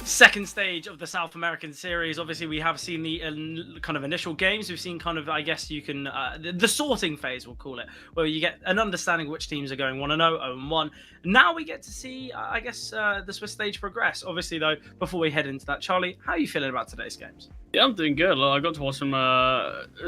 second stage of the South American series. Obviously, we have seen the kind of initial games. We've seen kind of, I guess you can, the sorting phase, we'll call it, where you get an understanding of which teams are going 1-0, 0-1. Now we get to see, I guess, the Swiss stage progress. Obviously, though, before we head into that, Charlie, how are you feeling about today's games? Yeah, I'm doing good. I got to watch some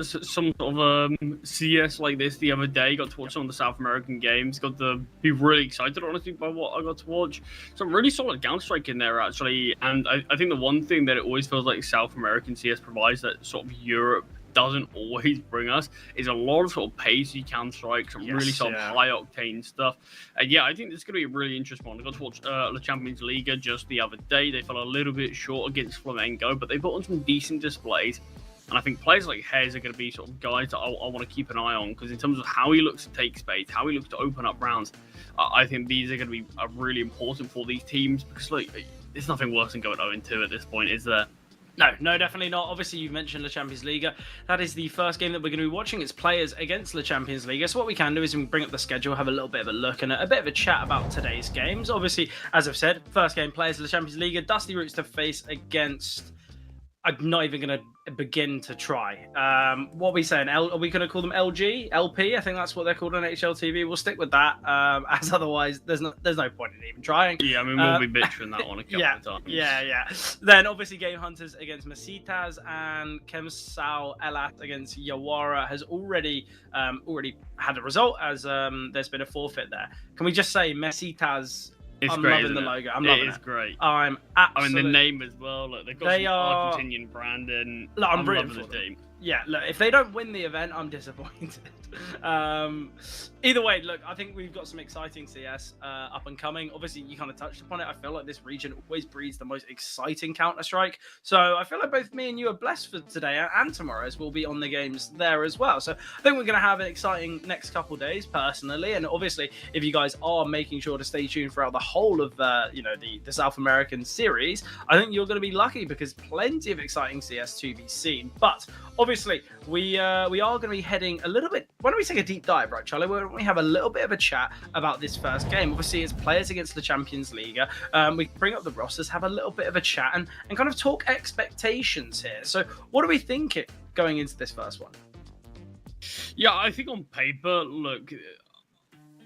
sort of CS like this the other day. Got to watch some of the South American games. Got to be really excited, honestly, by what I got to watch. Some really solid Counter-Strike in there, actually. And I think the one thing that it always feels like South American CS provides that sort of Europe doesn't always bring us is a lot of sort of pacey Counter-Strike, some really sort of high-octane stuff. And yeah, I think this is going to be a really interesting one. I got to watch the Champions League just the other day. They fell a little bit short against Flamengo, but they put on some decent displays. And I think players like Hez are going to be sort of guys that I want to keep an eye on, because in terms of how he looks to take space, how he looks to open up rounds, I think these are going to be really important for these teams, because like, there's nothing worse than going 0-2 at this point, is there? No, definitely not. Obviously, you mentioned La Champions Liga. That is the first game that we're going to be watching. It's players against La Champions Liga. So what we can do is we can bring up the schedule, have a little bit of a look and a bit of a chat about today's games. Obviously, as I've said, first game, players La Champions Liga. Dusty Roots to face against... I'm not even going to begin to try. What are we saying? Are we going to call them LG? LP? I think that's what they're called on HLTV. We'll stick with that, as otherwise there's no point in even trying. Yeah, I mean, we'll be bitching that one a couple of times. Yeah. Then, obviously, GameHunters against Messitas and Kemsao Elat against Yawara has already had a result, as there's been a forfeit there. Can we just say Messitas... I'm loving the logo. I'm loving it. It is great. I mean, the name as well. Look, they've got some Argentinian brand, and I'm loving the team. Yeah, look, if they don't win the event, I'm disappointed. Either way, look, I think we've got some exciting CS up and coming. Obviously, you kind of touched upon it. I feel like this region always breeds the most exciting Counter-Strike. So I feel like both me and you are blessed for today and tomorrow, as we'll be on the games there as well. So I think we're going to have an exciting next couple of days, personally. And obviously, if you guys are making sure to stay tuned throughout the whole of the South American series, I think you're going to be lucky, because plenty of exciting CS to be seen. But obviously, we are going to be heading a little bit... Why don't we take a deep dive, right, Charlie? Why don't we have a little bit of a chat about this first game? Obviously, it's players against the Champions League. We bring up the rosters, have a little bit of a chat, and kind of talk expectations here. So what are we thinking going into this first one? Yeah, I think on paper, look...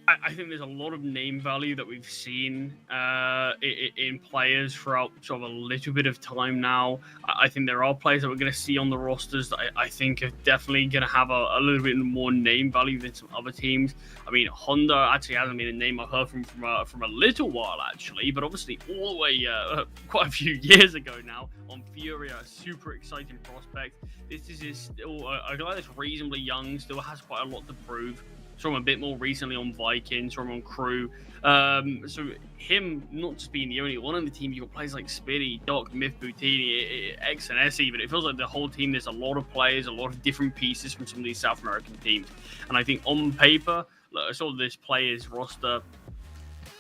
I think there's a lot of name value that we've seen in players throughout sort of a little bit of time now. I think there are players that we're going to see on the rosters that I think are definitely going to have a little bit more name value than some other teams. I mean, Honda actually hasn't been a name I've heard from a little while, actually, but obviously all the way quite a few years ago now on Furia, a super exciting prospect. This is still a guy that's reasonably young, still has quite a lot to prove. Saw him a bit more recently on Vikings, saw him on Crew. So him not just being the only one on the team, you've got players like Spitty, Doc, Myth, Boutini, X and S even. It feels like the whole team, there's a lot of players, a lot of different pieces from some of these South American teams. And I think on paper, look, I saw this players roster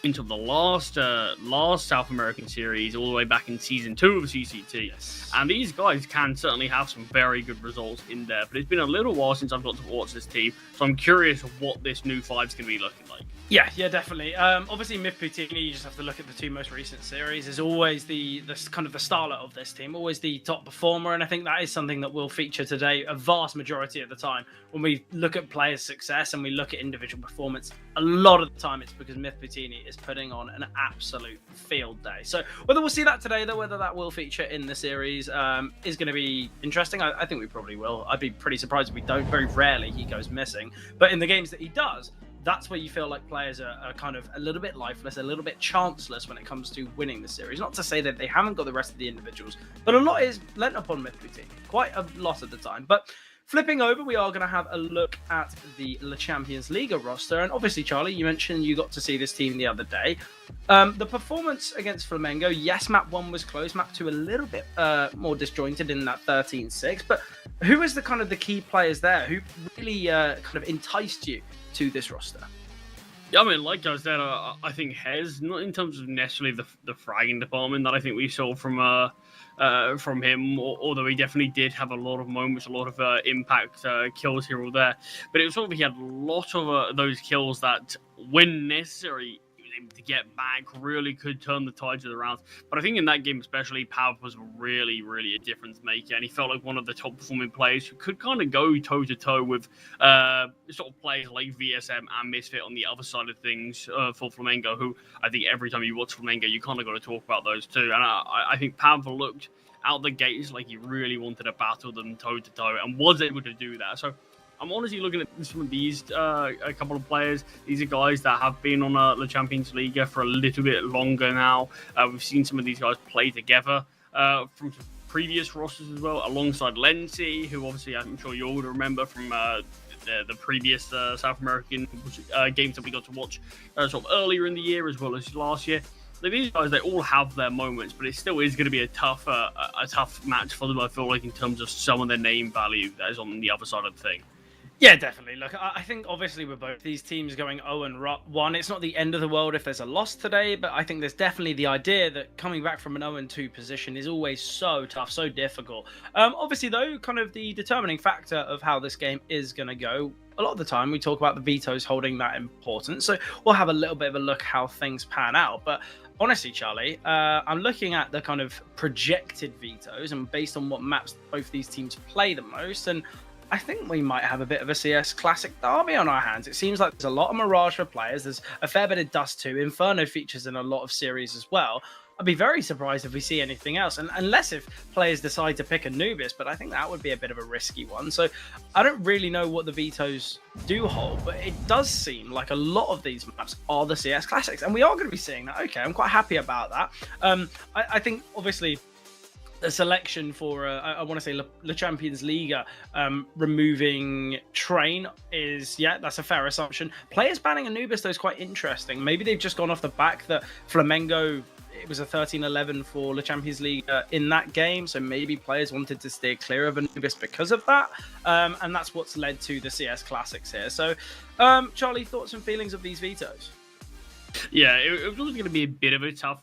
into the last South American series, all the way back in Season 2 of CCT. Yes. And these guys can certainly have some very good results in there. But it's been a little while since I've got to watch this team, so I'm curious what this new five's going to be looking like. Yeah, definitely. Obviously, Myth Poutini, you just have to look at the two most recent series, is always the kind of the starlet of this team, always the top performer, and I think that is something that will feature today a vast majority of the time. When we look at players' success and we look at individual performance, a lot of the time it's because Myth Poutini is putting on an absolute field day. So whether we'll see that today, though, whether that will feature in the series is going to be interesting. I think we probably will. I'd be pretty surprised if we don't. Very rarely he goes missing. But in the games that he does, that's where you feel like players are kind of a little bit lifeless, a little bit chanceless when it comes to winning the series. Not to say that they haven't got the rest of the individuals, but a lot is lent upon Myth Poutini, quite a lot of the time. But flipping over, we are going to have a look at the La Champions League roster. And obviously, Charlie, you mentioned you got to see this team the other day. The performance against Flamengo, yes, map 1 was close. Map 2 a little bit more disjointed in that 13-6. But who was the kind of the key players there who really kind of enticed you to this roster? Yeah, I mean, like I said, I think Hez, not in terms of necessarily the fragging department that I think we saw from him, although he definitely did have a lot of moments, a lot of impact kills here or there. But it was sort of, he had a lot of those kills that, when necessary, able to get back, really could turn the tides around. But I think in that game especially, Pav was really, really a difference maker, and he felt like one of the top performing players who could kind of go toe to toe with sort of players like VSM and Misfit on the other side of things for Flamengo, who I think every time you watch Flamengo, you kind of got to talk about those two. And I think Pav looked out the gates like he really wanted to battle them toe to toe and was able to do that. So I'm honestly looking at some of these a couple of players. These are guys that have been on the Champions League for a little bit longer now. We've seen some of these guys play together from previous rosters as well, alongside Lenzi, who obviously I'm sure you all remember from the previous South American games that we got to watch sort of earlier in the year as well as last year. Like, these guys, they all have their moments, but it still is going to be a tough match for them, I feel like, in terms of some of the name value that is on the other side of the thing. Yeah, definitely. Look, I think obviously with both these teams going 0-1, it's not the end of the world if there's a loss today, but I think there's definitely the idea that coming back from an 0-2 position is always so tough, so difficult. Obviously, though, kind of the determining factor of how this game is going to go, a lot of the time we talk about the vetoes holding that importance, so we'll have a little bit of a look how things pan out. But honestly, Charlie, I'm looking at the kind of projected vetoes and based on what maps both these teams play the most, and I think we might have a bit of a CS Classic derby on our hands. It seems like there's a lot of Mirage for players. There's a fair bit of Dust too. Inferno features in a lot of series as well. I'd be very surprised if we see anything else, and unless if players decide to pick Anubis, but I think that would be a bit of a risky one. So I don't really know what the vetoes do hold, but it does seem like a lot of these maps are the CS Classics, and we are going to be seeing that. Okay, I'm quite happy about that. I think obviously the selection for I want to say Le Champions League removing Train is, yeah, that's a fair assumption. Players banning Anubis though is quite interesting. Maybe they've just gone off the back that Flamengo, it was a 13-11 for Le Champions League in that game, so maybe players wanted to steer clear of Anubis because of that, and that's what's led to the CS Classics here. So Charlie, thoughts and feelings of these vetoes? Yeah, it was going to be a bit of a tough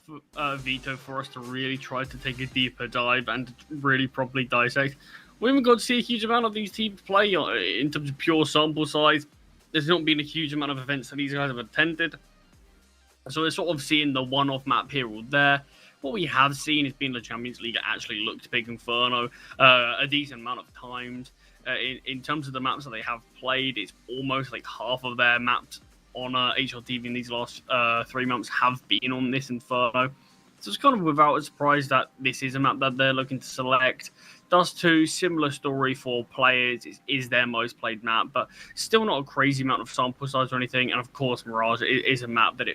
veto for us to really try to take a deeper dive and really properly dissect. We haven't got to see a huge amount of these teams play in terms of pure sample size. There's not been a huge amount of events that these guys have attended. So we're sort of seeing the one-off map here or there. What we have seen is being the Champions League actually look to pick Inferno a decent amount of times. In terms of the maps that they have played, it's almost like half of their maps on HLTV in these last 3 months have been on this Inferno. So it's kind of without a surprise that this is a map that they're looking to select. Dust 2, similar story for players. It is their most played map, but still not a crazy amount of sample size or anything. And of course, Mirage is a map that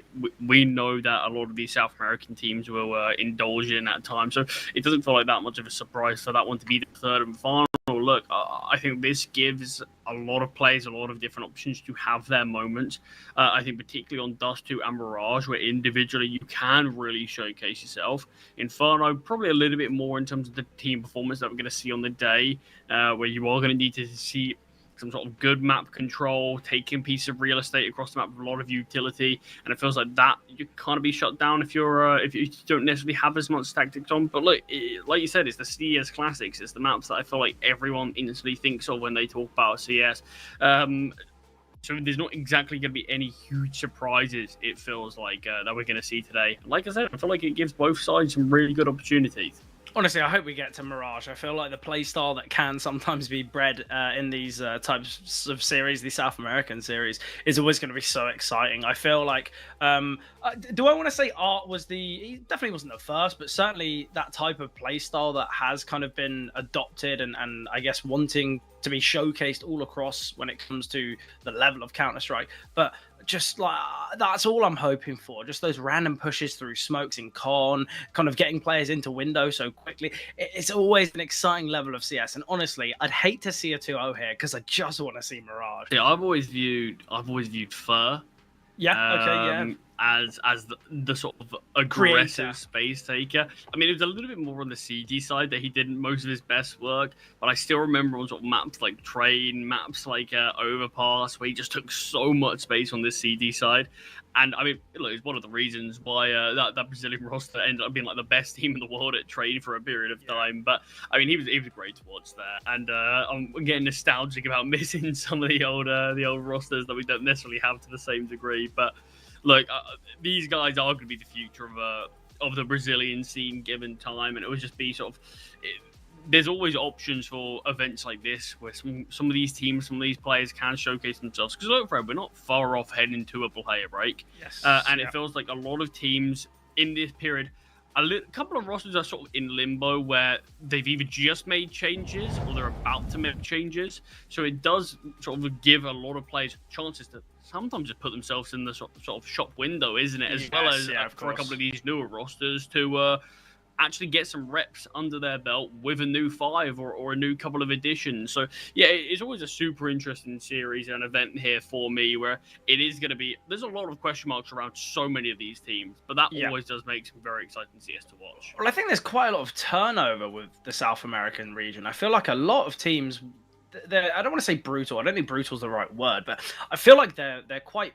we know that a lot of these South American teams will indulge in at times. So it doesn't feel like that much of a surprise for that one to be the third and final. Look, I think this gives a lot of players a lot of different options to have their moments. I think particularly on Dust 2 and Mirage, where individually you can really showcase yourself. Inferno, probably a little bit more in terms of the team performance that we're going to see on the day, where you are going to need to see some sort of good map control, taking piece of real estate across the map with a lot of utility, and it feels like that you can't be shut down if you're if you don't necessarily have as much tactics on. But look, like you said, it's the CS Classics. It's the maps that I feel like everyone instantly thinks of when they talk about CS. So there's not exactly going to be any huge surprises, it feels like, that we're going to see today. Like I said, I feel like it gives both sides some really good opportunities. Honestly, I hope we get to Mirage. I feel like the playstyle that can sometimes be bred in these types of series, these South American series, is always going to be so exciting. I feel like, do I want to say Art was he definitely wasn't the first, but certainly that type of playstyle that has kind of been adopted and I guess wanting to be showcased all across when it comes to the level of Counter-Strike. But just like that's all I'm hoping for. Just those random pushes through smokes in con, kind of getting players into window so quickly. It's always an exciting level of CS. And honestly, I'd hate to see a 2-0 here because I just want to see Mirage. Yeah, I've always viewed Fur. Yeah. Okay. Yeah. As the sort of aggressive space taker. I mean, it was a little bit more on the CG side that he did most of his best work, but I still remember on sort of maps like Train, maps like Overpass, where he just took so much space on this CG side. And I mean, look, it's one of the reasons why that Brazilian roster ended up being like the best team in the world at Train for a period of time. But I mean, he was great to watch there, and I'm getting nostalgic about missing some of the old rosters that we don't necessarily have to the same degree. But Look, these guys are going to be the future of the Brazilian scene given time, and it would just be sort of. There's always options for events like this where some of these teams, some of these players can showcase themselves. Because look, Fred, we're not far off heading to a player break. Yes. And it feels like a lot of teams in this period, a couple of rosters are sort of in limbo where they've either just made changes or they're about to make changes. So it does sort of give a lot of players chances to sometimes just put themselves in the sort of shop window, isn't it? As well as for a couple of these newer rosters to actually get some reps under their belt with a new 5 or a new couple of additions. So yeah, it's always a super interesting series and event here for me where it is going to be, there's a lot of question marks around so many of these teams, but that always does make some very exciting CS to watch. Well, I think there's quite a lot of turnover with the South American region. I feel like a lot of teams, I don't want to say brutal. I don't think brutal is the right word, but I feel like they're quite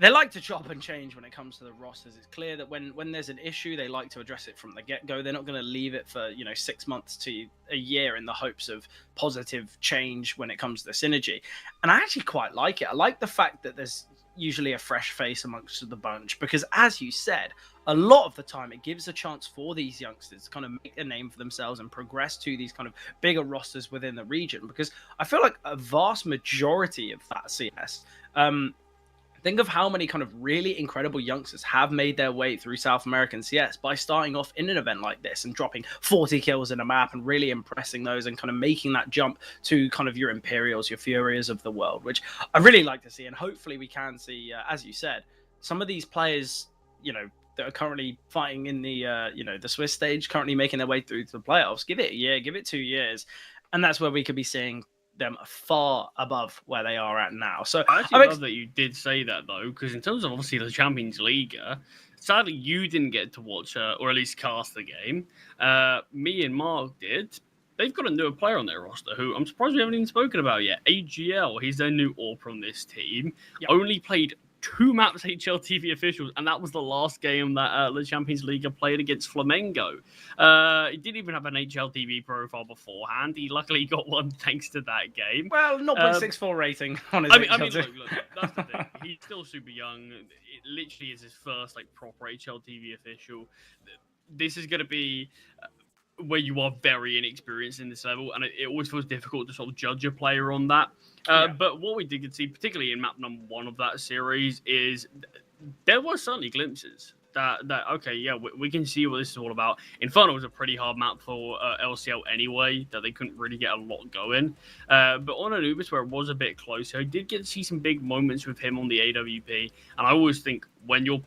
they like to chop and change when it comes to the rosters. It's clear that when there's an issue, they like to address it from the get-go. They're not going to leave it for 6 months to a year in the hopes of positive change when it comes to the synergy. And I actually quite like it. I like the fact that there's usually a fresh face amongst the bunch, because as you said, a lot of the time it gives a chance for these youngsters to kind of make a name for themselves and progress to these kind of bigger rosters within the region. Because I feel like a vast majority of that CS, think of how many kind of really incredible youngsters have made their way through South American CS by starting off in an event like this and dropping 40 kills in a map and really impressing those and kind of making that jump to kind of your Imperials, your Furias of the world, which I really like to see. And hopefully we can see, as you said, some of these players, that are currently fighting in the, the Swiss stage, currently making their way through to the playoffs. Give it a year, give it 2 years. And that's where we could be seeing them far above where they are at now. So I actually love that you did say that, though, because in terms of obviously the Champions League, sadly you didn't get to watch or at least cast the game. Me and Mark did. They've got a newer player on their roster who I'm surprised we haven't even spoken about yet. AGL, he's their new AWP on this team. Yep. Only played 2 maps HLTV officials, and that was the last game that the Champions League played against Flamengo. He didn't even have an HLTV profile beforehand. He luckily got one thanks to that game. Well, 0.64 rating on his I mean, look, that's the thing. He's still super young. It literally is his first proper HLTV official. This is going to be where you are very inexperienced in this level, and it always feels difficult to sort of judge a player on that. But what we did see, particularly in map number 1 of that series, is there were certainly glimpses that okay, yeah, we can see what this is all about. Inferno was a pretty hard map for LCL anyway, that they couldn't really get a lot going. But on Anubis, where it was a bit closer, I did get to see some big moments with him on the AWP, and I always think when your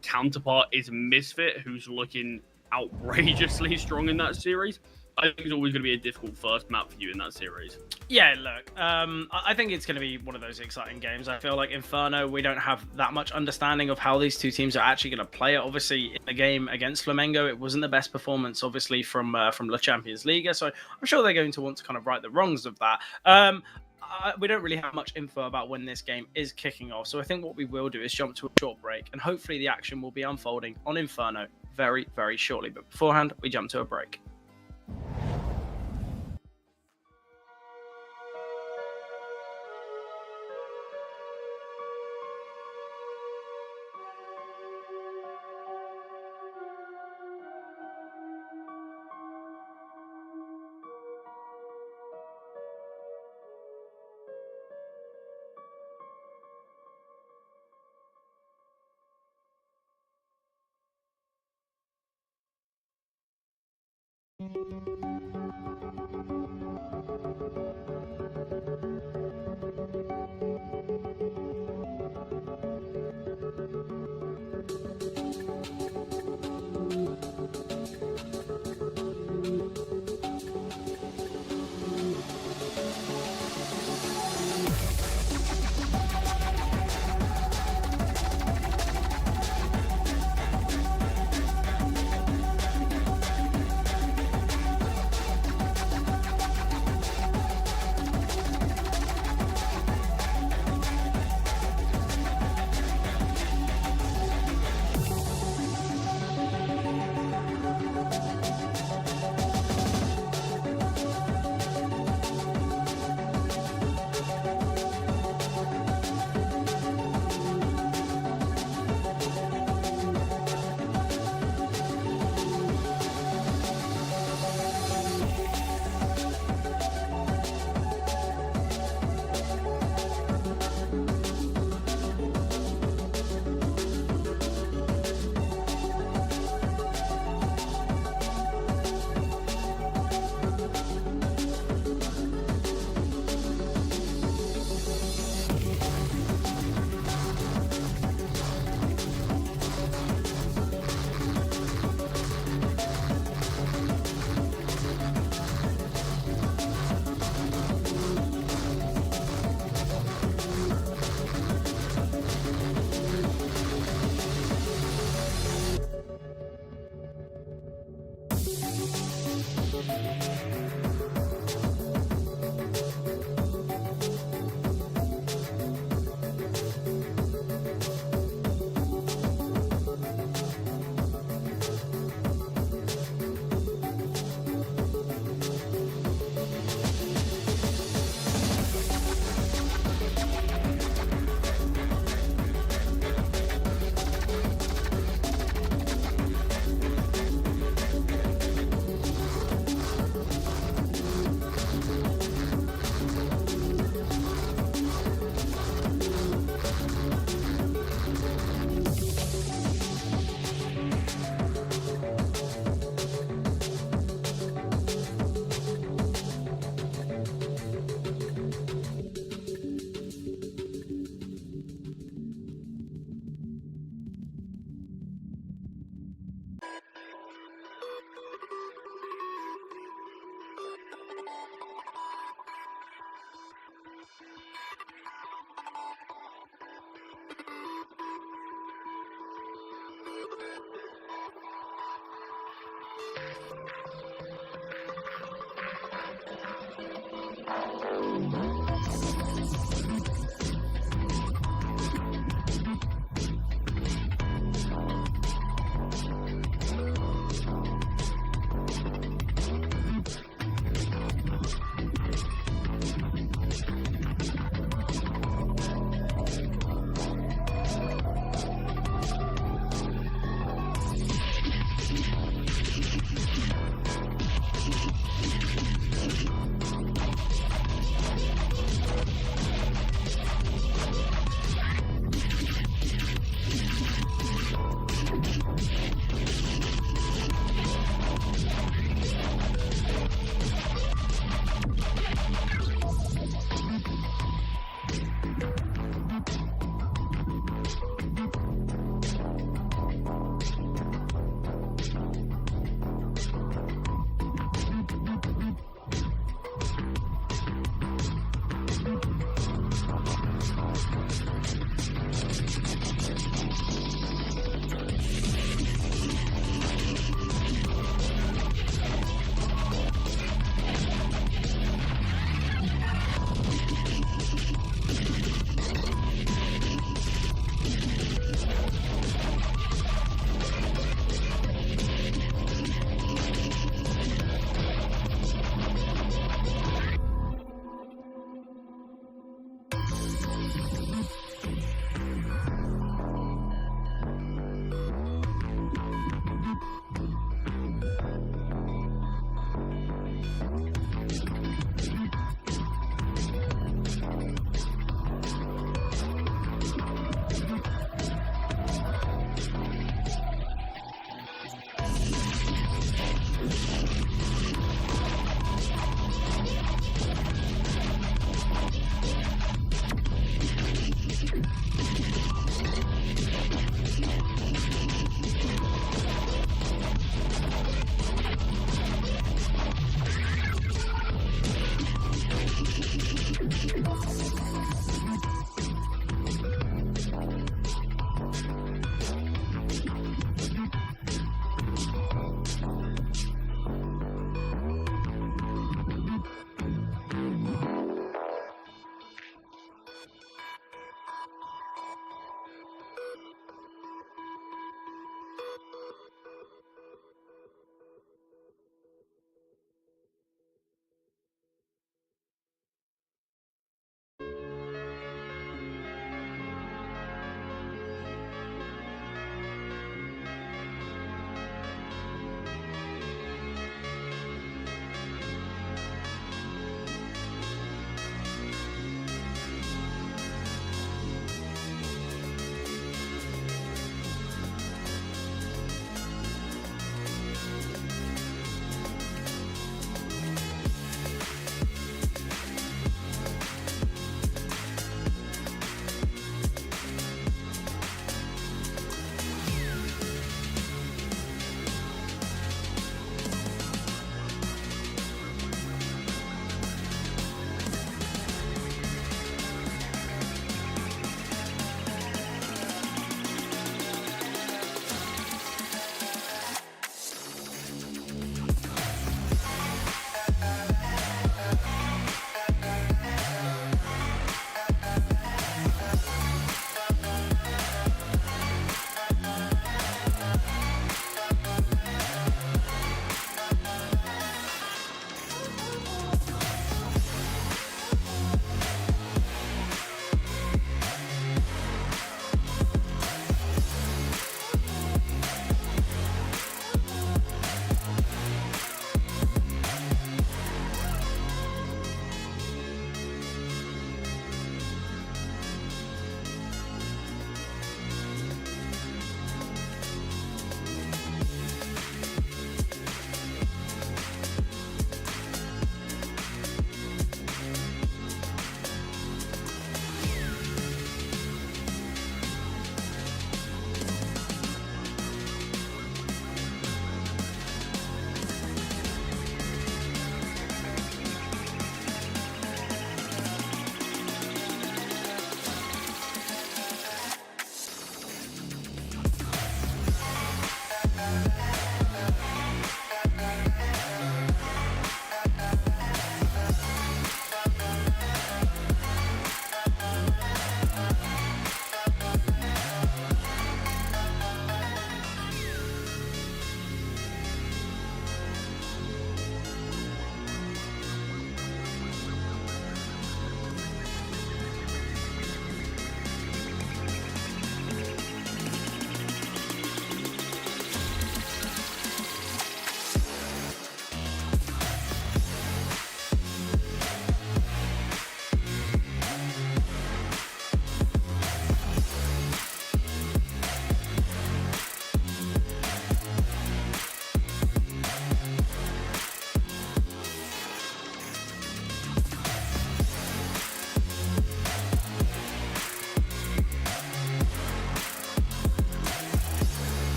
counterpart is a misfit who's looking outrageously strong in that series, I think it's always going to be a difficult first map for you in that series. Yeah, look, I think it's going to be one of those exciting games. I feel like Inferno, we don't have that much understanding of how these two teams are actually going to play it. Obviously, in the game against Flamengo, it wasn't the best performance, obviously, from La Champions League. So I'm sure they're going to want to kind of right the wrongs of that. We don't really have much info about when this game is kicking off. So I think what we will do is jump to a short break, and hopefully the action will be unfolding on Inferno very, very shortly. But beforehand, we jump to a break.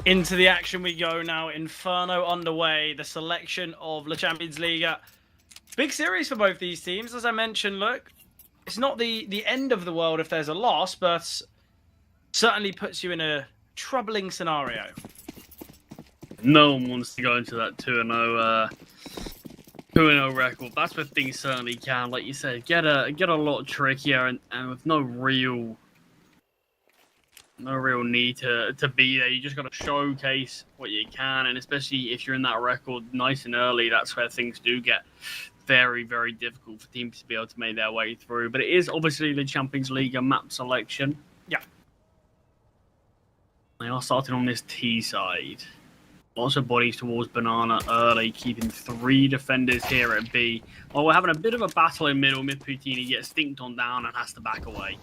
Into the action we go now. Inferno underway. The selection of La Champions League. Big series for both these teams. As I mentioned, look, it's not the end of the world if there's a loss, but certainly puts you in a troubling scenario. No one wants to go into that 2-0 record. That's where things certainly can, like you said, get a lot trickier and with no real need to be there. You just got to showcase what you can, and especially if you're in that record nice and early, that's where things do get very, very difficult for teams to be able to make their way through. But it is obviously the Champions League map selection. Yeah. They are starting on this T side. Lots of bodies towards Banana early, keeping 3 defenders here at B. Well, we're having a bit of a battle in middle. Mythputini gets stinked on down and has to back away.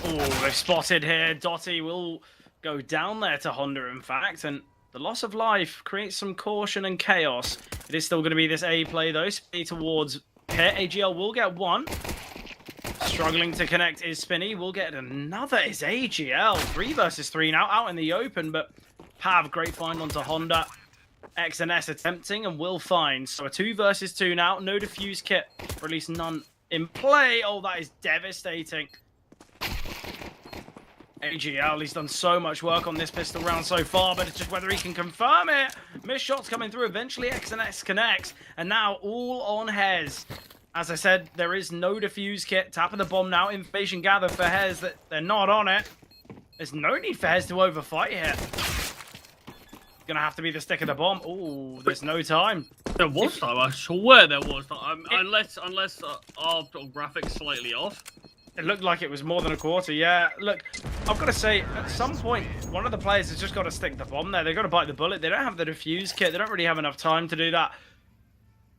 Oh, they've spotted here. Dotty will go down there to Honda, in fact, and the loss of life creates some caution and chaos. It is still going to be this A play, though. Spinny towards Pit. AGL will get one. Struggling to connect is Spinny. Will get another is AGL. 3 versus 3 now, out in the open, but Pav, great find onto Honda. XNS attempting and will find. So a 2 versus 2 now. No defuse kit, or at least none in play. Oh, that is devastating. AGL, he's done so much work on this pistol round so far, but it's just whether he can confirm it. Missed shots coming through. Eventually, XNS connects, and now all on Hez. As I said, there is no defuse kit. Tap of the bomb now. Information gathered for Hez that they're not on it. There's no need for Hez to overfight here. Gonna have to be the stick of the bomb. Oh, there's no time. There was time. I swear there was time. Unless our graphics slightly off. It looked like it was more than a quarter, yeah. Look, I've got to say, at some point, one of the players has just got to stick the bomb there. They've got to bite the bullet. They don't have the defuse kit. They don't really have enough time to do that.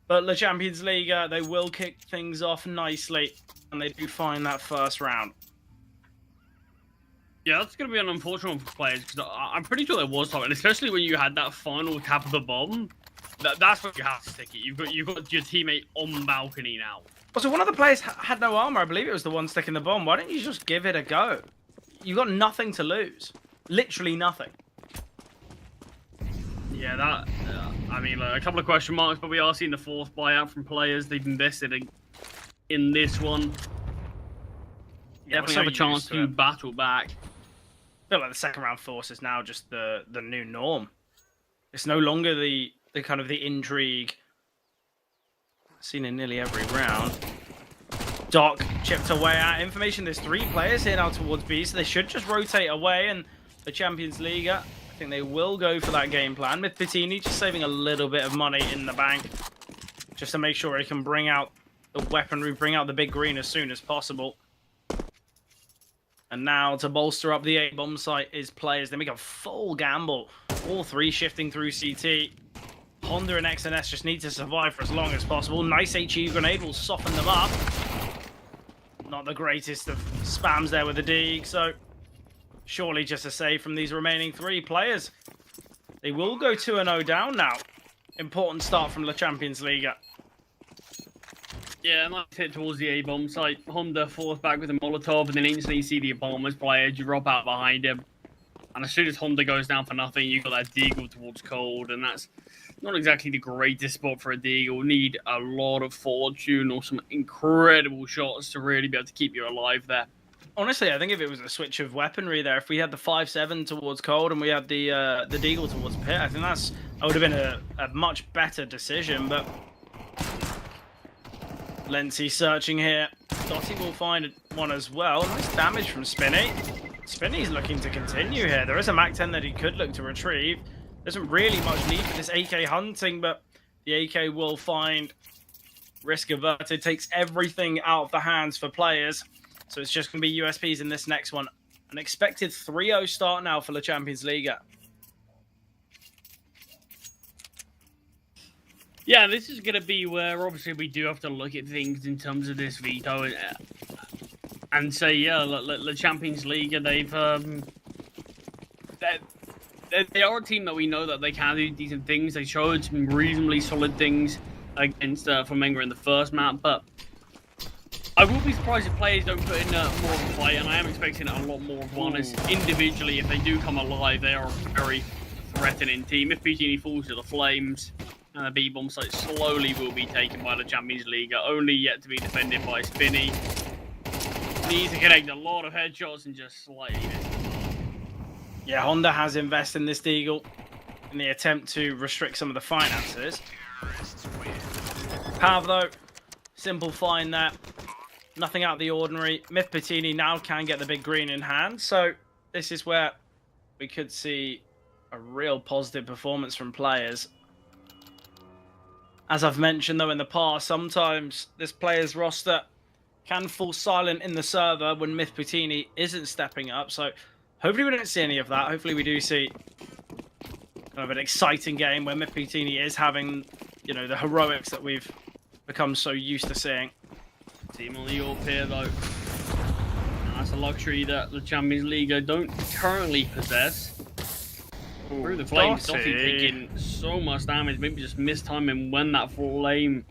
But the Champions League, they will kick things off nicely, and they do find that first round. Yeah, that's going to be an unfortunate one for players, because I'm pretty sure there was time, and especially when you had that final tap of the bomb, that's when you have to stick it. You've got your teammate on balcony now. Also, one of the players had no armor. I believe it was the one sticking the bomb. Why don't you just give it a go? You've got nothing to lose. Literally nothing. Yeah, that... I mean, a couple of question marks, but we are seeing the 4th buyout from players. They've invested in this one. Yeah, definitely have a chance to battle back. I feel like the second round force is now just the new norm. It's no longer the kind of the intrigue seen in nearly every round. Doc chipped away at information. There's 3 players here now towards B, so they should just rotate away. And the Champions League, I think they will go for that game plan. Mythputini just saving a little bit of money in the bank, just to make sure he can bring out the weaponry, bring out the big green as soon as possible. And now to bolster up the A-bomb site is players. They make a full gamble. All 3 shifting through CT. Honda and XNS just need to survive for as long as possible. Nice HE grenade will soften them up. Not the greatest of spams there with the Deeg, so surely just a save from these remaining 3 players. They will go 2-0 down now. Important start from the Champions League. Yeah, nice hit towards the A-bomb site. Honda falls back with a Molotov, and then instantly you see the Bombers player drop out behind him. And as soon as Honda goes down for nothing, you've got that Deagle towards Cold, and that's not exactly the greatest spot for a Deagle. Need a lot of fortune or some incredible shots to really be able to keep you alive there. Honestly, I think if it was a switch of weaponry there, if we had the 5.7 towards Cold and we had the Deagle towards Pit, I think that would have been a much better decision, but Lency searching here. Dotty will find one as well. Nice damage from Spinny. Spinny's looking to continue here. There is a MAC-10 that he could look to retrieve. There isn't really much need for this AK hunting, but the AK will find risk averted. Takes everything out of the hands for players. So it's just going to be USPs in this next one. An expected 3-0 start now for the Champions League. Yeah, this is going to be where obviously we do have to look at things in terms of this veto and say, yeah, the Champions League, they are a team that we know that they can do decent things. They showed some reasonably solid things against Flamengo in the first map, but I will be surprised if players don't put in more of a fight, and I am expecting a lot more of one. As individually, if they do come alive, they are a very threatening team. If Puccini falls to the flames, and the B-bomb site slowly will be taken by the Champions League, only yet to be defended by Spinny. Needs to connect a lot of headshots and just slightly miss. Yeah, Honda has invested in this Deagle in the attempt to restrict some of the finances. Pav, though, simple find there. Nothing out of the ordinary. Myth Patini now can get the big green in hand, so this is where we could see a real positive performance from players. As I've mentioned, though, in the past, sometimes this player's roster can fall silent in the server when Myth Patini isn't stepping up, so hopefully we don't see any of that. Hopefully we do see kind of an exciting game where Myth Patini is having, you know, the heroics that we've become so used to seeing. Team on the AWP here, though. And that's a luxury that the Champions League don't currently possess. Through the flames, Dottie taking so much damage, maybe just mistiming when that flame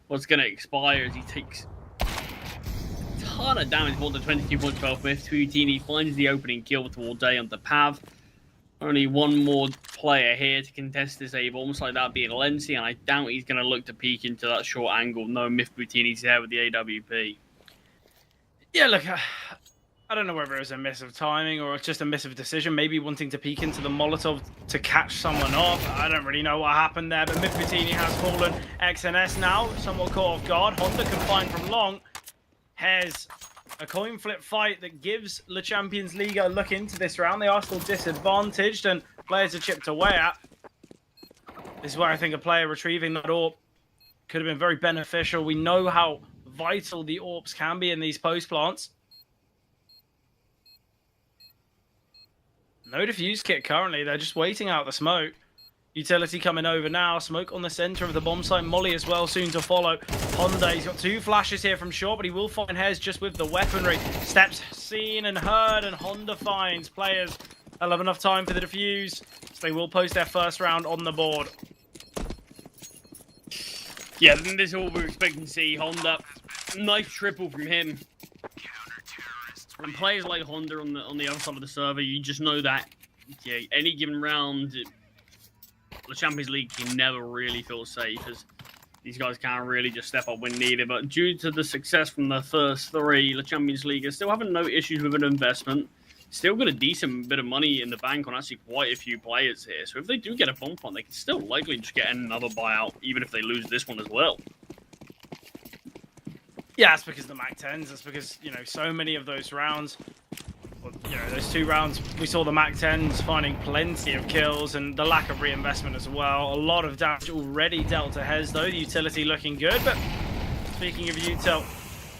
was going to expire as he takes a ton of damage, more than 22.12 with Puccini finds the opening kill towards A on the Pav. Only one more player here to contest this A, almost like that being Lenzi, and I doubt he's going to look to peek into that short angle. No, Myth Puccini's there with the AWP. Yeah, look, I don't know whether it was a miss of timing or just a miss of decision, maybe wanting to peek into the Molotov to catch someone off. I don't really know what happened there, but Myth Puccini has fallen. XNS now, somewhat caught off guard. Honda can find from long. Has a coin flip fight that gives Le Champions League a look into this round. They are still disadvantaged and players are chipped away at. This is where I think a player retrieving that AWP could have been very beneficial. We know how vital the AWPs can be in these post plants. No defuse kit currently. They're just waiting out the smoke. Utility coming over now. Smoke on the center of the bomb site. Molly as well, soon to follow. Honda, he's got two flashes here from short, but he will find Hez just with the weaponry. Steps seen and heard, and Honda finds players. They'll have enough time for the defuse, so they will post their first round on the board. Yeah, then this is what we're expecting to see. Honda, nice triple from him. And players like Honda on the other side of the server, you just know that any given round, the Champions League can never really feel safe, as these guys can't really just step up when needed. But due to the success from the first three, the Champions League is still having no issues with an investment. Still got a decent bit of money in the bank on actually quite a few players here. So if they do get a bump on, they can still likely just get another buyout, even if they lose this one as well. Yeah, it's because the MAC-10s. It's because, you know, so many of those rounds, you know, those two rounds, we saw the MAC-10s finding plenty of kills and the lack of reinvestment as well. A lot of damage already dealt to Hez, though. The utility looking good, but speaking of util,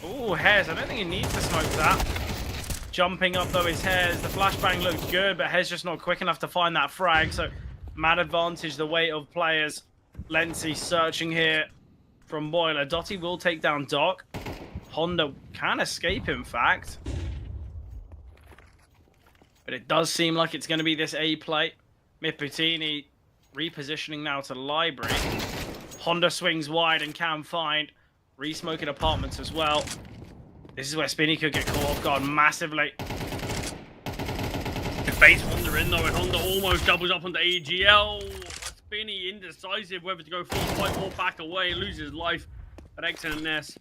oh, Hez, I don't think he needs to smoke that. Jumping up, though, is Hez. The flashbang looked good, but Hez just not quick enough to find that frag, so mad advantage the weight of players. Lenzi searching here from Boiler. Dottie will take down Doc. Honda can escape, in fact. But it does seem like it's going to be this A plate. Myth Puccini repositioning now to the library. Honda swings wide and can find re-smoking apartments as well. This is where Spinny could get caught off guard massively. The base Honda in though, and Honda almost doubles up onto AGL. Spinny indecisive whether to go full fight or back away, loses life. But XNS,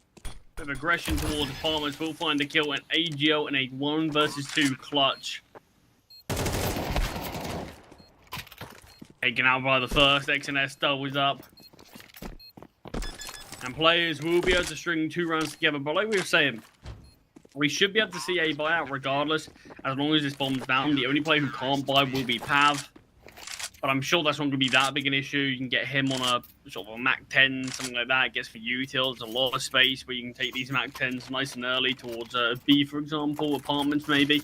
bit of aggression towards apartments, will find the kill, and AGL in a 1 versus 2 clutch. Taken out by the first, XNS doubles up. And players will be able to string 2 rounds together, but like we were saying, we should be able to see a buyout regardless, as long as this bombs down. The only player who can't buy will be Pav. But I'm sure that's not going to be that big an issue. You can get him on a sort of a MAC-10, something like that. It gets for util. There's a lot of space where you can take these MAC-10s nice and early towards B, for example, apartments maybe,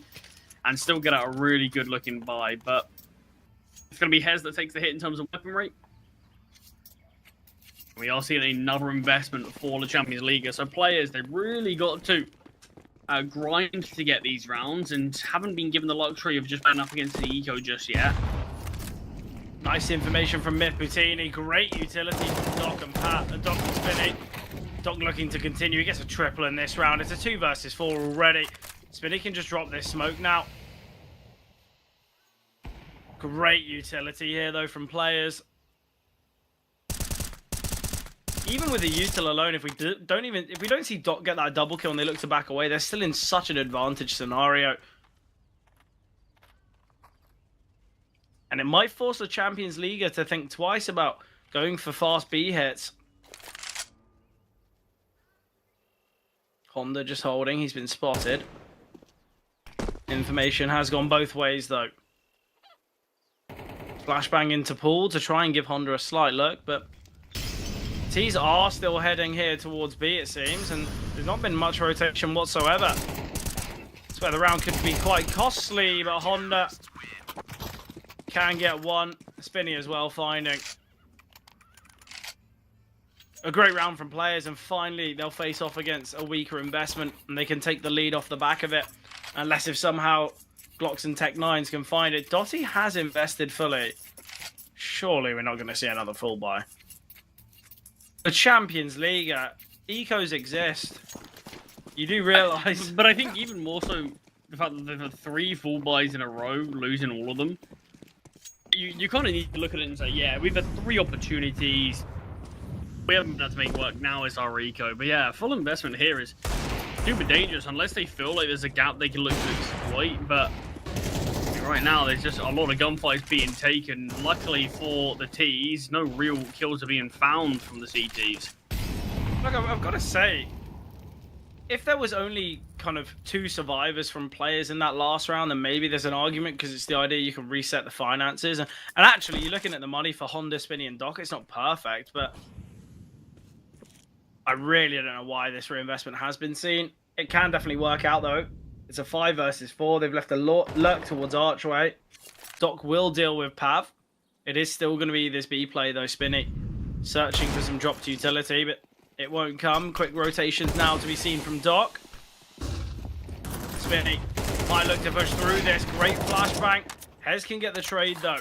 and still get out a really good looking buy. But it's going to be Hez that takes the hit in terms of weapon rate. We are seeing another investment for the Champions League. So players, they've really got to grind to get these rounds and haven't been given the luxury of just going up against the eco just yet. Nice information from Myth Puccini. Great utility from Doc and Pat, Doc and Spinny. Doc looking to continue. He gets a triple in this round. It's a 2 versus 4 already. Spinny can just drop this smoke now. Great utility here, though, from players. Even with the util alone, if we don't see Doc get that double kill and they look to back away, they're still in such an advantage scenario. And it might force the Champions League to think twice about going for fast B hits. Honda just holding. He's been spotted. Information has gone both ways, though. Flashbang into pool to try and give Honda a slight look, but T's are still heading here towards B, it seems, and there's not been much rotation whatsoever. That's where the round could be quite costly, but Honda can get one. Spinny as well, finding a great round from players, and finally they'll face off against a weaker investment, and they can take the lead off the back of it, unless if somehow Glocks and Tech-9s can find it. Dotty has invested fully. Surely we're not going to see another full buy. The Champions League, ecos exist. You do realise. But I think even more so, the fact that they've had 3 full buys in a row, losing all of them. You kind of need to look at it and say, yeah, we've had 3 opportunities. We haven't been able to make work. Now it's our eco. But yeah, full investment here is super dangerous unless they feel like there's a gap they can look to exploit. But right now, there's just a lot of gunfights being taken. Luckily for the T's, no real kills are being found from the CTs. Look, I've got to say, if there was only kind of 2 survivors from players in that last round, then maybe there's an argument, because it's the idea you can reset the finances. And actually, you're looking at the money for Honda, Spinny, and Doc. It's not perfect, but I really don't know why this reinvestment has been seen. It can definitely work out, though. It's a 5 versus 4. They've left a lurk towards Archway. Doc will deal with Pav. It is still going to be this B play, though. Spinny searching for some dropped utility, but it won't come. Quick rotations now to be seen from Doc. Spinny might look to push through this. Great flashbang. Hez can get the trade, though.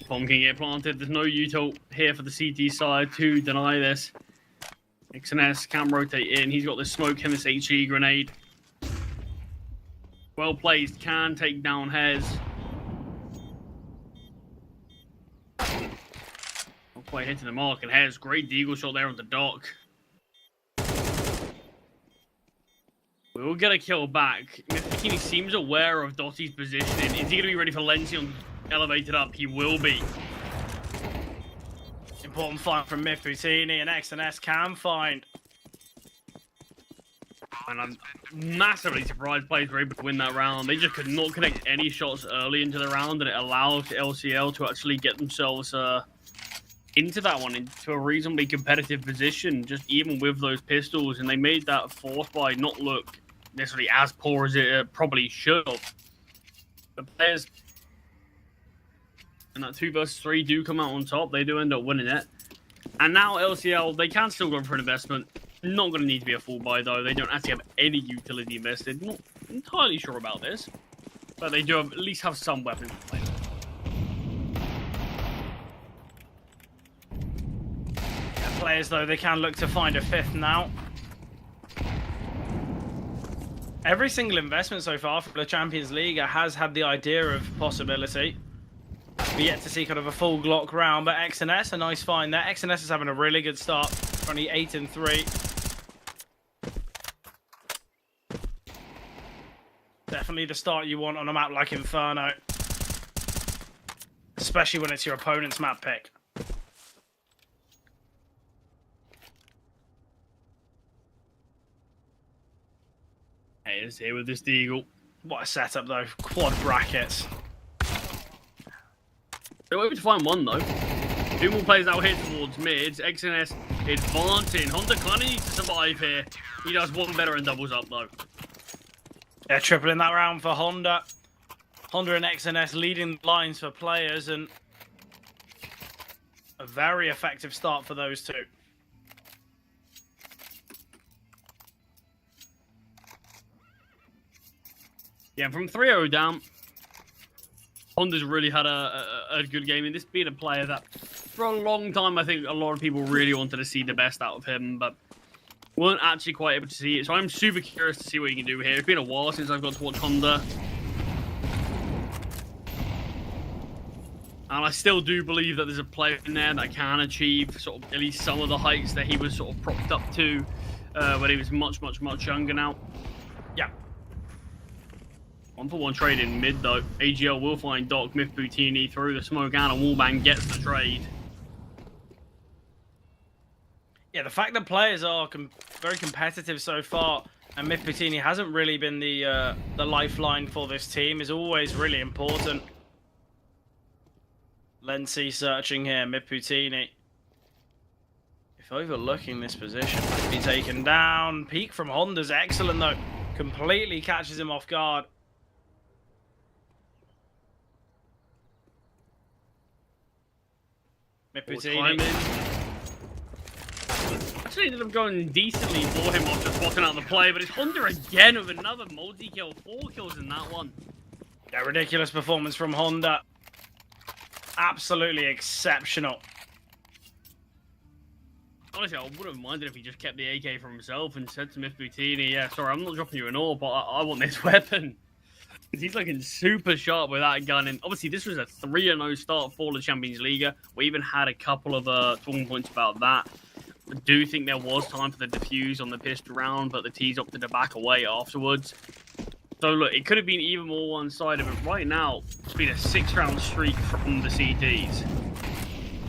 Bomb can get planted. There's no util here for the CT side to deny this. XNS can rotate in. He's got this smoke and this HE grenade. Well placed. Can take down Hez. Not quite hitting the mark. And Hez, great deagle shot there on the Dock. We will get a kill back. Bikini seems aware of Dotty's positioning. Is he going to be ready for Lencion elevated up? He will be. Important find from Mifutini, and XNS can find. And I'm massively surprised players were able to win that round. They just could not connect any shots early into the round, and it allowed LCL to actually get themselves into that one, into a reasonably competitive position, just even with those pistols. And they made that fourth buy not look necessarily as poor as it probably should have. The players and that 2 versus 3 do come out on top. They do end up winning it. And now LCL, they can still go for an investment. Not going to need to be a full buy, though. They don't actually have any utility invested. Not entirely sure about this. But they do at least have some weapons to play. Players, though, they can look to find a 5th now. Every single investment so far for the Champions League has had the idea of possibility. We yet to see kind of a full Glock round, but XNS, a nice find there. XNS is having a really good start, only 8-3. Definitely the start you want on a map like Inferno. Especially when it's your opponent's map pick. Hey, it's here with this Deagle. What a setup, though. Quad brackets. They're able to find one, though. 2 more players out here towards mids. XNS advancing. Honda kind of needs to survive here. He does one better and doubles up, though. They're tripling that round for Honda. Honda and XNS leading lines for players, and a very effective start for those 2. Yeah, from 3-0 down, Honda's really had a good game, and this being a player that for a long time, I think a lot of people really wanted to see the best out of him, but weren't actually quite able to see it. So I'm super curious to see what he can do here. It's been a while since I've got to watch Honda. And I still do believe that there's a player in there that can achieve sort of at least some of the heights that he was sort of propped up to when he was much younger now. Yeah. 1-for-1 trade in mid though. AGL will find Doc, Myth Boutini through the smoke and Wallbang gets the trade. Yeah, the fact that players are very competitive so far, and Myth Boutini hasn't really been the lifeline for this team, is always really important. Lency searching here, Myth Boutini. If overlooking this position, might be taken down. Peek from Honda's excellent though. Completely catches him off guard. Myth Boutini. Actually ended up going decently for him after spotting out the play, but it's Honda again with another multi-kill. 4 kills in that one. Yeah, ridiculous performance from Honda. Absolutely exceptional. Honestly, I would have minded if he just kept the AK for himself and said to Myth Boutini, yeah, sorry, I'm not dropping you an AWP, but I want this weapon. He's looking super sharp with that gun, and obviously this was a 3-0 start for the Champions League. We even had a couple of talking points about that. I do think there was time for the defuse on the pistol round, but the T's opted to back away afterwards. So look, it could have been even more one-sided, but right now, it's been a 6-round streak from the CTs.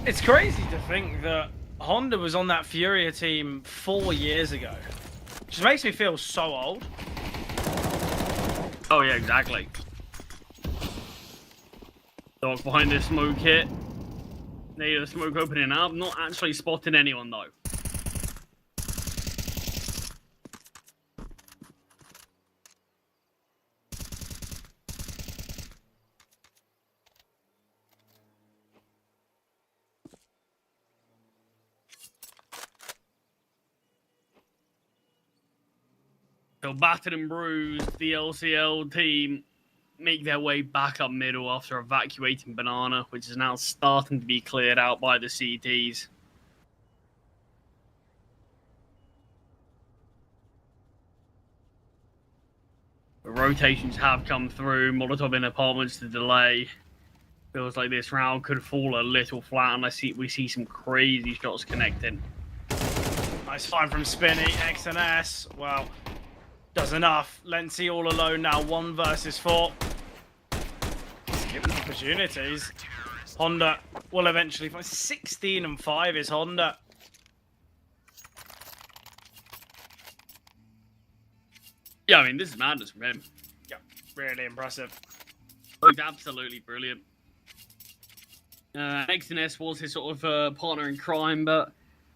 It's crazy to think that Honda was on that Furia team 4 years ago. Which makes me feel so old. Oh yeah, exactly. Dog behind this smoke hit. There, the smoke opening up. Not actually spotting anyone though. So battered and bruised, the LCL team make their way back up middle after evacuating Banana, which is now starting to be cleared out by the CTs. The rotations have come through. Molotov in apartments to delay. Feels like this round could fall a little flat unless we see some crazy shots connecting. Nice find from Spinny. X and S. Well, does enough. Lency all alone now. 1 versus 4. He's given opportunities. Honda will eventually find 16 and 5 is Honda. Yeah, I mean, this is madness from him. Yeah, really impressive. He's absolutely brilliant. XNS was his sort of partner in crime, but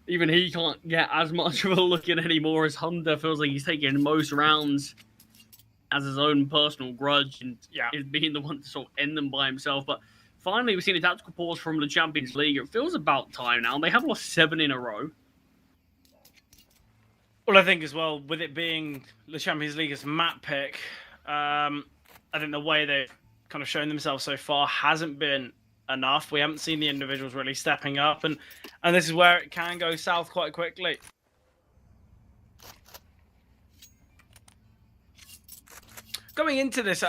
even he can't get as much of a look in anymore as Honda. Feels like he's taking most rounds as his own personal grudge and is being the one to sort of end them by himself. But finally, we've seen a tactical pause from the Champions League. It feels about time now. They have lost 7 in a row. Well, I think as well, with it being the Champions League as map pick, I think the way they've kind of shown themselves so far hasn't been enough. We haven't seen the individuals really stepping up, and this is where it can go south quite quickly. Going into this,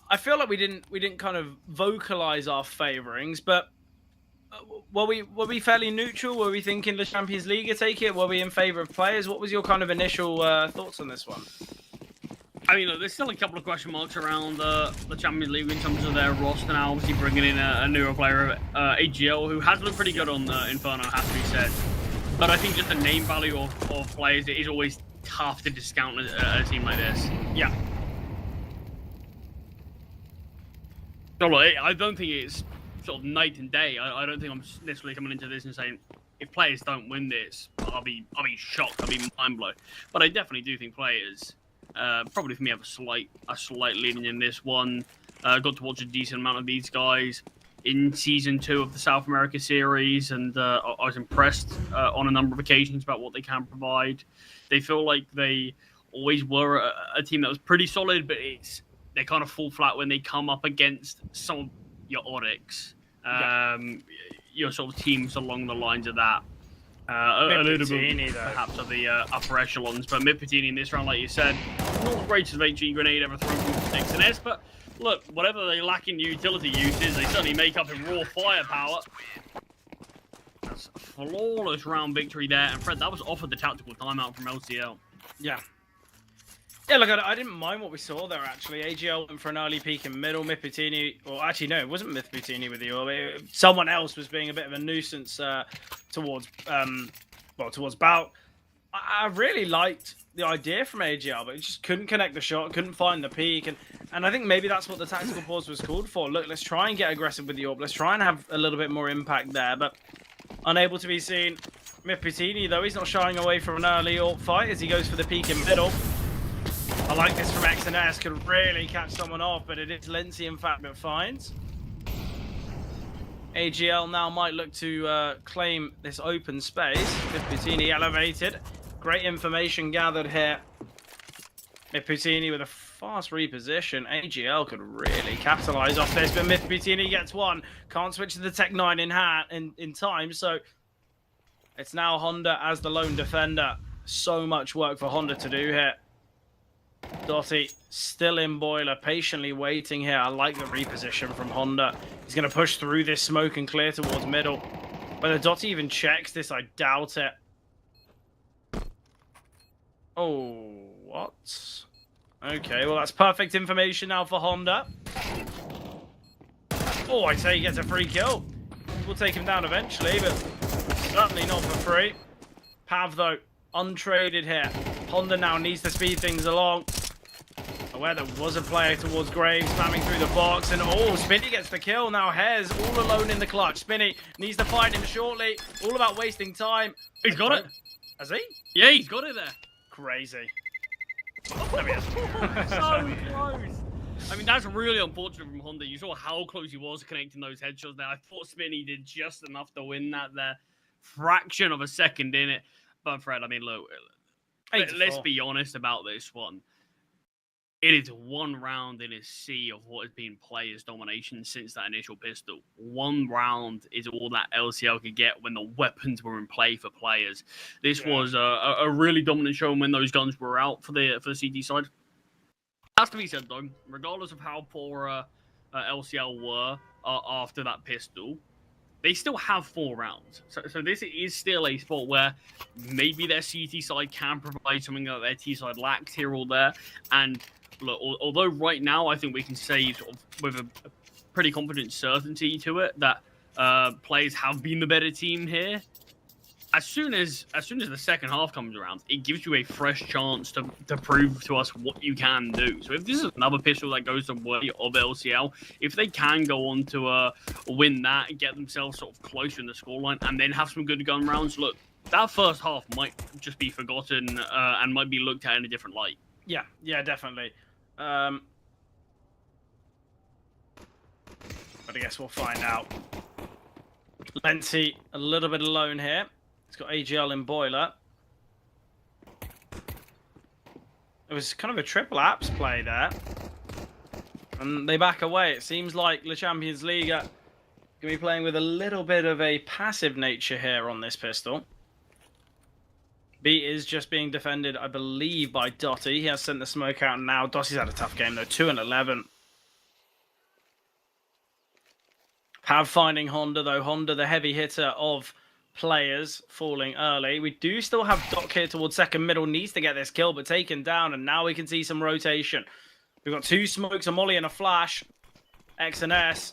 I feel like we didn't kind of vocalize our favorings, but were we fairly neutral? Were we thinking the Champions League would take it? Were we in favor of players? What was your kind of initial thoughts on this one? I mean, look, there's still a couple of question marks around the Champions League in terms of their roster now. Obviously, bringing in a newer player, AGL, who has looked pretty good on Inferno, has to be said. But I think just the name value of players, it is always tough to discount a team like this. Yeah. So, look, I don't think it's sort of night and day. I don't think I'm necessarily coming into this and saying, if players don't win this, I'll be shocked, I'll be mind blown. But I definitely do think players... probably for me, have a slight leaning in this one. Got to watch a decent amount of these guys in Season 2 of the South America series, and I was impressed on a number of occasions about what they can provide. They feel like they always were a team that was pretty solid, but they kind of fall flat when they come up against some of your Oryx. your sort of teams along the lines of that. A little bit though. Perhaps of the upper echelons, but Mid-Patini in this round, like you said, not the greatest HE grenade ever thrown from XNS, but look, whatever they lack in utility uses, they certainly make up in raw firepower. That's a flawless round victory there, and Fred, that was offered the tactical timeout from LCL. Yeah. Yeah, look, I didn't mind what we saw there, actually. AGL went for an early peek in middle. Mid-Patini, or actually, no, it wasn't Mid-Patini with the orb. Someone else was being a bit of a nuisance towards Bout. I really liked the idea from AGL, but it just couldn't connect the shot, couldn't find the peak. And I think maybe that's what the tactical pause was called for. Look, let's try and get aggressive with the orb. Let's try and have a little bit more impact there, but unable to be seen. Mid-Patini, though, he's not shying away from an early orb fight as he goes for the peak in middle. I like this from XNS, could really catch someone off, but it is Lindsay, in fact, that finds. AGL now might look to claim this open space. Mid-Patini elevated. Great information gathered here. Mid-Patini with a fast reposition. AGL could really capitalize off this, but Mid-Patini gets one. Can't switch to the Tech 9 in time, so it's now Honda as the lone defender. So much work for Honda to do here. Dotty still in boiler, patiently waiting here. I like the reposition from Honda. He's going to push through this smoke and clear towards middle. Whether Dotty even checks this, I doubt it. Oh, what? Okay, well, that's perfect information now for Honda. Oh, I say he gets a free kill. We'll take him down eventually, but certainly not for free. Pav, though, untraded here. Honda now needs to speed things along. Aware there was a player towards Graves, spamming through the box, and oh, Spinny gets the kill. Now Hez all alone in the clutch. Spinny needs to find him shortly. All about wasting time. He's got it. Has he? Yeah, he's got it there. Crazy. There he is. So close. I mean, that's really unfortunate from Honda. You saw how close he was connecting those headshots there. I thought Spinny did just enough to win that there. Fraction of a second in it. But Fred, I mean, look, let's be honest about this one. It is one round in a sea of what has been players' domination since that initial pistol. One round is all that LCL could get when the weapons were in play for players. This was a really dominant show when those guns were out for the CT side. Has to be said, though, regardless of how poor LCL were after that pistol, they still have 4 rounds. So this is still a spot where maybe their CT side can provide something that their T side lacks here or there. And look, although right now I think we can say sort of with a pretty confident certainty to it that players have been the better team here, as soon as the second half comes around, it gives you a fresh chance to prove to us what you can do. So if this is another pistol that goes the way of LCL, if they can go on to win that and get themselves sort of closer in the scoreline and then have some good gun rounds, look, that first half might just be forgotten and might be looked at in a different light. Yeah, definitely. But I guess we'll find out. Lenty a little bit alone here. He's got AGL in boiler. It was kind of a triple apps play there. And they back away. It seems like the Champions League are going to be playing with a little bit of a passive nature here on this pistol. B is just being defended, I believe, by Dotty. He has sent the smoke out now. Dotty's had a tough game, though. 2-11. Pav finding Honda, though. Honda, the heavy hitter of players, falling early. We do still have Doc here towards second middle. Needs to get this kill, but taken down. And now we can see some rotation. We've got 2 smokes, a molly and a flash. X and S.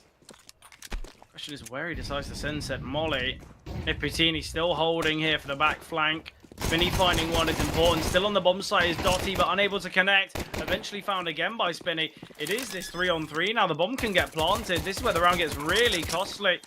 Question is where he decides to send set molly. Mid-Patini still holding here for the back flank. Spinny finding one is important. Still on the bomb site is Dotty, but unable to connect. Eventually found again by Spinny. It is this 3-on-3. Now the bomb can get planted. This is where the round gets really costly.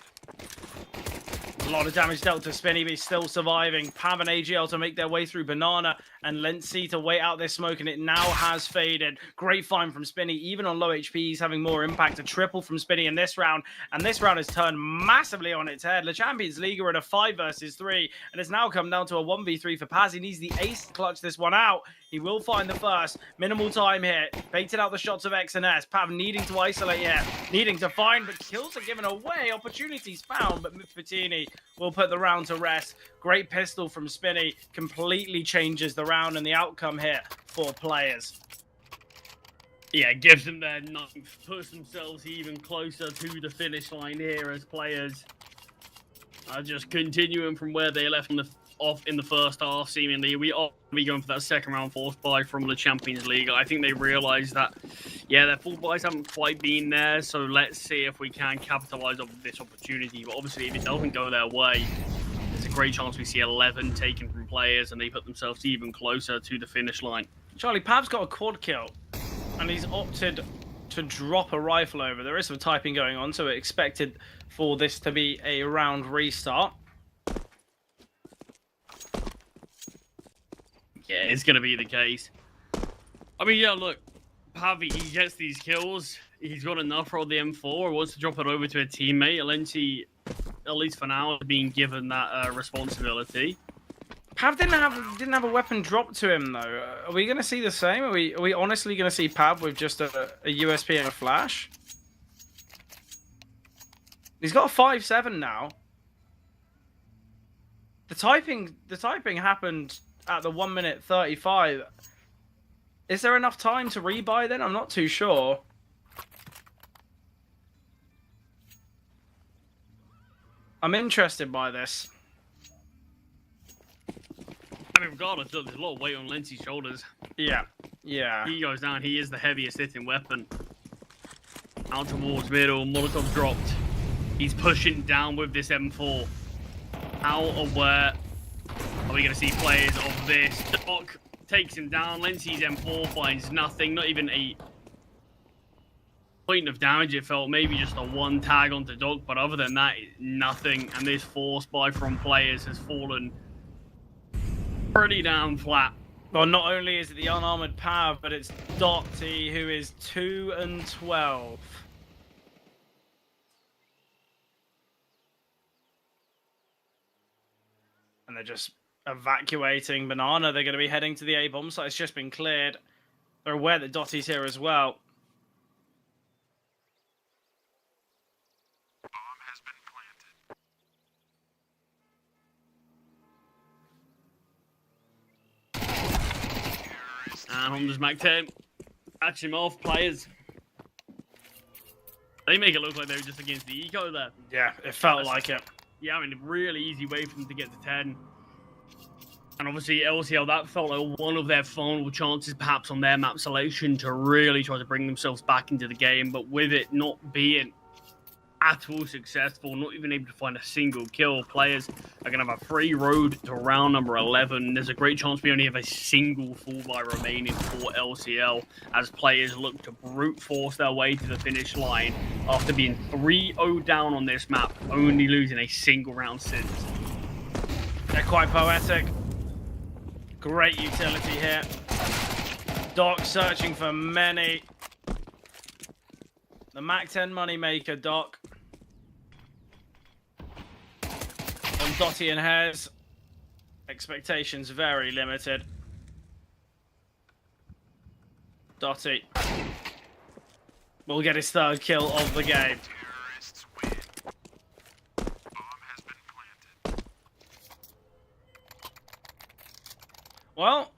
A lot of damage dealt to Spinny, but he's still surviving. Pav and AGL to make their way through Banana, and Lency to wait out this smoke, and it now has faded. Great find from Spinny. Even on low HP, he's having more impact. A triple from Spinny in this round, and this round has turned massively on its head. The Champions League are in a 5 versus 3, and it's now come down to a 1v3 for Paz. He needs the ace to clutch this one out. He will find the first. Minimal time here. Baited out the shots of X and S. Pav needing to isolate here. Needing to find, but kills are given away. Opportunities found, but Mifutini will put the round to rest. Great pistol from Spinny. Completely changes the round and the outcome here for players. Yeah, gives them their 9th. Puts themselves even closer to the finish line here as players are just continuing from where they left off in the first half, seemingly. We are going for that second round forced buy from the Champions League. I think they realise that, yeah, their full buys haven't quite been there, so let's see if we can capitalise on this opportunity. But obviously, if it doesn't go their way, there's a great chance we see 11 taken from players and they put themselves even closer to the finish line. Charlie, Pav's got a quad kill, and he's opted to drop a rifle over. There is some typing going on, so we're expected for this to be a round restart. Yeah, it's going to be the case. I mean, yeah, look, Pavi, he gets these kills. He's got enough for the M4. Wants to drop it over to a teammate. Alenci, at least for now, is being given that responsibility. Pav didn't have a weapon dropped to him, though. Are we going to see the same? Are we honestly going to see Pav with just a USP and a flash? He's got a 5.7 now. The typing happened at the 1:35. Is there enough time to rebuy then? I'm not too sure. I'm interested by this. I mean, regardless, there's a lot of weight on Lenci's shoulders. Yeah, yeah. He goes down. He is the heaviest hitting weapon. Out towards middle. Molotov dropped. He's pushing down with this M4. How aware are we going to see players of this? Doc takes him down. Lenci's M4 finds nothing. Not even a point of damage. It felt maybe just a one tag onto Doc, but other than that, nothing. And this force buy from players has fallen pretty damn flat. Well, not only is it the unarmored Pav, but it's Dotty, who is 2 and 12. And they're just evacuating Banana. They're going to be heading to the A bomb site. It's just been cleared. They're aware that Dotty's here as well. Bomb has been planted. And on this Mac 10. Catch him off, players. They make it look like they were just against the eco there. Yeah, it felt like it. Yeah, I mean, a really easy way for them to get to 10. And obviously, LCL, that felt like one of their final chances, perhaps on their map selection, to really try to bring themselves back into the game. But with it not being at all successful, not even able to find a single kill, players are going to have a free road to round number 11. There's a great chance we only have a single full buy remaining for LCL as players look to brute force their way to the finish line after being 3-0 down on this map, only losing a single round since. They're quite poetic. Great utility here. Doc searching for many. The Mac 10 moneymaker, Doc. On Dotty and Hares. Expectations very limited. Dotty will get his 3rd kill of the game. Terrorists win. Bomb has been planted. Well,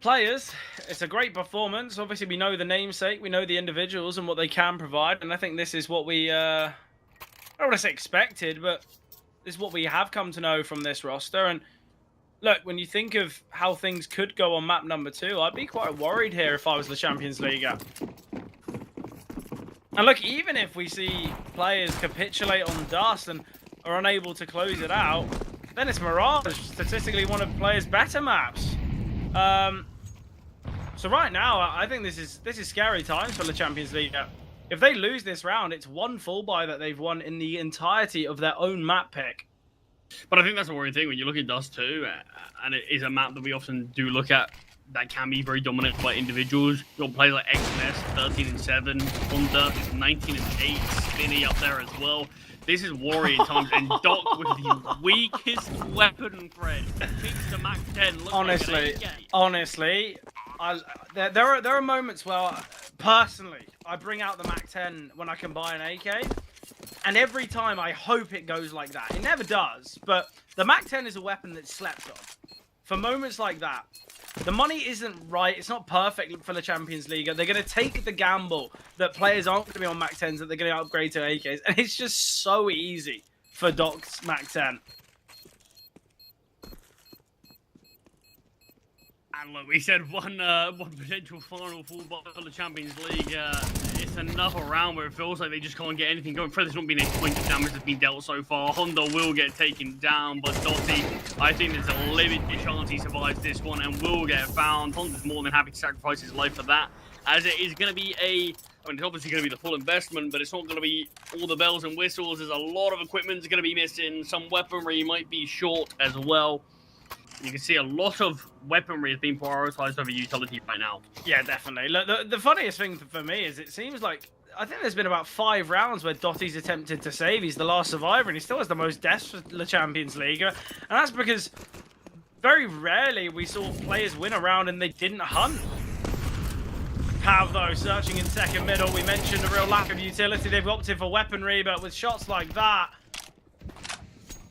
players, it's a great performance. Obviously, we know the namesake, we know the individuals and what they can provide, and I think this is what we, I don't want to say expected, but this is what we have come to know from this roster. And look, when you think of how things could go on map number 2, I'd be quite worried here if I was the Champions League. And look, even if we see players capitulate on Dust and are unable to close it out, then it's Mirage, statistically one of the players' better maps. So right now, I think this is scary times for the Champions League. If they lose this round, it's one full buy that they've won in the entirety of their own map pick. But I think that's the worrying thing when you look at Dust 2, and it is a map that we often do look at that can be very dominated by individuals. You've got players like XMS, 13-7, Honda, 19-8, Spinny up there as well. This is worrying times, and Doc with the weakest weapon threat takes the Mac 10. Honestly, there are moments where, personally, I bring out the Mac 10 when I can buy an AK, and every time I hope it goes like that. It never does, but the Mac 10 is a weapon that's slept on. For moments like that, the money isn't right. It's not perfect for the Champions League. They're going to take the gamble that players aren't going to be on Mac 10s, that they're going to upgrade to AKs. And it's just so easy for Doc's Mac 10. And look, we said one potential final fall for the Champions League. It's another round where it feels like they just can't get anything going. There's not been any point of damage that's been dealt so far. Honda will get taken down, but Dotty, I think there's a limited chance he survives this one and will get found. Honda's more than happy to sacrifice his life for that, as it is going to be it's obviously going to be the full investment, but it's not going to be all the bells and whistles. There's a lot of equipment that's going to be missing. Some weaponry might be short as well. You can see a lot of weaponry is being prioritized over utility right now. Yeah, definitely. Look, the funniest thing for me is it seems like, I think there's been about 5 rounds where Dotty's attempted to save. He's the last survivor, and he still has the most deaths for the Champions League. And that's because very rarely we saw players win a round and they didn't hunt. Pav, though, searching in second middle. We mentioned a real lack of utility. They've opted for weaponry, but with shots like that,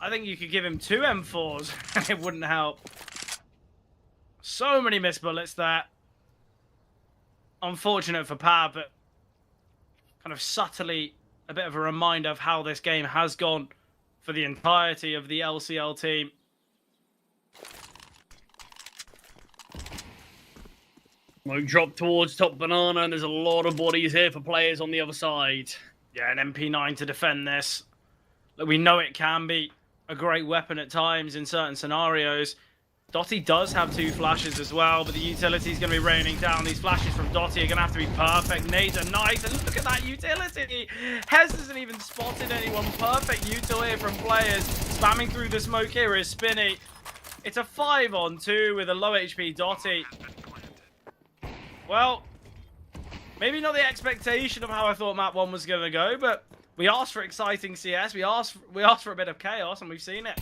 I think you could give him 2 M4s and it wouldn't help. So many missed bullets there. Unfortunate for Pav, but kind of subtly a bit of a reminder of how this game has gone for the entirety of the LCL team. Smoke drop towards top banana, and there's a lot of bodies here for players on the other side. Yeah, an MP9 to defend this. Look, we know it can be a great weapon at times in certain scenarios. Dotty does have 2 flashes as well, but the utility is going to be raining down. These flashes from Dotty are going to have to be perfect. Nades are nice, and look at that utility. Hez hasn't even spotted anyone. Perfect util here from players. Spamming through the smoke here is Spinny. It's a 5-on-2 with a low HP Dotty. Well, maybe not the expectation of how I thought map 1 was going to go, but we asked for exciting CS. We asked for a bit of chaos, and we've seen it.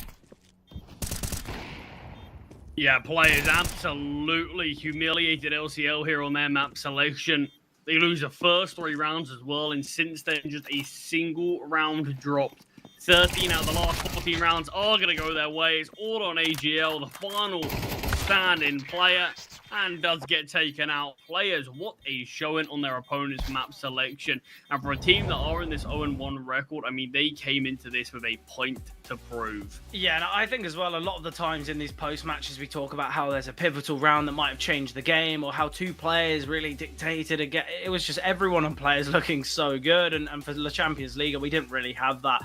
Yeah, players absolutely humiliated LCL here on their map selection. They lose the first 3 rounds as well, and since then, just a single round dropped. 13 out of the last 14 rounds are going to go their way. It's all on AGL, the final stand-in player, and does get taken out. Players, what a showing on their opponent's map selection. And for a team that are in this 0-1 record, I mean, they came into this with a point to prove. Yeah, and I think as well, a lot of the times in these post-matches, we talk about how there's a pivotal round that might have changed the game, or how 2 players really dictated again. It was just everyone on players looking so good, and for the Champions League, we didn't really have that.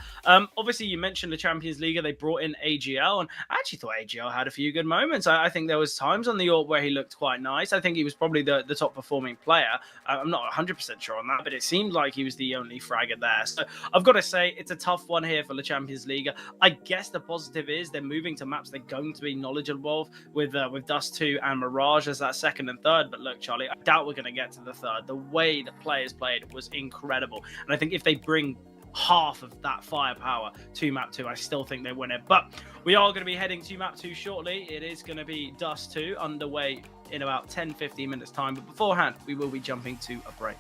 Obviously, you mentioned the Champions League, they brought in AGL, and I actually thought AGL had a few good moments. I think there was times on the AWP where he looked quite nice. I think he was probably the top performing player. I'm not 100% sure on that, but it seemed like he was the only fragger there. So I've got to say, it's a tough one here for the Champions League. I guess the positive is they're moving to maps they're going to be knowledgeable with Dust 2 and Mirage as that 2nd and 3rd. But look, Charlie, I doubt we're going to get to the 3rd. The way the players played was incredible. And I think if they bring half of that firepower to map 2, I still think they win it. But we are going to be heading to map 2 shortly. It is going to be Dust 2 underway in about 10-15 minutes time, but beforehand we will be jumping to a break.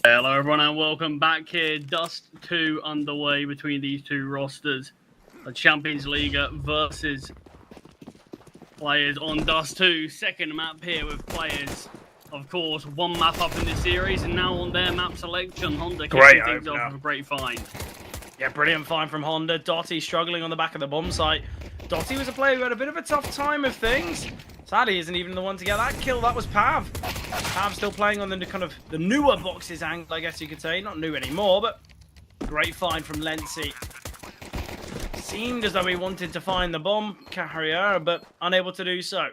Hello everyone and welcome back here. Dust 2 underway between these two rosters. The Champions League versus players on Dust 2. Second map here with players, of course, one map up in this series and now on their map selection. Honda kicking things off with a great find. Yeah, brilliant find from Honda. Dotty struggling on the back of the bomb site. Dotty was a player who had a bit of a tough time of things. Sadly, isn't even the one to get that kill. That was Pav. Pav still playing on the kind of the newer boxes angle, I guess you could say. Not new anymore, but great find from Lenzi. Seemed as though he wanted to find the bomb carrier, but unable to do so.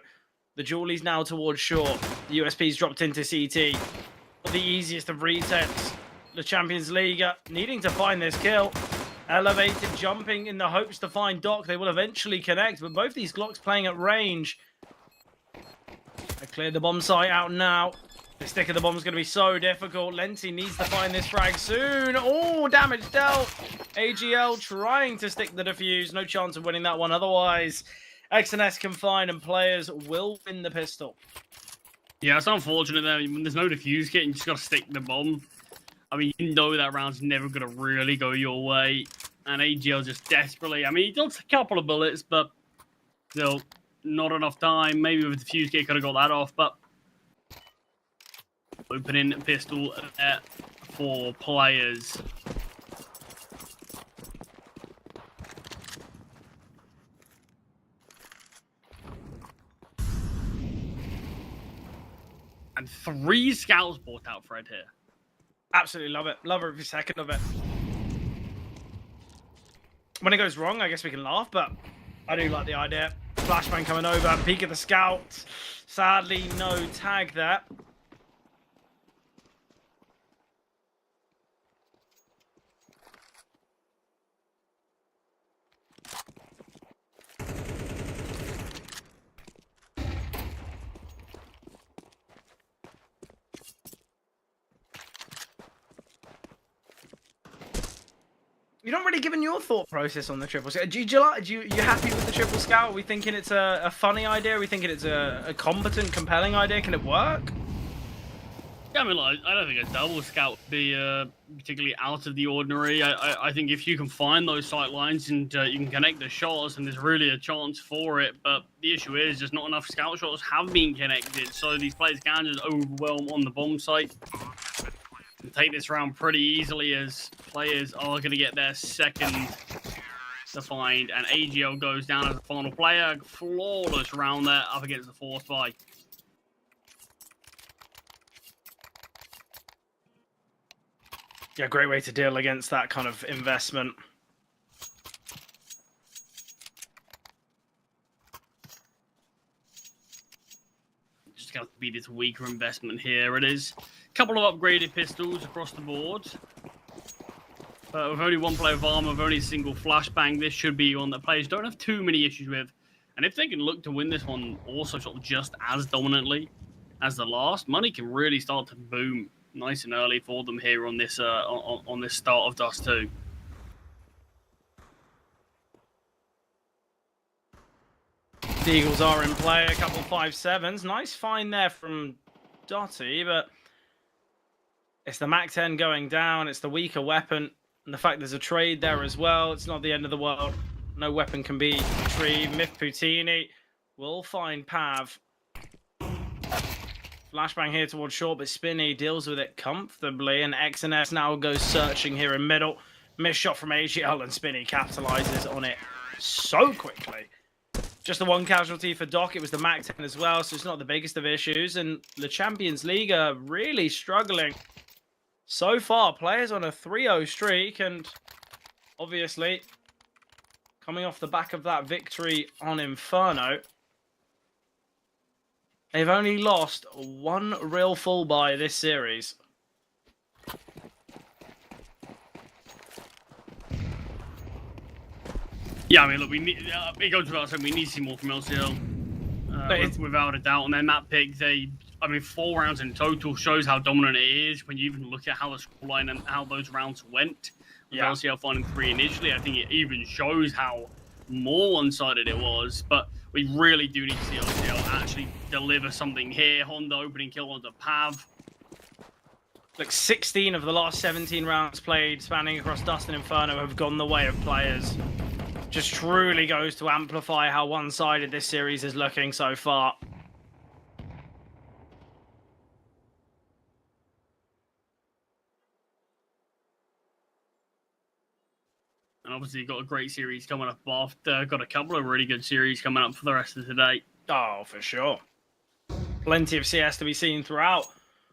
The Julie's now towards short. The USP's dropped into CT. The easiest of resets. The Champions League needing to find this kill. Elevated, jumping in the hopes to find Doc. They will eventually connect, but both these Glocks playing at range. They cleared the bomb site out now. The stick of the bomb is going to be so difficult. Lenzi needs to find this frag soon. Oh, damage dealt. AGL trying to stick the defuse. No chance of winning that one otherwise. XNS can find and players will win the pistol. Yeah, it's unfortunate there. When there's no defuse kit, you just got to stick the bomb. I mean, you know that round's never going to really go your way. And AGL just desperately... I mean, he does a couple of bullets, but still not enough time. Maybe with the defuse kit could have got that off, but... Opening pistol there for players. And 3 scouts brought out Fred here. Absolutely love it. Love every second of it. When it goes wrong, I guess we can laugh, but I do like the idea. Flashbang coming over, peek of the scout. Sadly, no tag there. You're not really giving your thought process on the triple scout. You happy with the triple scout? Are we thinking it's a funny idea? Are we thinking it's a competent, compelling idea? Can it work? Yeah, I mean, like, I don't think a double scout would be particularly out of the ordinary. I think if you can find those sight lines and you can connect the shots, and there's really a chance for it. But the issue is just not enough scout shots have been connected, so these players can just overwhelm on the bomb site. Take this round pretty easily as players are going to get their second to find, and AGL goes down as the final player. Flawless round there up against the fourth spy. Yeah, great way to deal against that kind of investment. Just going to be this weaker investment here. It is. Couple of upgraded pistols across the board. But with only one player of armor, with only a single flashbang, this should be one that players don't have too many issues with. And if they can look to win this one also sort of just as dominantly as the last, money can really start to boom nice and early for them here on this on this start of Dust 2. The Eagles are in play, a couple 5.7s. Nice find there from Dotty, but it's the MAC-10 going down. It's the weaker weapon. And the fact there's a trade there as well. It's not the end of the world. No weapon can be retrieved. Myth Poutini will find Pav. Flashbang here towards short, but Spinny deals with it comfortably. And XNS now goes searching here in middle. Missed shot from AGL, and Spinny capitalizes on it so quickly. Just the one casualty for Doc. It was the MAC-10 as well, so it's not the biggest of issues. And the Champions League are really struggling. So far, players on a 3-0 streak, and obviously coming off the back of that victory on Inferno, they've only lost one real full buy this series. Yeah, I mean, look, we need. It goes without saying we need to see more from LCL. Without a doubt, on their map pick, I mean, 4 rounds in total shows how dominant it is when you even look at how the scoreline and how those rounds went. With LCL finding 3 initially, I think it even shows how more one-sided it was. But we really do need to see LCL actually deliver something here. Honda opening kill onto Pav. Look, 16 of the last 17 rounds played, spanning across Dust and Inferno, have gone the way of players. Just truly goes to amplify how one-sided this series is looking so far. And obviously, you've got a great series coming up after. Got a couple of really good series coming up for the rest of today. Oh, for sure. Plenty of CS to be seen throughout.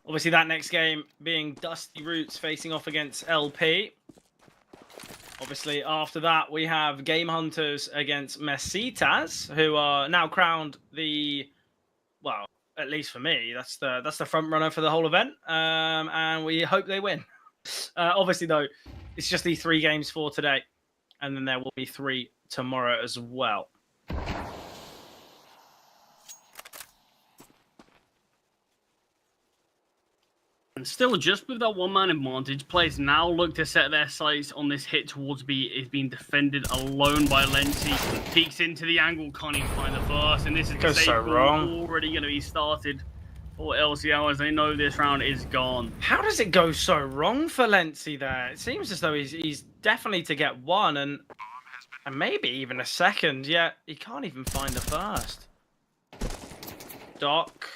Obviously, that next game being Dusty Roots facing off against LP. Obviously, after that, we have GameHunters against Messitas, who are now crowned the, well, at least for me, that's the front runner for the whole event, and we hope they win. Obviously, though, it's just these 3 games for today, and then there will be 3 tomorrow as well. And still, just with that one-man advantage, players now look to set their sights on this hit towards B. Is being defended alone by Lenzi. Peeks into the angle, can't even find the first, and this is the so wrong. Already going to be started for LCL as they know this round is gone. How does it go so wrong for Lenzi there? It seems as though he's definitely to get 1 and maybe even a second, yet he can't even find the first. Doc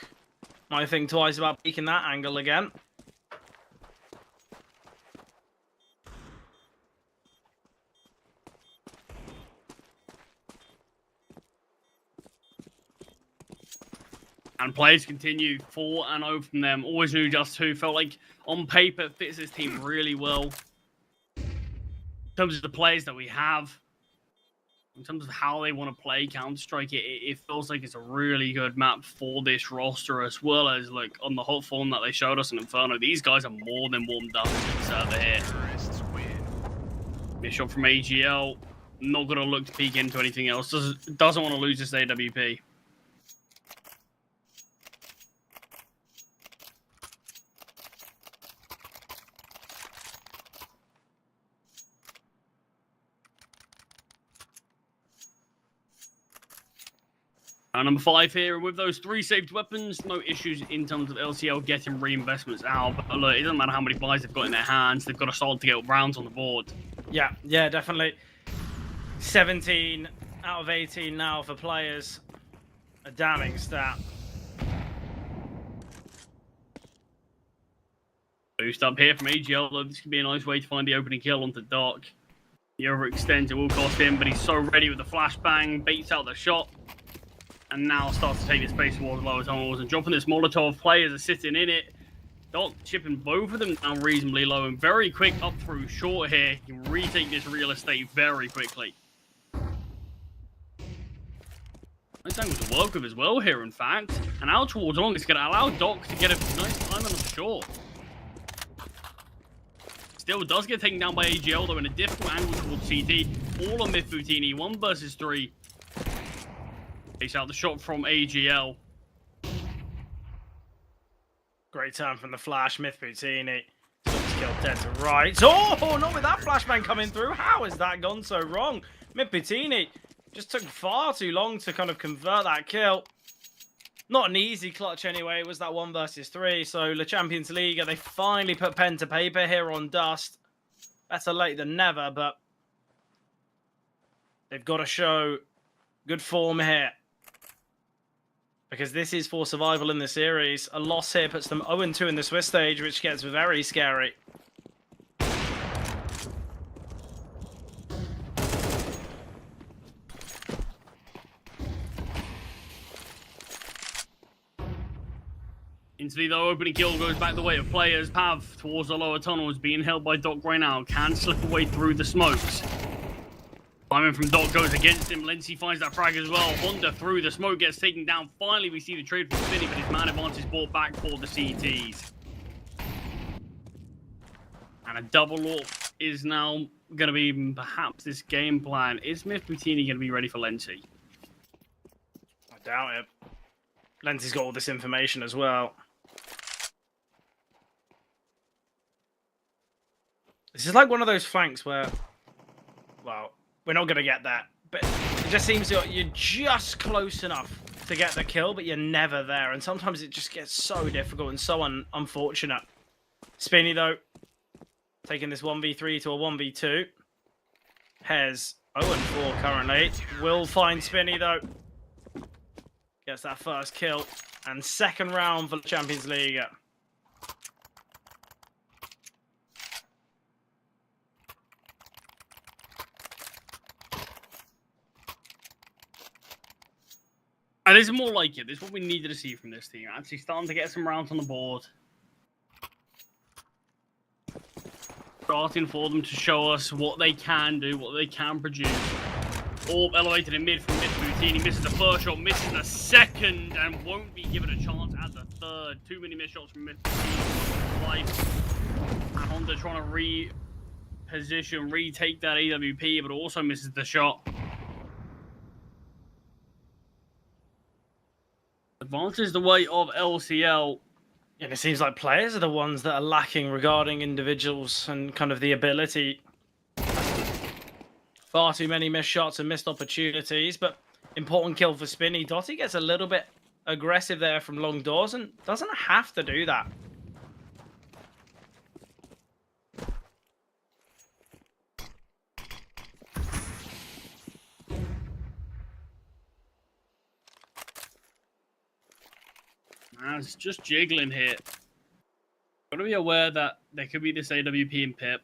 might think twice about peeking that angle again. And players continue 4-0 from them. Always knew Just Who felt like on paper it fits this team really well. In terms of the players that we have, in terms of how they want to play Counter-Strike, it feels like it's a really good map for this roster, as well as like on the hot form that they showed us in Inferno. These guys are more than warmed up to the server here. Mid shot from AGL. Not going to look to peek into anything else. Doesn't want to lose this AWP. Number 5 here, and with those 3 saved weapons, no issues in terms of LCL getting reinvestments out. But look, it doesn't matter how many buys they've got in their hands, they've got to start to get rounds on the board. Yeah, definitely. 17 out of 18 now for players. A damning stat. Boost up here from AGL, though this could be a nice way to find the opening kill onto Dark. The overextends, it will cost him, but he's so ready with the flashbang, baits out the shot. And now starts to take this space towards lower tunnels and dropping this Molotov. Players are sitting in it. Doc chipping both of them down reasonably low and very quick up through short here. He can retake this real estate very quickly. Nice angle to work with as well here, in fact. And out towards long, it's going to allow Doc to get a nice time on the short. Still does get taken down by AGL, though, in a difficult angle towards CT. All on Mythbutini, 1 versus 3. Takes out the shot from AGL. Great turn from the flash, Mythbutini. He's killed dead to right. Oh, not with that flashbang coming through. How has that gone so wrong? Mythbutini just took far too long to kind of convert that kill. Not an easy clutch anyway. It was that 1 versus 3. So the Champions League, they finally put pen to paper here on Dust. Better late than never, but they've got to show good form here. Because this is for survival in the series. A loss here puts them 0-2 in the Swiss stage, which gets very scary. Instantly, though, opening kill goes back the way of players. Pav towards the lower tunnels, being held by Doc right now. Can slip away through the smokes. Climbing from Doc goes against him. Lenzi finds that frag as well. Honda through the smoke gets taken down. Finally, we see the trade from Finny, but his man advance is brought back for the CTs. And a double off is now going to be perhaps this game plan. Is Mythbutini going to be ready for Lenzi? I doubt it. Lenzi's got all this information as well. This is like one of those flanks where, well, we're not going to get that. But it just seems you're just close enough to get the kill, but you're never there. And sometimes it just gets so difficult and so unfortunate. Spinny, though, taking this 1v3 to a 1v2. Hez 0-4 currently. Will find Spinny, though. Gets that first kill. And second round for the Champions League. And this is more like it. This is what we needed to see from this team. Actually starting to get some rounds on the board. Starting for them to show us what they can do, what they can produce. Orb elevated in mid from Mid-Butini. He misses the first shot, misses the second, and won't be given a chance at the third. Too many missed shots from Mid-Butini. And Honda trying to reposition, retake that AWP, but also misses the shot. Advances the way of LCL. And it seems like players are the ones that are lacking regarding individuals and kind of the ability. Far too many missed shots and missed opportunities, but important kill for Spinny. Dotty gets a little bit aggressive there from long doors and doesn't have to do that. It's just jiggling here. Got to be aware that there could be this AWP in Pip.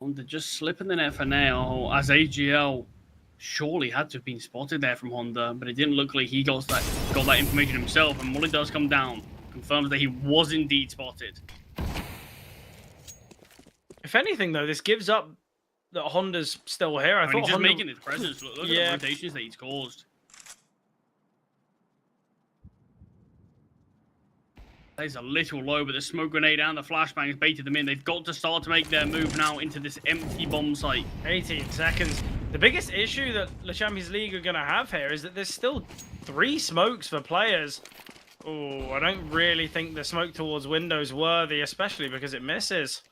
They're just slipping the net for now, as AGL surely had to have been spotted there from Honda, but it didn't look like he got that information himself. And when it does come down, confirms that he was indeed spotted. If anything, though, this gives up that Honda's still here. I thought he's just Honda... making his presence. Look at the rotations that he's caused. Plays a little low, but the smoke grenade and the flashbang has baited them in. They've got to start to make their move now into this empty bomb site. 18 seconds. The biggest issue that the Champions League are going to have here is that there's still 3 smokes for players. Oh, I don't really think the smoke towards window's worthy, especially because it misses.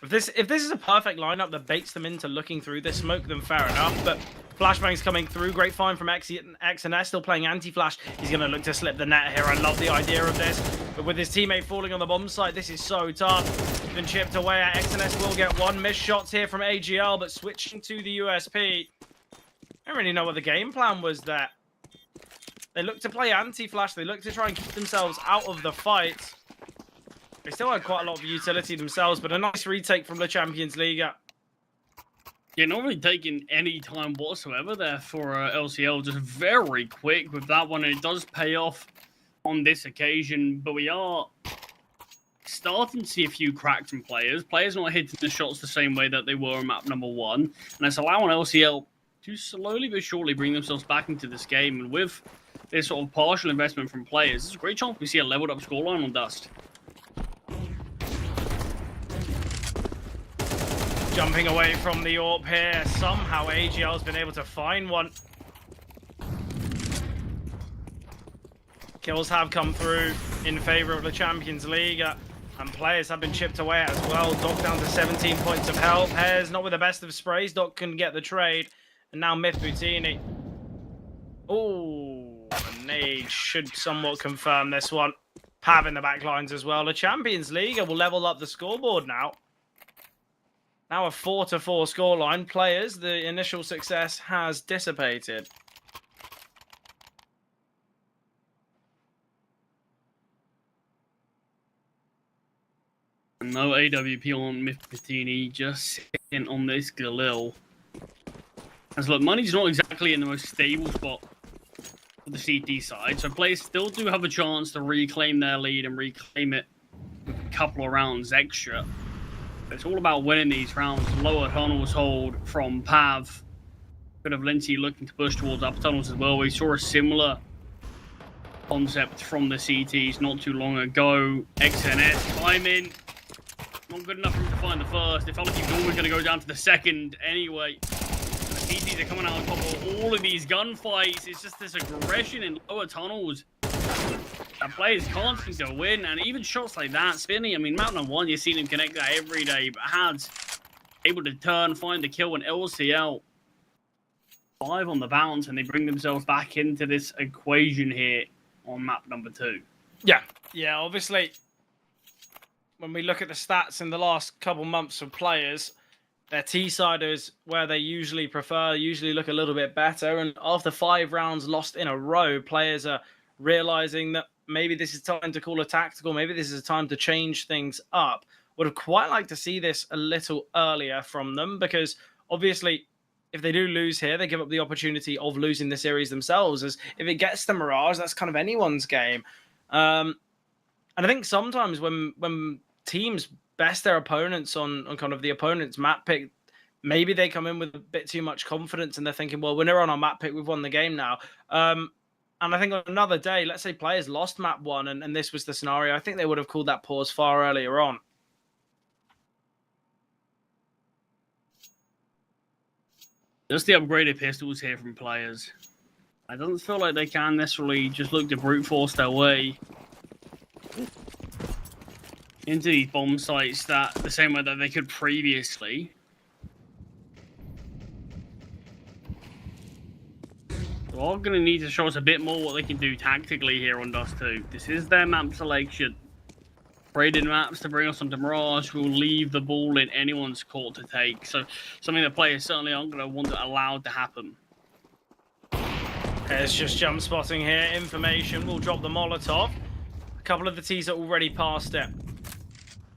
If this is a perfect lineup that baits them into looking through this smoke, then fair enough. But flashbang's coming through. Great find from X&S, still playing anti-flash. He's going to look to slip the net here. I love the idea of this. But with his teammate falling on the bomb site, this is so tough. Been chipped away at. X&S will get 1 missed shots here from AGL, but switching to the USP. I don't really know what the game plan was there. They look to play anti-flash. They look to try and keep themselves out of the fight. They still had quite a lot of utility themselves, but a nice retake from the Champions League. Yeah, not really taking any time whatsoever there for LCL. Just very quick with that one, and it does pay off on this occasion. But we are starting to see a few cracks from players. Players not hitting the shots the same way that they were on map number 1. And it's allowing LCL to slowly but surely bring themselves back into this game. And with this sort of partial investment from players, it's a great chance we see a leveled up scoreline on Dust. Jumping away from the AWP here. Somehow AGL's been able to find one. Kills have come through in favor of the Champions League. And players have been chipped away at as well. Doc down to 17 points of health. Hares not with the best of sprays. Doc can get the trade. And now Mid-Butini. Oh, a nade should somewhat confirm this one. Pav in the back lines as well. The Champions League will level up the scoreboard now. Now a 4-4 scoreline. Players, the initial success has dissipated. No AWP on Mid-Butini, just sitting on this Galil. As look, money's not exactly in the most stable spot for the CT side, so players still do have a chance to reclaim their lead and reclaim it with a couple of rounds extra. It's all about winning these rounds. Lower tunnels hold from Pav. Bit of Lindsay looking to push towards upper tunnels as well. We saw a similar concept from the CTs not too long ago. XNS climbing. Not good enough for him to find the first. It felt like he was always going to go down to the second anyway. The CTs are coming out on top of all of these gunfights. It's just this aggression in lower tunnels. And players can't seem to win, and even shots like that, Spinny, I mean, map number 1, you've seen him connect that every day, but Had's able to turn, find the kill, and LCL 5 on the bounce, and they bring themselves back into this equation here on map number 2. Yeah, obviously, when we look at the stats in the last couple months of players, their T-siders, where they usually look a little bit better. And after 5 rounds lost in a row, players are realizing that maybe this is time to call a tactical. Maybe this is a time to change things up. Would have quite liked to see this a little earlier from them, because obviously, if they do lose here, they give up the opportunity of losing the series themselves. As if it gets to Mirage, that's kind of anyone's game. And I think sometimes when teams best their opponents on kind of the opponent's map pick, maybe they come in with a bit too much confidence and they're thinking, well, we're on our map pick, we've won the game now. And I think on another day, let's say players lost map 1 and this was the scenario, I think they would have called that pause far earlier on. Just the upgraded pistols here from players. It doesn't feel like they can necessarily just look to brute force their way into these bomb sites that the same way that they could previously. They're all going to need to show us a bit more what they can do tactically here on Dust 2. This is their map selection. Graded maps to bring us onto Mirage will leave the ball in anyone's court to take. So something that players certainly aren't going to want to allow to happen. There's just jump spotting here. Information will drop the Molotov. A couple of the T's are already past it.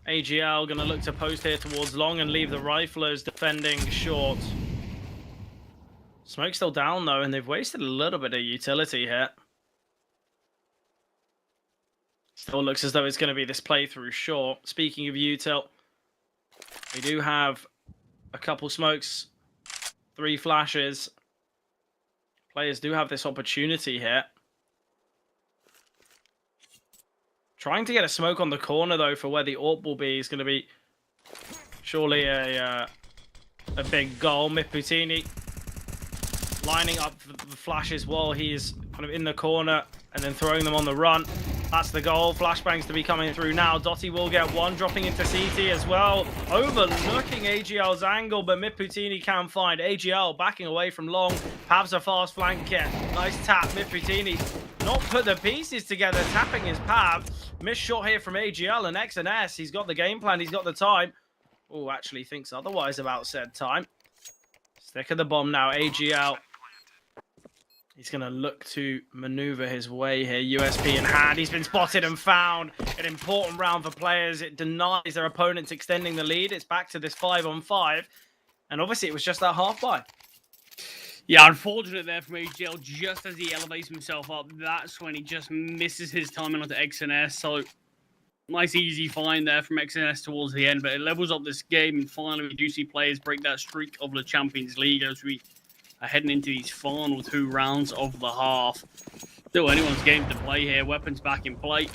AGL going to look to post here towards long and leave the riflers defending short. Smoke's still down though, and they've wasted a little bit of utility here. Still looks as though it's going to be this playthrough short. Speaking of util, we do have a couple smokes, 3 flashes. Players do have this opportunity here. Trying to get a smoke on the corner, though, for where the AWP will be is going to be surely a big goal. Miputini lining up the flashes while he's kind of in the corner and then throwing them on the run. That's the goal. Flashbangs to be coming through now. Dotty will get one, dropping into CT as well. Overlooking AGL's angle, but Miputini can find AGL backing away from long. Pav's a fast flank here. Nice tap. Miputini not put the pieces together, tapping his Pav. Missed shot here from AGL and X&S. He's got the game plan. He's got the time. Oh, actually thinks otherwise about said time. Stick of the bomb now. AGL. He's going to look to maneuver his way here. USP in hand. He's been spotted and found. An important round for players. It denies their opponents extending the lead. It's back to this 5-on-5. And obviously, it was just that half buy. Yeah, unfortunate there from AGL. Just as he elevates himself up, that's when he just misses his timing onto X&S. So, nice easy find there from X&S towards the end. But it levels up this game. And finally, we do see players break that streak of the Champions League as we are heading into these final 2 rounds of the half. Still anyone's game to play here. Weapons back in play.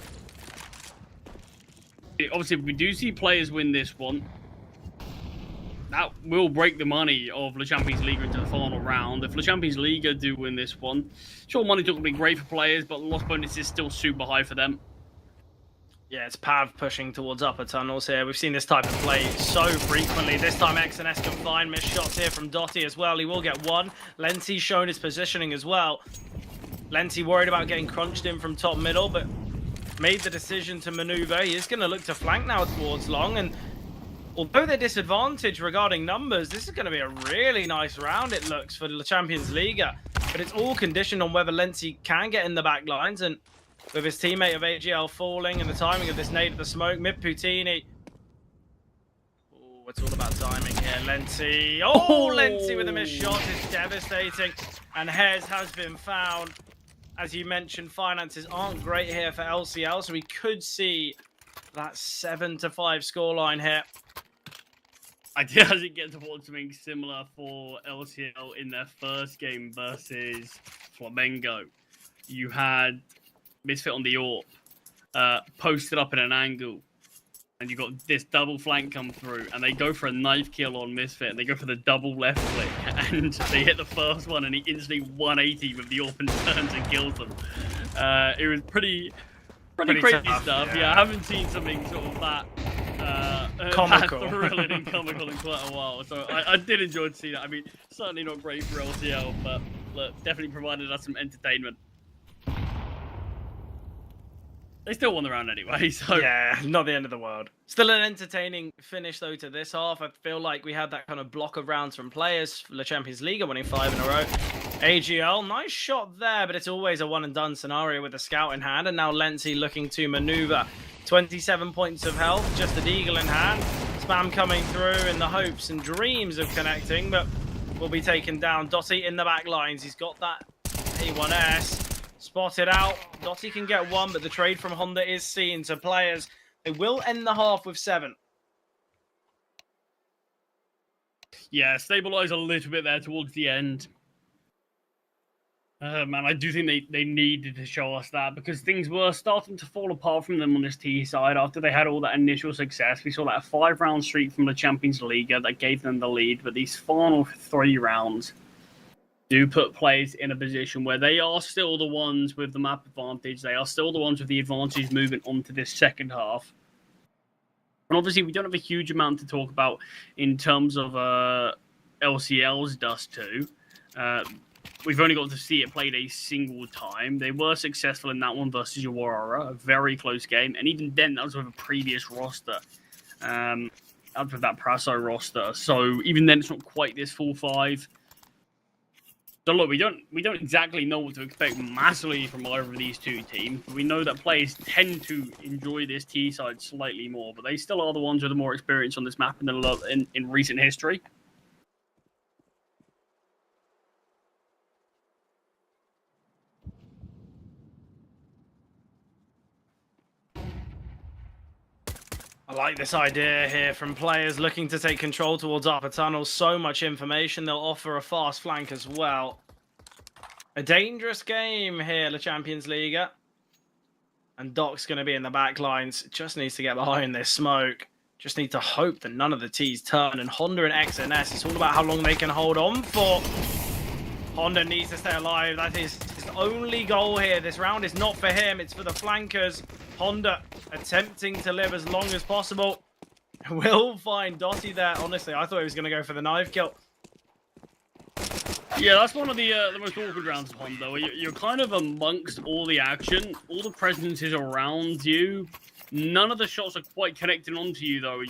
Obviously, if we do see players win this one, that will break the money of the Champions League into the final round. If the Champions League do win this one, sure, money's not going to be great for players, but the loss bonus is still super high for them. Yeah, it's Pav pushing towards upper tunnels here. We've seen this type of play so frequently. This time X&S can find missed shots here from Dotty as well. He will get one. Lenty's shown his positioning as well. Lenty worried about getting crunched in from top middle, but made the decision to maneuver. He is going to look to flank now towards long, and although they're disadvantaged regarding numbers, this is going to be a really nice round, it looks, for the Champions League. But it's all conditioned on whether Lenty can get in the back lines, and with his teammate of AGL falling and the timing of this nade of the smoke, Miputini. Oh, it's all about timing here. Lenty. Oh, Lenty with a missed shot is devastating. And Hez has been found. As you mentioned, finances aren't great here for LCL, so we could see that 7-5 scoreline here. I did actually get towards something similar for LCL in their first game versus Flamengo. You had Misfit on the AWP, posted up in an angle, and you got this double flank come through, and they go for a knife kill on Misfit, and they go for the double left click, and they hit the first one, and he instantly 180 with the AWP and turns and kills them. It was pretty crazy tough, stuff. Yeah, I haven't seen something sort of that Comical. That thrilling and comical in quite a while. So I did enjoy to see that. I mean, certainly not great for LCL, but look, definitely provided us some entertainment. They still won the round anyway, so... Yeah, not the end of the world. Still an entertaining finish, though, to this half. I feel like we had that kind of block of rounds from players for the Champions League, winning 5 in a row. AGL, nice shot there, but it's always a one-and-done scenario with a scout in hand. And now Lenzi looking to maneuver. 27 points of health, just an eagle in hand. Spam coming through in the hopes and dreams of connecting, but will be taken down. Dotty in the back lines. He's got that A1S. Spotted out. Dotty can get one, but the trade from Honda is seen. So players, they will end the half with 7. Yeah, stabilize a little bit there towards the end. Man, I do think they needed to show us that because things were starting to fall apart from them on this T side after they had all that initial success. We saw that 5-round streak from the Champions League that gave them the lead, but these final 3 rounds do put players in a position where they are still the ones with the map advantage. They are still the ones with the advantage moving on to this second half. And obviously, we don't have a huge amount to talk about in terms of LCL's Dust 2. We've only got to see it played a single time. They were successful in that one versus Aurora, a very close game. And even then, that was with a previous roster. That was with that Praso roster. So even then, it's not quite this full 5. So look, we don't exactly know what to expect massively from either of these two teams. But we know that players tend to enjoy this T side slightly more, but they still are the ones with the more experience on this map in recent history. I like this idea here from players looking to take control towards upper tunnel. So much information. They'll offer a fast flank as well. A dangerous game here, the Champions League. And Doc's going to be in the back lines. Just needs to get behind this smoke. Just need to hope that none of the T's turn. And Honda and XNS, it's all about how long they can hold on for. Honda needs to stay alive. That is his only goal here. This round is not for him. It's for the flankers. Honda attempting to live as long as possible. Will find Dotty there. Honestly, I thought he was going to go for the knife kill. Yeah, that's one of the most awkward rounds of Honda, where you're kind of amongst all the action. All the presence is around you. None of the shots are quite connecting onto you, though.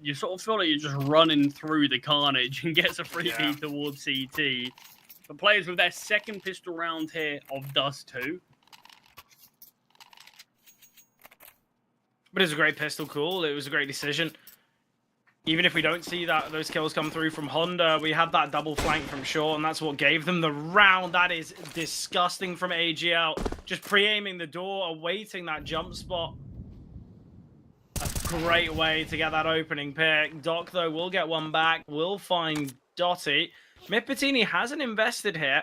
You sort of feel like you're just running through the carnage and gets a free feed towards CT. But players with their second pistol round here of Dust 2. But it was a great pistol call. It was a great decision. Even if we don't see those kills come through from Honda, we had that double flank from short, and that's what gave them the round. That is disgusting from AGL. Just pre-aiming the door, awaiting that jump spot. A great way to get that opening pick. Doc, though, will get one back. Will find Dotty. Mipatini hasn't invested here.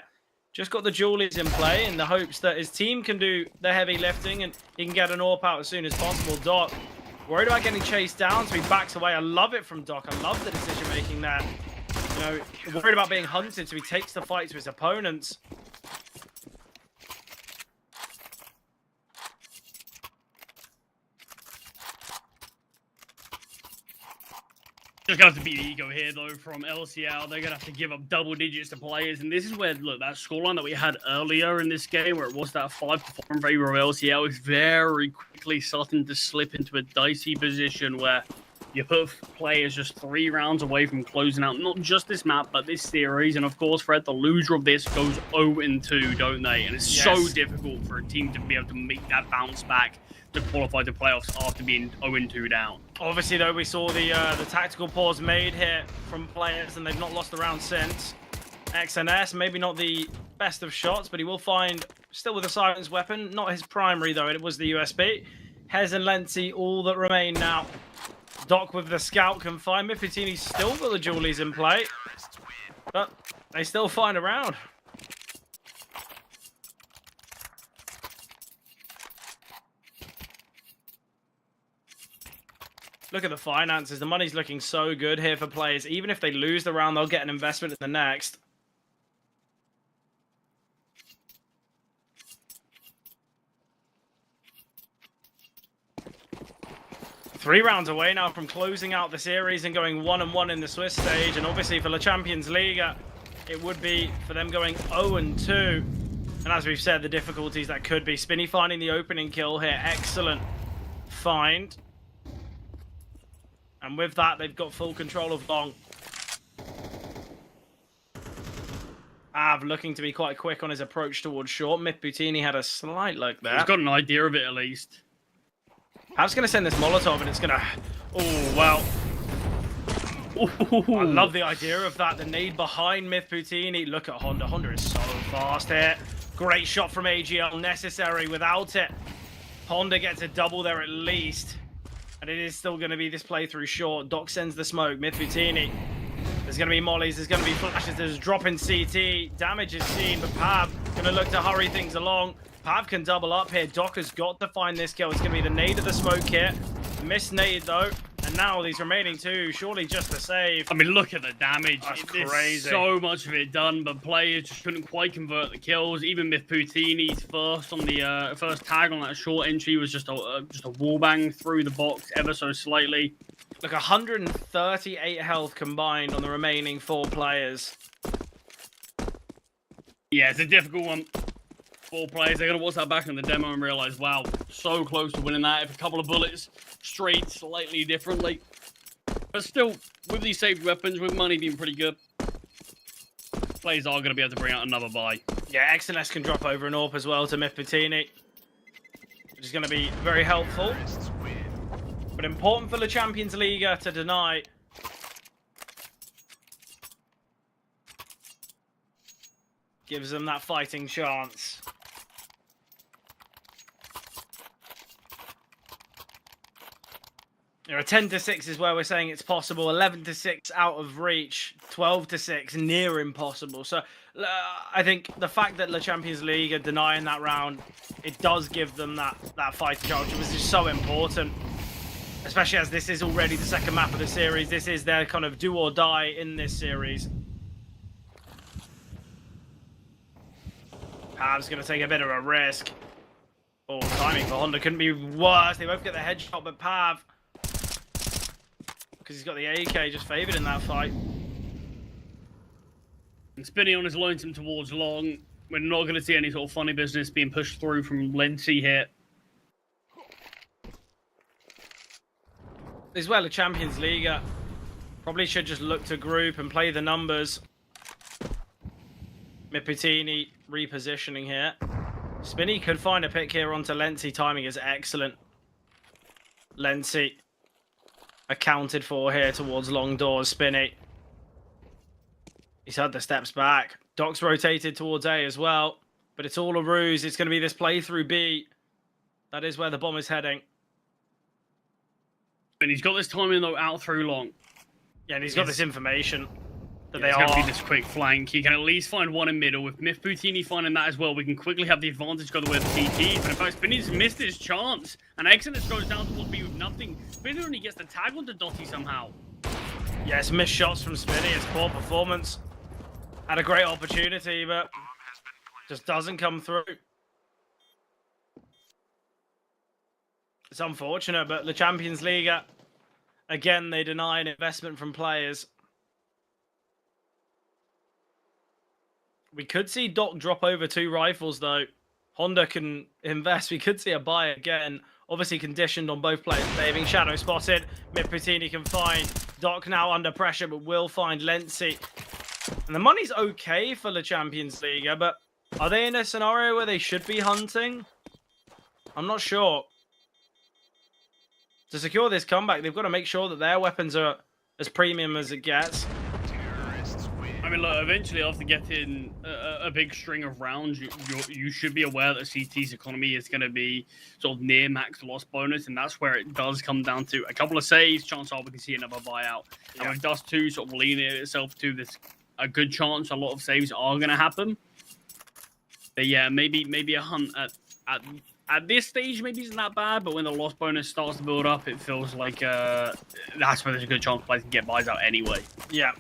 Just got the Julies in play in the hopes that his team can do the heavy lifting and he can get an AWP out as soon as possible. Doc, worried about getting chased down, so he backs away. I love it from Doc. I love the decision-making there. You know, worried about being hunted, so he takes the fight to his opponents. Just going to have to beat the ego here, though, from LCL. They're going to have to give up double digits to players. And this is where, look, that scoreline that we had earlier in this game, where it was that 5-4 in favor of LCL, is very quickly starting to slip into a dicey position where you put players just 3 rounds away from closing out not just this map, but this series. And, of course, Fred, the loser of this goes 0-2, don't they? And it's so difficult for a team to be able to make that bounce back to qualify to playoffs after being 0-2 down. Obviously, though, we saw the tactical pause made here from players, and they've not lost the round since. XNS, maybe not the best of shots, but he will find, still with a silence weapon, not his primary, though, it was the USB. Hez and Lenzi, all that remain now. Doc with the scout can find. Mifitini's still got the Julies in play, but they still find a round. Look at the finances. The money's looking so good here for players. Even if they lose the round, they'll get an investment in the next. 3 rounds away now from closing out the series and going 1-1 in the Swiss stage. And obviously for the Champions League, it would be for them going 0-2. And as we've said, the difficulties that could be. Spinny finding the opening kill here. Excellent find. And with that, they've got full control of long. Av looking to be quite quick on his approach towards short. Mythbutini had a slight look there. He's got an idea of it at least. Av's going to send this Molotov and it's going to... Oh, well. I love the idea of that. The nade behind Mythbutini. Look at Honda. Honda is so fast here. Great shot from AGL. Necessary without it. Honda gets a double there at least. And it is still going to be this playthrough short. Doc sends the smoke. Mythbutini. There's going to be mollies. There's going to be flashes. There's a drop in CT. Damage is seen, but Pav going to look to hurry things along. Pav can double up here. Doc has got to find this kill. It's going to be the nade of the smoke here. Missed nade though. And now these remaining 2, surely just a save. I mean, look at the damage. That's There's crazy. so much of it done, but players just couldn't quite convert the kills. Even Mythbutini's first on the first tag on that short entry was just a wall bang through the box ever so slightly. Look, 138 health combined on the remaining 4 players. Yeah, it's a difficult one. 4 players, they're going to watch that back in the demo and realize, wow, so close to winning that. If a couple of bullets strayed slightly differently. But still, with these saved weapons, with money being pretty good, players are going to be able to bring out another buy. Yeah, XNS can drop over an AWP as well to Mythbutini, which is going to be very helpful. But important for the Champions League to deny. Gives them that fighting chance. You know, 10-6 is where we're saying it's possible. 11-6 out of reach. 12-6 near impossible. So I think the fact that the Champions League are denying that round, it does give them that fighting chance, which is so important. Especially as this is already the second map of the series. This is their kind of do or die in this series. Pav's going to take a bit of a risk. Oh, timing for Honda couldn't be worse. They both get the headshot, but Pav, because he's got the AK, just favoured in that fight. And Spinny on his lonesome towards long. We're not going to see any sort of funny business being pushed through from Lindsay here. As well, a Champions League probably should just look to group and play the numbers. Mythbutini repositioning here. Spinny could find a pick here onto Lenzi. Timing is excellent. Lenzi accounted for here towards long doors. Spinny. He's had the steps back. Doc's rotated towards A as well. But it's all a ruse. It's going to be this play through B. That is where the bomb is heading. And he's got this timing though out through long. Yeah, and he's got this information that It's they going to are. be this quick flank. He can at least find one in middle. With Mythbutini finding that as well, we can quickly have the advantage go the way of CT. But in fact, Spinny's missed his chance. And Exodus goes down towards B with nothing. Spinny only gets the tag onto Dotty somehow. Yes, missed shots from Spinny. It's poor performance. Had a great opportunity, but just doesn't come through. It's unfortunate, but the Champions League, again, they deny an investment from players. We could see Doc drop over 2 rifles, though. Honda can invest. We could see a buy again. Obviously conditioned on both players saving. Shadow spotted. Mythbutini can find Doc now under pressure, but will find Lenzi. And the money's okay for the Champions League, but are they in a scenario where they should be hunting? I'm not sure. To secure this comeback, they've got to make sure that their weapons are as premium as it gets. I mean, look, eventually after getting a big string of rounds, you should be aware that CT's economy is going to be sort of near max loss bonus, and that's where it does come down to a couple of saves. Chances are we can see another buyout. Yeah. And with Dust 2 sort of leaning itself to this, a good chance a lot of saves are going to happen. But yeah, maybe a hunt at this stage maybe isn't that bad, but when the loss bonus starts to build up, it feels like that's where there's a good chance players can get buys out anyway. Yeah.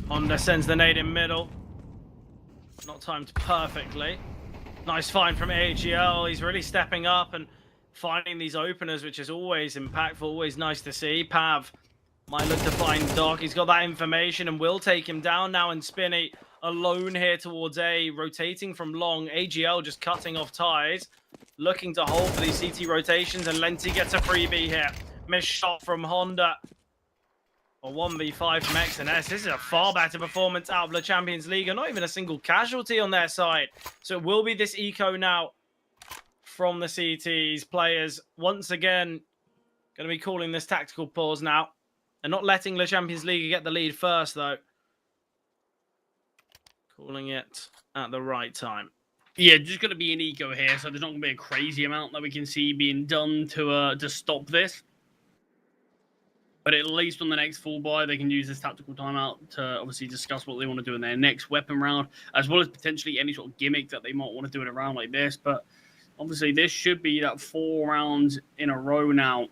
Honda sends the nade in middle. Not timed perfectly. Nice find from AGL. He's really stepping up and finding these openers, which is always impactful, always nice to see. Pav might look to find Doc. He's got that information and will take him down now. And Spinny alone here towards A, rotating from long. AGL just cutting off ties, looking to hold for these CT rotations. And Lenti gets a freebie here. Missed shot from Honda. A 1v5 from XNS. This is a far better performance out of the Champions League. And not even a single casualty on their side. So it will be this eco now from the CTs. Players, once again, going to be calling this tactical pause now. And not letting the Champions League get the lead first, though. Calling it at the right time. Yeah, just going to be an eco here, so there's not going to be a crazy amount that we can see being done to stop this. But at least on the next full buy, they can use this tactical timeout to obviously discuss what they want to do in their next weapon round, as well as potentially any sort of gimmick that they might want to do in a round like this. But obviously, this should be that 4 rounds in a row now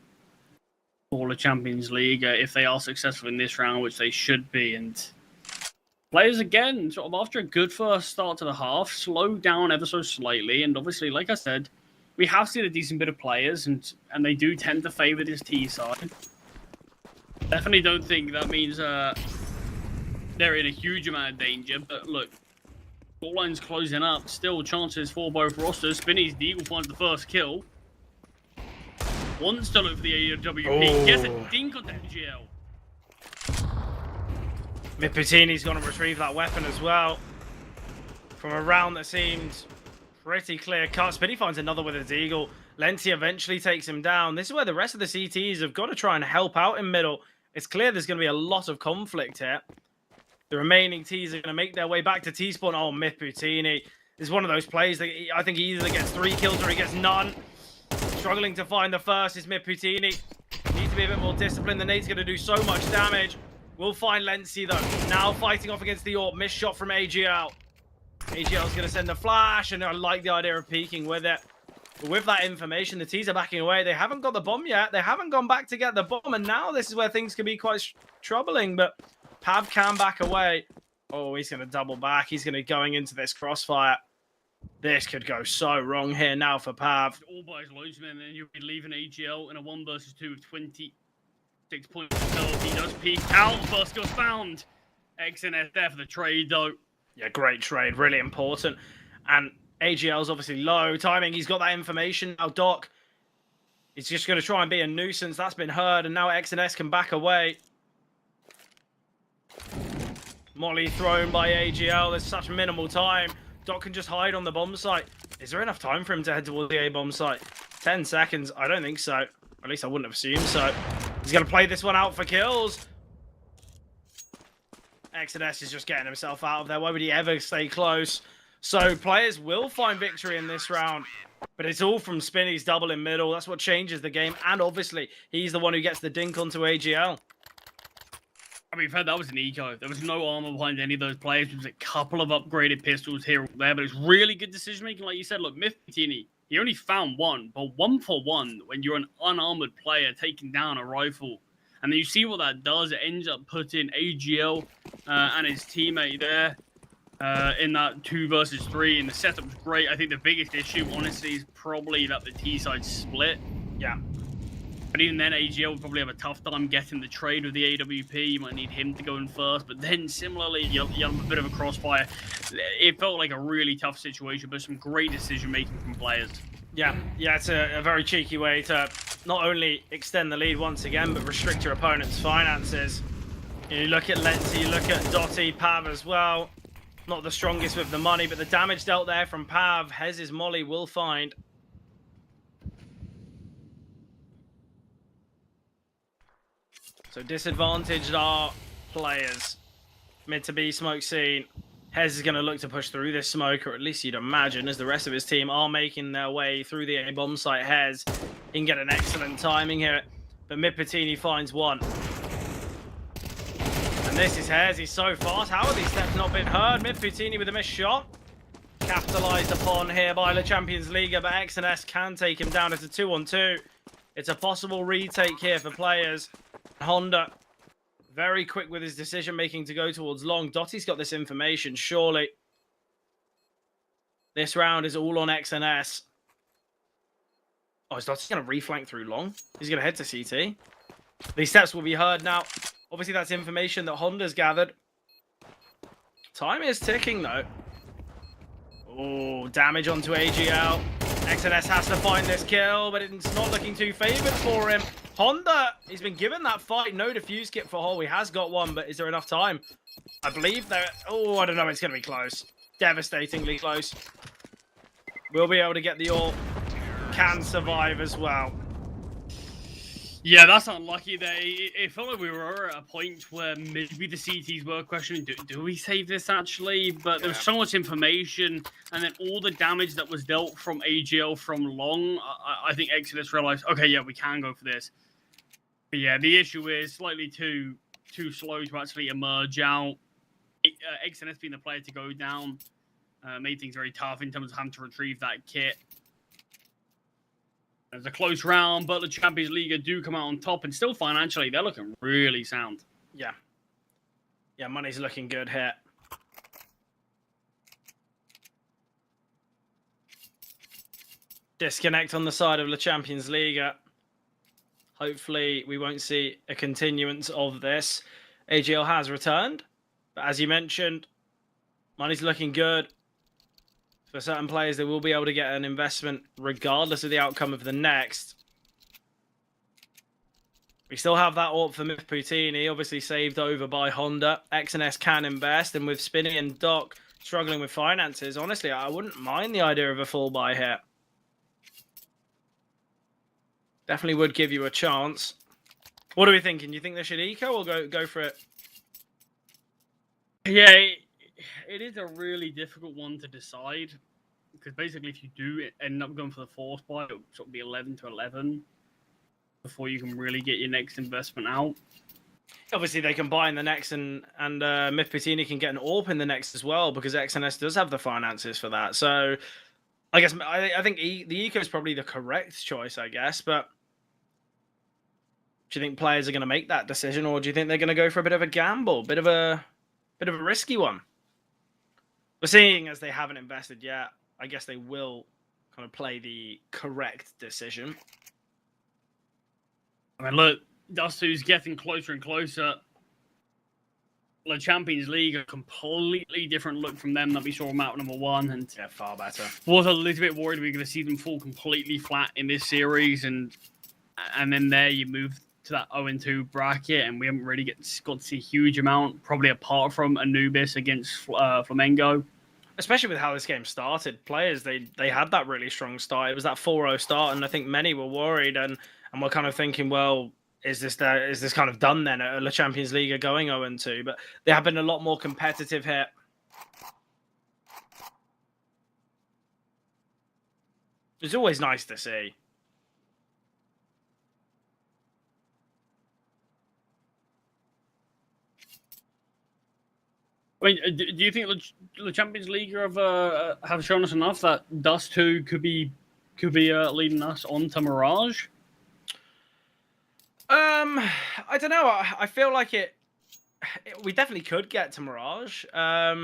for the Champions League if they are successful in this round, which they should be. And players, again, sort of after a good first start to the half, slowed down ever so slightly. And obviously, like I said, we have seen a decent bit of players, and they do tend to favour this T side. Definitely don't think that means they're in a huge amount of danger. But look, score line's closing up. Still chances for both rosters. Spinny's Deagle finds the first kill. Wants to look for the AWP. Gets a dink on NGL. Miputini's going to retrieve that weapon as well. From a round that seemed pretty clear cut. Spinny finds another with a Deagle. Lenti eventually takes him down. This is where the rest of the CTs have got to try and help out in middle. It's clear there's going to be a lot of conflict here. The remaining Ts are going to make their way back to T-spawn. Oh, Miputini is one of those plays that I think he either gets 3 kills or he gets none. Struggling to find the first is Miputini. Needs to be a bit more disciplined. The nade's going to do so much damage. We'll find Lenzi, though. Now fighting off against the AWP. Missed shot from AGL. AGL's going to send a flash, and I like the idea of peeking with it. But with that information, the T's are backing away. They haven't got the bomb yet. They haven't gone back to get the bomb, and now this is where things can be quite troubling. But Pav can back away. Oh, he's going to double back. He's going to going into this crossfire. This could go so wrong here now for Pav. All buys loads, man, and then you'll be leaving AGL in a 1 versus 2 with 26 points. He does peek out. First goes found. XNS there for the trade, though. Yeah, great trade. Really important. And AGL's obviously low. Timing, he's got that information. Now Doc is just going to try and be a nuisance. That's been heard, and now XNS can back away. Molly thrown by AGL. There's such minimal time. Doc can just hide on the bomb site. Is there enough time for him to head towards the A bomb site? 10 seconds? I don't think so. At least I wouldn't have assumed so. He's going to play this one out for kills. XNS is just getting himself out of there. Why would he ever stay close? So players will find victory in this round. But it's all from Spinny's double in middle. That's what changes the game. And obviously, he's the one who gets the dink onto AGL. I mean, that was an eco. There was no armor behind any of those players. There was a couple of upgraded pistols here or there, but it's really good decision making. Like you said, look, Miputini, he only found one, but 1 for 1 when you're an unarmored player taking down a rifle. And then you see what that does. It ends up putting AGL and his teammate there in that 2 versus 3. And the setup's great. I think the biggest issue, honestly, is probably that the T side split. Yeah. But even then, AGL would probably have a tough time getting the trade with the AWP. You might need him to go in first. But then, similarly, you have a bit of a crossfire. It felt like a really tough situation, but some great decision-making from players. Yeah, it's a very cheeky way to not only extend the lead once again, but restrict your opponent's finances. You look at Lenzi, you look at Dotty, Pav as well. Not the strongest with the money, but the damage dealt there from Pav. Hez's Molly will find. So disadvantaged are players. Mid to B smoke scene. Hez is going to look to push through this smoke, or at least you'd imagine, as the rest of his team are making their way through the A bomb site. Hez, he can get an excellent timing here, but Miputini finds one. And this is Hez. He's so fast. How are these steps not been heard? Miputini with a missed shot. Capitalized upon here by the Champions League, but XNS can take him down. It's a 2-on-2. It's a possible retake here for players. Honda, very quick with his decision-making to go towards long. Dotty's got this information, surely. This round is all on XNS. Oh, he's not going to reflank through long. He's going to head to CT. These steps will be heard now. Obviously, that's information that Honda's gathered. Time is ticking, though. Oh, damage onto AGL. XNS has to find this kill, but it's not looking too favored for him. Honda, he's been given that fight. No defuse kit for Hole. He has got one, but is there enough time? I believe that... Oh, I don't know. It's going to be close. Devastatingly close. We'll be able to get the AWP. Can survive as well. Yeah, that's unlucky there. It felt like we were at a point where maybe the CTs were questioning, do we save this actually? But there was so much information, and then all the damage that was dealt from AGL from long, I think Exodus realized, okay, yeah, we can go for this. But yeah, the issue is slightly too slow to actually emerge out. XNS being the player to go down made things very tough in terms of having to retrieve that kit. It's a close round, but the Champions League do come out on top, and still financially, they're looking really sound. Yeah. Yeah, money's looking good here. Disconnect on the side of the Champions League. Hopefully, we won't see a continuance of this. AGL has returned, but as you mentioned, money's looking good. For certain players, they will be able to get an investment regardless of the outcome of the next. We still have that AWP for Myth Poutini, obviously saved over by Honda. XNS can invest, and with Spinny and Doc struggling with finances, honestly, I wouldn't mind the idea of a full buy here. Definitely would give you a chance. What are we thinking? Do you think they should eco or go for it? Yeah, it is a really difficult one to decide, because basically if you do end up going for the force buy, it'll sort of be 11 to 11 before you can really get your next investment out. Obviously, they can buy in the next, and Myth Poutini can get an AWP in the next as well, because XNS does have the finances for that. So I guess I think the eco is probably the correct choice, I guess, but do you think players are going to make that decision, or do you think they're going to go for a bit of a gamble, bit of a risky one? But seeing as they haven't invested yet, I guess they will kind of play the correct decision. I mean, look, Dustu's getting closer and closer. The Champions League, a completely different look from them that we saw map number one, and yeah, far better. Was a little bit worried we were going to see them fall completely flat in this series, and then there you move to that 0-2 bracket, and we haven't really got to see a huge amount, probably apart from Anubis against Flamengo. Especially with how this game started, players they had that really strong start. It was that 4-0 start, and I think many were worried and were kind of thinking, well, is this kind of done then? Are the Champions League going 0-2? But they have been a lot more competitive here. It's always nice to see. I mean, do you think the Champions League have shown us enough that Dust 2 could be leading us on to Mirage? I don't know. I feel like we definitely could get to Mirage. I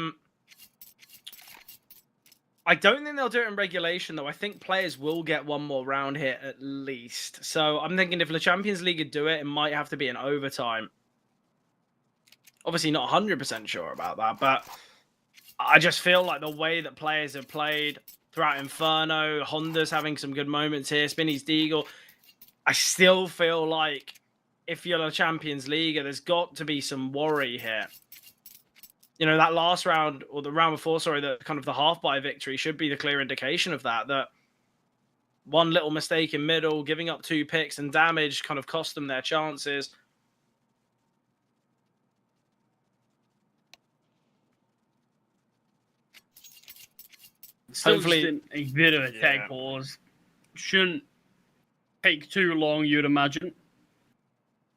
don't think they'll do it in regulation, though. I think players will get one more round here at least. So I'm thinking if the Champions League would do it, it might have to be in overtime. Obviously not 100% sure about that, but I just feel like the way that players have played throughout Inferno, Honda's having some good moments here, Spinny's Deagle, I still feel like if you're a Champions League, there's got to be some worry here. You know, that last round, or the round before, sorry, the kind of the half-buy victory should be the clear indication of that one little mistake in middle, giving up 2 picks and damage kind of cost them their chances. Hopefully, a bit of a tech pause. Shouldn't take too long, you'd imagine.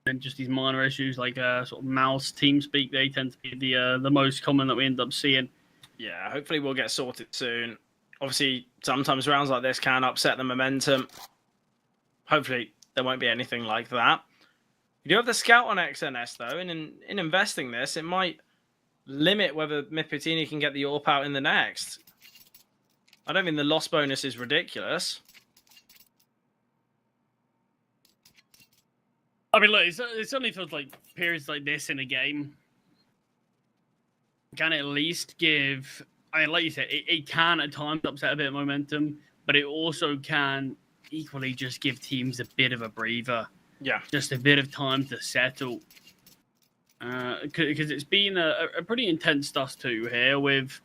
And just these minor issues like sort of mouse team speak, they tend to be the most common that we end up seeing. Yeah, hopefully we'll get sorted soon. Obviously, sometimes rounds like this can upset the momentum. Hopefully, there won't be anything like that. You do have the scout on XNS, though, and in investing this, it might limit whether Myth Poutini can get the AWP out in the next. I don't mean the loss bonus is ridiculous. I mean, look, it certainly feels like periods like this in a game can at least give. I mean, like you said, it can at times upset a bit of momentum, but it also can equally just give teams a bit of a breather. Yeah. Just a bit of time to settle. Because it's been a pretty intense Dust 2 here with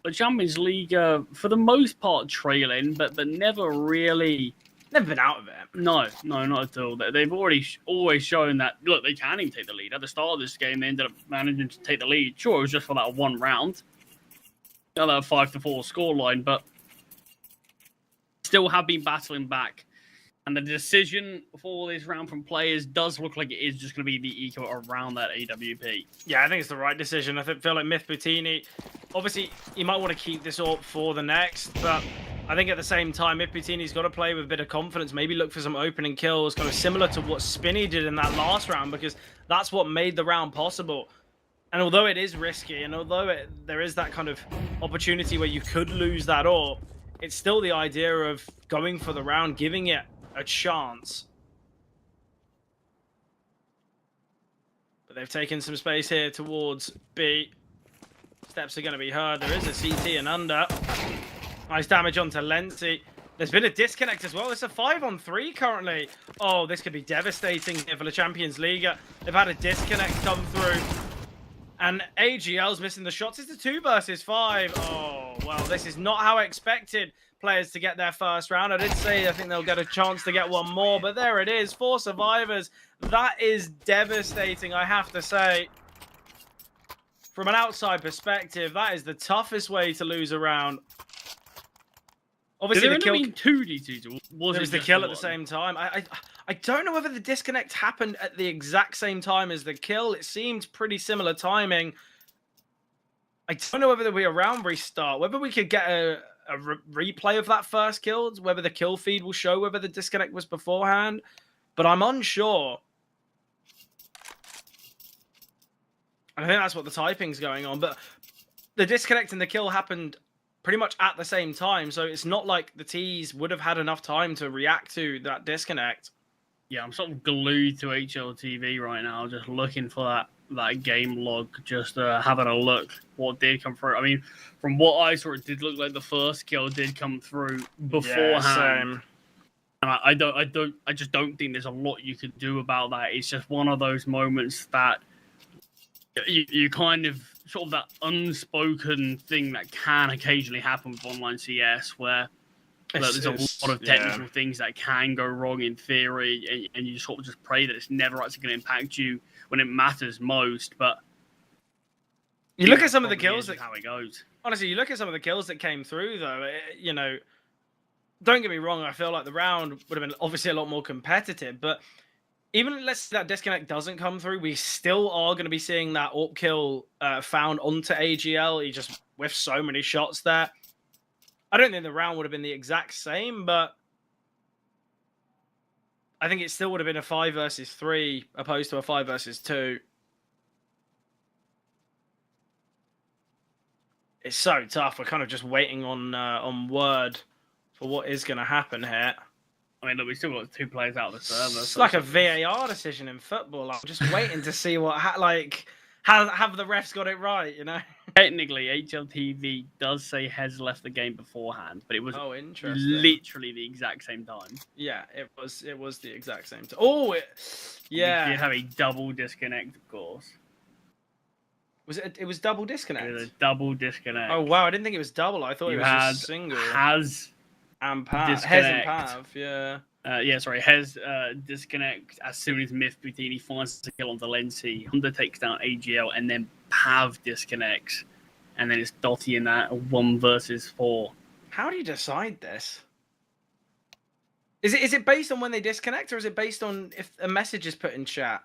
the Champions League, for the most part, trailing, but never really. Never been out of it. No, not at all. They've always shown that, look, they can even take the lead. At the start of this game, they ended up managing to take the lead. Sure, it was just for that one round. That 5-4 scoreline, but still have been battling back. And the decision for this round from players does look like it is just going to be the eco around that AWP. Yeah, I think it's the right decision. I feel like Myth Poutini, obviously, you might want to keep this up for the next, but I think at the same time, Myth Poutini's got to play with a bit of confidence, maybe look for some opening kills, kind of similar to what Spinny did in that last round, because that's what made the round possible. And although it is risky, and although there is that kind of opportunity where you could lose that AWP, it's still the idea of going for the round, giving it a chance. But they've taken some space here towards B. Steps are going to be heard. There is a CT and under. Nice damage onto Lenzi. There's been a disconnect as well. It's a 5-on-3 currently. Oh, this could be devastating here for the Champions League. They've had a disconnect come through. And AGL's missing the shots. It's a 2 versus 5. Oh, well, this is not how I expected players to get their first round. I did say I think they'll get a chance to get one more, but there it is. 4 survivors. That is devastating, I have to say. From an outside perspective, that is the toughest way to lose a round. Obviously, the kill. 2 D2s? Was it the kill at the same time? I don't know whether the disconnect happened at the exact same time as the kill. It seemed pretty similar timing. I don't know whether there'll be a round restart, whether we could get a replay of that first kill, whether the kill feed will show whether the disconnect was beforehand, but I'm unsure. I think that's what the typing's going on, but the disconnect and the kill happened pretty much at the same time, so it's not like the T's would have had enough time to react to that disconnect. Yeah, I'm sort of glued to HLTV right now, just looking for that game log, just having a look what did come through. I mean, from what I saw, it did look like the first kill did come through beforehand. Yeah, same. And I just don't think there's a lot you could do about that. It's just one of those moments that you kind of sort of that unspoken thing that can occasionally happen with online CS, where there's a lot of technical things that can go wrong in theory, and you sort of just pray that it's never actually going to impact you when it matters most. But you look at some of the kills that how it goes. Honestly, you look at some of the kills that came through, though. You know, don't get me wrong. I feel like the round would have been obviously a lot more competitive, but even let's say that disconnect doesn't come through, we still are going to be seeing that AWP kill found onto AGL. He just whiffed so many shots there. I don't think the round would have been the exact same, but I think it still would have been a 5 versus 3 opposed to a 5 versus 2. It's so tough. We're kind of just waiting on word for what is going to happen here. I mean, look, we still got 2 players out of the server. It's like a VAR decision in football. I'm just waiting to see what have the refs got it right, you know? Technically, HLTV does say Hez left the game beforehand, but it was literally the exact same time. Yeah, it was the exact same time. Oh, yeah. We did have a double disconnect, of course. Was it? It was double disconnect. It was a double disconnect. Oh wow, I didn't think it was double. I thought it was just single. Hez and Pav. Hez and Pav. Yeah. Hez disconnect as soon as Myth Poutini finds the kill on Valencia. Hunter takes down AGL, and then Pav disconnects, and then it's Dotty in that 1 versus 4. How do you decide this? Is it based on when they disconnect, or is it based on if a message is put in chat?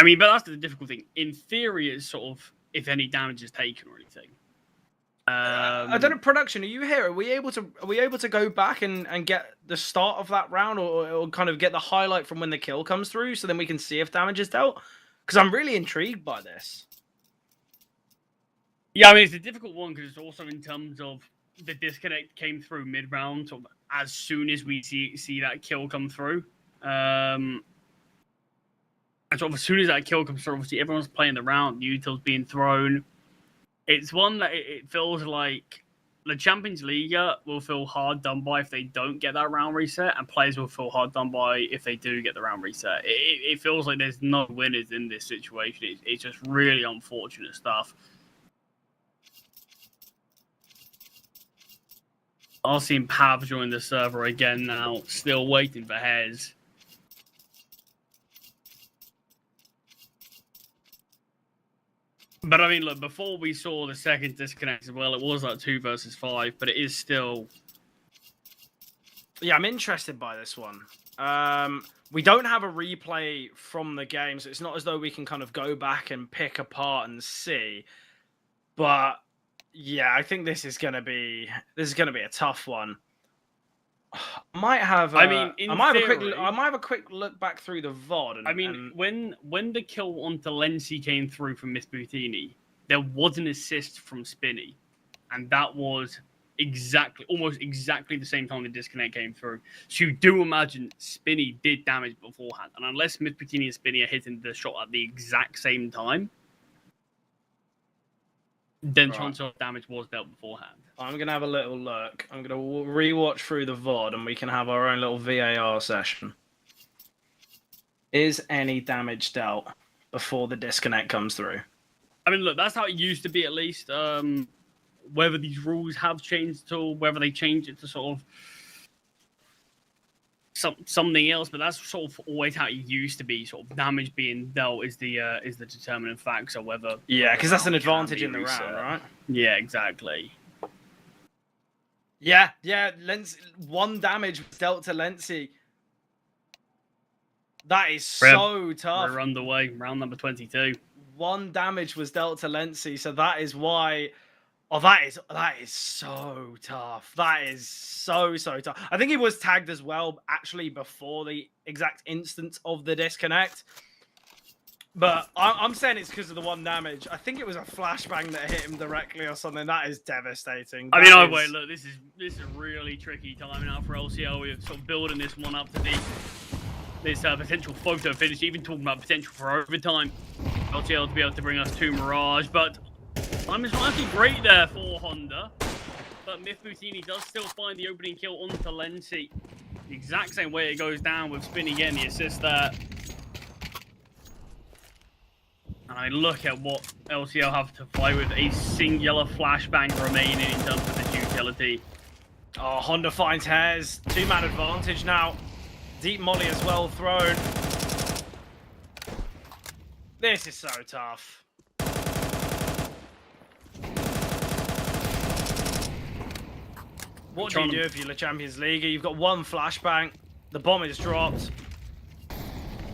I mean, but that's the difficult thing. In theory, it's sort of if any damage is taken or anything. I don't know. Production, are you here? Are we able to go back and get the start of that round, or kind of get the highlight from when the kill comes through, so then we can see if damage is dealt? Because I'm really intrigued by this. Yeah, I mean, it's a difficult one because it's also in terms of the disconnect came through mid-round, sort of as soon as we see that kill come through. And sort of as soon as that kill comes through, obviously everyone's playing the round, util's being thrown. It's one that it feels like the Champions League will feel hard done by if they don't get that round reset, and players will feel hard done by if they do get the round reset. It feels like there's no winners in this situation. It's just really unfortunate stuff. I've seen Pav join the server again now, still waiting for Hez. But I mean, look, before we saw the second disconnect as well, it was like 2 versus 5, but it is still... Yeah, I'm interested by this one. We don't have a replay from the game, so it's not as though we can kind of go back and pick apart and see. But yeah, I think this is gonna be a tough one. I might have. I might have a quick look back through the VOD. When the kill onto Lency came through from Miss Boutini, there was an assist from Spinny, and that was almost exactly the same time the disconnect came through. So you do imagine Spinny did damage beforehand, and unless Miss Boutini and Spinny are hitting the shot at the exact same time, then chance of damage was dealt beforehand. I'm going to have a little look. I'm going to rewatch through the VOD and we can have our own little VAR session. Is any damage dealt before the disconnect comes through? I mean, look, that's how it used to be at least. Whether these rules have changed at all, whether they change it to sort of something else, but that's sort of always how it used to be. Sort of damage being dealt is the determining factor. Whether because that's an advantage in the round, right? Yeah, exactly. Yeah. Lency, 1 damage was dealt to Lency. That is so tough. We're underway, round number 22. 1 damage was dealt to Lency, so that is why. Oh, that is so tough. That is so tough. I think he was tagged as well, actually, before the exact instance of the disconnect. But I'm saying it's because of the 1 damage. I think it was a flashbang that hit him directly or something. That is devastating. Wait, look, this is a really tricky time now for LCL. We're sort of building this one up to this potential photo finish, even talking about potential for overtime. LCL to be able to bring us 2 Mirage, but time is working great there for Honda. But Miss Boutini does still find the opening kill onto Lency. The exact same way it goes down with Spinny getting the assist there. And I look at what LCL have to play with, a singular flashbang remaining in terms of its utility. Oh, Honda finds Hez. 2-man advantage now. Deep molly as well thrown. This is so tough. What do you do if you're the Champions League? You've got 1 flashbang. The bomb is dropped.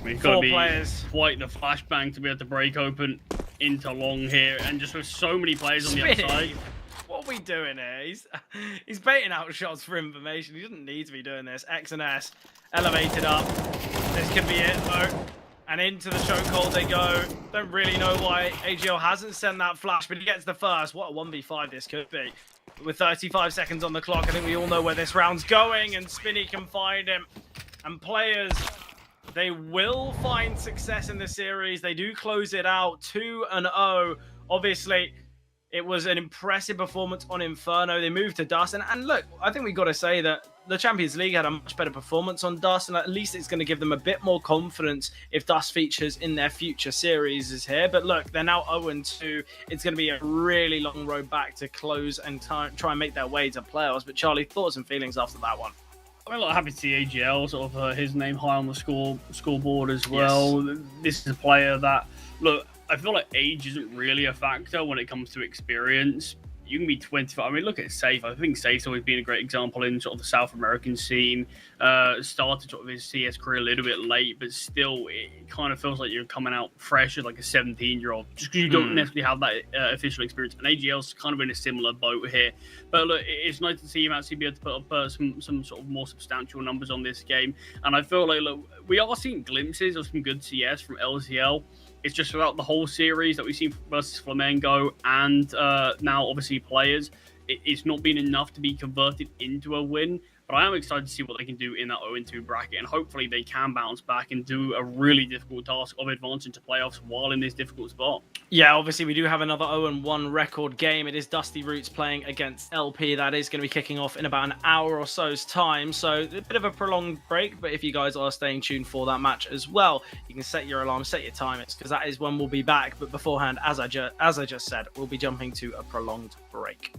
We've 4 got to be players. quite the flashbang to be able to break open into long here, and just with so many players on the outside. What are we doing here? He's baiting out shots for information. He doesn't need to be doing this. X and S elevated up. This could be it though. And into the chokehold they go. Don't really know why AGL hasn't sent that flash, but he gets the first. What a 1v5 this could be. With 35 seconds on the clock, I think we all know where this round's going, and Spinny can find him. And players, they will find success in the series. They do close it out 2-0. Obviously, it was an impressive performance on Inferno. They moved to Dust. And look, I think we've got to say that the Champions League had a much better performance on Dust, and at least it's going to give them a bit more confidence if Dust features in their future series here. But look, they're now 0-2. It's going to be a really long road back to close and try and make their way to playoffs. But Charlie, thoughts and feelings after that one? I'm happy to see AGL, sort of his name high on the scoreboard as well. Yes. This is a player that, look, I feel like age isn't really a factor when it comes to experience. You can be 25. I mean, look at Safe. I think Safe's always been a great example in sort of the South American scene. Started sort of his CS career a little bit late, but still, it kind of feels like you're coming out fresh as like a 17-year-old, just because you don't necessarily have that official experience. And AGL's kind of in a similar boat here. But look, it's nice to see him actually be able to put up some sort of more substantial numbers on this game. And I feel like, look, we are seeing glimpses of some good CS from LCL. It's just throughout the whole series that we've seen versus Flamengo and now obviously players. it's not been enough to be converted into a win. But I am excited to see what they can do in that 0-2 bracket, and hopefully they can bounce back and do a really difficult task of advancing to playoffs while in this difficult spot. Yeah, obviously we do have another 0-1 record game. It is Dusty Roots playing against LP. That is going to be kicking off in about an hour or so's time. So a bit of a prolonged break, but if you guys are staying tuned for that match as well, you can set your alarm, set your timers, because that is when we'll be back. But beforehand, as I just said, we'll be jumping to a prolonged break.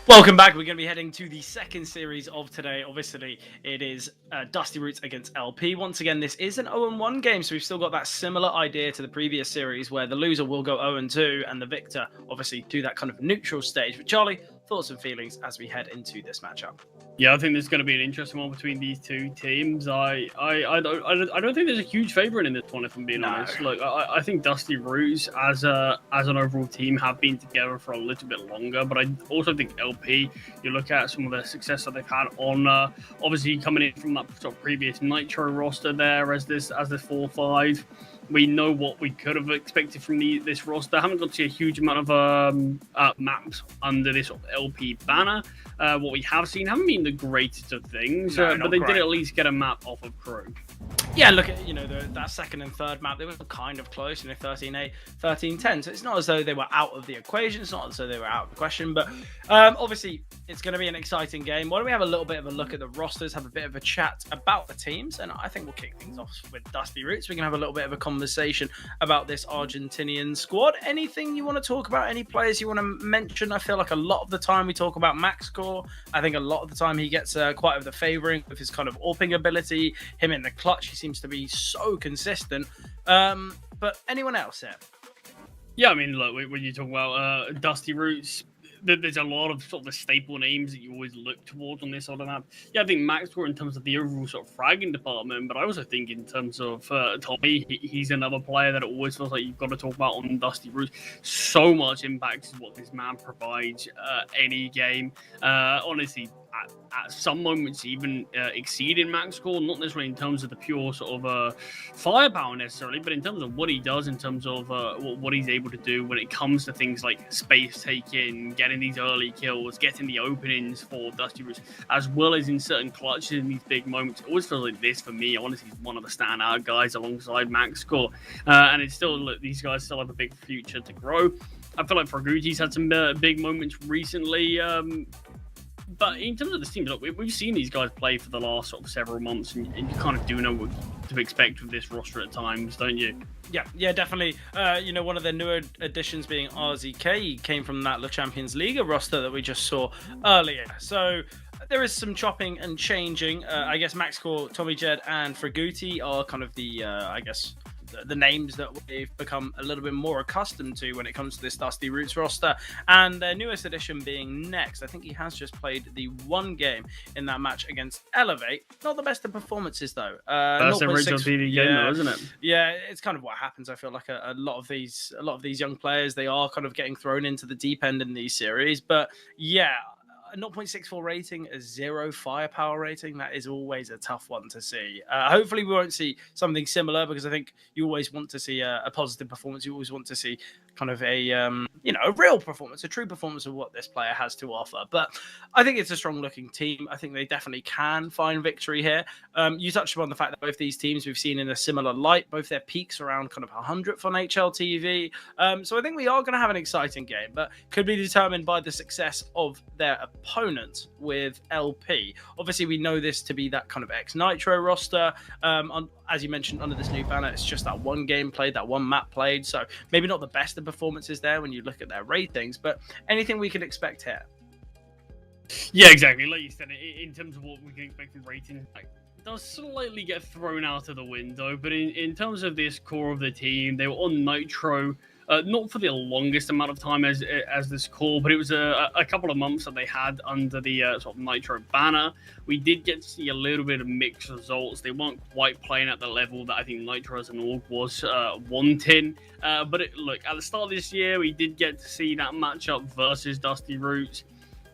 Welcome back. We're going to be heading to the second series of today. Obviously, it is Dusty Roots against LP. Once again, this is an 0-1 game, so we've still got that similar idea to the previous series where the loser will go 0-2 and the victor, obviously, do that kind of neutral stage. But Charlie, thoughts and feelings as we head into this matchup? Yeah, I think there's going to be an interesting one between these two teams. I don't think there's a huge favourite in this one, if I'm being honest. Look, I think Dusty Roots as an overall team have been together for a little bit longer, but I also think LP. You look at some of the success that they've had on obviously coming in from that sort of previous Nitro roster there as this 4-5. We know what we could have expected from this roster. I haven't got to see a huge amount of maps under this sort of LP banner. What we have seen haven't been the greatest of things, but they did at least get a map off of Crew. Yeah, look at that second and third map. They were kind of close, 13-8, 13-10. So it's not as though they were out of the equation. It's not as though they were out of the question. But obviously, it's going to be an exciting game. Why don't we have a little bit of a look at the rosters, have a bit of a chat about the teams, and I think we'll kick things off with Dusty Roots. We can have a little bit of a conversation about this Argentinian squad. Anything you want to talk about? Any players you want to mention? I feel like a lot of the time we talk about MaxCore. I think a lot of the time he gets quite of the favouring with his kind of AWPing ability. Him in the clutch, he seems to be so consistent. But anyone else there? Yeah, I mean, look, when you talk about Dusty Roots, there's a lot of sort of the staple names that you always look towards on this sort of map. Yeah, I think MaxCore in terms of the overall sort of fragging department, but I also think in terms of Tommy, he's another player that it always feels like you've got to talk about on Dusty Roots. So much impact is what this man provides any game. Honestly, at some moments even exceeding MaxCore, not necessarily in terms of the pure sort of firepower necessarily, but in terms of what he does, in terms of what he's able to do when it comes to things like space taking, getting these early kills, getting the openings for Dusty Roots, as well as in certain clutches in these big moments. It always feels like this for me. Honestly, he's one of the standout guys alongside MaxCore, and it's still, look, these guys still have a big future to grow. I feel like Fraguti's had some big moments recently. But in terms of this team, look, we've seen these guys play for the last sort of several months, and you kind of do know what to expect with this roster at times, don't you? Yeah, definitely. One of their newer additions being RZK. He came from that Le Champions League roster that we just saw earlier. So there is some chopping and changing. I guess MaxCore, Tommy Jed, and Fraguti are kind of the, the names that we've become a little bit more accustomed to when it comes to this Dusty Roots roster, and their newest addition being Next. I think he has just played the one game in that match against Elevate. Not the best of performances though. That's a original TV game, though, isn't it? Yeah, it's kind of what happens. I feel like a lot of these young players, they are kind of getting thrown into the deep end in these series. But yeah, a 0.64 rating, a 0 firepower rating, that is always a tough one to see. Hopefully we won't see something similar, because I think you always want to see a positive performance. You always want to see kind of a a real performance, a true performance of what this player has to offer. But I think it's a strong looking team. I think they definitely can find victory here. You touched upon the fact that both these teams we've seen in a similar light, both their peaks around kind of 100th on HLTV. So I think we are going to have an exciting game, but could be determined by the success of their opponent with LP. Obviously, we know this to be that kind of ex-Nitro roster. As you mentioned, under this new banner, it's just that one game played, that one map played. So maybe not the best of performances there when you look at their ratings, but anything we can expect here. Yeah, exactly. Like you said, in terms of what we can expect from rating, like, does slightly get thrown out of the window. But in terms of this core of the team, they were on Nitro. Not for the longest amount of time as this core, but it was a couple of months that they had under the sort of Nitro banner. We did get to see a little bit of mixed results. They weren't quite playing at the level that I think Nitro as an org was wanting. But look, at the start of this year, we did get to see that matchup versus Dusty Roots.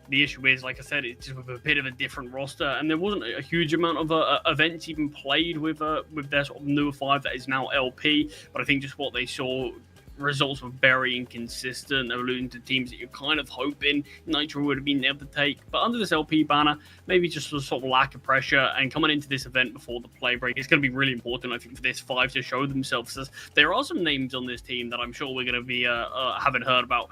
The issue is, like I said, it's just with a bit of a different roster, and there wasn't a huge amount of events even played with their sort of newer five that is now LP. But I think just what they saw, results were very inconsistent, alluding to teams that you're kind of hoping Nitro would have been able to take. But under this LP banner, maybe just a sort of lack of pressure, and coming into this event before the play break, it's going to be really important, I think, for this five to show themselves. There are some names on this team that I'm sure we're going to be having heard about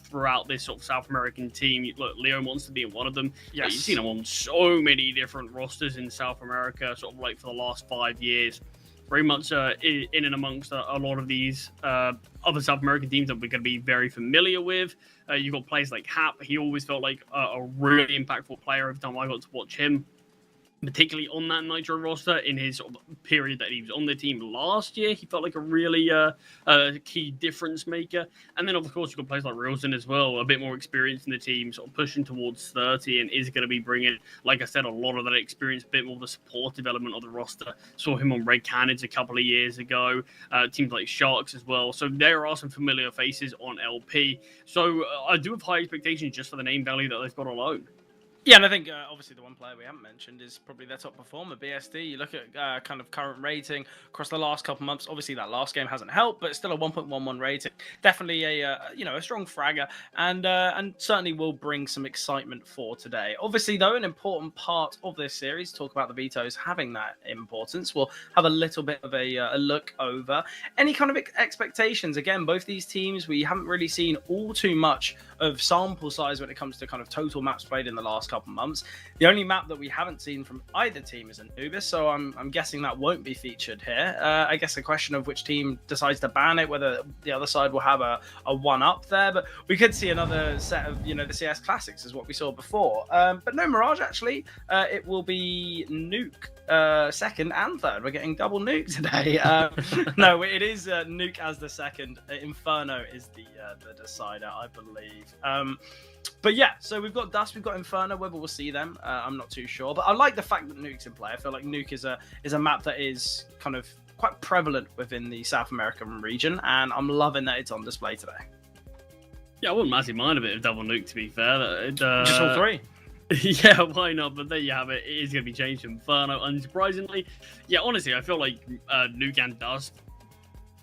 throughout this sort of South American team. Look, Leo wants to be one of them. Yes. You've seen him on so many different rosters in South America, sort of like for the last 5 years. Very much in and amongst a lot of these other South American teams that we're going to be very familiar with. You've got players like Hap. He always felt like a really impactful player every time I got to watch him, particularly on that Nitro roster in his sort of period that he was on the team last year. He felt like a really key difference maker. And then, of course, you've got players like Rilson as well, a bit more experience in the team, sort of pushing towards 30, and is going to be bringing, like I said, a lot of that experience, a bit more of the supportive element of the roster. Saw him on Red Cannons a couple of years ago, teams like Sharks as well. So there are some familiar faces on LP. So I do have high expectations just for the name value that they've got alone. Yeah, and I think obviously the one player we haven't mentioned is probably their top performer, BSD. You look at kind of current rating across the last couple months. Obviously, that last game hasn't helped, but it's still a 1.11 rating. Definitely a strong fragger, and certainly will bring some excitement for today. Obviously, though, an important part of this series, talk about the vetoes having that importance. We'll have a little bit of a look over any kind of expectations. Again, both these teams, we haven't really seen all too much of sample size when it comes to kind of total maps played in the last couple months. The only map that we haven't seen from either team is Anubis, so I'm guessing that won't be featured here. I guess a question of which team decides to ban it, whether the other side will have a one-up there, but we could see another set of, the CS Classics is what we saw before. But no Mirage, actually. It will be Nuke second and third. We're getting double Nuke today. No, it is Nuke as the second. Inferno is the decider, I believe. But yeah, so we've got Dust, we've got Inferno. Whether we'll see them, I'm not too sure. But I like the fact that Nuke's in play. I feel like Nuke is a map that is kind of quite prevalent within the South American region, and I'm loving that it's on display today. Yeah, I wouldn't massively mind a bit of double Nuke, to be fair. Just all three. Yeah, why not? But there you have it. It is going to be changed to Inferno, unsurprisingly. Yeah, honestly, I feel like Nuke and Dust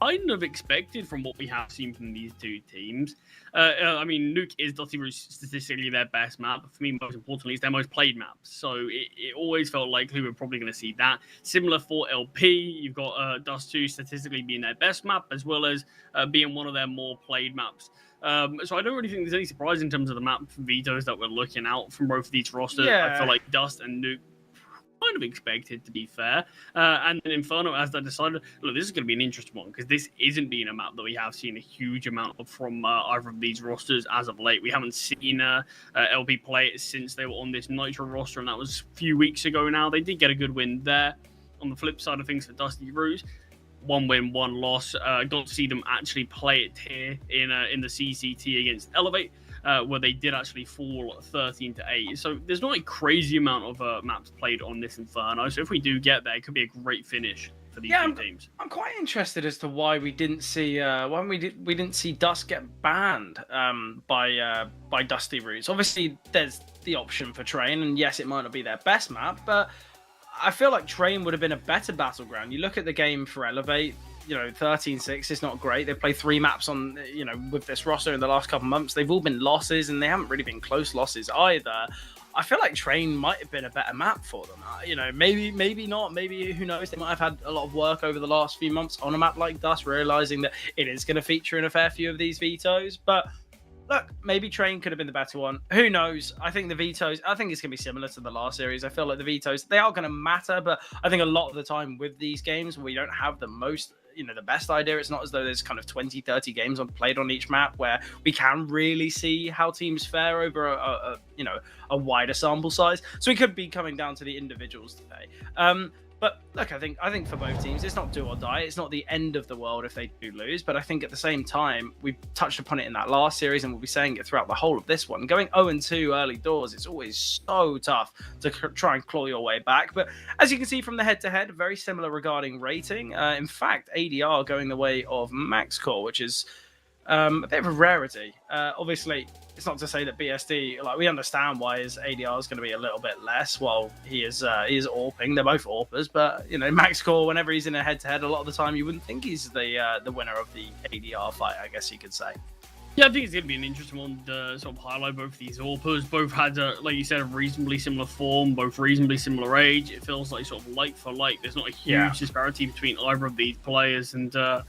kind of expected from what we have seen from these two teams. I mean, Nuke is Dusty Roots statistically their best map. But for me, most importantly, it's their most played map. So it always felt likely we were probably going to see that. Similar for LP, you've got Dust 2 statistically being their best map, as well as being one of their more played maps. So I don't really think there's any surprise in terms of the map vetoes that we're looking out from both of these rosters. Yeah. I feel like Dust and Nuke kind of expected, to be fair. And then Inferno, as they decided, look, this is going to be an interesting one, because this isn't being a map that we have seen a huge amount of from either of these rosters as of late. We haven't seen LP play it since they were on this Nitro roster, and that was a few weeks ago now. They did get a good win there. On the flip side of things for Dusty Roots, 1 win, 1 loss. Got to see them actually play it here in the CCT against Elevate, where they did actually fall 13-8. So there's not a crazy amount of maps played on this Inferno. So if we do get there, it could be a great finish for these two teams. I'm quite interested as to why we didn't see we didn't see Dust get banned by Dusty Roots. Obviously, there's the option for Train, and yes, it might not be their best map, but I feel like Train would have been a better battleground. You look at the game for Elevate, 13-6 is not great. They've played 3 maps on, with this roster in the last couple of months. They've all been losses, and they haven't really been close losses either. I feel like Train might have been a better map for them. Maybe not. Maybe, who knows? They might have had a lot of work over the last few months on a map like Dust, realizing that it is going to feature in a fair few of these vetoes. But look, maybe Train could have been the better one. Who knows? I think the vetoes, it's going to be similar to the last series. I feel like the vetoes, they are going to matter, but I think a lot of the time with these games, we don't have the most, the best idea. It's not as though there's kind of 20, 30 games played on each map where we can really see how teams fare over a wider sample size. So we could be coming down to the individuals today. But look, I think for both teams, it's not do or die. It's not the end of the world if they do lose. But I think at the same time, we've touched upon it in that last series, and we'll be saying it throughout the whole of this one. Going 0-2 early doors, it's always so tough to try and claw your way back. But as you can see from the head-to-head, very similar regarding rating. In fact, ADR going the way of MaxCore, which is a bit of a rarity. Obviously, it's not to say that BSD, we understand why his ADR is going to be a little bit less while he is AWPing. They're both AWPers, but MaxCore, whenever he's in a head-to-head, a lot of the time you wouldn't think he's the winner of the ADR fight, I guess you could say. Yeah, I think it's going to be an interesting one to sort of highlight both these AWPers. Both had, like you said, a reasonably similar form, both reasonably similar age. It feels like sort of like for like. There's not a huge disparity between either of these players. And I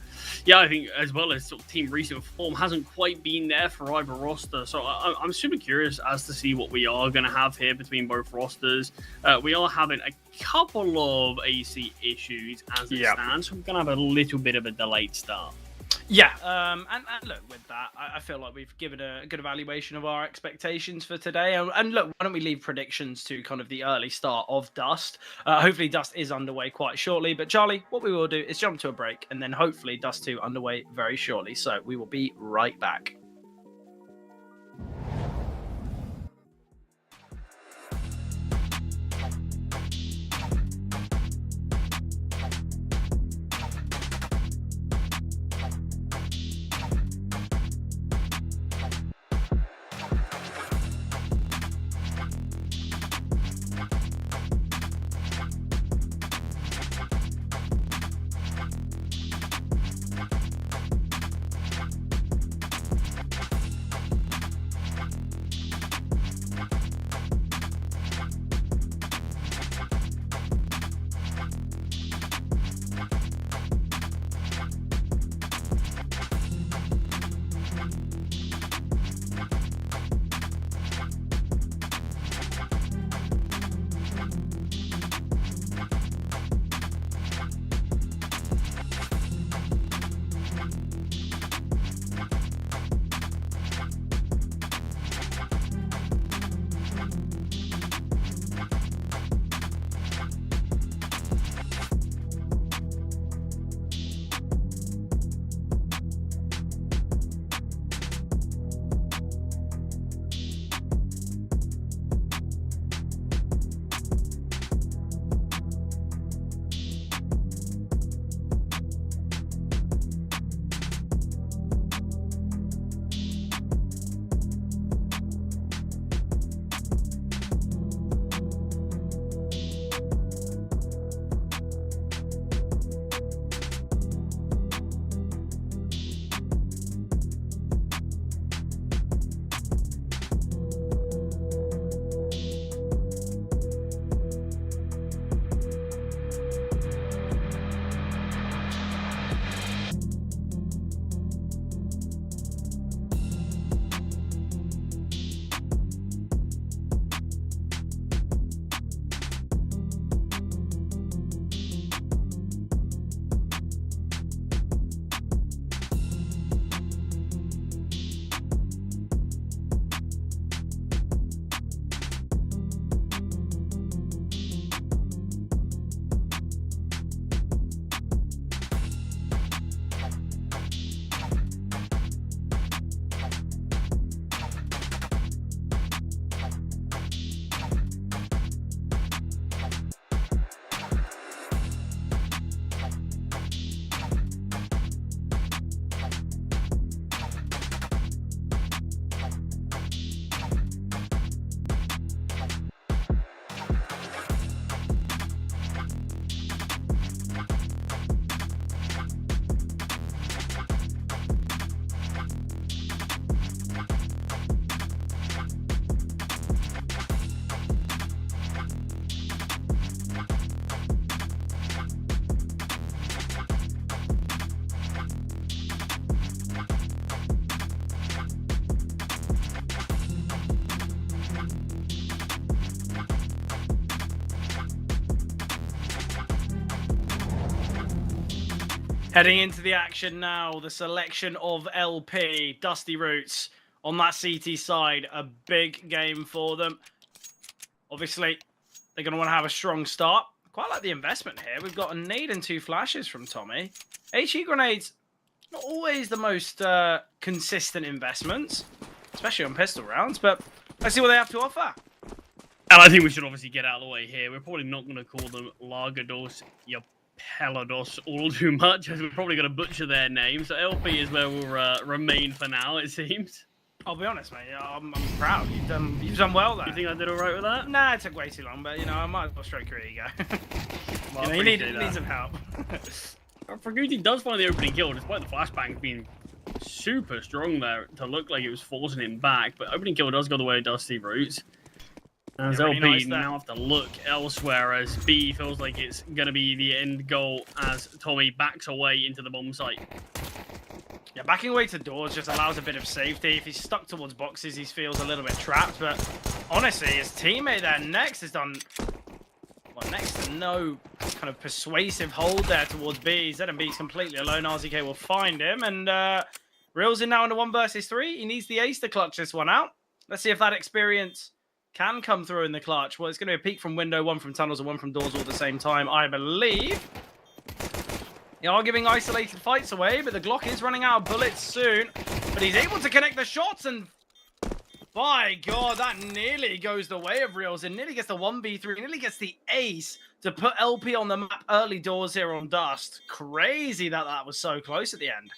think as well as sort of team recent form hasn't quite been there for either roster. So I'm super curious as to see what we are going to have here between both rosters. We are having a couple of AC issues as it stands. So we're going to have a little bit of a delayed start. Yeah, and look, with that, I feel like we've given a good evaluation of our expectations for today. And look, why don't we leave predictions to kind of the early start of Dust? Hopefully Dust is underway quite shortly. But Charlie, what we will do is jump to a break, and then hopefully Dust 2 underway very shortly. So we will be right back. Heading into the action now, the selection of LP, Dusty Roots on that CT side, a big game for them. Obviously, they're going to want to have a strong start. Quite like the investment here. We've got a nade and 2 flashes from Tommy. HE grenades, not always the most consistent investments, especially on pistol rounds, but let's see what they have to offer. And I think we should obviously get out of the way here. We're probably not going to call them Largados, Pelados all too much, as we're probably going to butcher their name. So LP is where we'll remain for now, it seems. I'll be honest, mate. I'm proud. You've done well there. You think I did all right with that? Nah, it took way too long, but I might as well stroke your ego. Well, you need some help. Fraguti does find the opening kill, despite the flashbang being super strong there to look like it was forcing him back. But opening kill does go the way of Dusty Roots. As really LP nice now have to look elsewhere, as B feels like it's going to be the end goal as Tommy backs away into the bomb site. Yeah, backing away to doors just allows a bit of safety. If he's stuck towards boxes, he feels a little bit trapped. But honestly, his teammate there, Next, has done next to no kind of persuasive hold there towards B. ZMB's completely alone. RZK will find him. And reels in now into 1 versus 3. He needs the ace to clutch this one out. Let's see if that experience can come through in the clutch. Well, it's going to be a peek from window, 1 from tunnels, and 1 from doors all at the same time, I believe. They are giving isolated fights away, but the Glock is running out of bullets soon. But he's able to connect the shots, and by God, that nearly goes the way of Reels. And nearly gets the 1v3, nearly gets the ace to put LP on the map early doors here on Dust. Crazy that was so close at the end.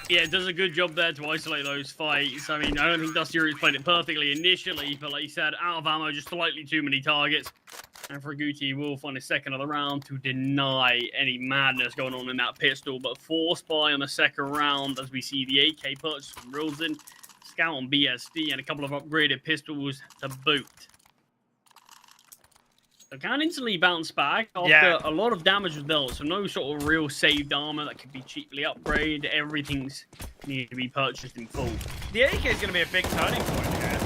Yeah, it does a good job there to isolate those fights. I mean, I don't think Dusty Roots played it perfectly initially, but like you said, out of ammo, just slightly too many targets. And Fraguti will find a second of the round to deny any madness going on in that pistol, but forced by on the second round as we see the AK purchase from Rilzen, Scout on BSD, and a couple of upgraded pistols to boot. So can instantly bounce back after a lot of damage was dealt, so no sort of real saved armor that could be cheaply upgraded. Everything's needed to be purchased in full. The AK is going to be a big turning point here.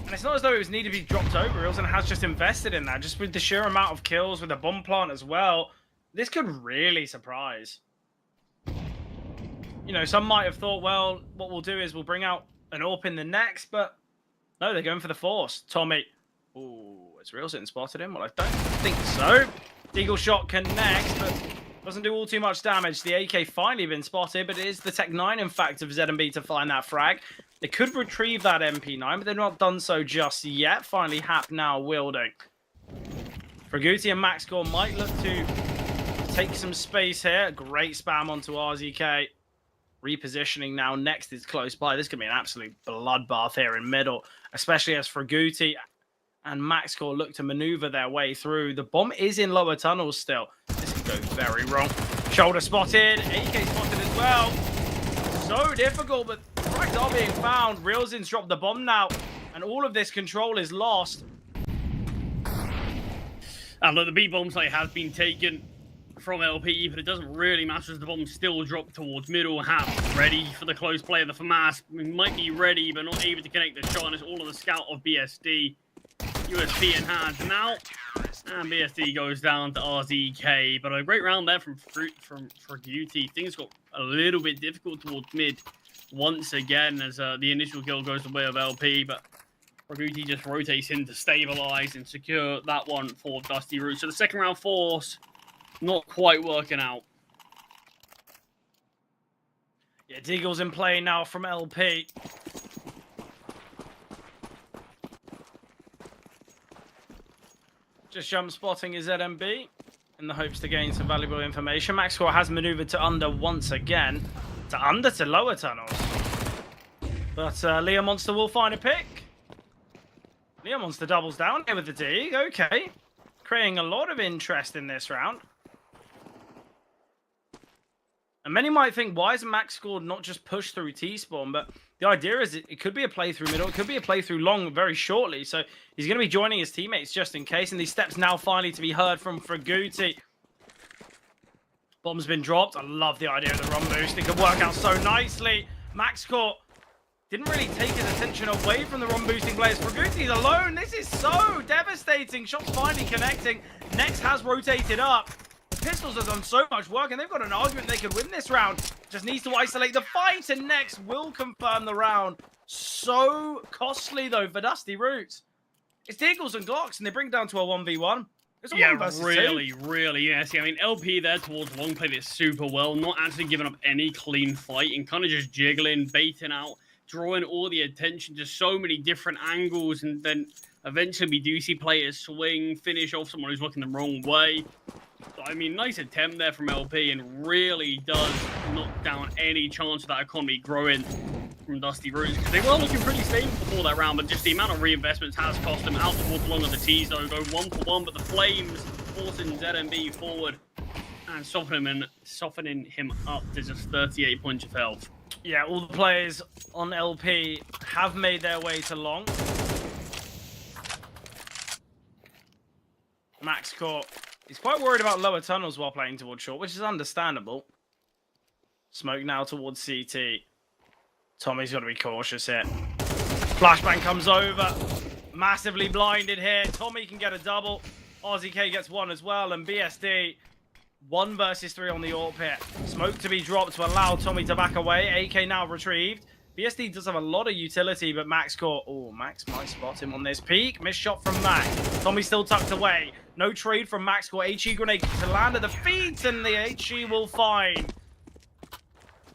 And it's not as though it was needed to be dropped over. Ilsen has just invested in that, just with the sheer amount of kills with the bomb plant as well. This could really surprise. Some might have thought, well, what we'll do is we'll bring out an AWP in the next, but no, they're going for the force. Tommy. Ooh, has Realson spotted him? Well, I don't think so. Deagle shot connects, but doesn't do all too much damage. The AK finally been spotted, but it is the Tech 9, in fact, of ZMB to find that frag. They could retrieve that MP9, but they've not done so just yet. Finally, Hap now wielding. Fraguti and Maxcore might look to take some space here. Great spam onto RZK. Repositioning now. Next is close by. This could be an absolute bloodbath here in middle, especially as Fraguti and Maxcore look to maneuver their way through. The bomb is in lower tunnels still. This could go very wrong. Shoulder spotted. AK spotted as well. So difficult, but frags are being found. Reelzin's dropped the bomb now, and all of this control is lost. And look, the B bomb site has been taken from LP, but it doesn't really matter as the bomb still dropped towards middle. Hap ready for the close play of the FAMAS. We might be ready, but not able to connect the shot, and it's all of the scout of BSD. USP in hand now, and BSD goes down to RZK. But a great round there from Fraguti. Things got a little bit difficult towards mid once again as the initial kill goes the way of LP, but Fraguti just rotates in to stabilize and secure that one for Dusty Roots. So the second round force not quite working out. Yeah, Deagle's in play now from LP. Just jump spotting his ZMB in the hopes to gain some valuable information. Maxcore has maneuvered to under once again. To lower tunnels. But Leo Monster will find a pick. Leo Monster doubles down here with the dig. Okay. Creating a lot of interest in this round. And many might think, why isn't Maxcore not just pushed through T-spawn? But the idea is it could be a play through middle. It could be a play through long very shortly. So he's going to be joining his teammates just in case. And these steps now finally to be heard from Fraguti. Bomb's been dropped. I love the idea of the run boost. It could work out so nicely. Maxcore didn't really take his attention away from the run boosting players. Fraguti's alone. This is so devastating. Shots finally connecting. Next has rotated up. pistols have done so much work, and they've got an argument they could win this round. Just needs to isolate the fight, and next will confirm the round. So costly, though, for Dusty Roots. It's Deagles and Glocks, and they bring it down to a 1v1. It's a 1 versus 2. Really, yes. Yeah, I mean, LP there towards long played it super well, not actually giving up any clean fight, and kind of just jiggling, baiting out, drawing all the attention to so many different angles, and then eventually we do see players swing, finish off someone who's looking the wrong way. So, I mean, nice attempt there from LP, and really does knock down any chance of that economy growing from Dusty Roots, because they were looking pretty stable before that round, but just the amount of reinvestments has cost them. Out towards long of the T's, though, go 1-for-1, but the Flames forcing ZMB forward and softening him up to just 38 points of health. Yeah, all the players on LP have made their way to long. Max Court is quite worried about lower tunnels while playing towards short, which is understandable. Smoke now towards CT. Tommy's got to be cautious here. Flashbang comes over. Massively blinded here. Tommy can get a double. RZK gets one as well. And BSD, 1 versus 3 on the AWP pit. Smoke to be dropped to allow Tommy to back away. AK now retrieved. BSD does have a lot of utility, but Max caught. Oh, Max might spot him on this peak. Missed shot from Max. Tommy still tucked away. No trade from Max caught. HE grenade to land at the feet, and the HE will find.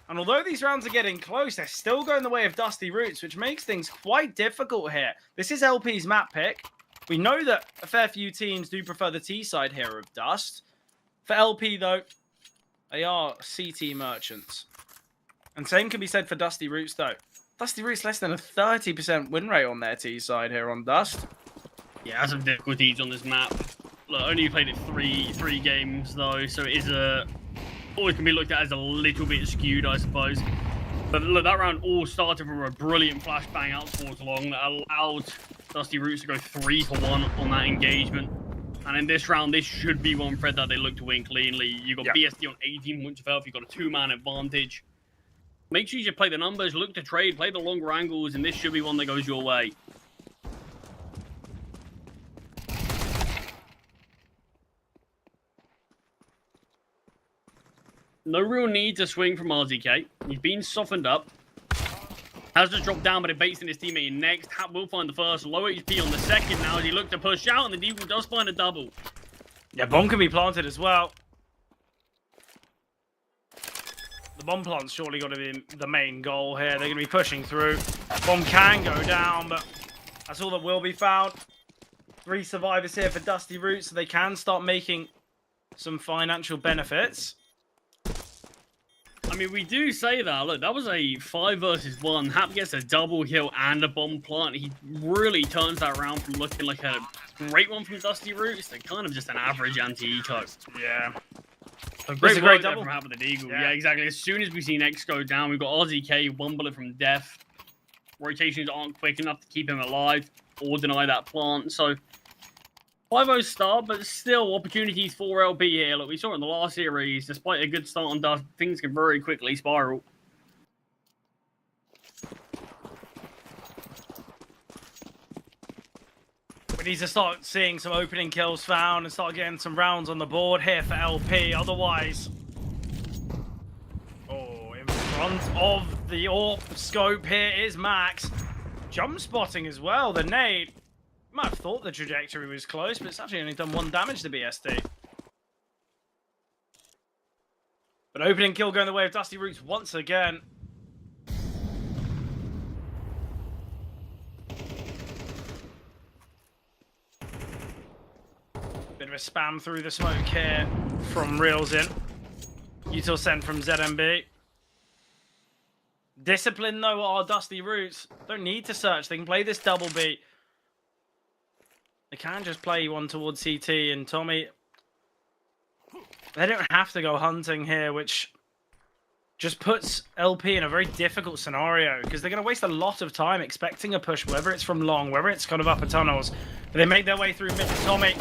And although these rounds are getting close, they're still going the way of Dusty Roots, which makes things quite difficult here. This is LP's map pick. We know that a fair few teams do prefer the T side here of Dust. For LP, though, they are CT merchants. And same can be said for Dusty Roots, though. Dusty Roots less than a 30% win rate on their T side here on Dust. Yeah, has some difficulties on this map. Look, only played it three games, though, so it is always can be looked at as a little bit skewed, I suppose. But look, that round all started from a brilliant flashbang out towards long that allowed Dusty Roots to go 3-1 on that engagement. And in this round, this should be one thread that they look to win cleanly. You've got BSD on 18 points of health. You've got a 2-man advantage. Make sure you play the numbers, look to trade, play the longer angles, and this should be one that goes your way. No real need to swing from RZK. He's been softened up. Has just dropped down, but it baits in his teammate next. Hat will find the first. Low HP on the second now as he looked to push out, and the Deagle does find a double. Yeah, bomb can be planted as well. The bomb plant's surely got to be the main goal here. They're going to be pushing through. Bomb can go down, but that's all that will be found. 3 survivors here for Dusty Roots, so they can start making some financial benefits. I mean, we do say that. Look, that was a 5 versus 1. Hap gets a double kill and a bomb plant. He really turns that around from looking like a great one from Dusty Roots to kind of just an average anti-eco. Yeah. So great double from Hap with the Deagle. Yeah, exactly. As soon as we see Next go down, we've got RZK, 1 bullet from Death. Rotations aren't quick enough to keep him alive or deny that plant. So 5-0 start, but still opportunities for LP here. Look, we saw in the last series, despite a good start on Dust, things can very quickly spiral. We need to start seeing some opening kills found and start getting some rounds on the board here for LP. Otherwise, in front of the AWP scope here is Max. Jump spotting as well, the nade. You might have thought the trajectory was close, but it's actually only done 1 damage to BSD. But opening kill going the way of Dusty Roots once again. Bit of a spam through the smoke here from Reels in. Util sent from ZMB. Discipline though are Dusty Roots. Don't need to search, they can play this double beat. They can just play one towards CT and Tommy. They don't have to go hunting here, which just puts LP in a very difficult scenario because they're going to waste a lot of time expecting a push, whether it's from long, whether it's kind of upper tunnels. But they make their way through mid to Tommy.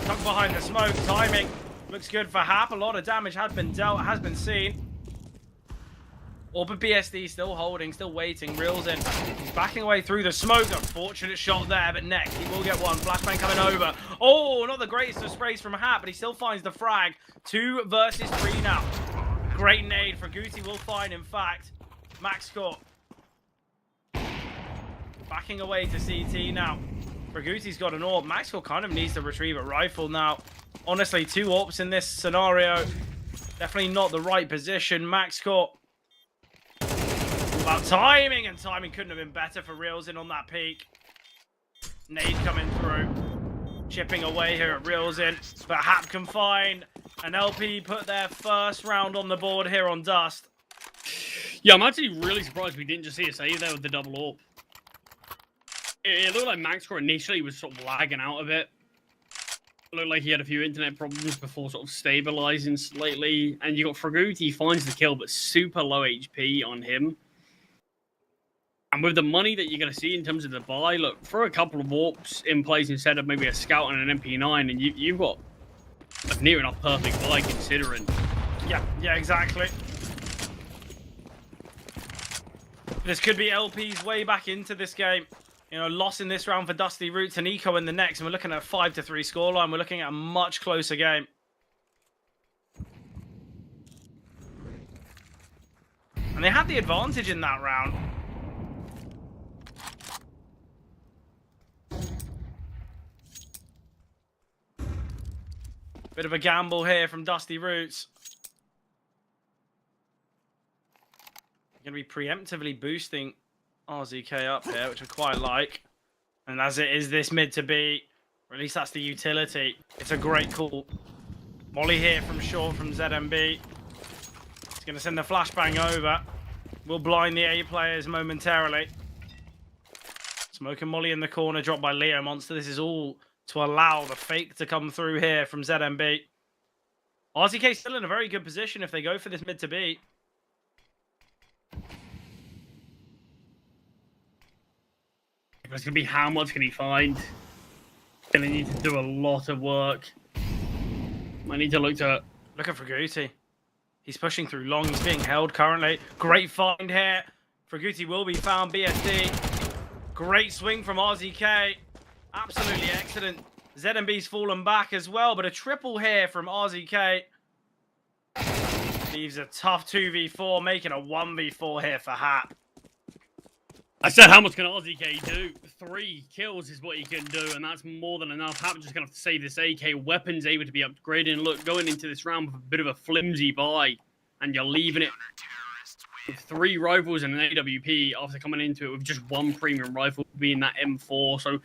Tucked behind the smoke. Timing looks good for Hap. A lot of damage has been dealt, has been seen. Orb of BSD still holding, still waiting. Reels in. He's backing away through the smoke. Unfortunate shot there, but next he will get one. Flashbang coming over. Oh, not the greatest of sprays from Hat, but he still finds the frag. 2 versus 3 now. Great nade for Guti will find, in fact. Max Corp backing away to CT now. Fraguti's got an AWP. Max Corp kind of needs to retrieve a rifle now. Honestly, 2 AWPs in this scenario. Definitely not the right position. Max Corp. About timing, and timing couldn't have been better for Reels in on that peak. Nade coming through. Chipping away here at Reels in. But Hap can find an LP put their first round on the board here on Dust. Yeah, I'm actually really surprised we didn't just see a save there with the double AWP. It looked like Maxcore initially was sort of lagging out a bit. It looked like he had a few internet problems before sort of stabilizing slightly. And you got Fraguti finds the kill, but super low HP on him. And with the money that you're going to see in terms of the buy, look, throw a couple of AWPs in place instead of maybe a Scout and an MP9, and you've got a near enough perfect buy considering. Yeah, exactly. This could be LP's way back into this game. You know, loss in this round for Dusty Roots and Eco in the next, and we're looking at a 5-3 scoreline. We're looking at a much closer game. And they had the advantage in that round. Bit of a gamble here from Dusty Roots. Going to be preemptively boosting RZK up here, which I quite like. And as it is this mid to be, or at least that's the utility, it's a great call. Molly here from short from ZMB. He's going to send the flashbang over. We'll blind the A players momentarily. Smoke and Molly in the corner, dropped by Leo Monster. This is all to allow the fake to come through here from ZMB. RZK still in a very good position if they go for this mid to be. It's going to be how much can he find? Going to need to do a lot of work. Might need to look to... Look at Fraguti. He's pushing through long. He's being held currently. Great find here. Fraguti will be found. BSD. Great swing from RZK. Absolutely excellent. ZMB's fallen back as well, but a triple here from RZK. Leaves a tough 2v4, making a 1v4 here for Hat. I said, how much can RZK do? 3 kills is what he can do, and that's more than enough. Hat just going to have to save this AK. Weapons able to be upgraded. And look, going into this round with a bit of a flimsy buy, and you're leaving it with 3 rifles and an AWP after coming into it with just 1 premium rifle being that M4. So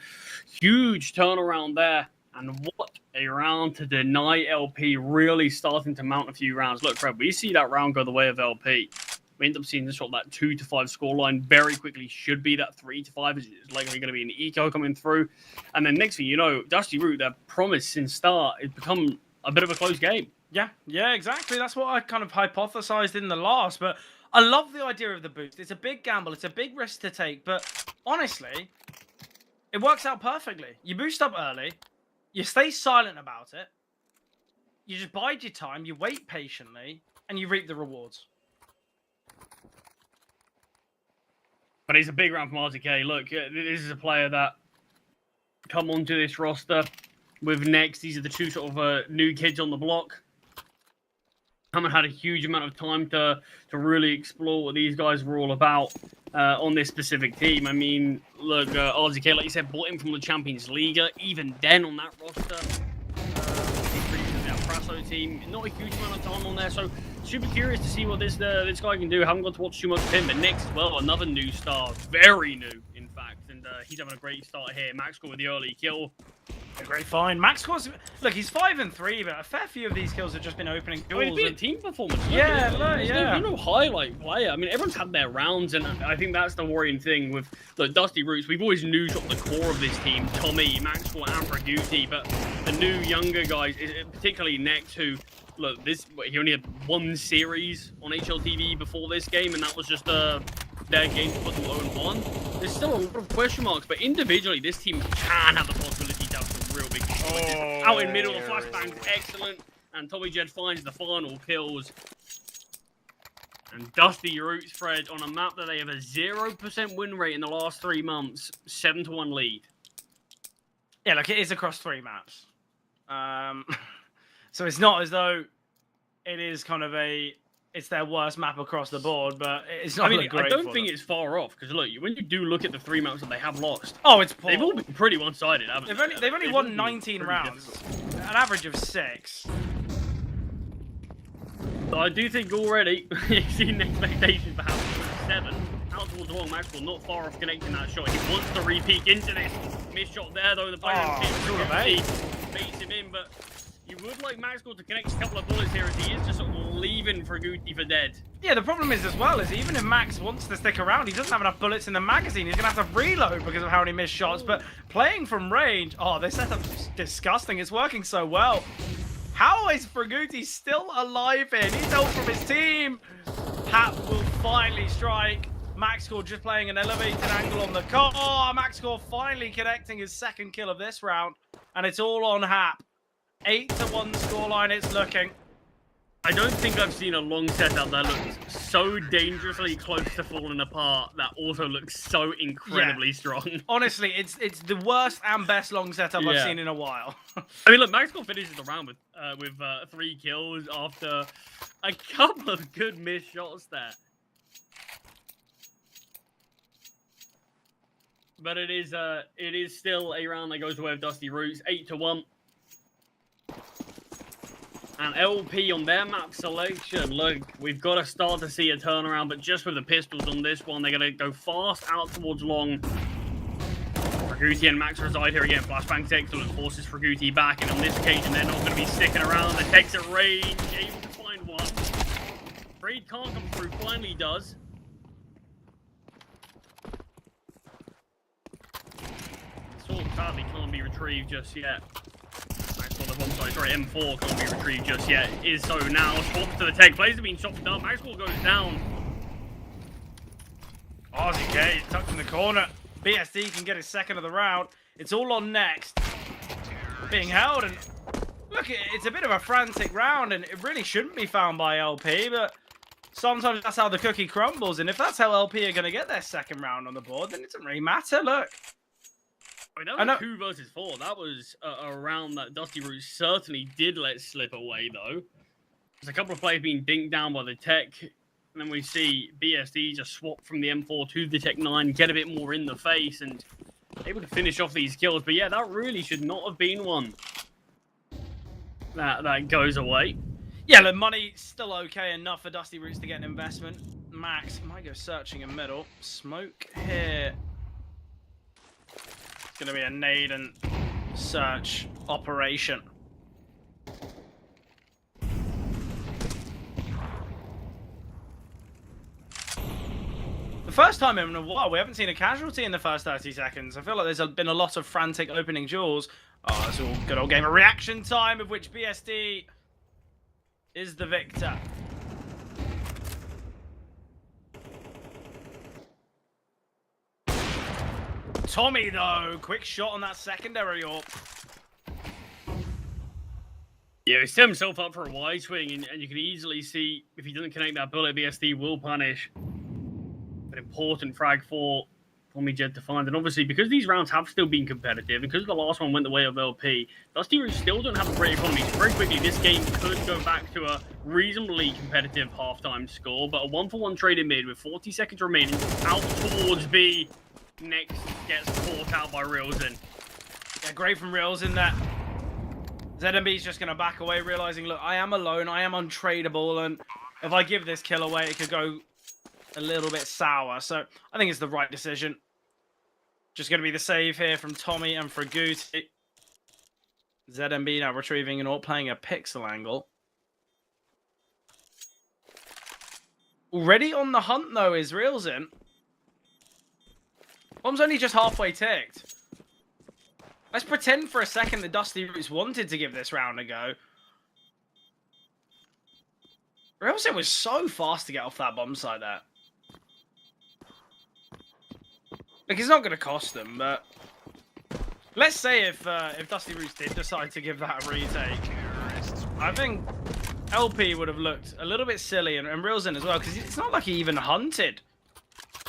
huge turnaround there. And what a round to deny LP really starting to mount a few rounds. Look, Fred, we see that round go the way of LP. We end up seeing this sort of that 2-5 scoreline very quickly. Should be that 3-5. It's likely going to be an eco coming through. And then next thing you know, Dusty Root, their promise since start, it's become a bit of a close game. Yeah, exactly. That's what I kind of hypothesized in the last. But I love the idea of the boost. It's a big gamble. It's a big risk to take. But honestly, it works out perfectly. You boost up early. You stay silent about it. You just bide your time. You wait patiently. And you reap the rewards. But it's a big round from RZK. Look, this is a player that come onto this roster with Next. These are the 2 sort of new kids on the block. Haven't had a huge amount of time to really explore what these guys were all about on this specific team. I mean, look, RZK, like you said, bought him from the Champions League. Even then on that roster, he's pretty good at that Praso team. Not a huge amount of time on there, so super curious to see what this guy can do. Haven't got to watch too much of him, but Next as well, another new star, very new in fact, and he's having a great start here. Max scored with the early kill. A great find. Max scores. Look, he's 5-3, but a fair few of these kills have just been opening doors. I mean, it's been a team performance. Yeah, There's no highlight player. I mean, everyone's had their rounds, and I think that's the worrying thing with the Dusty Roots. We've always knew sort of the core of this team: Tommy, Maxwell, and Fraguti. But the new younger guys, particularly Next, who look, he only had 1 series on HLTV before this game, and that was just their game to put them 0-1. There's still a lot of question marks, but individually, this team can have the possibility to have some real big performances. Out in middle, the flashbang's excellent, and Tommy Jed finds the final kills. And Dusty Roots, Fred, on a map that they have a 0% win rate in the last 3 months, 7-1 lead. Yeah, look, it is across 3 maps. So it's not as though it is kind of it's their worst map across the board, but it's not. I mean, great I don't for think them. it's far off because look, when you do look at the 3 maps that they have lost, Oh, it's poor. they've all been pretty one-sided, haven't they? They've only all won been 19 pretty rounds, difficult. an average of 6. So I do think already exceeding expectations for how to 7 out towards the long. Maxwell not far off connecting that shot. He wants to re-peek into this. Missed shot there though. The player baits him in, but you would like Maxwell to connect a couple of bullets here as he is just sort of leaving Fraguti for dead. Yeah, the problem is as well is even if Max wants to stick around, he doesn't have enough bullets in the magazine. He's gonna have to reload because of how many missed shots. But playing from range, oh, this setup's disgusting. It's working so well. How is Fraguti still alive here? He's out from his team. Hap will finally strike. Maxcore just playing an elevated angle on the car. Oh, Maxcore finally connecting his 2nd kill of this round. And it's all on Hap. 8-1 scoreline it's looking. I don't think I've seen a long setup that looks so dangerously close to falling apart that also looks so incredibly strong. Honestly, it's the worst and best long setup I've seen in a while. I mean, look, Maxwell finishes the round with 3 kills after a couple of good missed shots there. But it is still a round that goes away with Dusty Roots, 8-1. And LP on their map selection, look, we've got to start to see a turnaround, but just with the pistols on this one, they're going to go fast out towards long. Fraguti and Max reside here again. Flashbang's excellent, forces Fraguti back, and on this occasion, they're not going to be sticking around. The tech's at range, able to find one. Braid can't come through, finally does. Sword sadly can't be retrieved just yet. On the bomb side, sorry, M4 can't be retrieved just yet. Is so now. Swaps to the tech. Players have been chopped up. Maxwell goes down. RZK tucked in the corner. BSD can get his 2nd of the round. It's all on next. Being held, and look, it's a bit of a frantic round, and it really shouldn't be found by LP, but sometimes that's how the cookie crumbles, and if that's how LP are going to get their 2nd round on the board, then it doesn't really matter. Look. I mean, that was 2 versus 4. That was a round that Dusty Roots certainly did let slip away, though. There's a couple of players being dinked down by the tech. And then we see BSD just swap from the M4 to the Tech 9, get a bit more in the face, and able to finish off these kills. But yeah, that really should not have been one that goes away. Yeah, the money's still okay enough for Dusty Roots to get an investment. Max might go searching in middle. Smoke here. It's going to be a nade and search operation. The first time in a while, we haven't seen a casualty in the first 30 seconds. I feel like there's been a lot of frantic opening duels. Oh, it's all good old game of reaction time, of which BSD is the victor. Tommy, though, quick shot on that secondary AWP. Yeah, he set himself up for a wide swing, and you can easily see if he doesn't connect that bullet, BSD will punish. An important frag for Tommy Jed to find. And obviously, because these rounds have still been competitive, and because the last one went the way of LP, Dusty Roots still don't have a great economy. So very quickly, this game could go back to a reasonably competitive halftime score, but a 1-for-1 trade in mid with 40 seconds remaining out towards B. Next gets caught out by Reelson. Yeah, great from Reelson that ZMB's just going to back away, realizing, look, I am alone, I am untradeable, and if I give this kill away, it could go a little bit sour. So I think it's the right decision. Just going to be the save here from Tommy and Fraguti. ZMB now retrieving and all playing a pixel angle. Already on the hunt, though, is Reelson. Bomb's only just halfway ticked. Let's pretend for a second that Dusty Roots wanted to give this round a go. Reelson was so fast to get off that bomb site there. Like, it's not going to cost them, but let's say if Dusty Roots did decide to give that a retake, I think LP would have looked a little bit silly, and Rilzen as well, because it's not like he even hunted.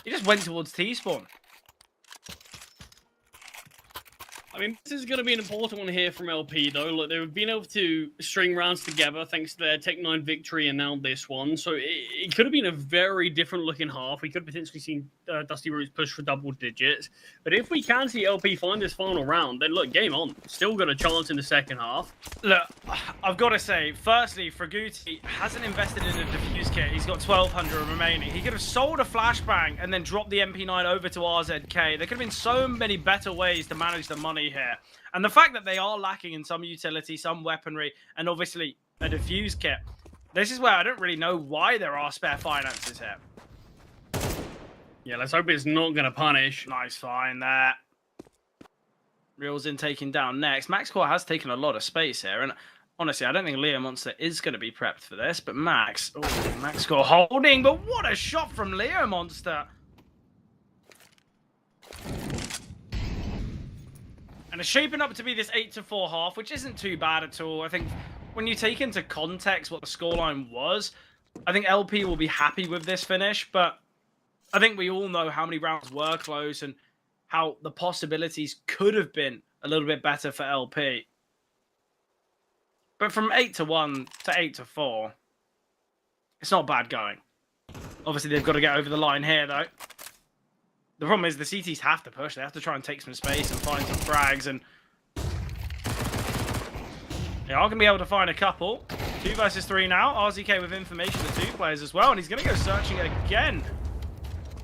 He just went towards T-spawn. I mean, this is going to be an important one here from LP, though. Look, they've been able to string rounds together thanks to their Tech 9 victory and now this one. So it could have been a very different looking half. We could have potentially seen Dusty Roots push for double digits. But if we can see LP find this final round, then look, game on. Still got a chance in the second half. Look, I've got to say, firstly, Fraguti hasn't invested in a defuse kit. He's got 1,200 remaining. He could have sold a flashbang and then dropped the MP9 over to RZK. There could have been so many better ways to manage the money here. And the fact that they are lacking in some utility, some weaponry, and obviously a defuse kit. This is where I don't really know why there are spare finances here. Yeah, let's hope it's not going to punish. Nice find there. Reels in taking down next. Max Core has taken a lot of space here. And honestly, I don't think Leo Monster is going to be prepped for this. But Max Core holding. But what a shot from Leo Monster. And it's shaping up to be this 8-4 half, which isn't too bad at all. I think when you take into context what the scoreline was, I think LP will be happy with this finish. But I think we all know how many rounds were close and how the possibilities could have been a little bit better for LP. But from 8-1 to 8-4, it's not bad going. Obviously, they've got to get over the line here, though. The problem is the CTs have to push. They have to try and take some space and find some frags. And they are going to be able to find a couple. 2 versus 3 now. RZK with information to 2 players as well. And he's going to go searching again.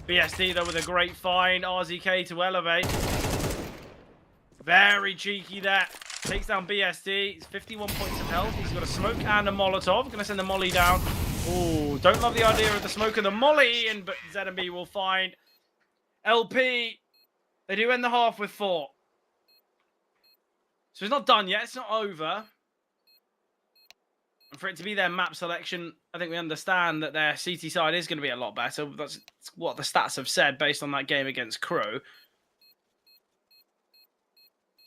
BSD, though, with a great find. RZK to elevate. Very cheeky there. Takes down BSD. He's 51 points of health. He's got a smoke and a Molotov. Going to send the molly down. Oh, don't love the idea of the smoke and the molly. But ZMB will find LP. They do end the half with 4. So it's not done yet. It's not over. And for it to be their map selection, I think we understand that their CT side is going to be a lot better. That's what the stats have said based on that game against Crew.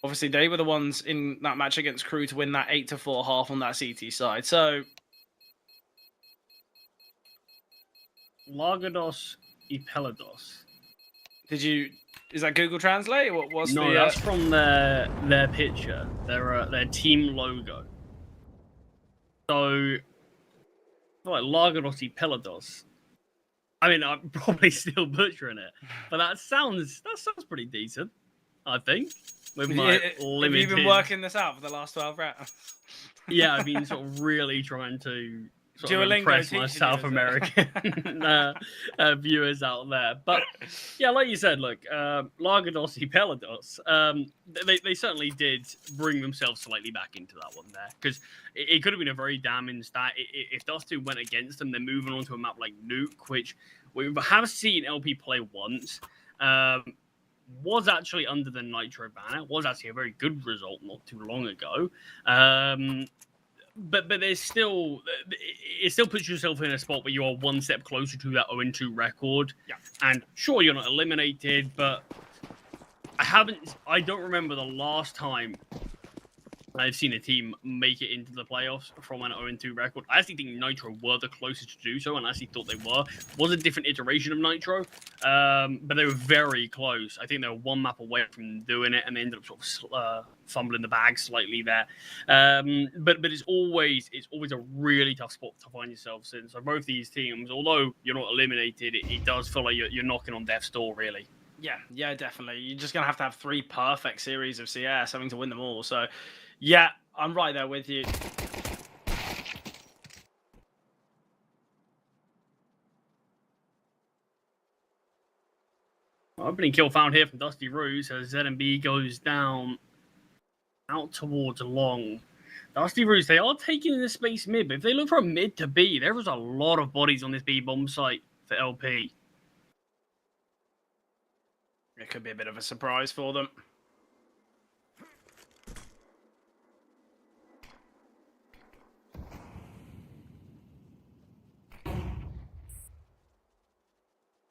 Obviously, they were the ones in that match against Crew to win that 8-4 half on that CT side. So, Lagados Ipelados. Is that Google Translate? What was No, the? that's from their picture, their team logo. So, like Lagados Ipelados. I mean, I'm probably still butchering it, but that sounds pretty decent. I think. With my limited... Have you been working this out for the last 12 rounds? Yeah, I've been sort of really trying to impress my South American viewers out there. But yeah, like you said, look, Lagados y Pelados, they certainly did bring themselves slightly back into that one there. Because it could have been a very damning stat. If those two went against them, they're moving on to a map like Nuke, which we have seen LP play once. Was actually under the Nitro banner. Was actually a very good result not too long ago. But there's still, it still puts yourself in a spot where you are one step closer to that 0-2 record. Yeah. And sure, you're not eliminated, but I don't remember the last time I've seen a team make it into the playoffs from an 0-2 record. I actually think Nitro were the closest to do so, and I actually thought they were. It was a different iteration of Nitro, but they were very close. I think they were one map away from doing it, and they ended up sort of fumbling the bag slightly there. But it's always a really tough spot to find yourselves in. So both these teams, although you're not eliminated, it does feel like you're knocking on death's door, really. Yeah, definitely. You're just going to have 3 perfect series of CS, having to win them all. So, yeah, I'm right there with you. Opening kill found here from Dusty Ruse as ZMB goes down out towards long. Dusty Ruse, they are taking the space mid, but if they look for a mid to B, there was a lot of bodies on this B bomb site for LP. It could be a bit of a surprise for them.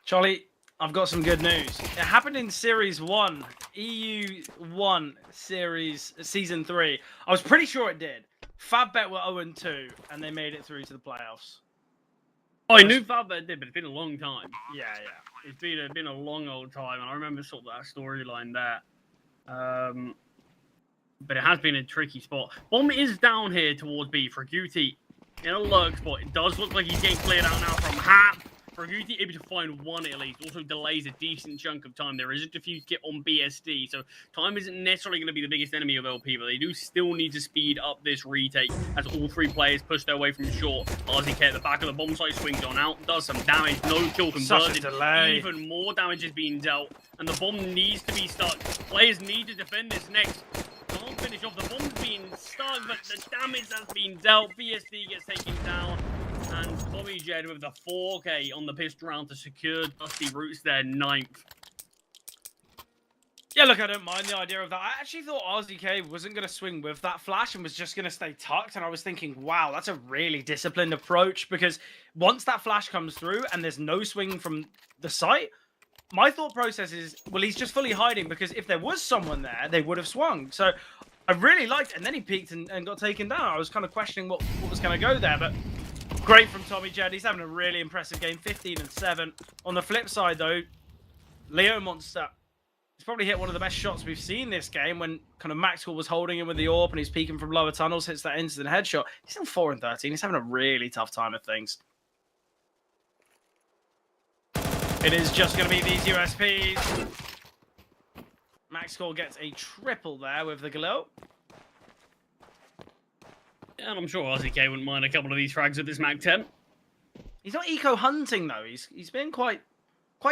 Charlie, I've got some good news. It happened in Series 1, EU1 Series Season 3. I was pretty sure it did. Fabbet were 0-2, and they made it through to the playoffs. Oh, I knew Fabbet did, but it's been a long time. Yeah. It's been a long old time, and I remember sort of that storyline there. But it has been a tricky spot. Bomb is down here towards B. Fraguti in a lurk spot. It does look like he's getting cleared out now from Hap. Fraguti able to find one at least. Also delays a decent chunk of time. There is a defuse kit on BSD, so time isn't necessarily going to be the biggest enemy of LP, but they do still need to speed up this retake as all three players push their way from short. RZK at the back of the bomb site swings on out, does some damage, no kill converted. Such a delay. Even more damage is being dealt, and the bomb needs to be stuck. Players need to defend this next. Can't finish off. The bomb's being stuck, but the damage has been dealt. BSD gets taken down. And Tommy Jed with the 4K on the pistol round to secure Dusty Roots their 9th. Yeah, look, I don't mind the idea of that. I actually thought RZK wasn't going to swing with that flash and was just going to stay tucked. And I was thinking, wow, that's a really disciplined approach, because once that flash comes through and there's no swing from the site, my thought process is, well, he's just fully hiding, because if there was someone there, they would have swung. So I really liked it. And then he peeked and got taken down. I was kind of questioning what was going to go there, but great from Tommy Jed. He's having a really impressive game, 15-7. On the flip side, though, Leo Monster, he's probably hit one of the best shots we've seen this game, when kind of Maxwell was holding him with the AWP and he's peeking from lower tunnels, hits that instant headshot. He's still 4-13. He's having a really tough time of things. It is just going to be these USPs. Maxwell gets a triple there with the glow. And I'm sure RZK wouldn't mind a couple of these frags with this Mac 10. He's not eco-hunting, though. He's been quite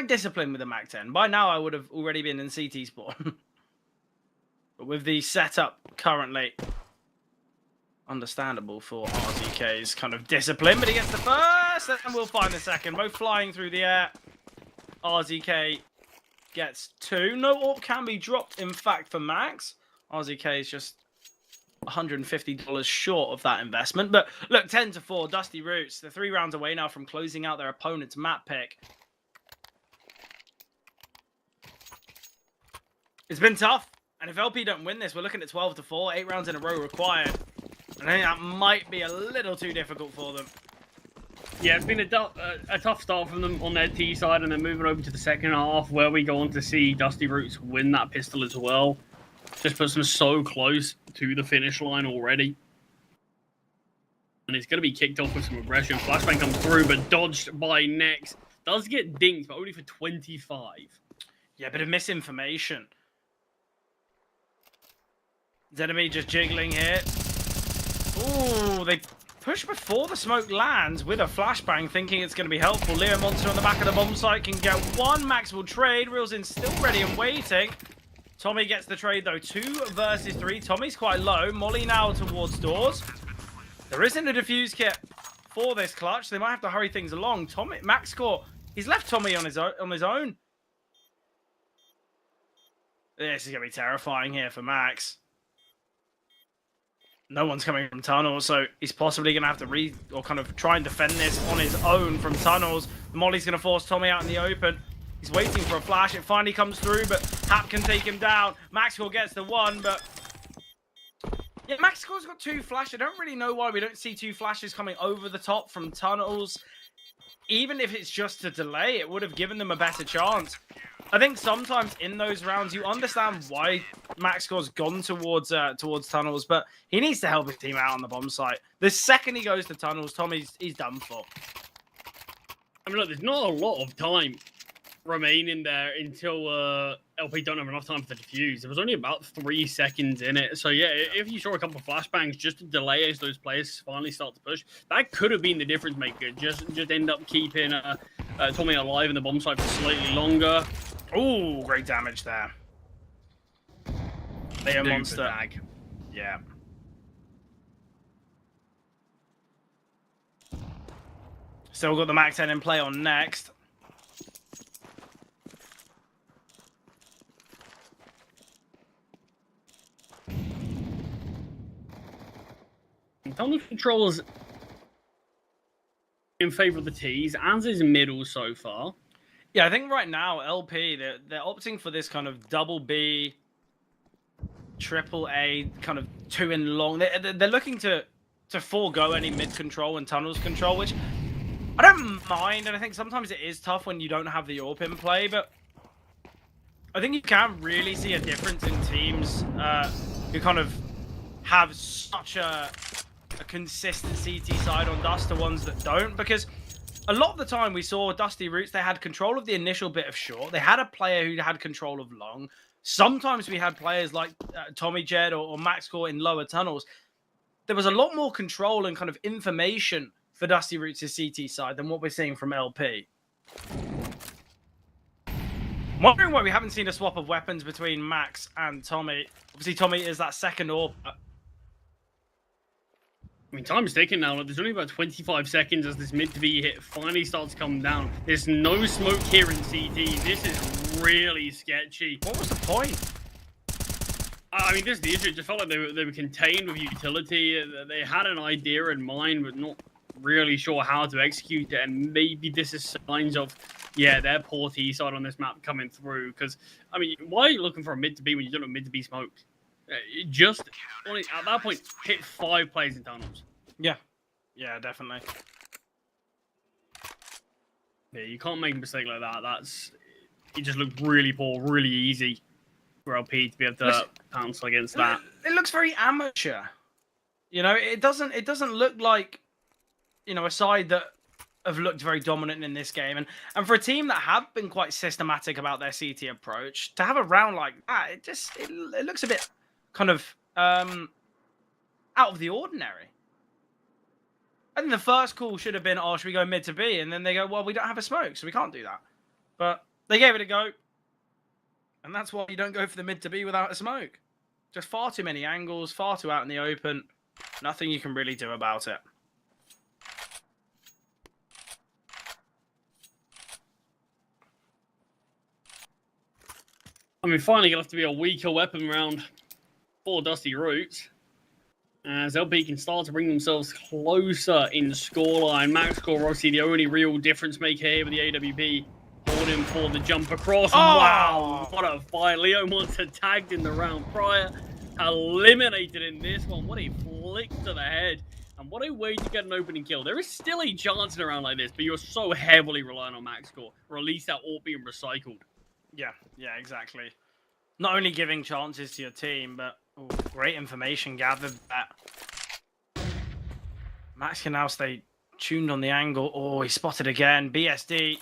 disciplined with the Mac 10. By now, I would have already been in CT spawn. But with the setup currently, understandable for RZK's kind of discipline. But he gets the first, and we'll find the second. Both flying through the air. RZK gets 2. No AWP can be dropped, in fact, for Max. RZK is just $150 short of that investment. But look, 10-4, Dusty Roots. They're 3 rounds away now from closing out their opponent's map pick. It's been tough. And if LP don't win this, we're looking at 12-4, 8 rounds in a row required. And I think that might be a little too difficult for them. Yeah, it's been a tough start from them on their T side, and then moving over to the second half, where we go on to see Dusty Roots win that pistol as well. Just puts them so close to the finish line already. And it's going to be kicked off with some aggression. Flashbang comes through, but dodged by Nex. Does get dinked, but only for 25. Yeah, a bit of misinformation. Zenemy just jiggling here. Ooh, they push before the smoke lands with a flashbang, thinking it's going to be helpful. Leo Monster on the back of the bomb site can get one. Max will trade. Reels in still ready and waiting. Tommy gets the trade, though. 2 versus 3. Tommy's quite low. Molly now towards doors. There isn't a defuse kit for this clutch. They might have to hurry things along. Max score. He's left Tommy on his own. This is going to be terrifying here for Max. No one's coming from tunnels, so he's possibly going to have to kind of try and defend this on his own from tunnels. Molly's going to force Tommy out in the open. He's waiting for a flash. It finally comes through, but Hap can take him down. Maxwell gets the 1, but yeah, Maxwell's got 2 flashes. I don't really know why we don't see 2 flashes coming over the top from tunnels. Even if it's just a delay, it would have given them a better chance. I think sometimes in those rounds, you understand why Maxwell's gone towards tunnels, but he needs to help his team out on the bomb site. The second he goes to tunnels, he's done for. I mean, look, there's not a lot of time remaining there until LP don't have enough time for the defuse. There was only about 3 seconds in it. So, yeah, if you saw a couple of flashbangs just to delay as those players finally start to push, that could have been the difference maker. Just end up keeping Tommy alive in the bomb site for slightly longer. Ooh, great damage there. Leo Monster. Bag. Yeah. Still got the Mac 10 in play on next. Tunnel controls in favor of the T's, as is middle so far. Yeah, I think right now LP they're opting for this kind of double B, triple A, kind of 2 in long. They're looking to to forego any mid control and tunnels control, which I don't mind, and I think sometimes it is tough when you don't have the AWP in play, but I think you can really see a difference in teams who kind of have such a consistent CT side on Dust to ones that don't, because a lot of the time we saw Dusty Roots, they had control of the initial bit of short, they had a player who had control of long, sometimes we had players like Tommy Jed or Maxcore in lower tunnels. There was a lot more control and kind of information for Dusty Roots' CT side than what we're seeing from LP. I'm wondering why we haven't seen a swap of weapons between Max and Tommy. Obviously, Tommy is that second AWP. I mean, time's ticking now. Like, there's only about 25 seconds as this mid to B hit finally starts to come down. There's no smoke here in CT. This is really sketchy. What was the point? I mean, this is the issue. It just felt like they were contained with utility. They had an idea in mind, but not really sure how to execute it. And maybe this is signs of, yeah, their poor T side on this map coming through. Because, I mean, why are you looking for a mid to B when you don't have mid to B smoked? Just, at that point, hit 5 plays in tunnels. Yeah. Yeah, definitely. Yeah, you can't make a mistake like that. It just looked really poor, really easy for LP to be able to pounce against that. It looks very amateur. You know, it doesn't look like, you know, a side that have looked very dominant in this game. And for a team that have been quite systematic about their CT approach, to have a round like that, it looks a bit kind of out of the ordinary. I think the first call should have been, oh, should we go mid to B? And then they go, well, we don't have a smoke, so we can't do that. But they gave it a go. And that's why you don't go for the mid to B without a smoke. Just far too many angles, far too out in the open. Nothing you can really do about it. I mean, finally going to have to be a weaker weapon round for Dusty Roots. As LP can start to bring themselves closer in scoreline. Maxcore obviously the only real difference maker here with the AWP. Holding for the jump across. Oh! Wow, what a fight. Leo Monster tagged in the round prior. Eliminated in this one. What a flick to the head. And what a way to get an opening kill. There is still a chance in a round like this, but you're so heavily reliant on Maxcore. Or at least that AWP being recycled. Yeah, exactly. Not only giving chances to your team, but great information gathered that Max can now stay tuned on the angle. Oh, he's spotted again. BSD.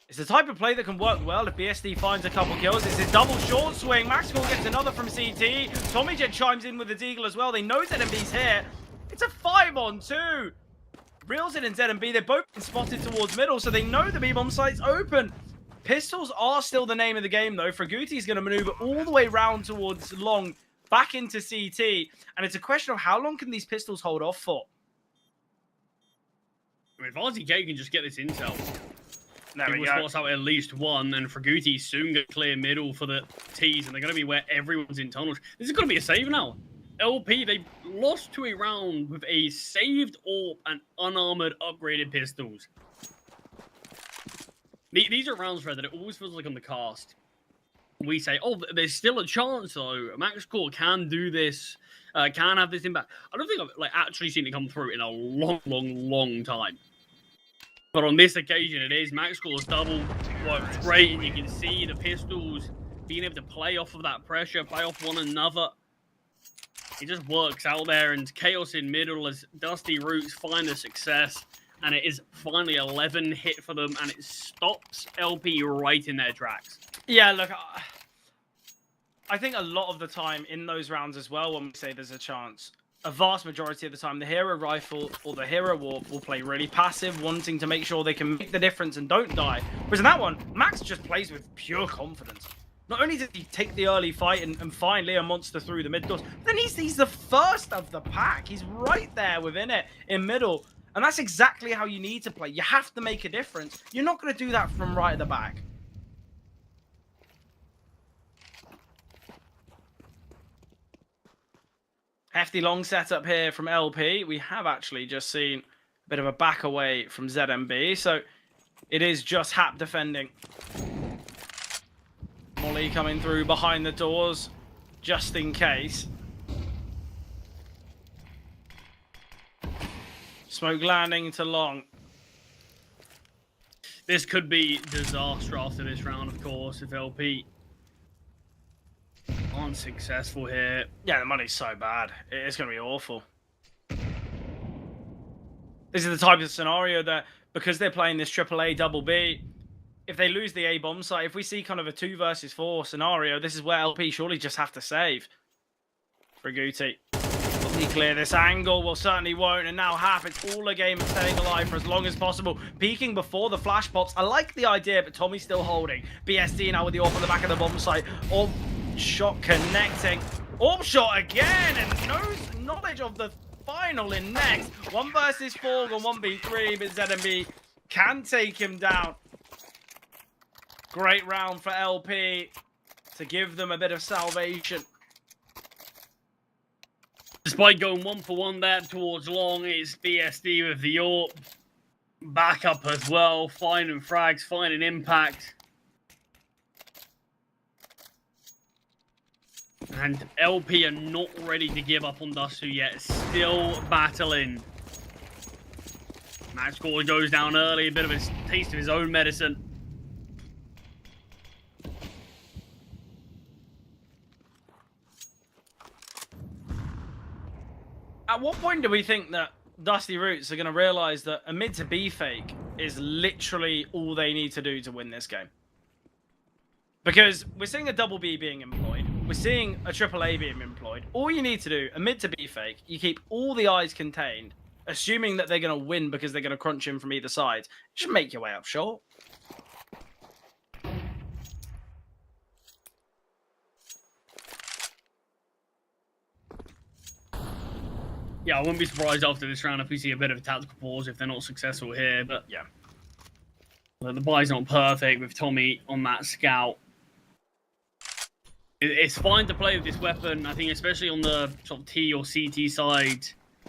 It's the type of play that can work well if BSD finds a couple kills. It's a double short swing. Maxwell gets another from CT. Tommy Jet chimes in with the Deagle as well. They know ZMB's here. It's a 5-on-2. Realzin and ZMB, they've both been spotted towards middle, so they know the B-bomb site's open. Pistols are still the name of the game, though. Fraguti's going to maneuver all the way round towards long, back into CT. And it's a question of how long can these pistols hold off for? I mean, if RTK can just get this intel, there we will go. spots out at least one, and Fraguti soon get clear middle for the T's, and they're going to be where everyone's in tunnels. This is going to be a save now. LP, they lost to a round with a saved AWP and unarmored upgraded pistols. These are rounds, Fred, that it always feels like on the cast. We say, oh, there's still a chance, though. Maxcore can do this, can have this impact. I don't think I've actually seen it come through in a long time. But on this occasion, it is. Maxcore's double works great, and you can see the pistols being able to play off of that pressure, play off one another. It just works out there, and chaos in middle as Dusty Roots find the success. And it is finally 11 hit for them, and it stops LP right in their tracks. Yeah, look, I think a lot of the time in those rounds as well, when we say there's a chance, a vast majority of the time, the hero rifle or the hero warp will play really passive, wanting to make sure they can make the difference and don't die. Whereas in that one, Max just plays with pure confidence. Not only did he take the early fight and find Leo Monster through the mid doors, then he's the first of the pack. He's right there within it, in middle. And that's exactly how you need to play. You have to make a difference. You're not going to do that from right at the back. Hefty long setup here from LP. We have actually just seen a bit of a back away from ZMB. So it is just Hap defending. Molly coming through behind the doors, just in case. Smoke landing to long. This could be disaster after this round, of course, if LP aren't successful here. Yeah, the money's so bad. It's going to be awful. This is the type of scenario that, because they're playing this AAA double B, if they lose the A bomb site, if we see kind of a 2 versus 4 scenario, this is where LP surely just have to save. Raguti. Will he clear this angle? Well, certainly won't. And now Half, it's all a game of staying alive for as long as possible. Peeking before the flash pops. I like the idea, but Tommy's still holding. BSD now with the AWP on the back of the bomb site. Orb shot connecting. Orb shot again, and no knowledge of the final in next. 1 versus 4 on 1v3, but ZMB can take him down. Great round for LP to give them a bit of salvation. Despite going 1 for 1 there towards long, it's BSD with the AWP. Backup as well, finding frags, finding impact. And LP are not ready to give up on Dusty yet, still battling. Max score goes down early, a bit of a taste of his own medicine. At what point do we think that Dusty Roots are going to realize that a mid to B fake is literally all they need to do to win this game? Because we're seeing a double B being employed. We're seeing a triple A being employed. All you need to do, a mid to B fake, you keep all the eyes contained, assuming that they're going to win because they're going to crunch in from either side. Just make your way up short. Yeah, I wouldn't be surprised after this round if we see a bit of a tactical pause if they're not successful here, but Yeah. the buy's not perfect with Tommy on that scout. It's fine to play with this weapon, I think, especially on the sort of T or CT side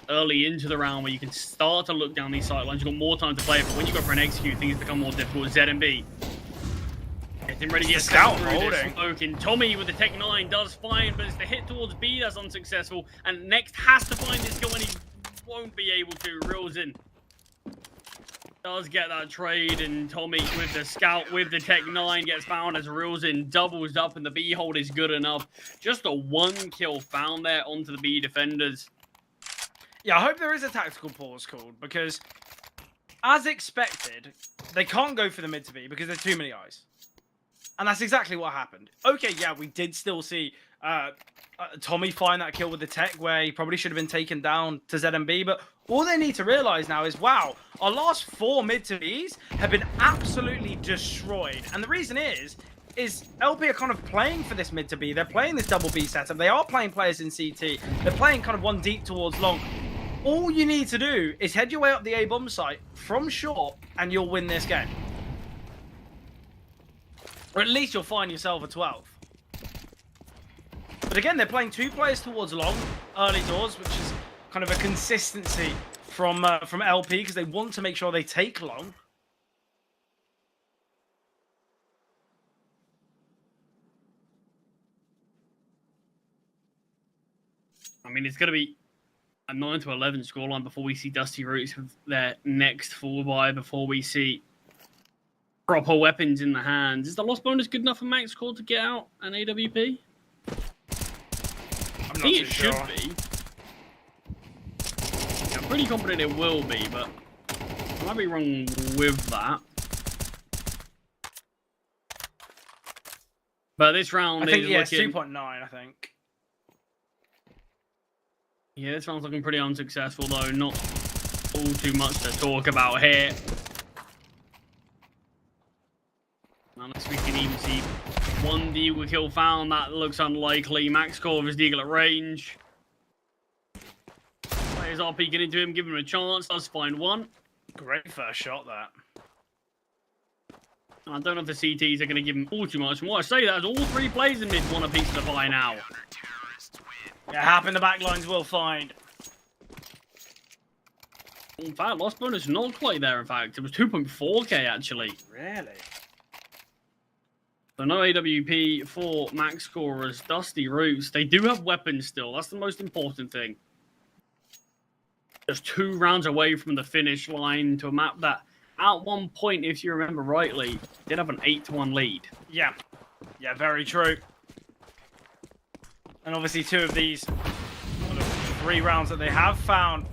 early into the round where you can start to look down these sight lines. You've got more time to play, but when you go for an execute, things become more difficult. ZMB getting ready to get scout through this holding. smoking. Tommy with the Tech 9 does fine, but it's the hit towards B that's unsuccessful. And next has to find this kill, and he won't be able to. Reels in. Does get that trade, and Tommy with the scout with the Tech 9 gets found as Reels in doubles up, and the B hold is good enough. Just a 1 kill found there onto the B defenders. Yeah, I hope there is a tactical pause called, because as expected, they can't go for the mid to B because there's too many eyes. And that's exactly what happened. Okay, yeah, we did still see Tommy find that kill with the tech where he probably should have been taken down to ZMB, but all they need to realize now is, wow, our last 4 mid to Bs have been absolutely destroyed. And the reason is LP are kind of playing for this mid to B. They're playing this double B setup. They are playing players in CT. They're playing kind of 1 deep towards long. All you need to do is head your way up the A bomb site from short, and you'll win this game. Or at least you'll find yourself a 12. But again, they're playing 2 players towards long early doors, which is kind of a consistency from LP because they want to make sure they take long. I mean, it's going to be a 9-11 scoreline before we see Dusty Roots with their next full buy, before we see proper weapons in the hands. Is the loss bonus good enough for Max Core to get out an AWP? I think it should be. I'm pretty confident it will be, but I might be wrong with that. But this round, I think, yeah, it's looking... 2.9, I think. Yeah, this round's looking pretty unsuccessful, though. Not all too much to talk about here. Unless we can even see 1 deagle kill found, that looks unlikely. Max Core is deagle at range. Players are peeking into him, giving him a chance. Does find 1. Great first shot, that. And I don't know if the CTs are going to give him all too much. And what I say that is all 3 players in mid want a piece of the pie now. Yeah, Hap in the back lines will find. In fact, lost bonus not quite there, in fact. It was 2.4k, actually. Really? So no AWP for max scorers. Dusty Roots. They do have weapons still. That's the most important thing. just 2 rounds away from the finish line to a map that, at one point, if you remember rightly, did have an 8-1 lead. Yeah, very true. And obviously 2 of these 3 rounds that they have found,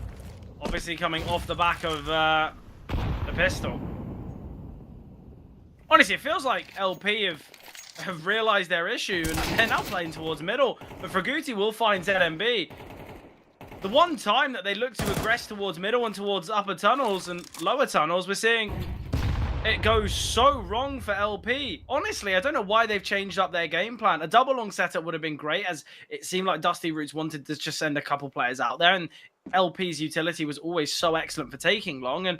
obviously coming off the back of the pistol. Honestly, it feels like LP have realized their issue and they're now playing towards middle. But Fraguti will find ZMB. The one time that they look to aggress towards middle and towards upper tunnels and lower tunnels, we're seeing it goes so wrong for LP. Honestly, I don't know why they've changed up their game plan. A double long setup would have been great, as it seemed like Dusty Roots wanted to just send a couple players out there, and LP's utility was always so excellent for taking long. And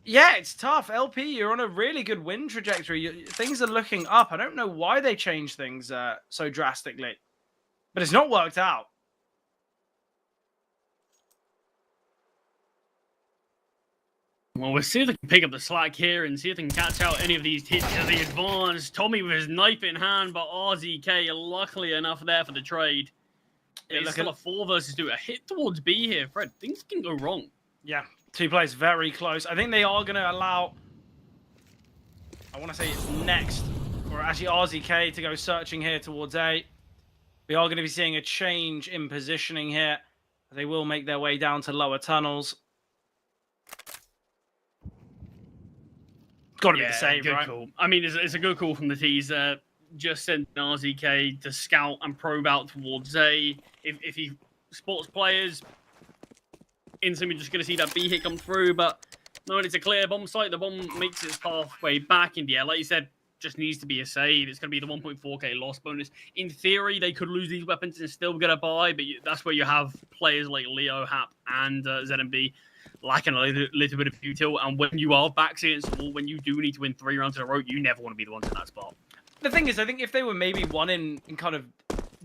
yeah, it's tough. LP, you're on a really good win trajectory. Things are looking up. I don't know why they changed things so drastically, but it's not worked out. Well, we'll see if they can pick up the slack here and see if they can catch out any of these hits to the advance. Tommy with his knife in hand, but RZK luckily enough there for the trade. Yeah, it's still a 4 versus 2. A hit towards B here, Fred. Things can go wrong. Yeah, 2 players very close. I think they are going to allow, I want to say it's next, or actually RZK to go searching here towards A. We are going to be seeing a change in positioning here. They will make their way down to lower tunnels. Got to be the same, good right? Call. I mean, it's a good call from the teaser. Just sent RZK to scout and probe out towards A. If he spots players, instantly just going to see that B hit come through. But knowing it's a clear bomb site, the bomb makes its pathway back in the air. Like you said, just needs to be a save. It's going to be the 1.4k loss bonus. In theory, they could lose these weapons and still get a buy, but that's where you have players like Leo, Hap, and ZMB lacking a little bit of util. And when you are back against the wall, when you do need to win 3 rounds in a row, you never want to be the ones in that spot. The thing is, I think if they were maybe one in kind of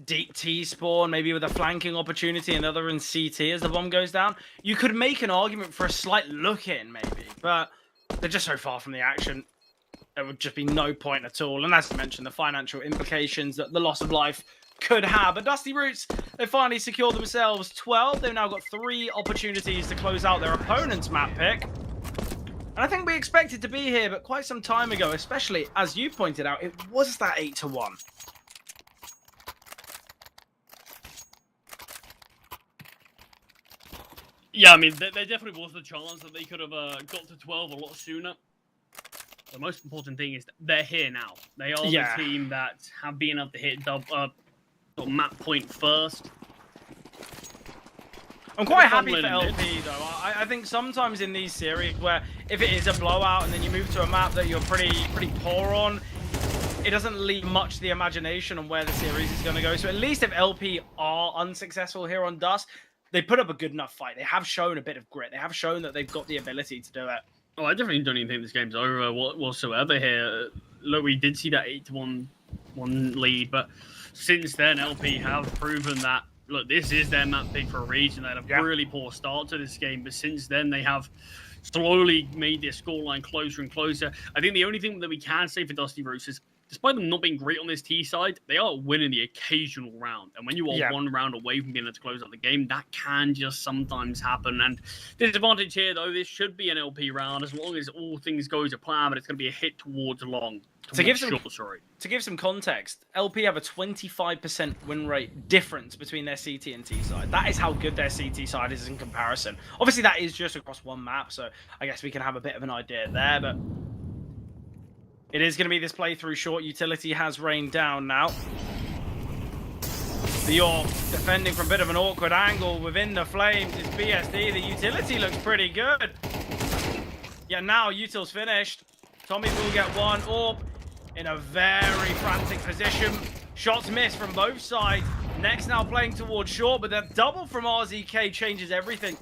deep T spawn, maybe with a flanking opportunity, and the other in CT as the bomb goes down, you could make an argument for a slight look in, maybe. But they're just so far from the action. There would just be no point at all. And as you mentioned, the financial implications that the loss of life could have. But Dusty Roots, they finally secured themselves 12. They've now got 3 opportunities to close out their opponent's map pick. And I think we expected to be here, but quite some time ago, especially as you pointed out, it was that 8-1. Yeah, I mean, there definitely was the chance that they could have got to 12 a lot sooner. The most important thing is that they're here now. They are the team that have been able to hit map point first. I'm quite happy for LP though. I think sometimes in these series where if it is a blowout and then you move to a map that you're pretty poor on, it doesn't leave much to the imagination on where the series is going to go. So at least if LP are unsuccessful here on Dust, they put up a good enough fight. They have shown a bit of grit. They have shown that they've got the ability to do it. Oh, I definitely don't even think this game's over whatsoever here. Look, we did see that 8-1 lead, but since then, LP have proven that, look, this is their map pick for a reason. They had a really poor start to this game, but since then, they have slowly made their scoreline closer and closer. I think the only thing that we can say for Dusty Roots is, despite them not being great on this T side, they are winning the occasional round. And when you are 1 round away from being able to close out the game, that can just sometimes happen. And the disadvantage here, though, this should be an LP round as long as all things go to plan, but it's going to be a hit towards long. To give some context, LP have a 25% win rate difference between their CT and T side. That is how good their CT side is in comparison. Obviously, that is just across 1 map, so I guess we can have a bit of an idea there, but it is going to be this playthrough short. Utility has rained down now. The York defending from a bit of an awkward angle within the flames. It's BSD. The utility looks pretty good. Yeah, now Util's finished. Tommy will get 1 AWP in a very frantic position. Shots missed from both sides. Next now playing towards short, but that double from RZK changes everything.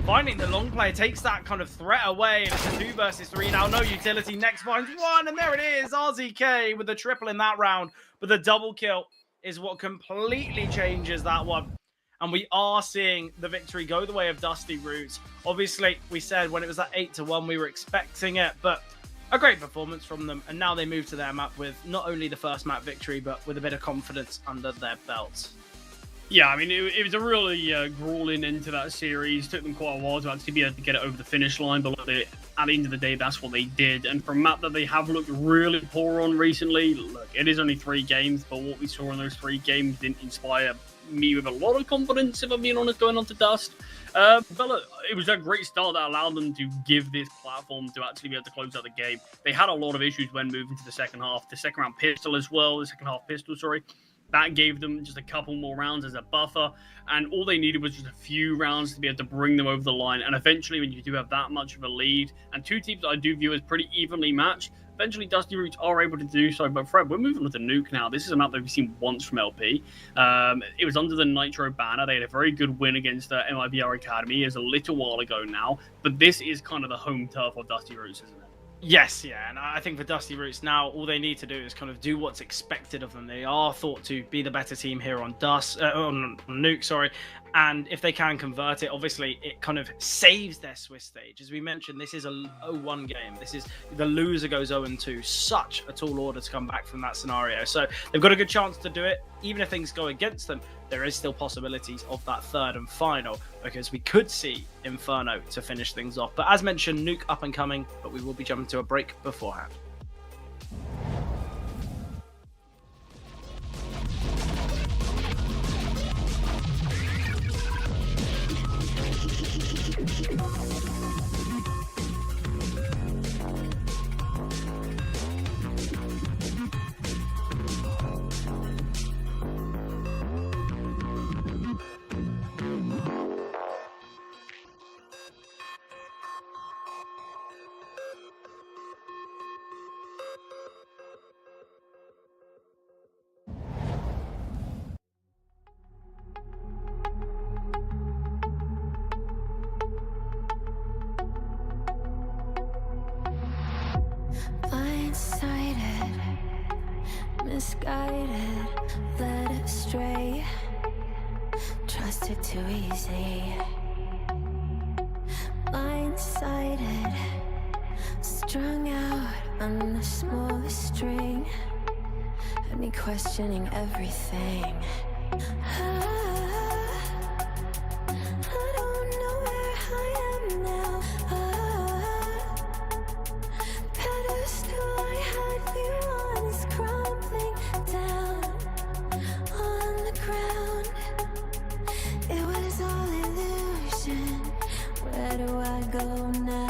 Finding the long player takes that kind of threat away, and it's a 2 versus 3 now. No utility. Next finds 1, and there it is. RZK with the triple in that round, but the double kill is what completely changes that one. And we are seeing the victory go the way of Dusty Roots. Obviously, we said when it was that 8-1, we were expecting it, but a great performance from them. And now they move to their map with not only the first map victory, but with a bit of confidence under their belts. Yeah, I mean, it was a really grueling into that series. Took them quite a while to actually be able to get it over the finish line, but look, at the end of the day, that's what they did. And from a map that they have looked really poor on recently, look, it is only 3 games, but what we saw in those 3 games didn't inspire me with a lot of confidence, if I'm being honest, going on to Dust. But look, it was a great start that allowed them to give this platform to actually be able to close out the game. They had a lot of issues when moving to the second half. The second round pistol as well, the second half pistol, sorry. That gave them just a couple more rounds as a buffer, and all they needed was just a few rounds to be able to bring them over the line. And eventually, when you do have that much of a lead, and 2 teams that I do view as pretty evenly matched, eventually Dusty Roots are able to do so. But Fred, we're moving on to Nuke now. This is a map that we've seen once from LP. It was under the Nitro banner. They had a very good win against MIBR Academy. It was a little while ago now, but this is kind of the home turf of Dusty Roots, isn't it? Yes, yeah, and I think for Dusty Roots now, all they need to do is kind of do what's expected of them. They are thought to be the better team here on on Nuke, sorry, and if they can convert it, obviously it kind of saves their Swiss stage. As we mentioned, this is a 0-1 game. This is the loser goes 0-2. Such a tall order to come back from that scenario. So they've got a good chance to do it. Even if things go against them, there is still possibilities of that third and final, because we could see Inferno to finish things off. But as mentioned, Nuke up and coming, but we will be jumping to a break beforehand. Blindsided, misguided, led astray, trusted too easy. Blindsided, strung out on the smallest string, had me questioning everything. I don't know where I am now. Pedestal I had you on is crumbling down on the ground. It was all illusion. Where do I go now?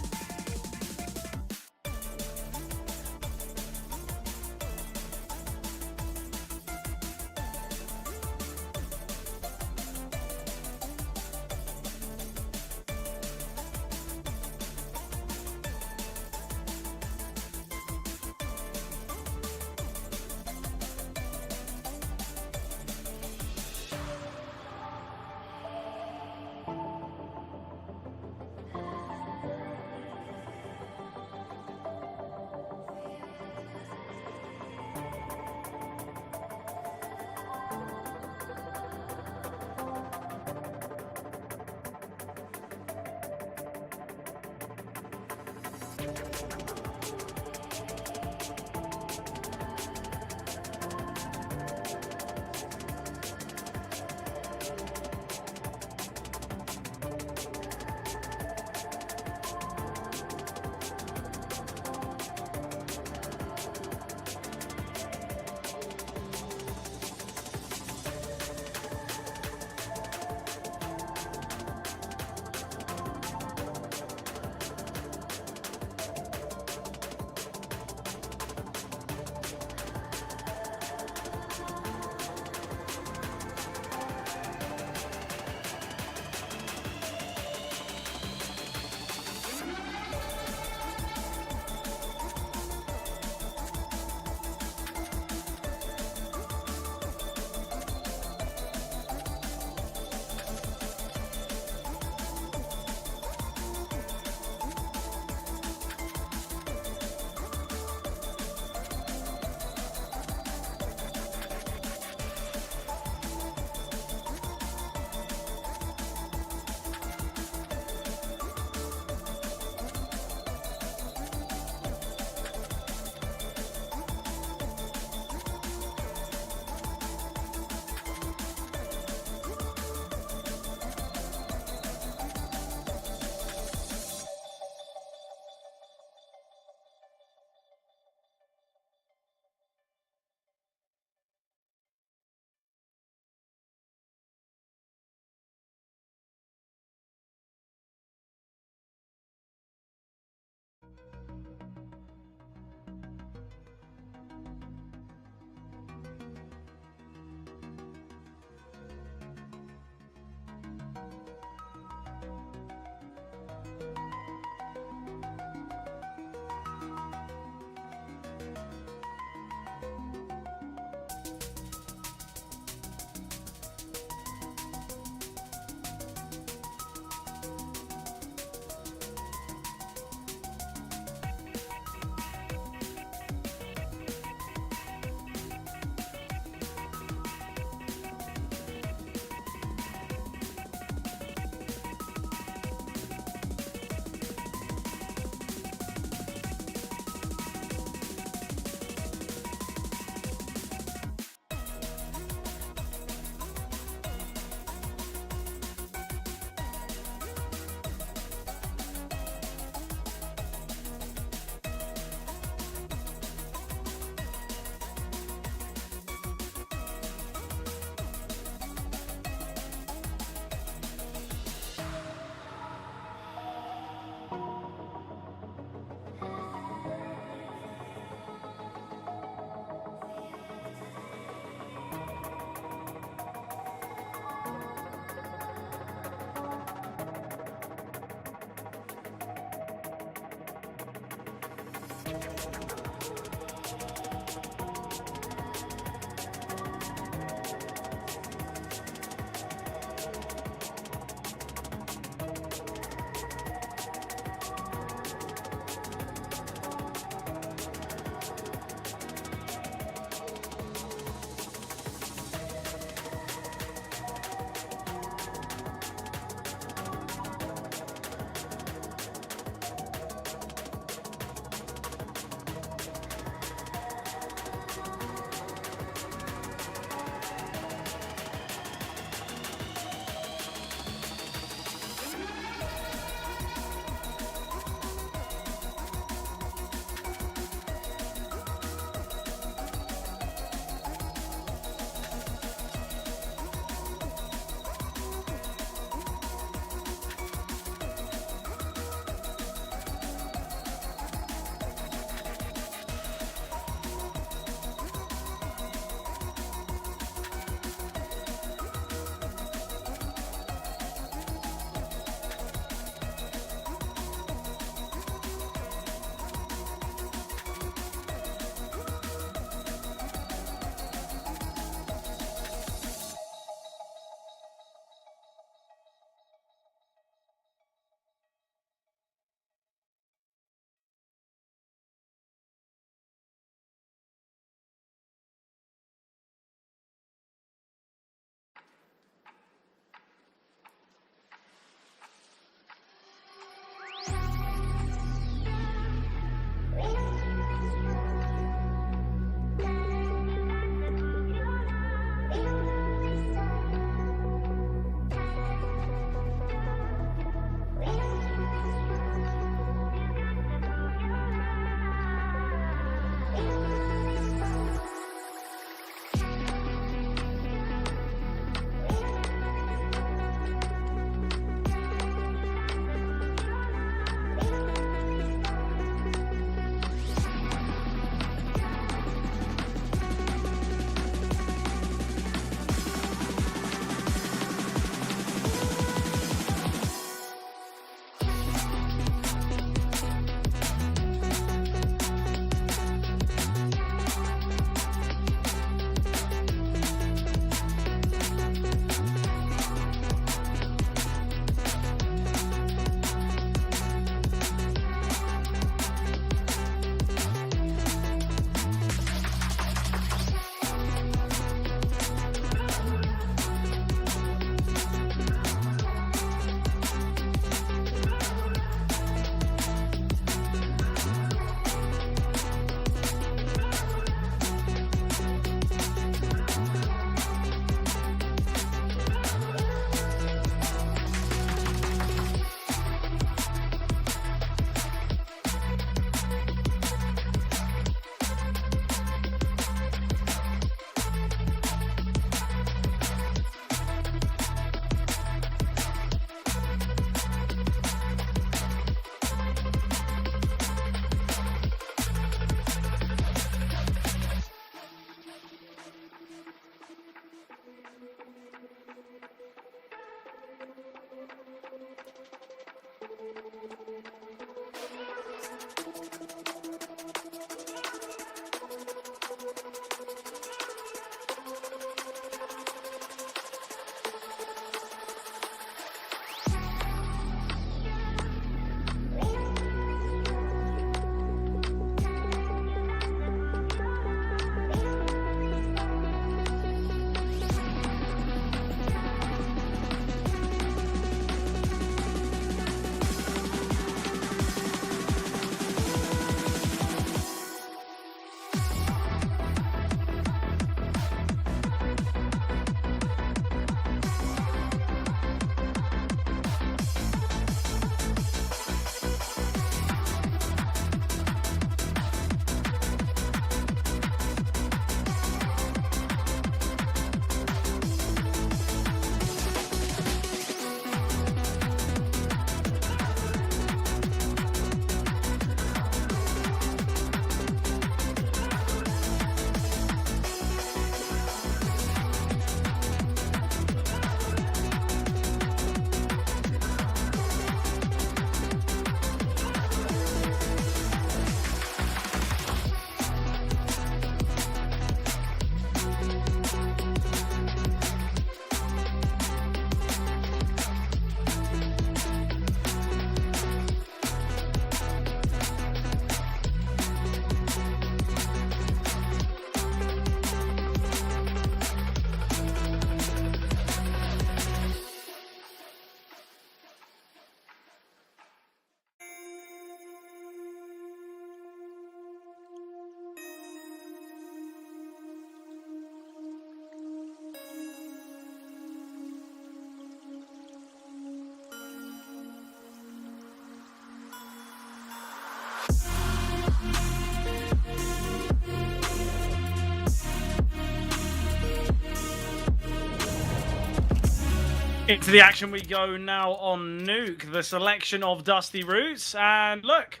Into the action we go now on Nuke, the selection of Dusty Roots, and look,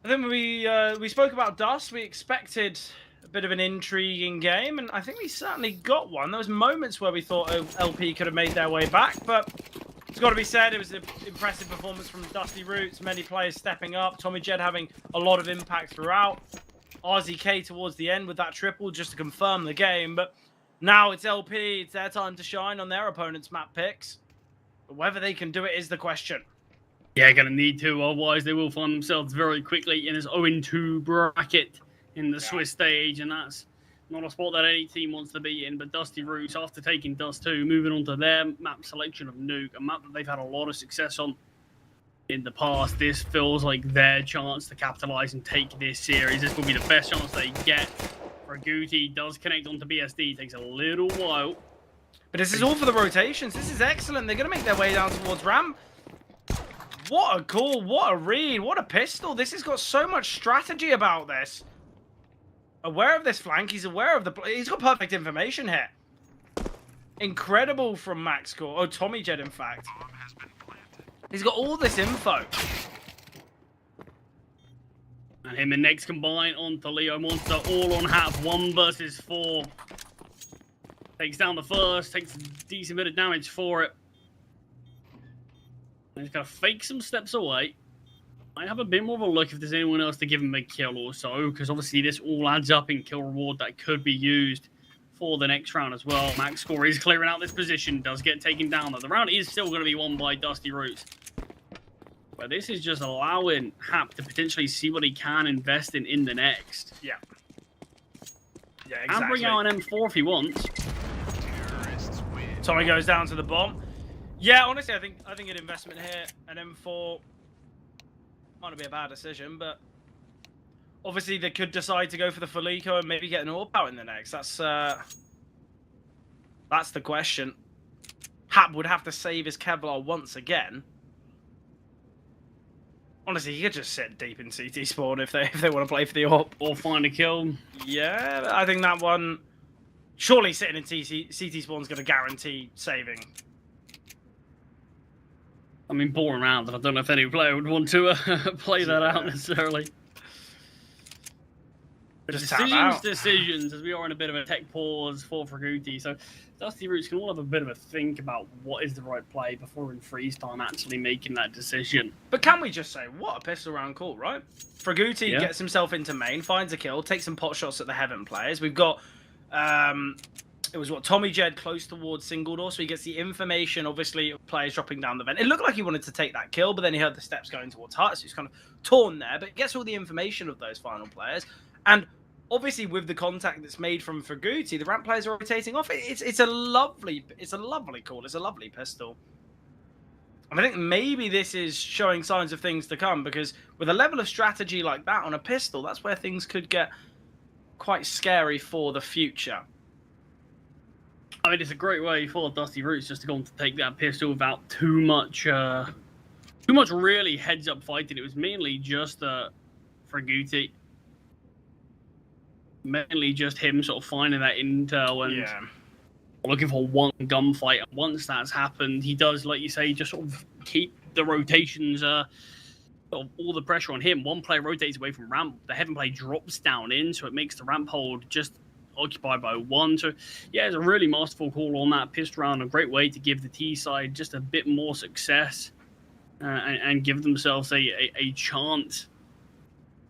I think we spoke about Dust. We expected a bit of an intriguing game, and I think we certainly got one. There was moments where we thought LP could have made their way back, but it's got to be said, it was an impressive performance from Dusty Roots. Many players stepping up. Tommy Jed having a lot of impact throughout. RZK towards the end with that triple just to confirm the game, but now it's LP. It's their time to shine on their opponent's map picks. But whether they can do it is the question. Yeah, going to need to, otherwise they will find themselves very quickly in this 0-2 bracket in the Swiss stage, and that's not a spot that any team wants to be in. But Dusty Roots, after taking Dust 2, moving on to their map selection of Nuke, a map that they've had a lot of success on in the past. This feels like their chance to capitalize and take this series. This will be the best chance they get. Raguti does connect onto BSD, takes a little while. But this is all for the rotations. This is excellent. They're going to make their way down towards ramp. What a call, what a read, what a pistol. This has got so much strategy about this. Aware of this flank, he's aware of the... He's got perfect information here. Incredible from Max Core. Oh, Tommy Jed, in fact. He's got all this info. And him and Next combine onto Leo Monster, all on half, 1 versus 4. Takes down the first, takes a decent bit of damage for it. And he's going to fake some steps away. I have a bit more of a look if there's anyone else to give him a kill or so, because obviously this all adds up in kill reward that could be used for the next round as well. Max Score is clearing out this position, does get taken down though. The round is still going to be won by Dusty Roots. But this is just allowing Hap to potentially see what he can invest in the next. Yeah. Yeah, exactly. And bring out an M4 if he wants. Tommy goes down to the bomb. Yeah, honestly, I think an investment here, an M4, might not be a bad decision, but obviously they could decide to go for the Felico and maybe get an AWP out in the next. That's the question. Hap would have to save his Kevlar once again. Honestly, he could just sit deep in CT spawn if they want to play for the AWP. Or find a kill. Yeah, I think that one, surely sitting in CT spawn is going to guarantee saving. I mean, boring round, and I don't know if any player would want to play that out necessarily. Decisions, as we are in a bit of a tech pause for Fraguti. So Dusty Roots can all have a bit of a think about what is the right play before in freeze time actually making that decision. But can we just say, what a pistol round call, right? Fraguti gets himself into main, finds a kill, takes some pot shots at the Heaven players. We've got, it was Tommy Jed close towards single door, so he gets the information, obviously, of players dropping down the vent. It looked like he wanted to take that kill, but then he heard the steps going towards Hut, so he's kind of torn there, but gets all the information of those final players. And obviously, with the contact that's made from Fraguti, the ramp players are rotating off. It's a lovely call. It's a lovely pistol. And I think maybe this is showing signs of things to come, because with a level of strategy like that on a pistol, that's where things could get quite scary for the future. I mean, it's a great way for Dusty Roots just to go on to take that pistol without too much really heads-up fighting. It was mainly just Fraguti. Mainly just him sort of finding that intel and looking for one gunfight. And once that's happened, he does, like you say, just sort of keep the rotations, sort of all the pressure on him. One player rotates away from ramp. The Heaven play drops down in, so it makes the ramp hold just occupied by one. So, yeah, it's a really masterful call on that pistol round. A great way to give the T side just a bit more success and give themselves a chance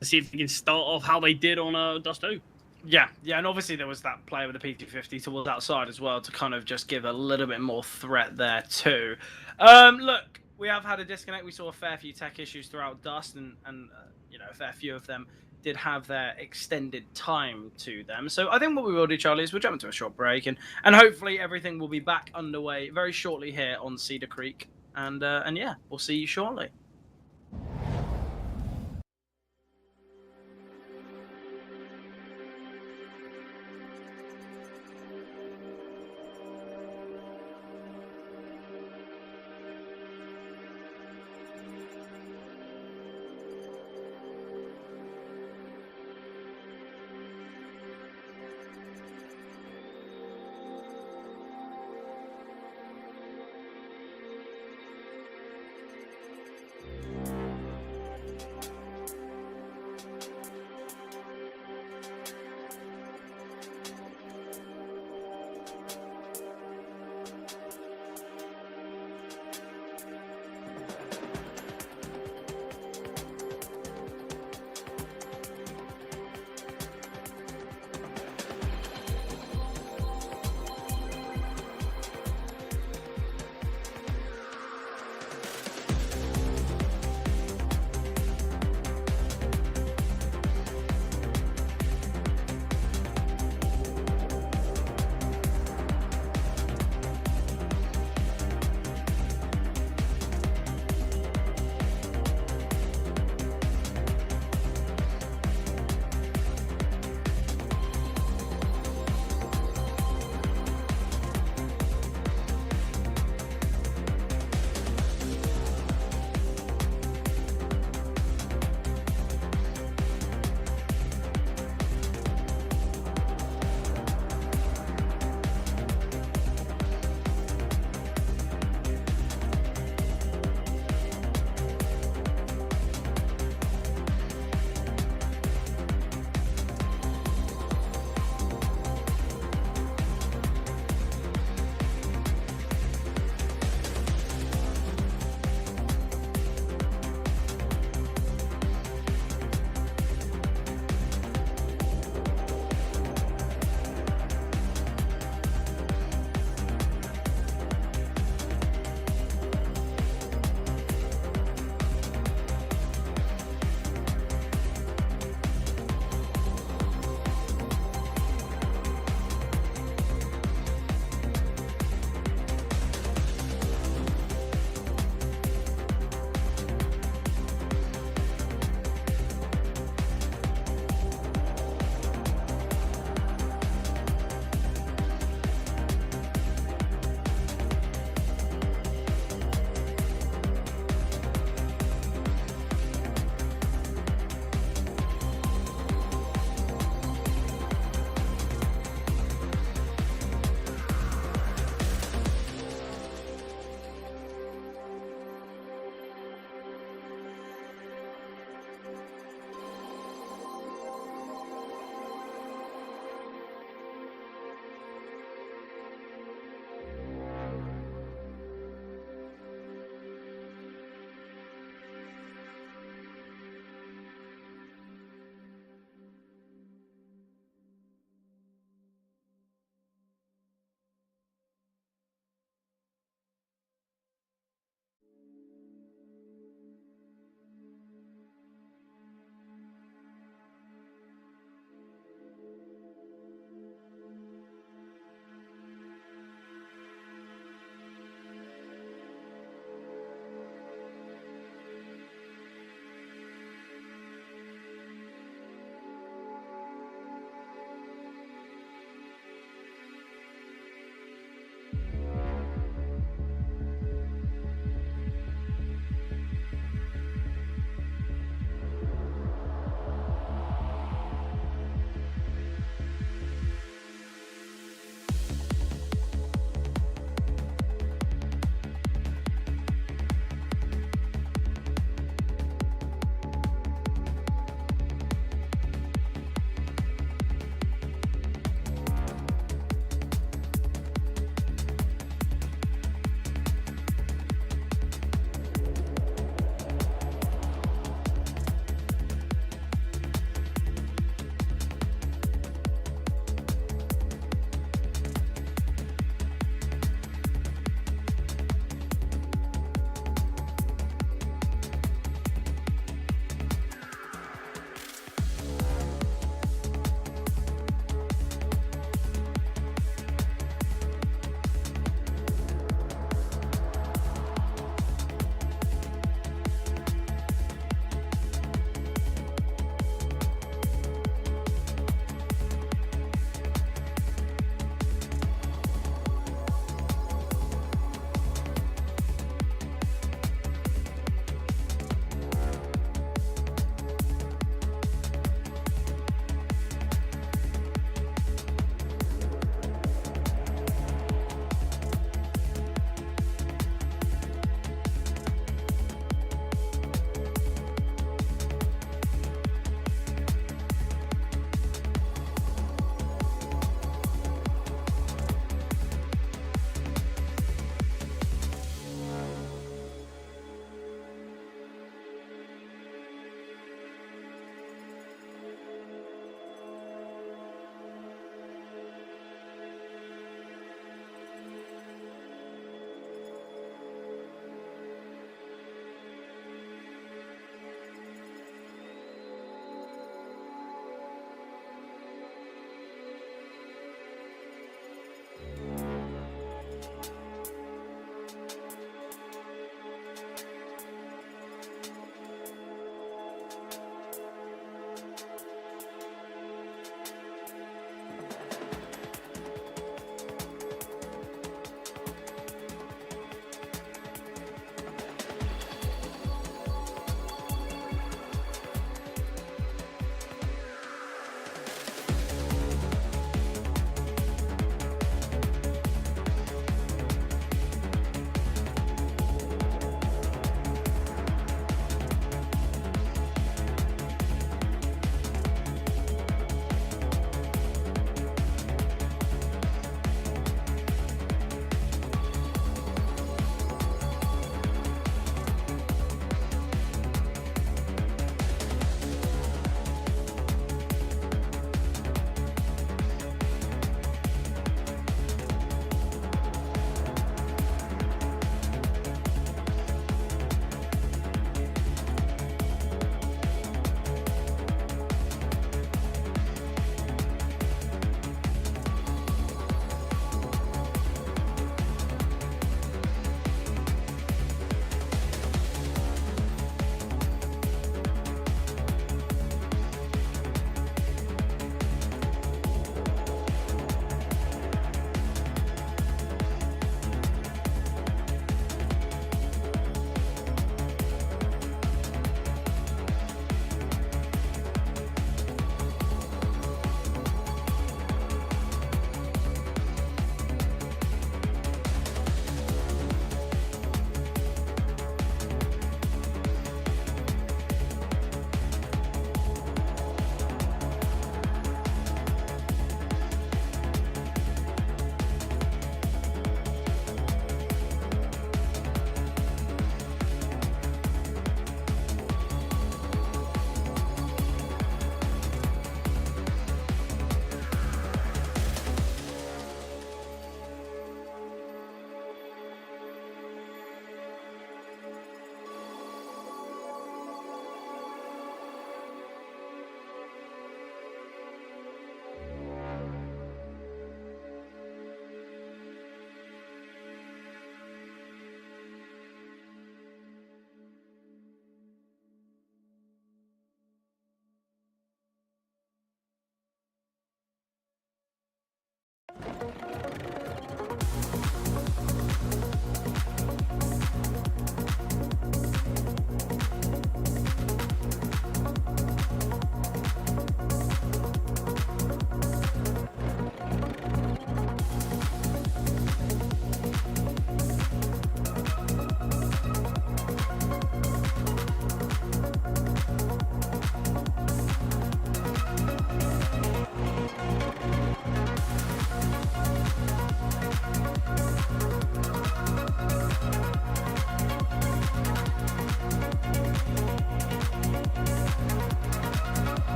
to see if they can start off how they did on Dust 2. Yeah, and obviously there was that player with the PT50 towards outside as well to kind of just give a little bit more threat there too. Look, we have had a disconnect. We saw a fair few tech issues throughout Dust, and you know, a fair few of them did have their extended time to them. So I think what we will do, Charlie, is we'll jump into a short break, and hopefully everything will be back underway very shortly here on Cedar Creek. And yeah, we'll see you shortly.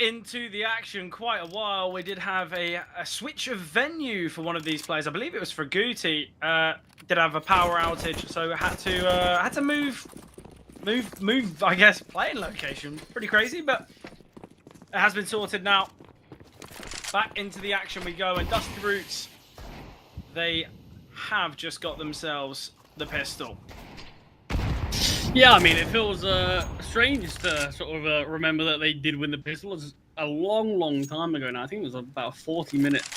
into the action quite a while. We did have a switch of venue for one of these players. I believe it was for Guti. Did have a power outage, so had to move. I guess playing location. Pretty crazy, but it has been sorted now. Back into the action we go, and Dusty Roots, they have just got themselves the pistol. Yeah, I mean, it feels strange to sort of remember that they did win the pistol. It was a long time ago now. I think it was about a 40-minute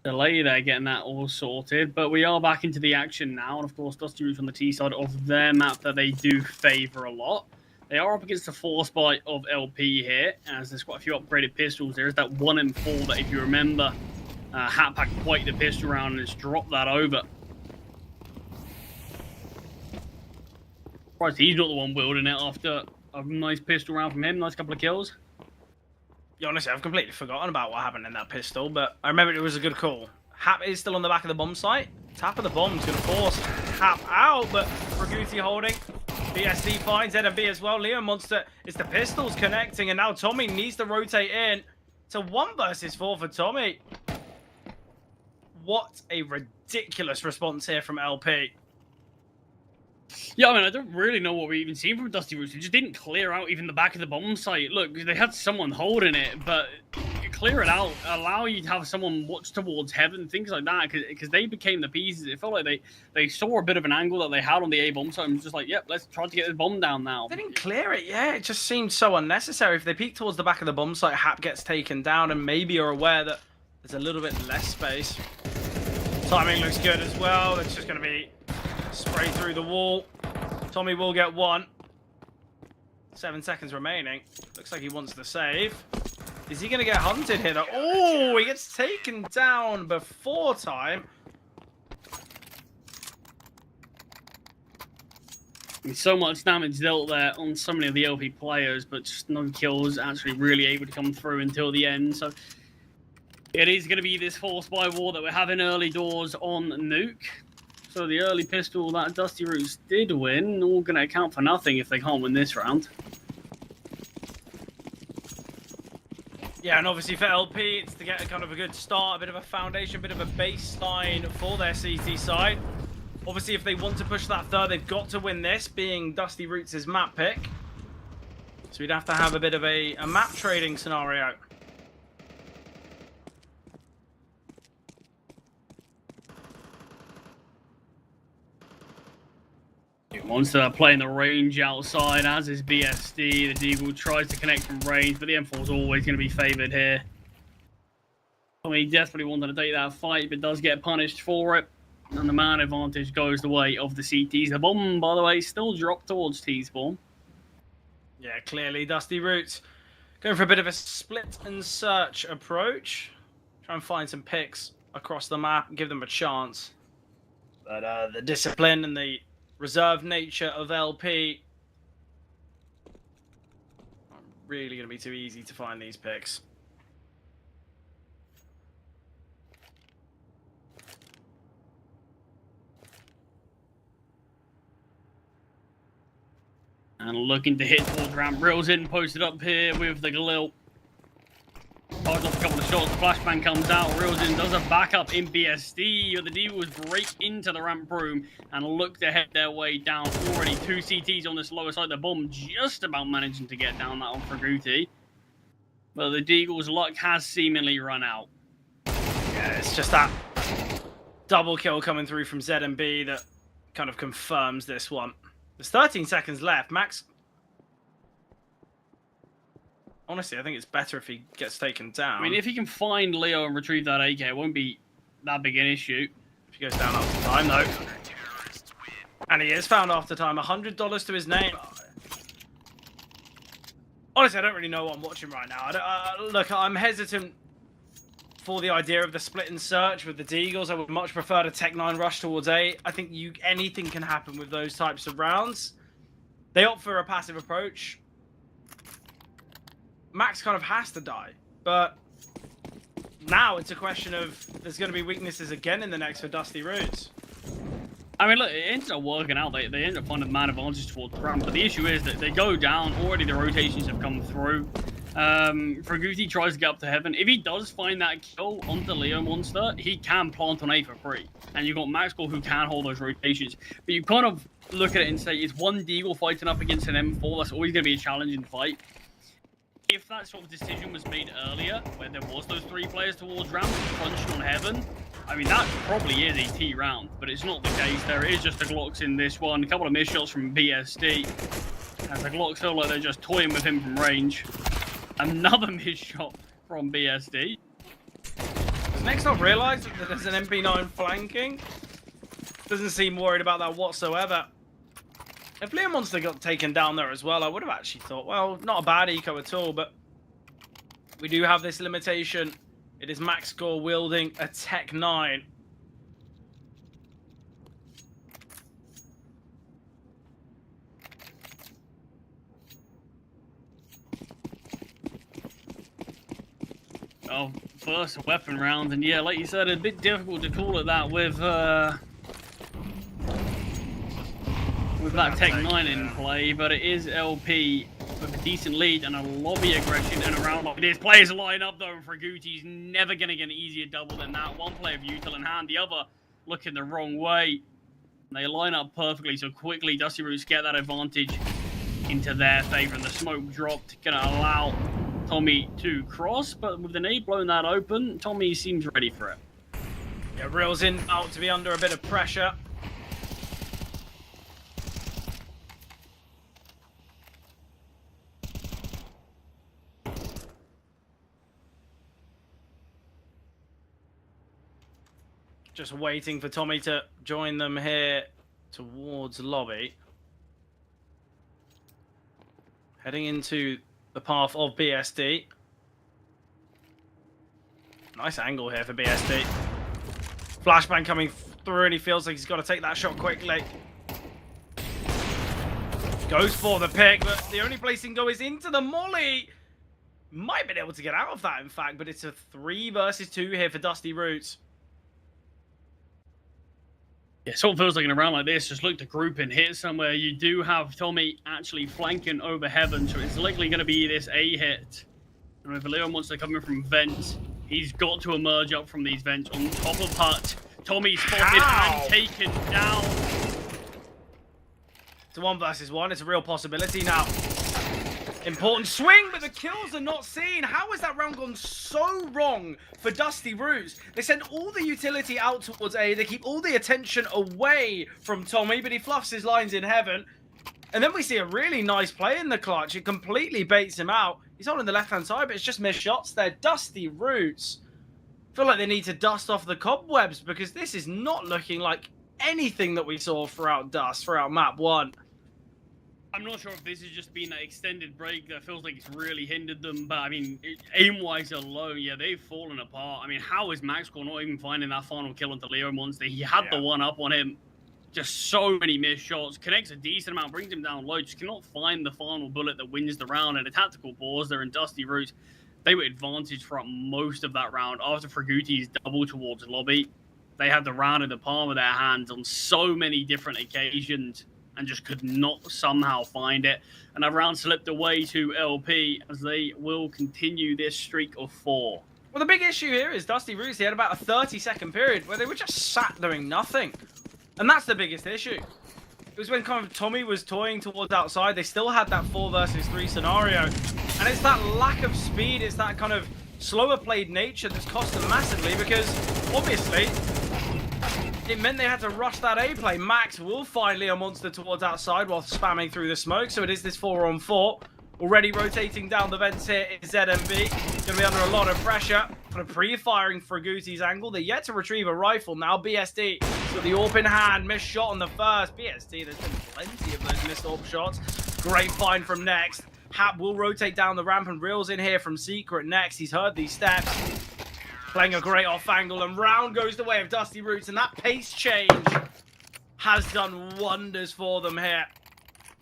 delay there getting that all sorted. But we are back into the action now. And, of course, Dusty Roots on the T side of their map that they do favour a lot. They are up against the force bite of LP here, as there's quite a few upgraded pistols. There's that 1M4 that, if you remember, Hatpack quite the pistol round and has dropped that over. Surprised he's not the one wielding it after a nice pistol round from him. Nice couple of kills. Yeah, honestly, I've completely forgotten about what happened in that pistol, but I remember it was a good call. Hap is still on the back of the bomb site. Tap of the bomb's going to force Hap out, but Raguti holding. BSD finds ZMB as well. Leo Monster, it's the pistols connecting, and now Tommy needs to rotate in. It's a 1 versus 4 for Tommy. What a ridiculous response here from LP. Yeah, I mean, I don't really know what we've even seen from Dusty Roots. They just didn't clear out even the back of the bomb site. Look, they had someone holding it, but clear it out, allow you to have someone watch towards heaven, things like that, because they became the pieces. It felt like they saw a bit of an angle that they had on the A bomb site and was just like, yep, let's try to get this bomb down now. They didn't clear it, yeah. It just seemed so unnecessary. If they peek towards the back of the bomb site, Hap gets taken down and maybe are aware that there's a little bit less space. Timing looks good as well. It's just going to be spray through the wall. Tommy will get 1. 7 seconds remaining. Looks like he wants to save. Is he going to get hunted here? Oh, he gets taken down before time. So much damage dealt there on so many of the LP players, but just no kills actually really able to come through until the end. So it is going to be this force by war that we're having early doors on Nuke. So the early pistol that Dusty Roots did win, all going to account for nothing if they can't win this round. Yeah, and obviously for LP, it's to get a kind of a good start, a bit of a foundation, a bit of a baseline for their CT side. Obviously, if they want to push that third, they've got to win this, being Dusty Roots' map pick. So we'd have to have a bit of a map trading scenario. Monster playing the range outside, as is BSD. The Deagle tries to connect from range, but the M4 is always going to be favoured here. I mean, he desperately wanted to take that fight, but does get punished for it. And the man advantage goes the way of the CTs. The bomb, by the way, still dropped towards T-spawn. Yeah, clearly Dusty Roots going for a bit of a split and search approach. Try and find some picks across the map and give them a chance. But the discipline and the reserved nature of LP not really going to be too easy to find these picks. And looking to hit towards ramp. Reels in, posted up here with the Galil. Fires off a couple of shots, the flashbang comes out, reels in, does a backup in BSD. The Devils break into the ramp room and look to head their way down. Already 2 CTs on this lower side. The bomb just about managing to get down that one for Guti. But the Deagle's luck has seemingly run out. Yeah, it's just that double kill coming through from ZMB that kind of confirms this one. There's 13 seconds left. Max, honestly, I think it's better if he gets taken down. I mean, if he can find Leo and retrieve that AK, it won't be that big an issue. If he goes down after time, though. And he is found after time. $100 to his name. Honestly, I don't really know what I'm watching right now. Look, I'm hesitant for the idea of the split and search with the Deagles. I would much prefer to Tech 9 rush towards A. I think anything can happen with those types of rounds. They opt for a passive approach. Max kind of has to die, but now it's a question of there's going to be weaknesses again in the next for Dusty Roots. I mean, look, it ended up working out. They ended up finding man advantage towards the ramp, but the issue is that they go down. Already the rotations have come through. Fraguti tries to get up to heaven. If he does find that kill onto Leo Monster, he can plant on A for free. And you've got Maxwell who can hold those rotations. But you kind of look at it and say, is one Deagle fighting up against an M4? That's always going to be a challenging fight. If that sort of decision was made earlier, where there was those 3 players towards ramp crunched on heaven, I mean, that probably is a T round, but it's not the case. There is just the Glocks in this one. A couple of missed shots from BSD. As the Glocks feel like they're just toying with him from range. Another missed shot from BSD. Does Next not realise that there's an MP9 flanking? Doesn't seem worried about that whatsoever. If Leo Monster got taken down there as well, I would have actually thought, well, not a bad eco at all, but we do have this limitation. It is Max Gore wielding a Tech 9. Oh, first weapon round, and yeah, like you said, a bit difficult to call it that with that Tech 9 in play, but it is LP with a decent lead and a lobby aggression and a round like this. Players line up though, and Fraguti's never going to get an easier double than that. One player of util in hand, the other looking the wrong way. They line up perfectly, so quickly Dusty Roots get that advantage into their favor, and the smoke dropped, going to allow Tommy to cross, but with the nade blowing that open, Tommy seems ready for it. Yeah, Reels in out to be under a bit of pressure. Just waiting for Tommy to join them here towards lobby. Heading into the path of BSD. Nice angle here for BSD. Flashbang coming through, and he feels like he's got to take that shot quickly. Goes for the pick, but the only place he can go is into the molly. Might have been able to get out of that, in fact, but it's a 3 versus 2 here for Dusty Roots. Yeah, sort of feels like in a round like this, just look to group and hit somewhere. You do have Tommy actually flanking over heaven, so it's likely going to be this A hit. And with Leo Monster coming from vents, he's got to emerge up from these vents on top of hut. Tommy spotted and taken down. It's a 1 versus 1. It's a real possibility now. Important swing, but the kills are not seen. How has that round gone so wrong for Dusty Roots? They send all the utility out towards A. They keep all the attention away from Tommy, but he fluffs his lines in heaven. And then we see a really nice play in the clutch. It completely baits him out. He's holding the left-hand side, but it's just missed shots there. Dusty Roots feel like they need to dust off the cobwebs, because this is not looking like anything that we saw throughout map 1. I'm not sure if this has just been that extended break that feels like it's really hindered them, but I mean, aim-wise alone, yeah, they've fallen apart. I mean, how is Maxwell not even finding that final kill onto Leo Monster? He had the one up on him. Just so many missed shots. Connects a decent amount, brings him down low. Just cannot find the final bullet that wins the round. And a tactical pause there in Dusty Roots. They were advantaged throughout most of that round. After Fraguti's double towards lobby, they had the round in the palm of their hands on so many different occasions, and just could not somehow find it. And that round slipped away to LP, as they will continue this streak of 4. Well, the big issue here is Dusty Roots, they had about a 30-second period where they were just sat doing nothing. And that's the biggest issue. It was when kind of Tommy was toying towards outside, they still had that 4 versus 3 scenario. And it's that lack of speed, it's that kind of slower played nature that's cost them massively, because obviously it meant they had to rush that A play. Max will find Leo Monster towards outside while spamming through the smoke, so it is this 4-on-4. Already rotating down the vents here is ZMB. Going to be under a lot of pressure. Kind of pre-firing Fraguti's angle. They're yet to retrieve a rifle now. BSD got the AWP in hand. Missed shot on the first. BSD, there's been plenty of those missed AWP shots. Great find from Next. Hap will rotate down the ramp and reels in here from Secret Next. He's heard these steps. Playing a great off angle, and round goes the way of Dusty Roots, and that pace change has done wonders for them here.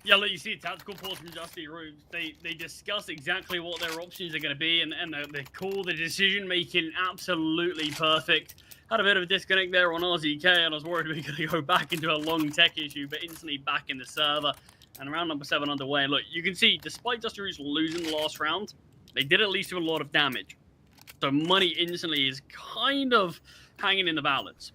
Yeah, look, you see a tactical pause from Dusty Roots. They discuss exactly what their options are going to be, and they call the decision-making absolutely perfect. Had a bit of a disconnect there on RZK, and I was worried we were going to go back into a long tech issue, but instantly back in the server. And round number 7 underway. Look, you can see, despite Dusty Roots losing the last round, They did at least do a lot of damage. So money instantly is kind of hanging in the balance.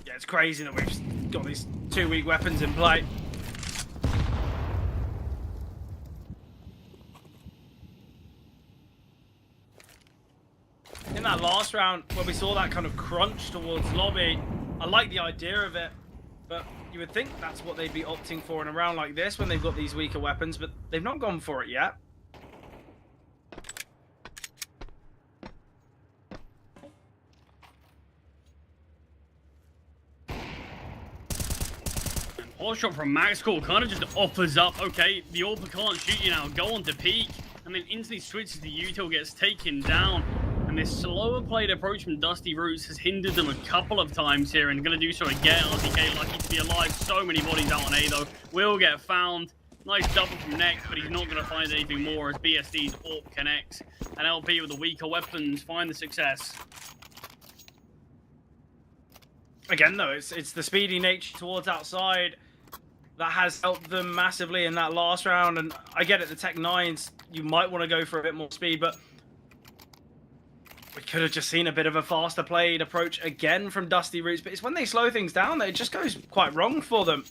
Yeah, it's crazy that we've got these 2 weak weapons in play. In that last round, when we saw that kind of crunch towards lobby, I like the idea of it, but you would think that's what they'd be opting for in a round like this when they've got these weaker weapons, but they've not gone for it yet. Hot shot from Maxcore kind of just offers up, okay, the AWP can't shoot you now, go on to peek, and then instantly switches to util, gets taken down. And this slower played approach from Dusty Roots has hindered them a couple of times here, and going to do so again. RTK lucky to be alive. So many bodies out on A though. Will get found. Nice double from Next, but he's not going to find anything more as BSD's AWP connects. And LP with the weaker weapons find the success. Again though, it's the speedy nature towards outside that has helped them massively in that last round. And I get it, the Tech 9s, you might want to go for a bit more speed, but we could have just seen a bit of a faster played approach again from Dusty Roots, but it's when they slow things down that it just goes quite wrong for them.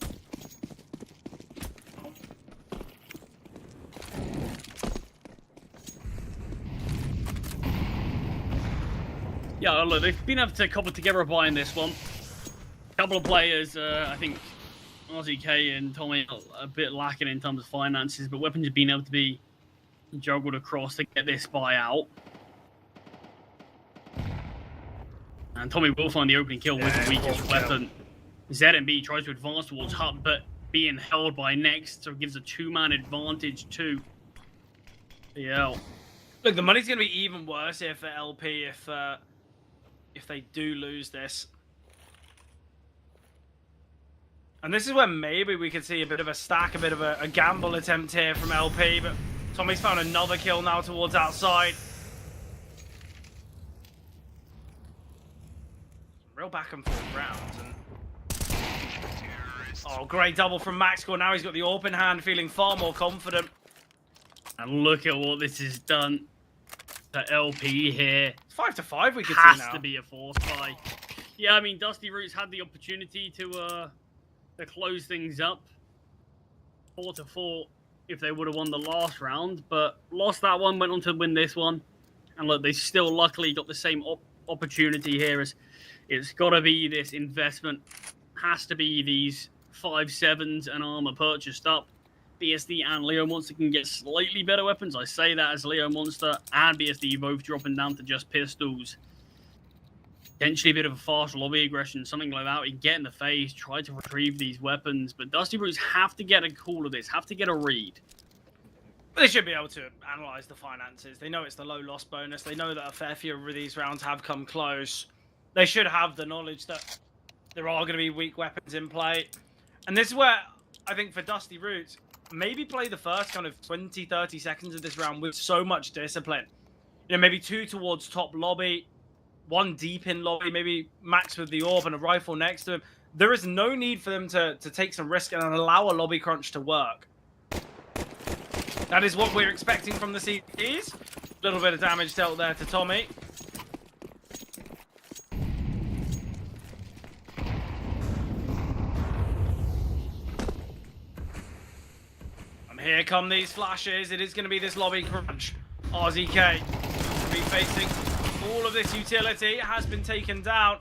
Yeah, look, they've been able to cobble together a buy in this one. A couple of players, I think RZK and Tommy are a bit lacking in terms of finances, but weapons have been able to be juggled across to get this buy out. And Tommy will find the opening kill with the weakest weapon. ZMB tries to advance towards Hut, but being held by Next, so it gives a 2-man advantage to BL. Look, the money's going to be even worse here for LP if they do lose this. And this is where maybe we could see a bit of a stack, a bit of a gamble attempt here from LP, but Tommy's found another kill now towards outside. Real back and forth rounds. And oh, great double from Maxcore. Now he's got the AWP in hand, feeling far more confident. And look at what this has done to LP here. It's 5 to 5 we could Has see now. to be a force buy. Yeah, I mean, Dusty Roots had the opportunity to close things up. 4 to 4 if they would have won the last round, but lost that one, went on to win this one. And look, they still luckily got the same opportunity here as it's got to be this investment. Has to be these 5.7s and armor purchased up. BSD and Leo Monster can get slightly better weapons. I say that as Leo Monster and BSD both dropping down to just pistols. Potentially a bit of a fast lobby aggression, something like that. We can get in the face, try to retrieve these weapons. But Dusty Roots have to get a call of this, have to get a read. They should be able to analyze the finances. They know it's the low loss bonus. They know that a fair few of these rounds have come close. They should have the knowledge that there are going to be weak weapons in play. And this is where I think for Dusty Roots, maybe play the first kind of 20, 30 seconds of this round with so much discipline. You know, maybe 2 towards top lobby, 1 deep in lobby, maybe Max with the AWP and a rifle next to him. There is no need for them to take some risk and allow a lobby crunch to work. That is what we're expecting from the CTs. A little bit of damage dealt there to Tommy. Here come these flashes. It is going to be this lobby crunch. RZK be facing all of this utility. It has been taken down.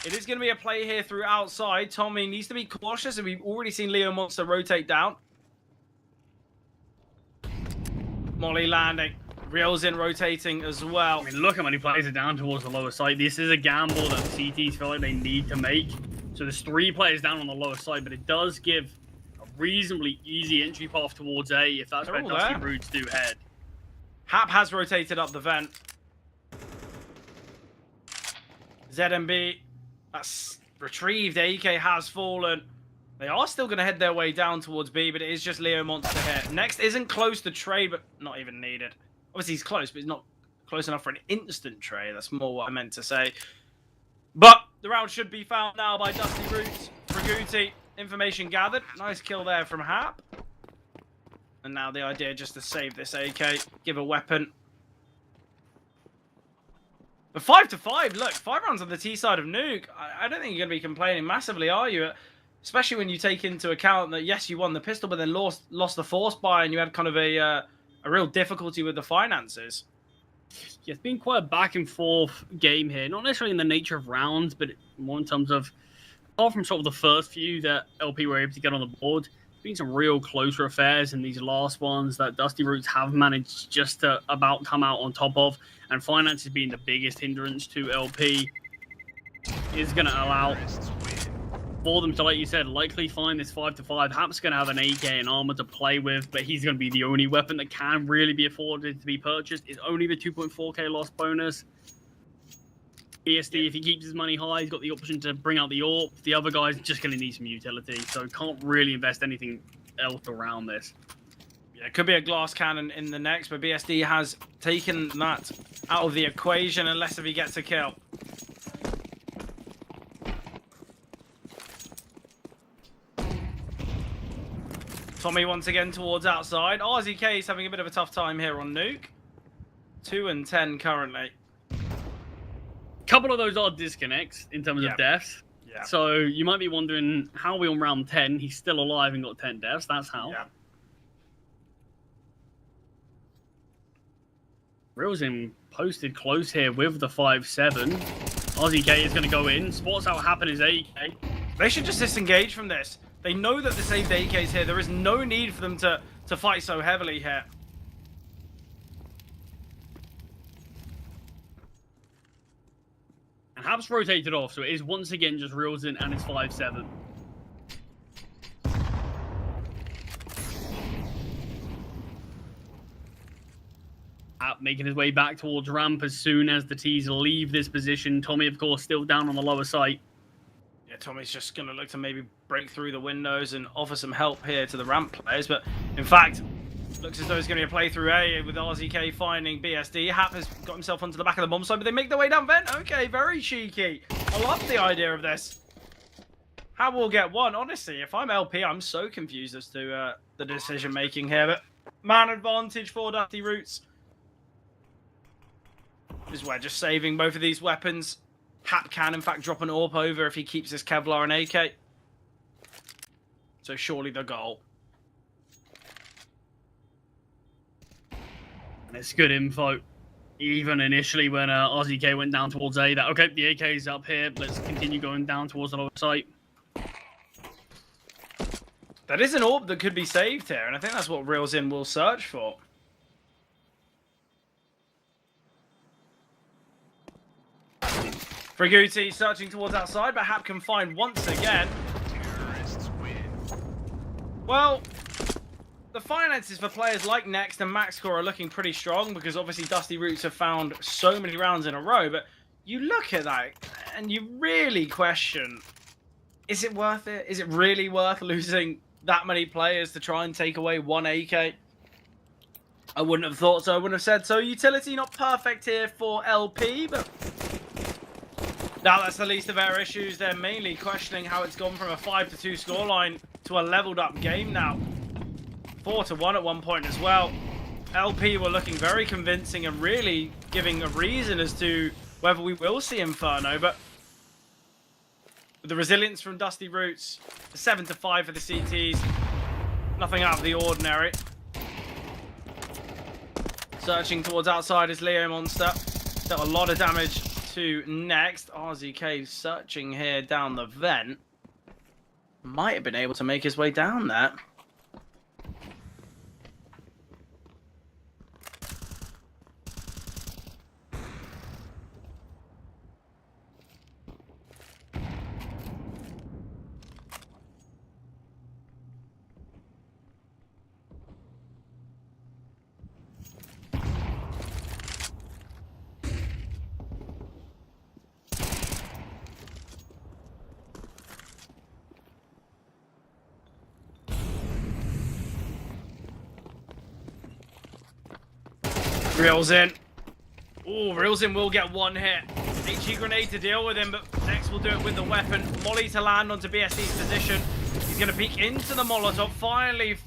It is going to be a play here through outside. Tommy needs to be cautious, and we've already seen Leo Monster rotate down. Molly landing. Reels in rotating as well. I mean, look how many players are down towards the lower side. This is a gamble that CTs feel like they need to make. So there's 3 players down on the lower side, but it does give reasonably easy entry path towards A if that's where Dusty Roots do head. Hap has rotated up the vent. ZMB, that's retrieved. AK has fallen. They are still going to head their way down towards B, but it is just Leo Monster here. Next isn't close to trade, but not even needed. Obviously he's close, but he's not close enough for an instant trade. That's more what I meant to say. But The round should be found now by Dusty Roots. Fraguti, information gathered. Nice kill there from Hap. And now the idea just to save this AK, give a weapon. But 5-5, look, 5 rounds on the T side of Nuke. I don't think you're going to be complaining massively, are you? Especially when you take into account that, yes, you won the pistol, but then lost the force buy, and you had kind of a real difficulty with the finances. Yeah, it's been quite a back and forth game here. Not necessarily in the nature of rounds, but more in terms of, apart from sort of the first few that LP were able to get on the board, there's been some real closer affairs in these last ones that Dusty Roots have managed just to about come out on top of. And finances being the biggest hindrance to LP is going to allow for them to, like you said, likely find this 5-5. Hap's going to have an AK and armor to play with, but he's going to be the only weapon that can really be afforded to be purchased. It's only the 2.4k loss bonus. BSD, if he keeps his money high, he's got the option to bring out the AWP. The other guy's just going to need some utility, so can't really invest anything else around this. Yeah, it could be a glass cannon in the next, but BSD has taken that out of the equation unless if he gets a kill. Tommy once again towards outside. RZK is having a bit of a tough time here on Nuke. 2 and 10 currently. Couple of those are disconnects in terms of deaths. Yeah. So you might be wondering how are we on round 10? He's still alive and got 10 deaths. That's how. Yeah. Realsin posted close here with the 5-7. RZK is going to go in. Spots out happen his AK. They should just disengage from this. They know that the saved AK is here. There is no need for them to fight so heavily here. And Hab's rotated off, so it is once again just Realsin and his 5-7. Hap making his way back towards ramp as soon as the T's leave this position. Tommy, of course, still down on the lower site. Yeah, Tommy's just going to look to maybe break through the windows and offer some help here to the ramp players. But, in fact, looks as though it's going to be a playthrough A with RZK finding BSD. Hap has got himself onto the back of the bomb site, but they make their way down vent. Okay, very cheeky. I love the idea of this. Hap will get one. Honestly, if I'm LP, I'm so confused as to the decision-making here. But man advantage for Dusty Roots. This is where just saving both of these weapons. Hap can, in fact, drop an AWP over if he keeps his Kevlar and AK. So surely the goal. And it's good info. Even initially when RZK went down towards A, that, okay, the AK is up here. Let's continue going down towards the lower site. That is an AWP that could be saved here, and I think that's what Realsin will search for. Fraguti searching towards outside, but Hap can find once again. Terrorists win. Well, the finances for players like Next and MaxCore are looking pretty strong because obviously Dusty Roots have found so many rounds in a row, but you look at that and you really question, is it worth it? Is it really worth losing that many players to try and take away one AK? I wouldn't have thought so, I wouldn't have said so. Utility not perfect here for LP, but now that's the least of our issues. They're mainly questioning how it's gone from a 5-2 scoreline to a leveled up game now. 4-1 at one point as well. LP were looking very convincing and really giving a reason as to whether we will see Inferno, but with the resilience from Dusty Roots, 7-5 for the CTs, nothing out of the ordinary. Searching towards outside is Leo Monster. Dealt a lot of damage to Next. RZK searching here down the vent. Might have been able to make his way down there. Realsin. Ooh, Realsin will get one hit. HE grenade to deal with him, but Nex will do it with the weapon. Molly to land onto BSD's position. He's going to peek into the Molotov, finally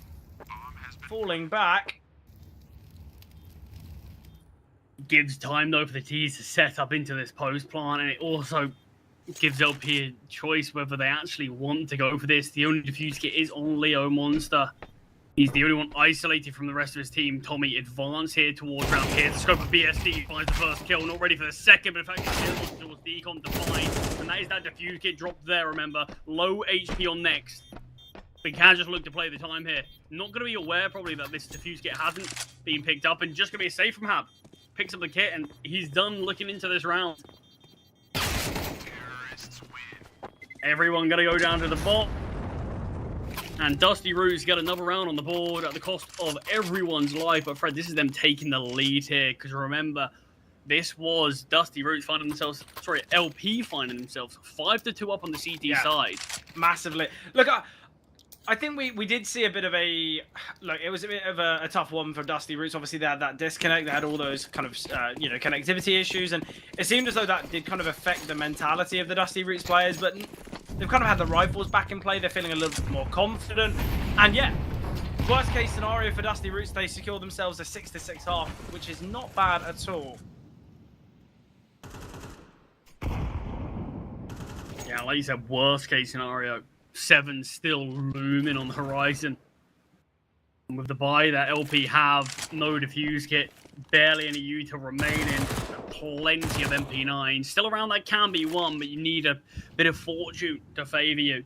falling back. Gives time though for the T's to set up into this post plant, and it also gives LP a choice whether they actually want to go for this. The only defuse kit is on Leo Monster. He's the only one isolated from the rest of his team. Tommy advance here towards round here. The scope of BSD finds the first kill. Not ready for the second, but in fact, it's towards Decon to find. And that is that defuse kit dropped there, remember. Low HP on Next. We can just look to play the time here. Not going to be aware probably that this defuse kit hasn't been picked up, and just going to be a safe from Hab. Picks up the kit, and he's done looking into this round. Everyone going to go down to the bot. And Dusty Roots get another round on the board at the cost of everyone's life. But Fred, this is them taking the lead here. Because remember, this was Dusty Roots finding themselves, sorry, LP finding themselves 5-2 up on the CT side. Massively. Look, I think we did see a bit of a, look, it was a bit of a tough one for Dusty Roots. Obviously, they had that disconnect. They had all those kind of, you know, connectivity issues. And it seemed as though that did kind of affect the mentality of the Dusty Roots players. But they've kind of had the rifles back in play. They're feeling a little bit more confident. And yeah, worst case scenario for Dusty Roots, they secure themselves a 6-6 half, which is not bad at all. Yeah, like you said, worst case scenario. 7 still looming on the horizon. And with the buy that LP have, no defuse kit, barely any U to remain in, plenty of MP9. Still around that can be one, but you need a bit of fortune to favour you.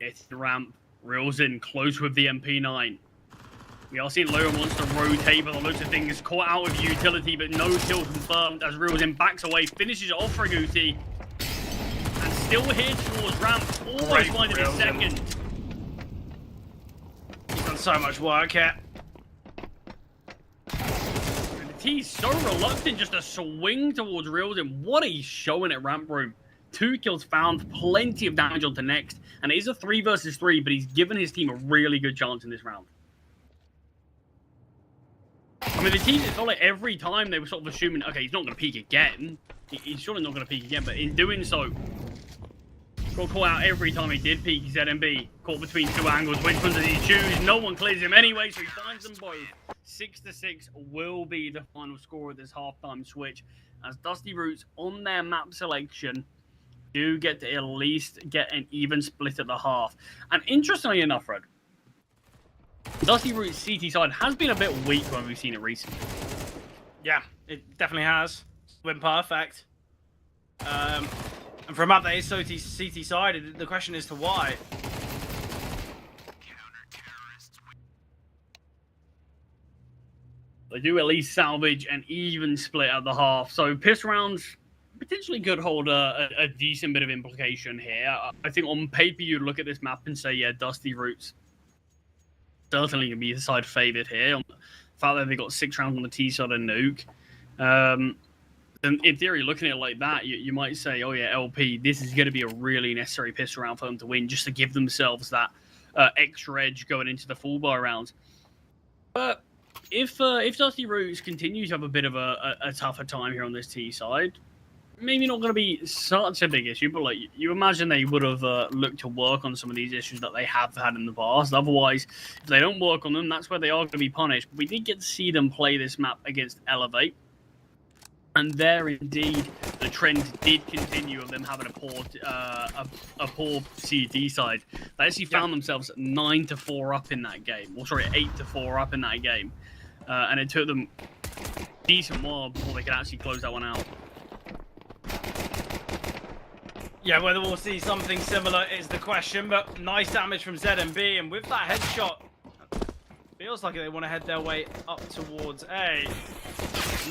It's the ramp, reels in, close with the MP9. We are seeing Leo Monster rotate, but the looks of things caught out of utility, but no kill confirmed as reels in, backs away, finishes it off for Raguti. And still here towards ramp, almost finding a second. He's done so much work here. He's so reluctant just to swing towards Reelden. What he's showing at ramp room. 2 kills found, plenty of damage onto Next. And it is a 3 versus 3, but he's given his team a really good chance in this round. I mean, the team, it's not like every time they were sort of assuming, okay, he's not going to peek again. He's surely not going to peek again, but in doing so, got caught out every time he did peek. He's ZMB, caught between 2 angles. Which one does he choose? No one clears him anyway, so he finds them both. 6-6 will be the final score of this halftime switch, as Dusty Roots on their map selection do get to at least get an even split at the half. And interestingly enough, Fred, Dusty Roots' CT side has been a bit weak when we've seen it recently. Yeah, it definitely has. Been perfect. And for a map that is so CT sided, the question is to why. They do at least salvage an even split at the half. So pistol rounds potentially could hold a decent bit of implication here. I think on paper you'd look at this map and say, yeah, Dusty Roots certainly going to be the side favoured here. On the fact that they got 6 rounds on the T side and nuke. And in theory, looking at it like that, you might say, oh yeah, LP, this is going to be a really necessary pistol round for them to win, just to give themselves that extra edge going into the full bar rounds. But if Dusty Roots continue to have a bit of a tougher time here on this T side, maybe not going to be such a big issue, but like you imagine they would have looked to work on some of these issues that they have had in the past. Otherwise, if they don't work on them, that's where they are going to be punished. We did get to see them play this map against Elevate. And there, indeed, the trend did continue of them having a poor CT side. They actually found themselves 9-4 up in that game. Or sorry, 8-4 up in that game. And it took them a decent while before they could actually close that one out. Yeah, whether we'll see something similar is the question, but nice damage from ZMB, and with that headshot, feels like they want to head their way up towards A.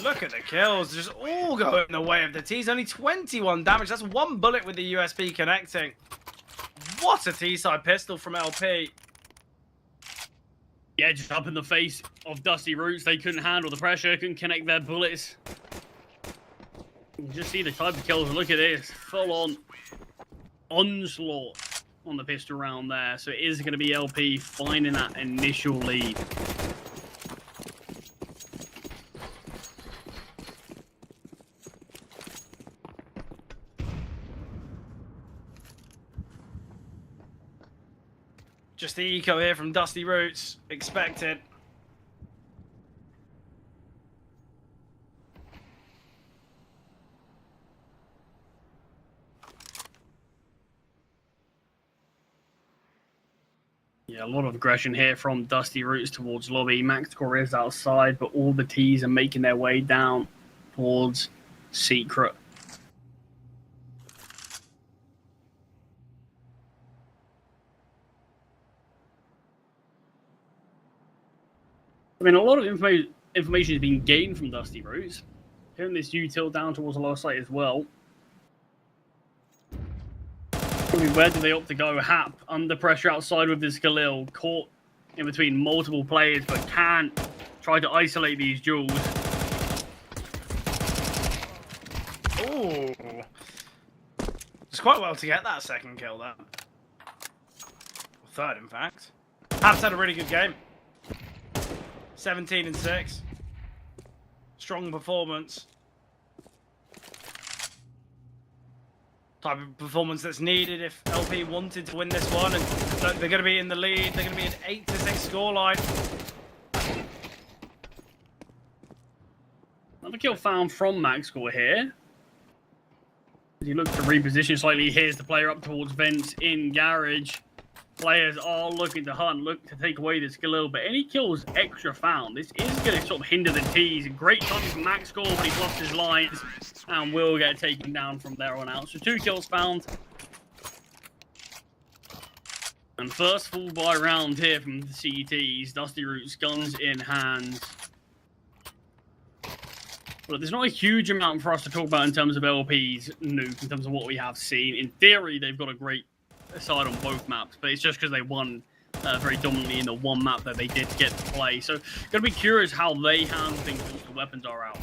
Look at the kills, just all going the way of the T's. Only 21 damage, that's 1 bullet with the USB connecting. What a T-side pistol from LP. Yeah, just up in the face of Dusty Roots. They couldn't handle the pressure, couldn't connect their bullets. You can just see the type of kills. Look at this, full on onslaught on the pistol round there. So it is going to be LP finding that initial lead. Just the eco here from Dusty Roots. Expected. Yeah, a lot of aggression here from Dusty Roots towards lobby. Max Score is outside, but all the T's are making their way down towards Secret. I mean, a lot of information has been gained from Dusty Roots. Hearing this util down towards the lower site as well. Where do they opt to go? Hap under pressure outside with this Khalil, caught in between multiple players, but can try to isolate these duels. Ooh. It's quite well to get that second kill there. Or third, in fact. Hap's had a really good game. 17 and 6. Strong performance. Type of performance that's needed if LP wanted to win this one. And look, they're going to be in the lead. They're going to be an 8-6 scoreline. Another kill found from Max Score here. As he looks to reposition slightly, here's the player up towards Vents in Garage. Players are looking to hunt, look to take away this Khalil, but any kills extra found, this is going to sort of hinder the T's. Great timing from Max Score, but he's lost his lines and will get taken down from there on out. So 2 kills found. And first full buy round here from the CTs. Dusty Roots, guns in hand. But there's not a huge amount for us to talk about in terms of LP's nuke, in terms of what we have seen. In theory, they've got a great side on both maps, but it's just because they won very dominantly in the one map that they did get to play. So, gonna be curious how they handle things once the weapons are out.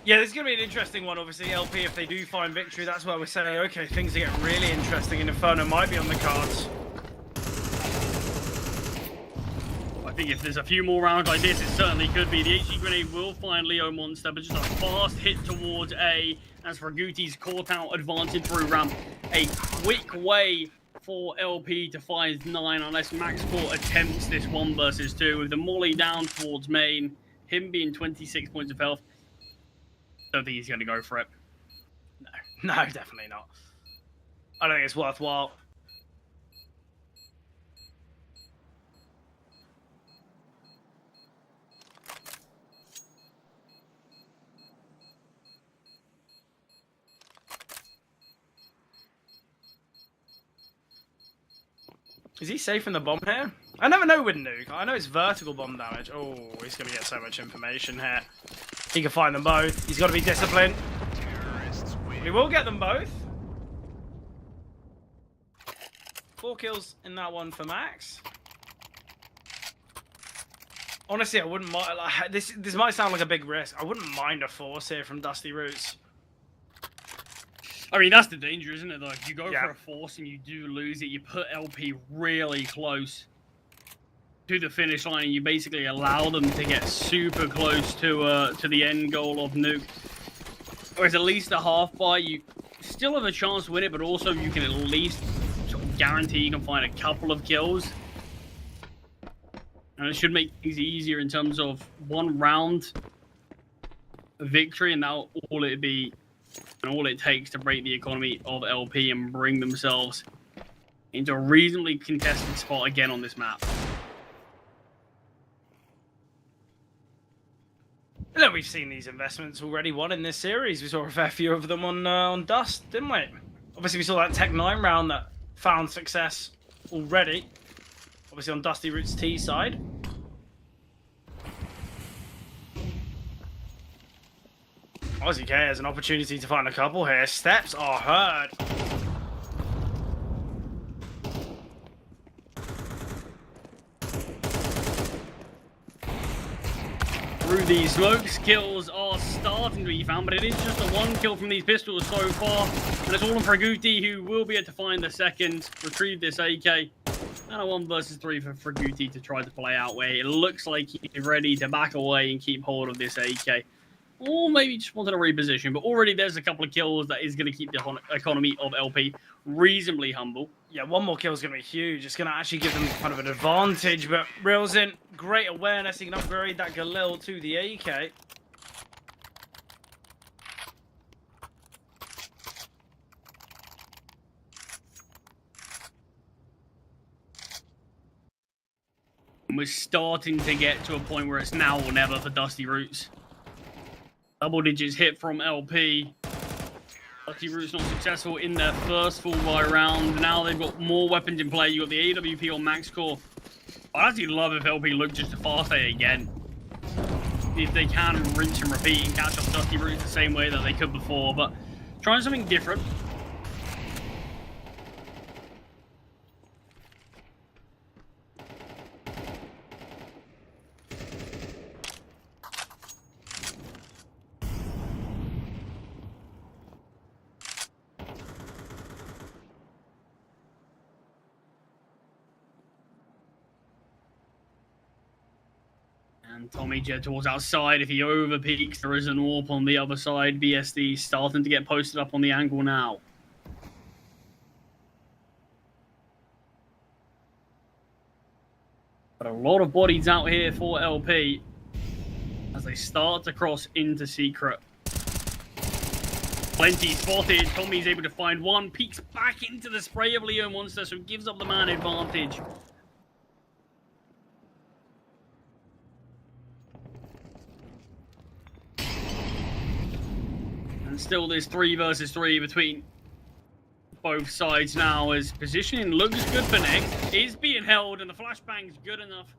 Yeah, this is going to be an interesting one, obviously. LP, if they do find victory, that's where we're saying, okay, things are getting really interesting, and Inferno might be on the cards. I think if there's a few more rounds like this, it certainly could be. The HE grenade will find Leo Monster, but just a fast hit towards A. As for Guti's caught out, advancing through ramp. A quick way for LP to find 9, unless Max Sport attempts this 1 versus 2. With the molly down towards main, him being 26 points of health. Don't think he's going to go for it. No, definitely not. I don't think it's worthwhile. Is he safe in the bomb here? I never know with Nuke. I know it's vertical bomb damage. Oh, he's going to get so much information here. He can find them both. He's got to be disciplined. We will get them both. 4 kills in that one for Max. Honestly, I wouldn't mind. Like, this might sound like a big risk. I wouldn't mind a force here from Dusty Roots. I mean, that's the danger, isn't it? Like, you go Yeah. for a force and you do lose it. You put LP really close to the finish line, and you basically allow them to get super close to the end goal of Nuke. Whereas at least a half buy, you still have a chance to win it, but also you can at least sort of guarantee you can find a couple of kills. And it should make things easier in terms of 1 round victory, and now all it'd be, and all it takes to break the economy of LP and bring themselves into a reasonably contested spot again on this map. Look, we've seen these investments already won in this series. We saw a fair few of them on Dust, didn't we? Obviously, we saw that Tech 9 round that found success already. Obviously, on Dusty Roots T side. Aussie K has an opportunity to find a couple here. Steps are heard. Through these smokes, kills are starting to be found, but it is just a 1 kill from these pistols so far. And it's all on Fraguti, who will be able to find the second, retrieve this AK. And a 1 versus 3 for Fraguti to try to play out, where it looks like he's ready to back away and keep hold of this AK. Or maybe just wanted a reposition, but already there's a couple of kills that is going to keep the economy of LP reasonably humble. Yeah, one more kill is going to be huge. It's going to actually give them kind of an advantage. But Rilzin, great awareness. He can upgrade that Galil to the AK. We're starting to get to a point where it's now or never for Dusty Roots. Double digits hit from LP. Dusty Roots not successful in their first full buy round. Now they've got more weapons in play. You got the AWP on max core. I'd actually love if LP looked just to fast A again. If they can rinse and repeat and catch up Dusty Roots the same way that they could before, but trying something different. And Tommy jet towards outside. If he over peaks, there is an AWP on the other side. BSD starting to get posted up on the angle now. But a lot of bodies out here for LP as they start to cross into secret. Plenty spotted. Tommy's able to find one. Peeks back into the spray of Leo Monster, so gives up the man advantage. And still there's 3 versus 3 between both sides now, as positioning looks good for next. Is being held, and the flashbang's good enough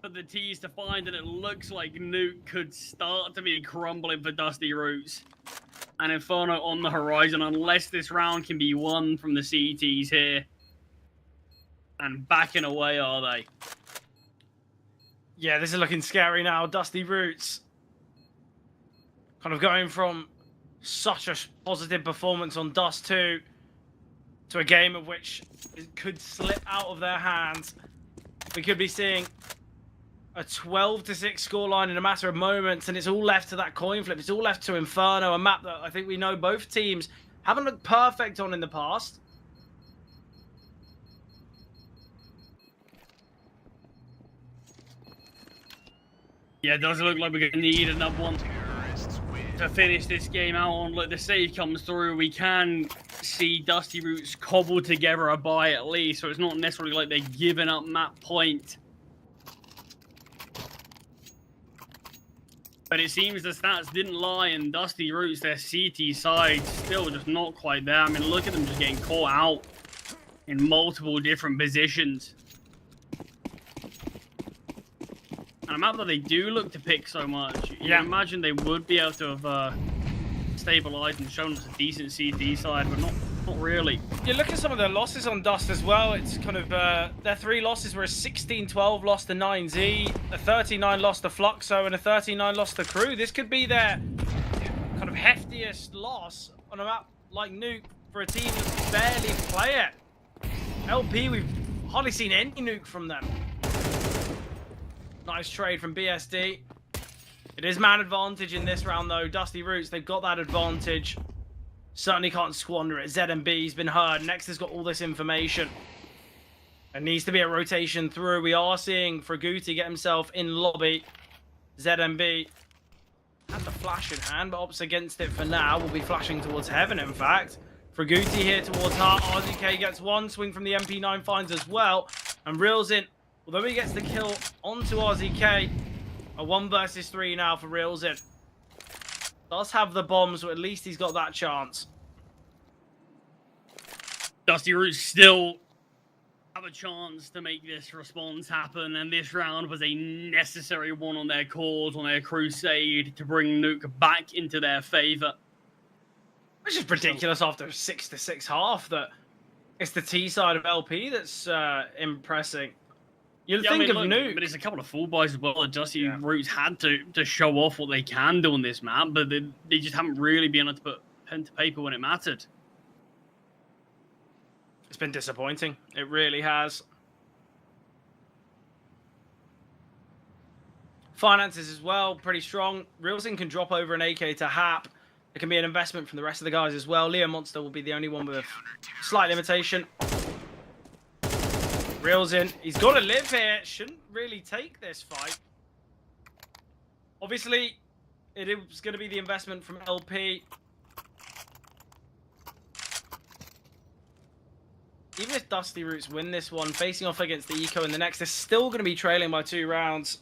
for the T's to find, and it looks like Nuke could start to be crumbling for Dusty Roots. And Inferno on the horizon, unless this round can be won from the CTs here. And backing away, are they? Yeah, this is looking scary now. Dusty Roots kind of going from such a positive performance on Dust 2 to a game of which it could slip out of their hands. We could be seeing a 12-6 scoreline in a matter of moments, and it's all left to that coin flip. It's all left to Inferno, a map that I think we know both teams haven't looked perfect on in the past. Yeah, it does look like we're going to need another one to finish this game out on. Look, the save comes through. We can see Dusty Roots cobble together a buy at least, so it's not necessarily like they're giving up map point. But it seems the stats didn't lie, and Dusty Roots, their CT side, still just not quite there. I mean, look at them just getting caught out in multiple different positions. And a map that they do look to pick so much, you can imagine they would be able to have stabilized and shown us a decent CT side, but not really. You look at some of their losses on Dust as well. It's kind of their 3 losses were a 16-12 loss to 9Z, a 39 loss to Fluxo, and a 39 loss to Crew. This could be their kind of heftiest loss on a map like Nuke for a team that barely play it. LP, we've hardly seen any Nuke from them. Nice trade from BSD. It is man advantage in this round though. Dusty Roots, they've got that advantage. Certainly can't squander it. ZMB's been heard. Next has got all this information. There needs to be a rotation through. We are seeing Fraguti get himself in lobby. ZMB had the flash in hand, but opts against it for now. Will be flashing towards heaven, in fact. Fraguti here towards Heart. RZK gets one. Swing from the MP9 finds as well. And reels in. Although he gets the kill onto RZK. A 1 versus 3 now for reels in. Does have the bombs, so at least he's got that chance. Dusty Roots still have a chance to make this response happen, and this round was a necessary one on their cause, on their crusade, to bring Nuke back into their favor. Which is ridiculous after a 6-6 half, that it's the T side of LP that's impressing. You'd think of Nuke. But it's a couple of full buys as well that Dusty Roots had to show off what they can do on this map, but they just haven't really been able to put pen to paper when it mattered. It's been disappointing. It really has. Finances as well, pretty strong. Reelsin can drop over an AK to Hap. It can be an investment from the rest of the guys as well. Leo Monster will be the only one with a slight limitation. Reels in. He's got to live here. Shouldn't really take this fight. Obviously, it is going to be the investment from LP. Even if Dusty Roots win this one, facing off against the Eco in the next, they're still going to be trailing by 2 rounds.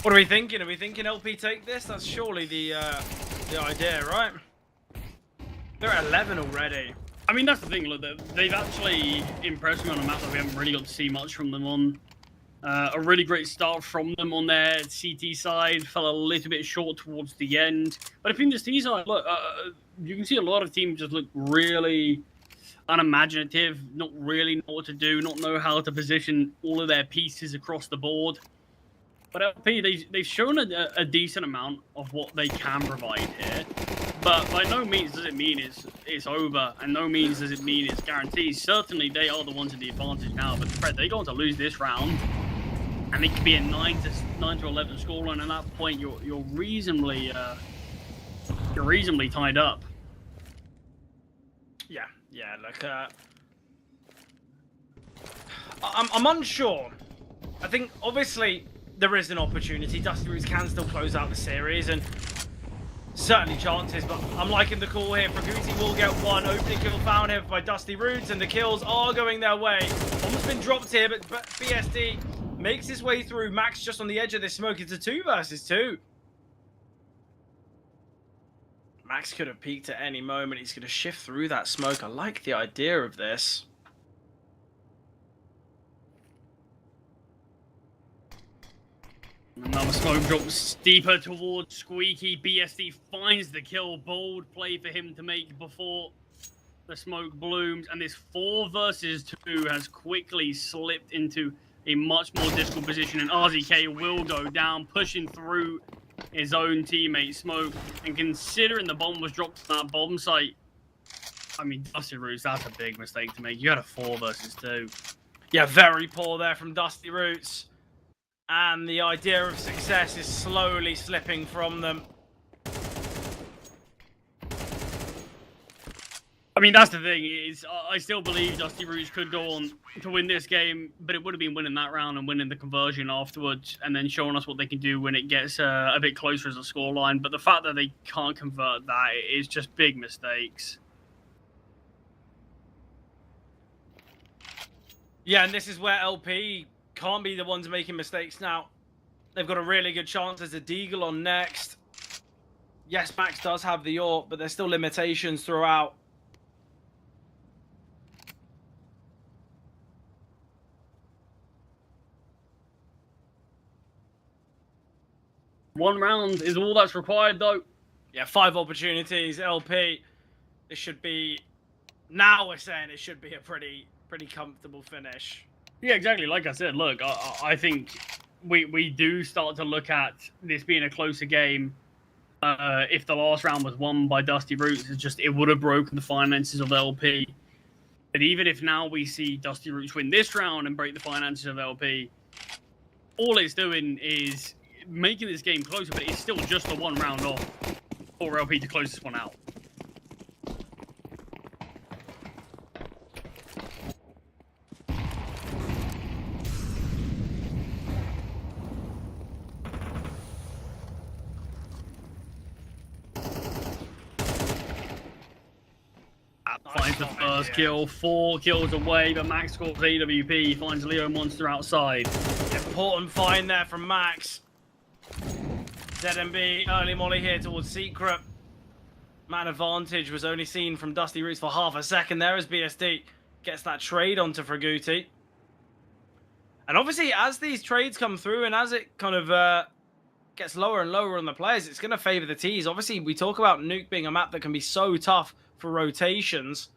What are we thinking? Are we thinking LP take this? That's surely the idea, right? They're at 11 already. I mean, that's the thing. Look, they've actually impressed me on a map that we haven't really got to see much from them on. A really great start from them on their CT side. Fell a little bit short towards the end. But I think the C side, look, you can see a lot of teams just look really unimaginative, not really know what to do, not know how to position all of their pieces across the board. But LP, they've shown a decent amount of what they can provide here. But by no means does it mean it's over, and no means does it mean it's guaranteed. Certainly, they are the ones in the advantage now. But Fred, they're going to lose this round, and it could be a 9 to 11 scoreline. At that point, you're reasonably tied up. Yeah. Look, I'm unsure. I think obviously there is an opportunity. Dusty Roots can still close out the series, and certainly chances, but I'm liking the call here. Fraguti will get one. Opening kill found here by Dusty Roots, and the kills are going their way. Almost been dropped here, but BSD makes his way through. Max just on the edge of this smoke. It's a 2 versus 2. Max could have peeked at any moment. He's going to shift through that smoke. I like the idea of this. Another smoke drops deeper towards Squeaky. BSD finds the kill. Bold play for him to make before the smoke blooms. And this 4 versus 2 has quickly slipped into a much more difficult position. And RZK will go down, pushing through his own teammate Smoke. And considering the bomb was dropped on that bomb site, I mean, Dusty Roots, that's a big mistake to make. You had a 4 versus 2. Yeah, very poor there from Dusty Roots. And the idea of success is slowly slipping from them. I mean, that's the thing, is I still believe Dusty Roots could go on to win this game, but it would have been winning that round and winning the conversion afterwards, and then showing us what they can do when it gets a bit closer as a scoreline. But the fact that they can't convert that is just big mistakes. Yeah, and this is where LP can't be the ones making mistakes now. They've got a really good chance. There's a Deagle on next. Yes, Max does have the AWP, but there's still limitations throughout. One round is all that's required, though. Yeah, 5 opportunities. LP, this should be... Now we're saying it should be a pretty comfortable finish. Yeah, exactly. Like I said, look, I think we do start to look at this being a closer game. If the last round was won by Dusty Roots, it would have broken the finances of LP. But even if now we see Dusty Roots win this round and break the finances of LP, all it's doing is making this game closer, but it's still just a 1 round off for LP to close this one out. Finds the first kill, 4 kills away, but Max scores AWP, finds Leo Monster outside. Important find there from Max. ZMB, early molly here towards Secret. Man advantage was only seen from Dusty Roots for half a second there as BSD gets that trade onto Fraguti. And obviously, as these trades come through and as it kind of gets lower and lower on the players, it's going to favor the T's. Obviously, we talk about Nuke being a map that can be so tough for rotations.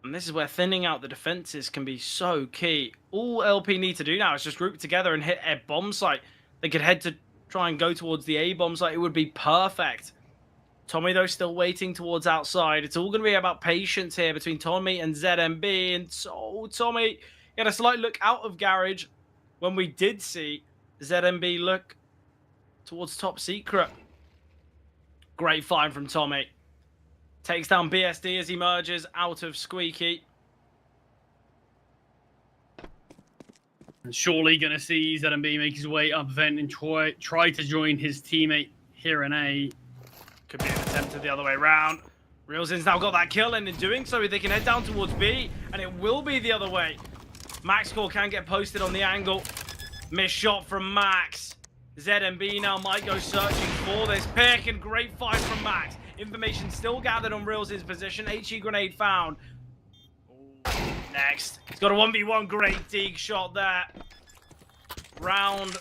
And this is where thinning out the defenses can be so key. All LP need to do now is just group together and hit a bomb site. They could head to try and go towards the A bomb site. It would be perfect. Tommy, though, still waiting towards outside. It's all going to be about patience here between Tommy and ZMB. And so Tommy had a slight look out of garage when we did see ZMB look towards top secret. Great find from Tommy. Takes down BSD as he merges out of Squeaky. And surely going to see ZMB make his way up vent and try to join his teammate here in A. Could be an attempt to the other way round. Realzin's now got that kill, and in doing so, they can head down towards B, and it will be the other way. MaxCore can get posted on the angle. Missed shot from Max. ZMB now might go searching for this pick, and great fight from Max. Information still gathered on Realzin's position. HE grenade found. Next. He's got a 1v1. Great dig shot there. Round.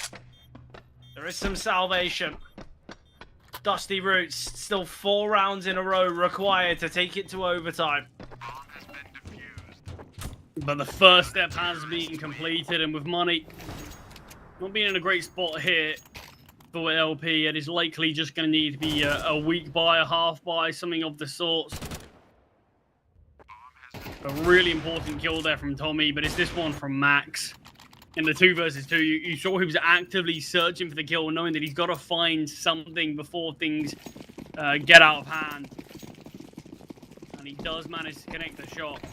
There is some salvation. Dusty Roots, still 4 rounds in a row required to take it to overtime. But the first step has been completed, and with money not being in a great spot here for LP, it is likely just going to need to be a weak buy, a half buy, something of the sorts. A really important kill there from Tommy, but it's this one from Max. In the 2 versus 2, you saw he was actively searching for the kill, knowing that he's got to find something before things get out of hand. And he does manage to connect the shot.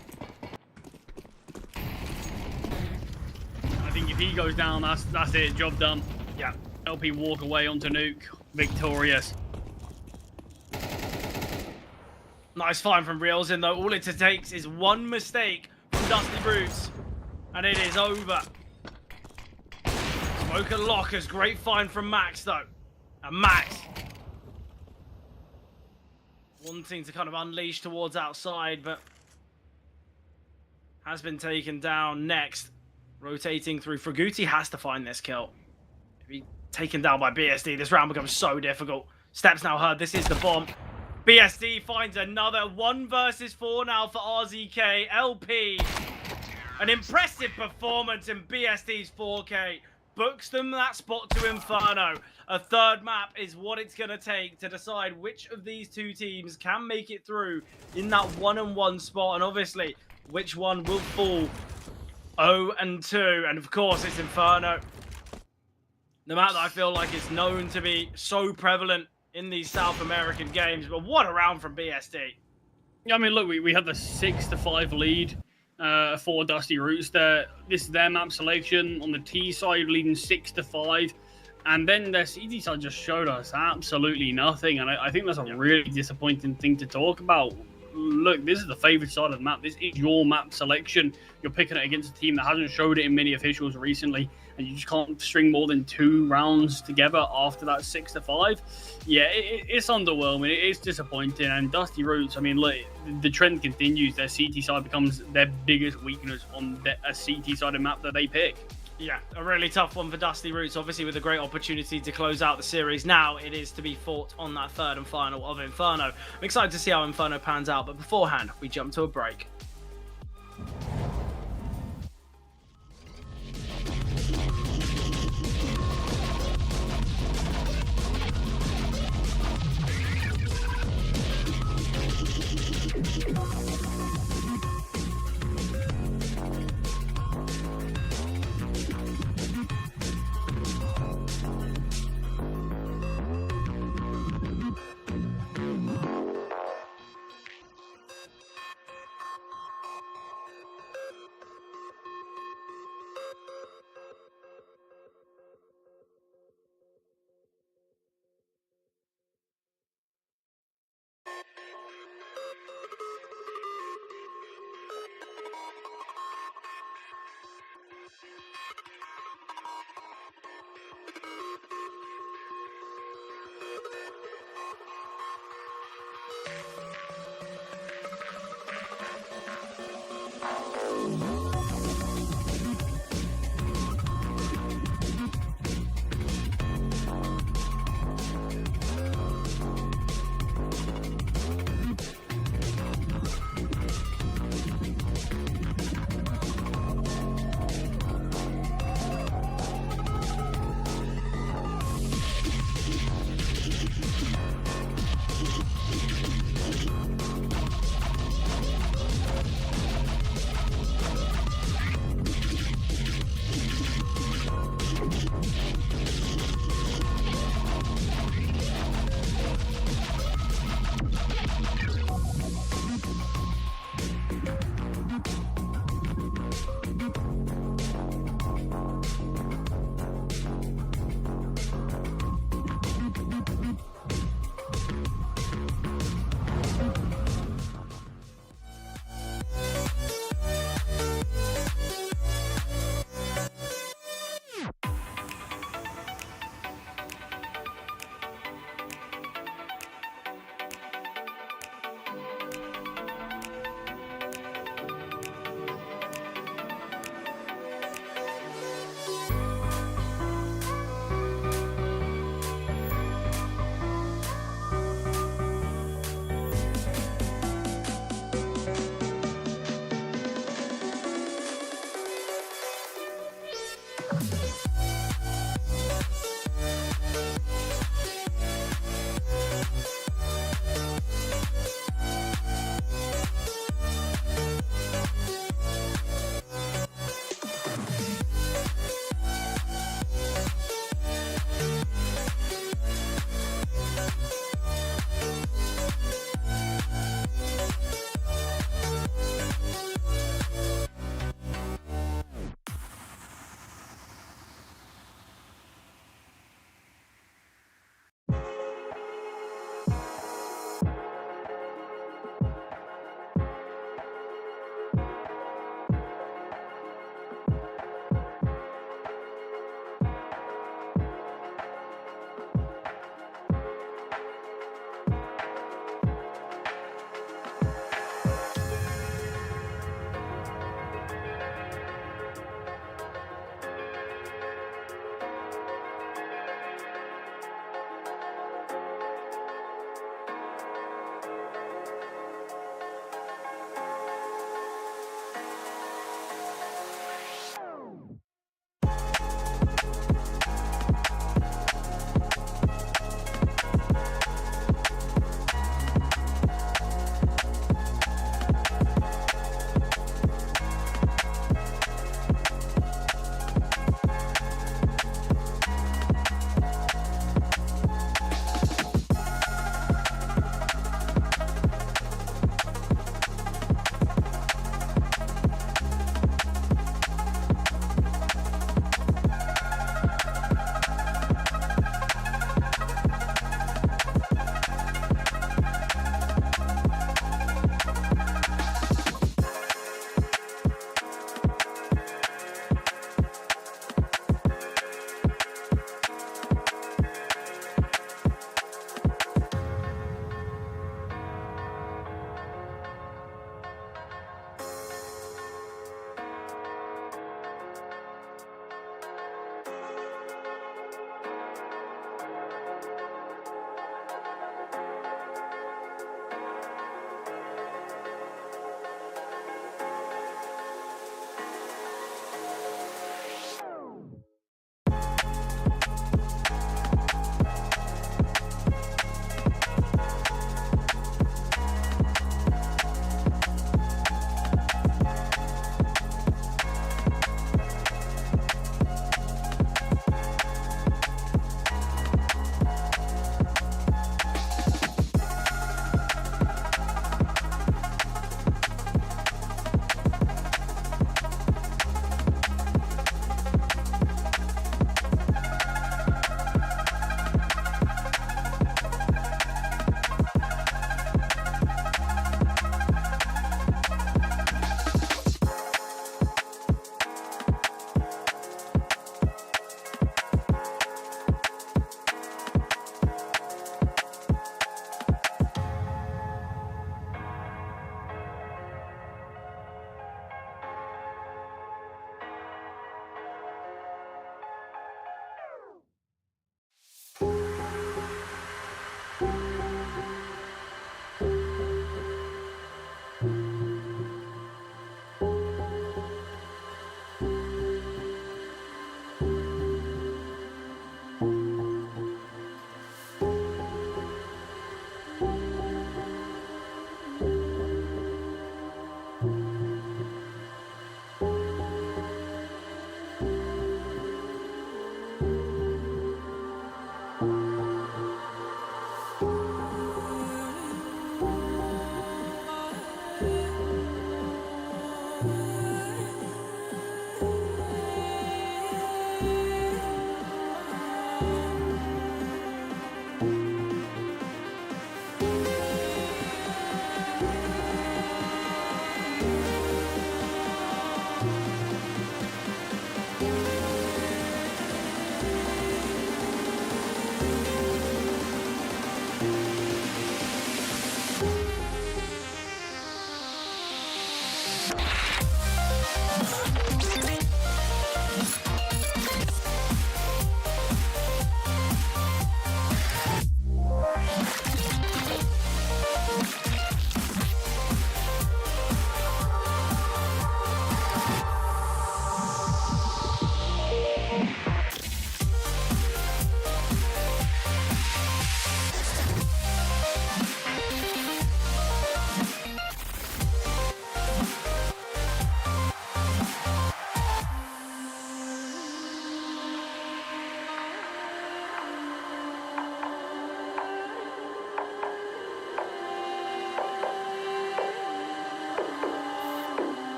I think if he goes down, that's it, job done. Yeah. LP walk away onto Nuke, victorious. Nice find from Realzin, though. All it takes is one mistake from Dusty Roots, and it is over. Smoke and Lockers, great find from Max, though. And Max wanting to kind of unleash towards outside, but has been taken down. Next, rotating through. Fraguti has to find this kill. If he's taken down by BSD, this round becomes so difficult. Steps now heard. This is the bomb. BSD finds another 1 versus 4 now for RZK. LP, an impressive performance in BSD's 4K. Books them that spot to Inferno. A third map is what it's going to take to decide which of these 2 teams can make it through in that 1-on-1 spot. And obviously, which one will fall 0-2. And of course, it's Inferno. The map that I feel like is known to be so prevalent in these South American games. But what a round from BSD. Yeah, I mean, look, we have the 6-5 lead. For Dusty Roots there. This is their map selection. On the T side, leading 6-5. And then their CT side just showed us absolutely nothing. And I think that's a really disappointing thing to talk about. Look, this is the favorite side of the map. This is your map selection. You're picking it against a team that hasn't showed it in many officials recently. And you just can't string more than 2 rounds together after that 6-5. Yeah, it's underwhelming. It's disappointing. And Dusty Roots, I mean, look, the trend continues. Their CT side becomes their biggest weakness on a CT sided map that they pick. Yeah, a really tough one for Dusty Roots, obviously with a great opportunity to close out the series. Now it is to be fought on that 3rd and final of Inferno. I'm excited to see how Inferno pans out, but beforehand, we jump to a break.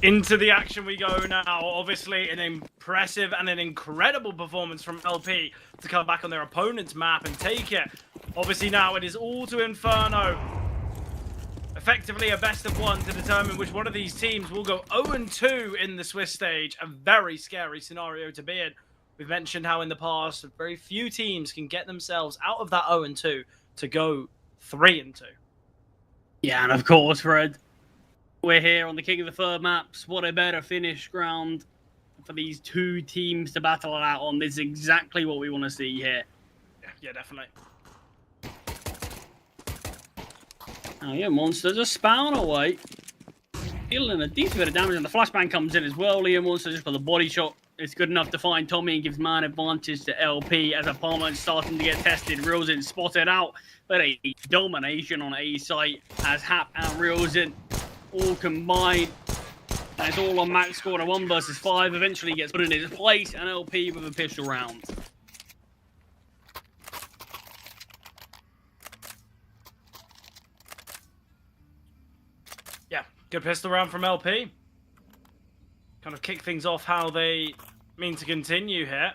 Into the action we go now. Obviously, an impressive and an incredible performance from LP to come back on their opponent's map and take it. Obviously, now it is all to Inferno. Effectively, a best of one to determine which one of these teams will go 0-2 in the Swiss stage. A very scary scenario to be in. We've mentioned how in the past, very few teams can get themselves out of that 0-2 to go 3-2. Yeah, and of course, Fred, we're here on the King of the Third maps. What a better finish ground for these two teams to battle it out on. This is exactly what we want to see here. Yeah, definitely. Oh yeah, Monster just spouting away. Dealing a decent bit of damage, and the flashbang comes in as well. Leo Monster just for the body shot. It's good enough to find Tommy and gives man advantage to LP as Apartment's starting to get tested. Realzin spotted out, but a domination on A site as Hap and Realzin all combined. And it's all on Max score. A 1 versus 5 eventually gets put in his place, and LP with a pistol round. Yeah, good pistol round from LP. Kind of kick things off how they mean to continue here.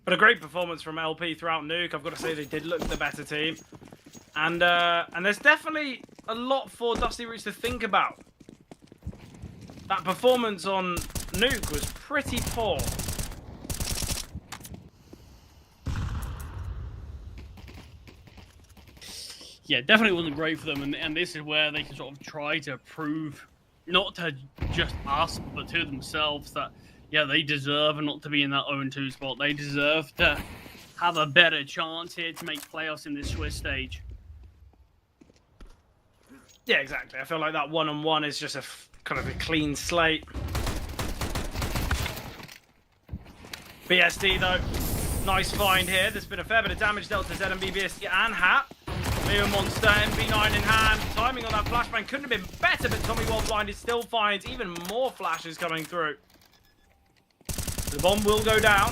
But a great performance from LP throughout Nuke. I've got to say they did look the better team. And there's definitely a lot for Dusty Roots to think about. That performance on Nuke was pretty poor. Yeah, definitely wasn't great for them, and this is where they can sort of try to prove, not to just us, but to themselves, that, yeah, they deserve not to be in that 0-2 spot. They deserve to have a better chance here to make playoffs in this Swiss stage. Yeah, exactly. I feel like that 1-on-1 is just a kind of a clean slate. BSD, though, nice find here. There's been a fair bit of damage dealt to ZMB, BSD, and Hap. Leo Monster, MP9 in hand. Timing on that flashbang couldn't have been better, but Tommy while blinded still finds even more flashes coming through. The bomb will go down.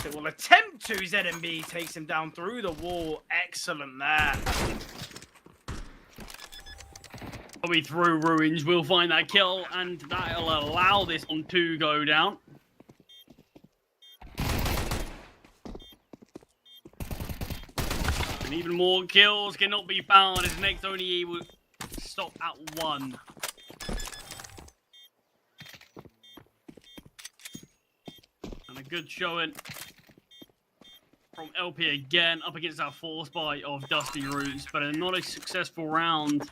It will attempt to. ZMB takes him down through the wall. Excellent there. Tommy through Ruins will find that kill, and that'll allow this on to go down. And even more kills cannot be found as next only able to stop at 1. And a good showing from LP again up against that force buy of Dusty Roots, but not a successful round.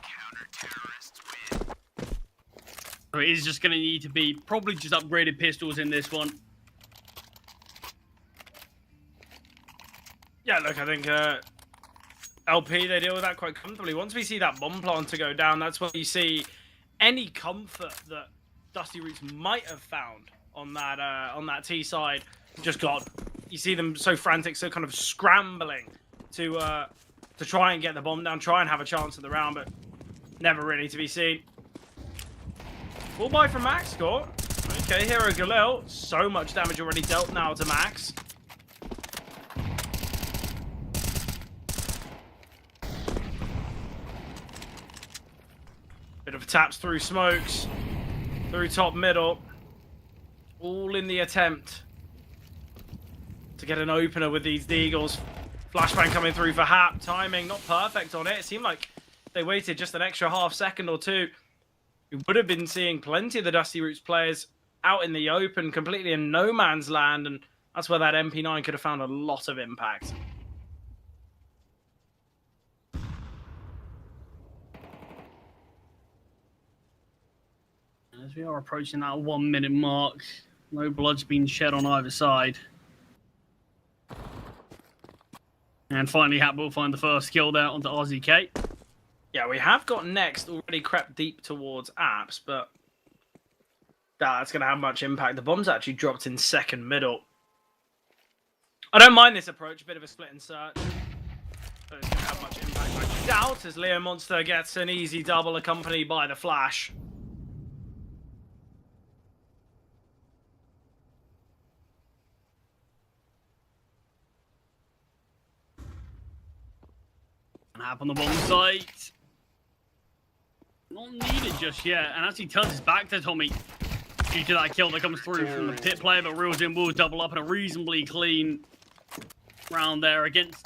So it is just going to need to be probably just upgraded pistols in this one. Yeah, look, I think LP, they deal with that quite comfortably. Once we see that bomb plant to go down, that's when you see any comfort that Dusty Roots might have found on that T side just gone. You see them so frantic, so kind of scrambling to try and get the bomb down, try and have a chance at the round, but never really to be seen. Full buy from Max score. Okay, Hero Galil. So much damage already dealt now to Max. Bit of taps through smokes, through top middle. All in the attempt to get an opener with these Deagles. Flashbang coming through for Hap. Timing not perfect on it. It seemed like they waited just an extra half second or two. We would have been seeing plenty of the Dusty Roots players out in the open, completely in no man's land, and that's where that MP9 could have found a lot of impact. As we are approaching that 1 minute mark, no blood's been shed on either side. And finally, Hap will find the first kill there onto RZK. Yeah, we have got Next already crept deep towards Apps, but that's going to have much impact. The bomb's actually dropped in second middle. I don't mind this approach, a bit of a split and search, but it's going to have much impact. I doubt as Leo Monster gets an easy double accompanied by the flash. And Hap on the bomb site. Not needed just yet. And as he turns his back to Tommy, due to that kill that comes through from the pit player, but reels in will double up in a reasonably clean round there against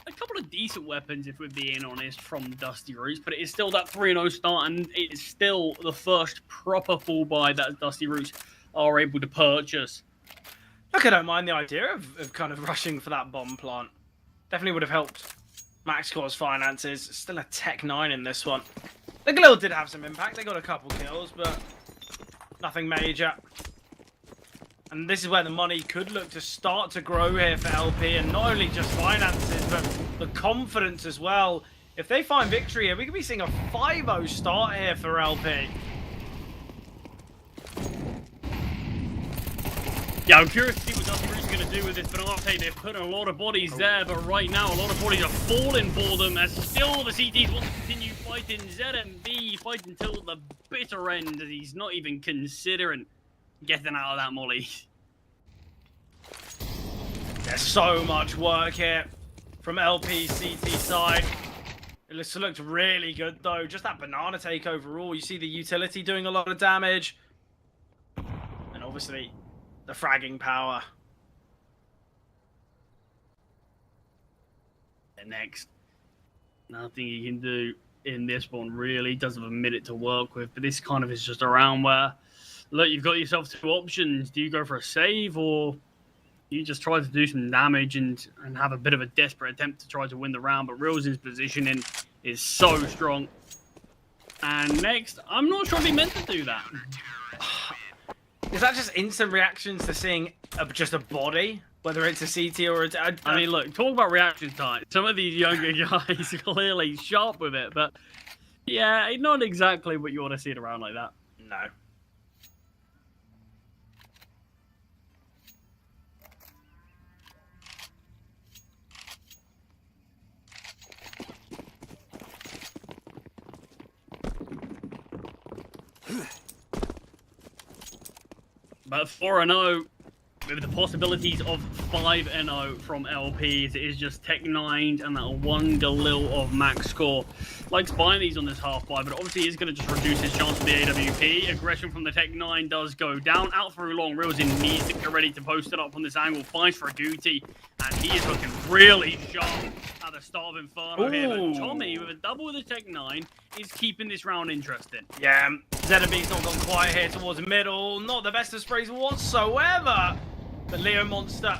a couple of decent weapons, if we're being honest, from Dusty Roots. But it is still that 3-0 start, and it is still the first proper full buy that Dusty Roots are able to purchase. Look, I don't mind the idea of kind of rushing for that bomb plant. Definitely would have helped MaxCore's finances. Still a Tech 9 in this one. The Glil did have some impact. They got a couple kills, but nothing major. And this is where the money could look to start to grow here for LP, and not only just finances, but the confidence as well. If they find victory here, we could be seeing a 5-0 start here for LP. Yeah, I'm curious to see what Dusty Roots are going to do with this, but I'll tell you, they've put a lot of bodies there, but right now, a lot of bodies are falling for them, as still the CTs want to continue fighting. ZMB fighting till the bitter end, as he's not even considering getting out of that molly. There's so much work here from LP CT side. It looked really good, though. Just that banana take overall. You see the utility doing a lot of damage. And obviously, the fragging power. And next, nothing he can do in this one really. Doesn't have a minute to work with, but this kind of is just a round where, look, you've got yourself two options. Do you go for a save, or you just try to do some damage and have a bit of a desperate attempt to try to win the round? But Reels's positioning is so strong. And next, I'm not sure if he meant to do that. Is that just instant reactions to seeing just a body? Whether it's a CT or a... I mean, look, talk about reaction time. Some of these younger guys are clearly sharp with it, but yeah, not exactly what you want to see it around like that. No. But 4-0, with the possibilities of 5-0 from LPs, it is just Tech 9 and that one galil of max score. Likes buying these on this half buy, but obviously is going to just reduce his chance for the AWP. Aggression from the Tech 9 does go down. Out through long, Reelsin needs to get ready to post it up on this angle. Finds for Agouti, and he is looking really sharp at the start of Inferno here. But Tommy, with a double with the Tech 9, is keeping this round interesting. Yeah, ZMB's not gone quiet here towards the middle. Not the best of sprays whatsoever. But Leo Monster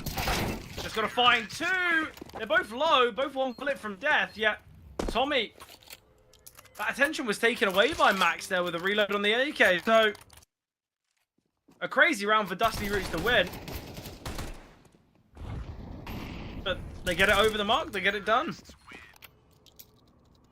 just got to find two. They're both low, both one clip from death, yet Tommy, that attention was taken away by Max there with a reload on the AK. So, a crazy round for Dusty Roots to win. But they get it over the mark, they get it done.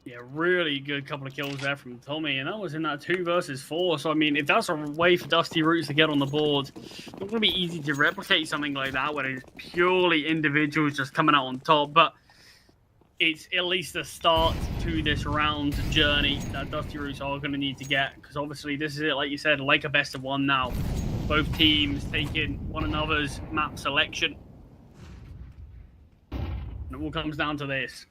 Yeah, really good couple of kills there from Tommy, and that was in that 2 versus 4. So, I mean, if that's a way for Dusty Roots to get on the board, it's not going to be easy to replicate something like that, where it's purely individuals just coming out on top. But it's at least a start to this round journey that Dusty Roots are going to need to get, because obviously this is it, like you said, like a best of one now. Both teams taking one another's map selection. And it all comes down to this.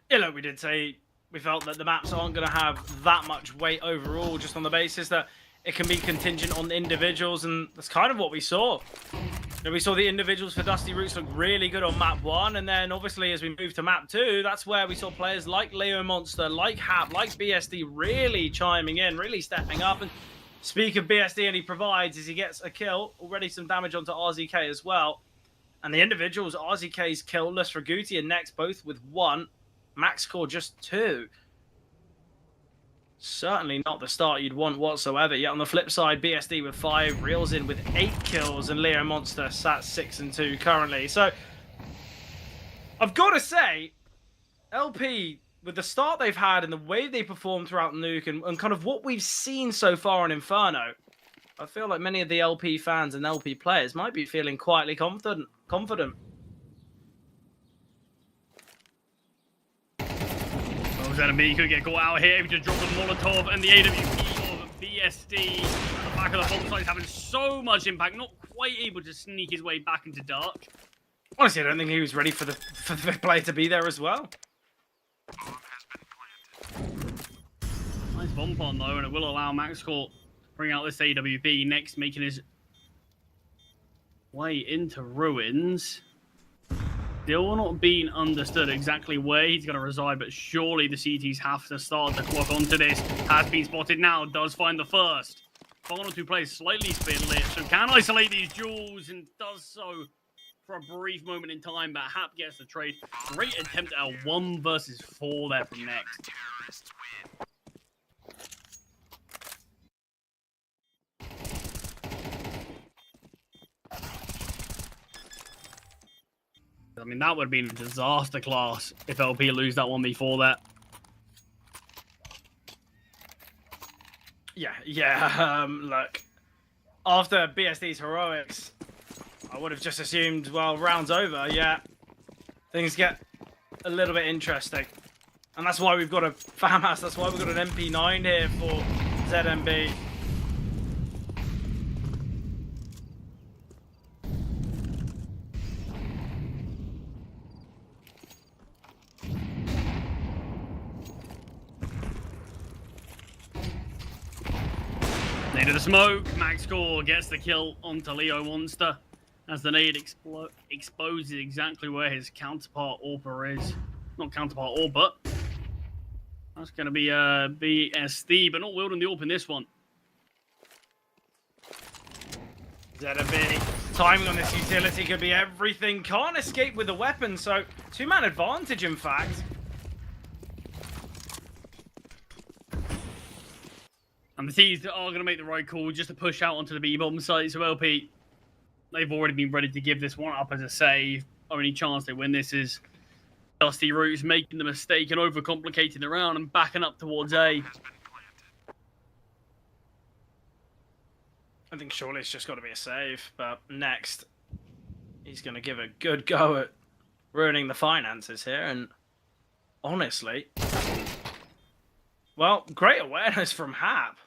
Yeah, look, we did say we felt that the maps aren't going to have that much weight overall, just on the basis that it can be contingent on individuals, and that's kind of what we saw. You know, we saw the individuals for Dusty Roots look really good on map 1, and then obviously as we move to map 2, that's where we saw players like Leo Monster, like Hap, like BSD really chiming in, really stepping up. And speak of BSD, and he provides as he gets a kill, already some damage onto RZK as well. And the individuals, RZK's killless for Guti and Next, both with 1. Max score just 2. Certainly not the start you'd want whatsoever. Yet on the flip side, BSD with 5, reels in with 8 kills, and Leo Monster sat 6 and 2 currently. So I've got to say, LP, with the start they've had and the way they performed throughout Nuke and kind of what we've seen so far on Inferno, I feel like many of the LP fans and LP players might be feeling quietly confident. Oh, ZMB could get caught out here, able to drop the Molotov, and the AWP of BSD at the back of the bomb site is having so much impact, not quite able to sneak his way back into Dark. Honestly, I don't think he was ready for the player to be there as well. Nice bomb plant though, and it will allow MaxCourt to bring out this AWP next, making his way into Ruins. Still not being understood exactly where he's going to reside, but surely the CTs have to start the clock onto this. Has been spotted now, does find the first. One or two players slightly spin lit, so can isolate these jewels and does so for a brief moment in time, but Hap gets the trade. Great attempt at a 1 versus 4 there from next. I mean, that would have been a disaster class if LP lose that 1v4 there. Yeah, look, after BSD's heroics, I would have just assumed, well, round's over, yeah. Things get a little bit interesting. And that's why we've got a FAMAS, that's why we've got an MP9 here for ZMB. Nade of the smoke, MaxCourt gets the kill onto Leo Monster as the nade exposes exactly where his counterpart AWPer is. Not counterpart AWP, but that's going to be BSD, but not wielding the AWP in this one. ZMB, timing on this utility could be everything. Can't escape with the weapon, so 2-man advantage, in fact. And the T's are going to make the right call just to push out onto the B-bomb site. So LP, they've already been ready to give this one up as a save. Only chance they win this is Dusty Roots making the mistake and overcomplicating the round and backing up towards A. I think surely it's just got to be a save, but next he's going to give a good go at ruining the finances here, and honestly, well, great awareness from Hap.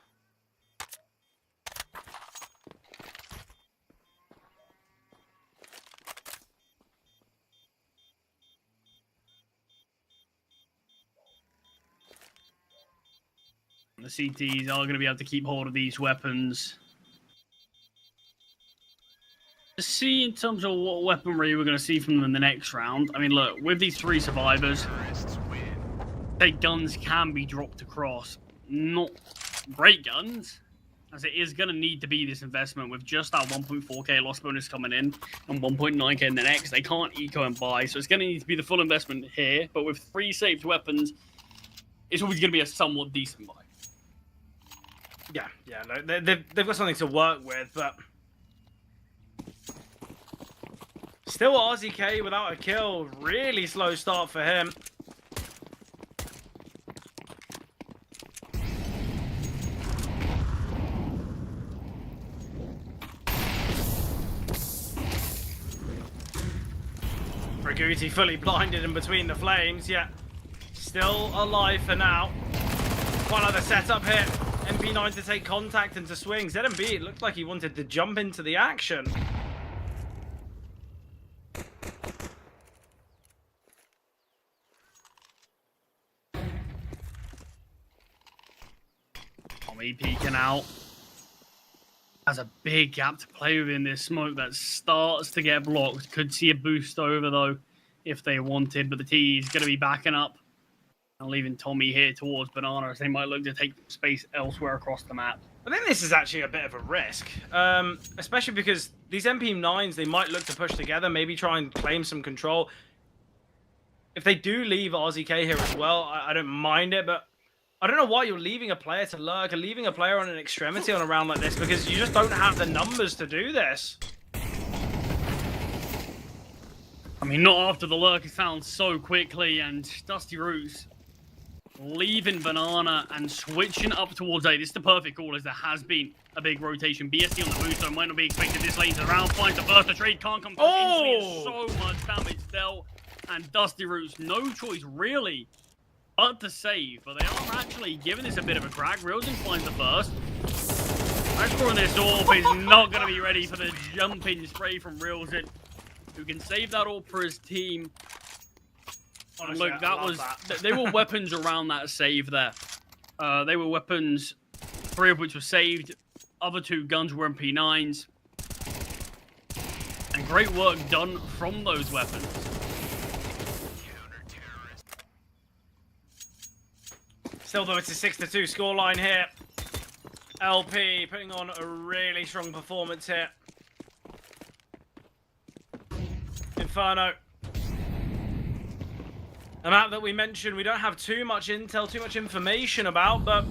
The CTs are going to be able to keep hold of these weapons. To see in terms of what weaponry we're going to see from them in the next round. I mean, look, with these 3 survivors, say guns can be dropped across. Not great guns, as it is going to need to be this investment with just that 1.4k loss bonus coming in and 1.9k in the next. They can't eco and buy, so it's going to need to be the full investment here. But with 3 saved weapons, it's always going to be a somewhat decent buy. Yeah, no, they've got something to work with, but still RZK without a kill. Really slow start for him. Raguti fully blinded in between the flames, yet still alive for now. One other setup here. MP9 to take contact and to swing. ZMB, it looked like he wanted to jump into the action. Tommy peeking out. Has a big gap to play with in this smoke that starts to get blocked. Could see a boost over though if they wanted, but the T is going to be backing up and leaving Tommy here towards Banana as they might look to take space elsewhere across the map. I think this is actually a bit of a risk, especially because these MP9s, they might look to push together, maybe try and claim some control. If they do leave RZK here as well, I don't mind it, but I don't know why you're leaving a player to lurk or leaving a player on an extremity on a round like this, because you just don't have the numbers to do this. I mean, not after the lurk is found so quickly, and Dusty Roots leaving Banana and switching up towards A. This is the perfect call, as there has been a big rotation. BSD on the boost, so might not be expected. This lane's around, finds the burst of trade, can't come through instantly. So much damage dealt, and Dusty Roots, no choice really but to save. But they are actually giving this a bit of a crack. Rilzen finds the burst. Scoring this orb is not going to be ready for the jumping spray from Rilzen, who can save that orb for his team. Honestly, look, that was they were weapons around that save there. They were weapons, 3 of which were saved. Other 2 guns were MP9s. And great work done from those weapons. Still though, it's a 6-2 scoreline here. LP putting on a really strong performance here. Inferno. A map that we mentioned we don't have too much intel, too much information about, but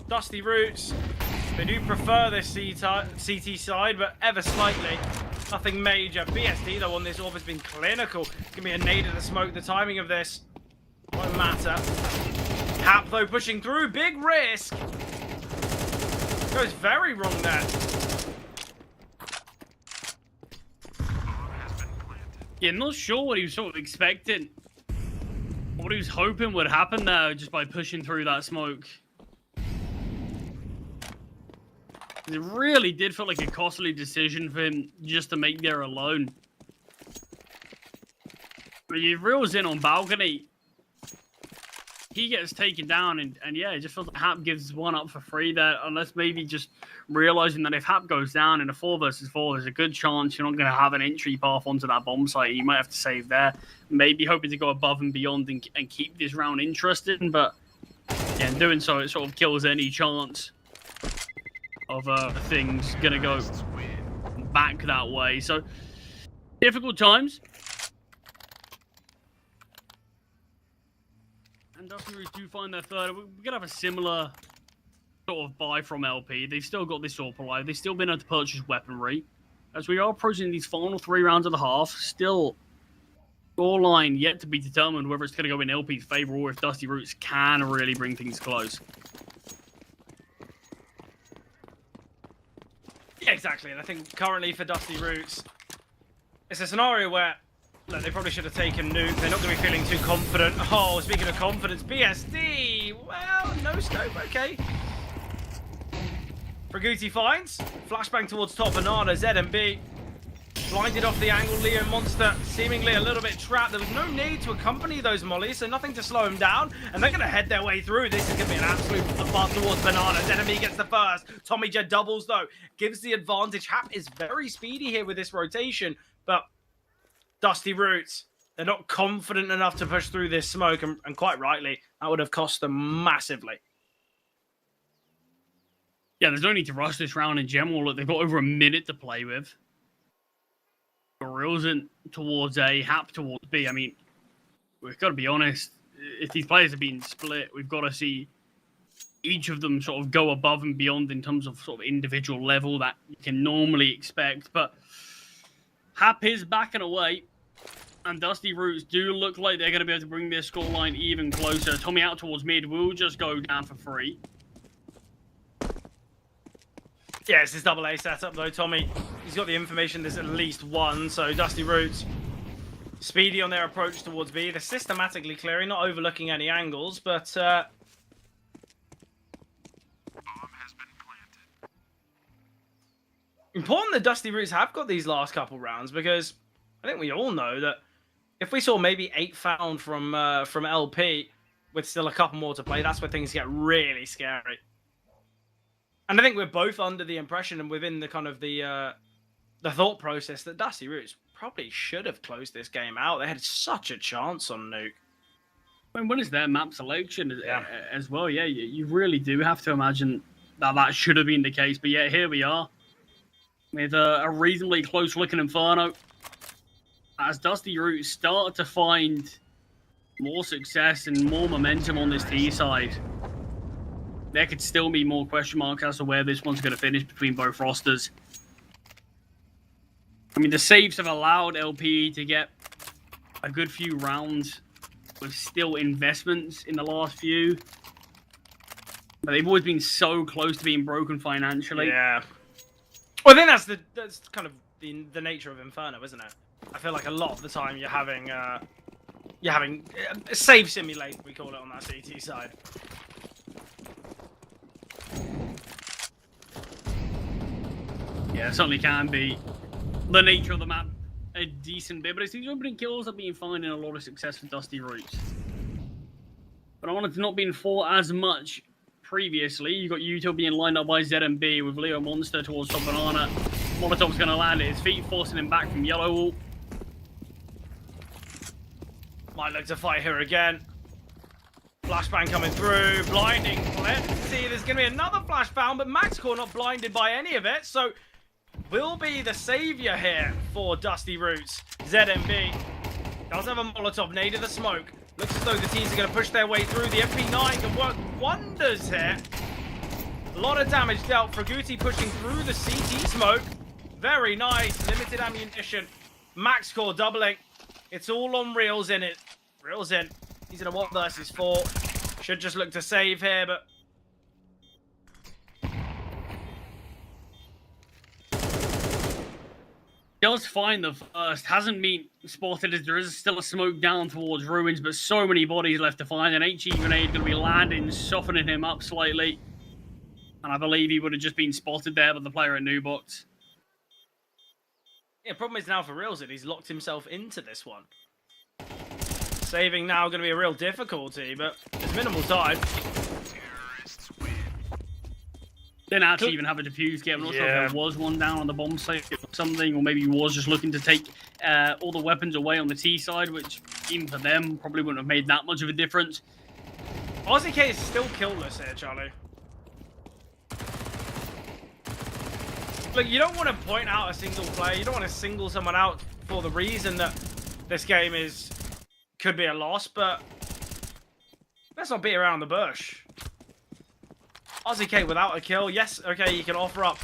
Dusty Roots, they do prefer this CT side, but ever slightly. Nothing major. BSD though on this orb has been clinical. It's gonna be a nade of the smoke. The timing of this won't matter. Hap though pushing through, big risk. Goes very wrong there. Yeah, not sure what he was sort of expecting. What he was hoping would happen there just by pushing through that smoke. It really did feel like a costly decision for him just to make there alone. But he reels in on balcony. He gets taken down, and yeah, it just feels like Hap gives one up for free there, unless maybe just realizing that if Hap goes down in a 4 versus 4, there's a good chance you're not going to have an entry path onto that bomb site. You might have to save there. Maybe hoping to go above and beyond and keep this round interesting, but yeah, in doing so, it sort of kills any chance of things going to go back that way. So, difficult times. And Dusty Roots do find their third. We're going to have a similar sort of buy from LP. They've still got this AWP alive. They've still been able to purchase weaponry. As we are approaching these final 3 rounds of the half, still scoreline yet to be determined whether it's going to go in LP's favor or if Dusty Roots can really bring things close. Yeah, exactly. And I think currently for Dusty Roots, it's a scenario where look, they probably should have taken Nuke. They're not going to be feeling too confident. Oh, speaking of confidence, BSD. Well, no scope. Okay. Braguti finds. Flashbang towards top banana. ZMB. Blinded off the angle. Leo Monster seemingly a little bit trapped. There was no need to accompany those mollies, so nothing to slow him down. And they're going to head their way through. This is going to be an absolute path towards banana. ZMB gets the first. Tommy J doubles, though. Gives the advantage. Hap is very speedy here with this rotation, but Dusty Roots, they're not confident enough to push through this smoke, and quite rightly, that would have cost them massively. Yeah, there's no need to rush this round in general. Look, they've got over a minute to play with. Rilzen towards A, Hap towards B. I mean, we've got to be honest. If these players are being split, we've got to see each of them sort of go above and beyond in terms of sort of individual level that you can normally expect. But Hap is backing away. And Dusty Roots do look like they're going to be able to bring their scoreline even closer. Tommy out towards mid will just go down for free. Yeah, it's his double A setup though, Tommy. He's got the information there's at least one, so Dusty Roots speedy on their approach towards B. They're systematically clearing, not overlooking any angles, but Bomb has been planted. important that Dusty Roots have got these last couple rounds, because I think we all know that if we saw maybe 8 found from LP with still a couple more to play, that's where things get really scary. And I think we're both under the impression and within the kind of the thought process that Dusty Roots probably should have closed this game out. They had such a chance on Nuke. When it's their map selection as well, yeah, you really do have to imagine that that should have been the case. But yeah, here we are with a reasonably close-looking Inferno. As Dusty Roots start to find more success and more momentum on this T side, there could still be more question marks as to where this one's going to finish between both rosters. I mean, the saves have allowed LP to get a good few rounds with still investments in the last few. But they've always been so close to being broken financially. Yeah. Well, I think that's kind of the nature of Inferno, isn't it? I feel like a lot of the time you're having save simulate, we call it on that CT side. Yeah, it certainly can be. The nature of the map a decent bit, but it seems opening kills have been finding a lot of success for Dusty Roots. But I wanted to not been fought as much previously. You got Yuto being lined up by ZMB with Leo Monster towards top banana. Molotov's going to land at his feet, forcing him back from yellow wall. Might look to fight here again. Flashbang coming through, blinding. Let's see, there's going to be another flashbang, but MaxCore not blinded by any of it, so will be the savior here for Dusty Roots. ZMB does have a Molotov, naded the smoke. Looks as though the teams are going to push their way through. The MP9 can work wonders here. A lot of damage dealt. Fraguti pushing through the CT smoke. Very nice. Limited ammunition. MaxCore doubling. It's all on Reels in it. Reels in. He's in a 1 versus 4. Should just look to save here, but does find the first, hasn't been spotted as there is still a smoke down towards ruins, but so many bodies left to find. An HE grenade going to be landing, softening him up slightly. And I believe he would have just been spotted there by the player at Newbox. yeah, problem is now for Reels that he's locked himself into this one. Saving now going to be a real difficulty, but there's minimal time. Terrorists win. Didn't actually even have a defuse kit. I'm not sure if there was one down on the bomb site or something, or maybe he was just looking to take all the weapons away on the T side, which even for them probably wouldn't have made that much of a difference. RZK is still killless here, Charlie. Look, you don't want to point out a single player. You don't want to single someone out for the reason that this game could be a loss, but let's not beat around the bush. RZK without a kill, yes, okay, you can offer up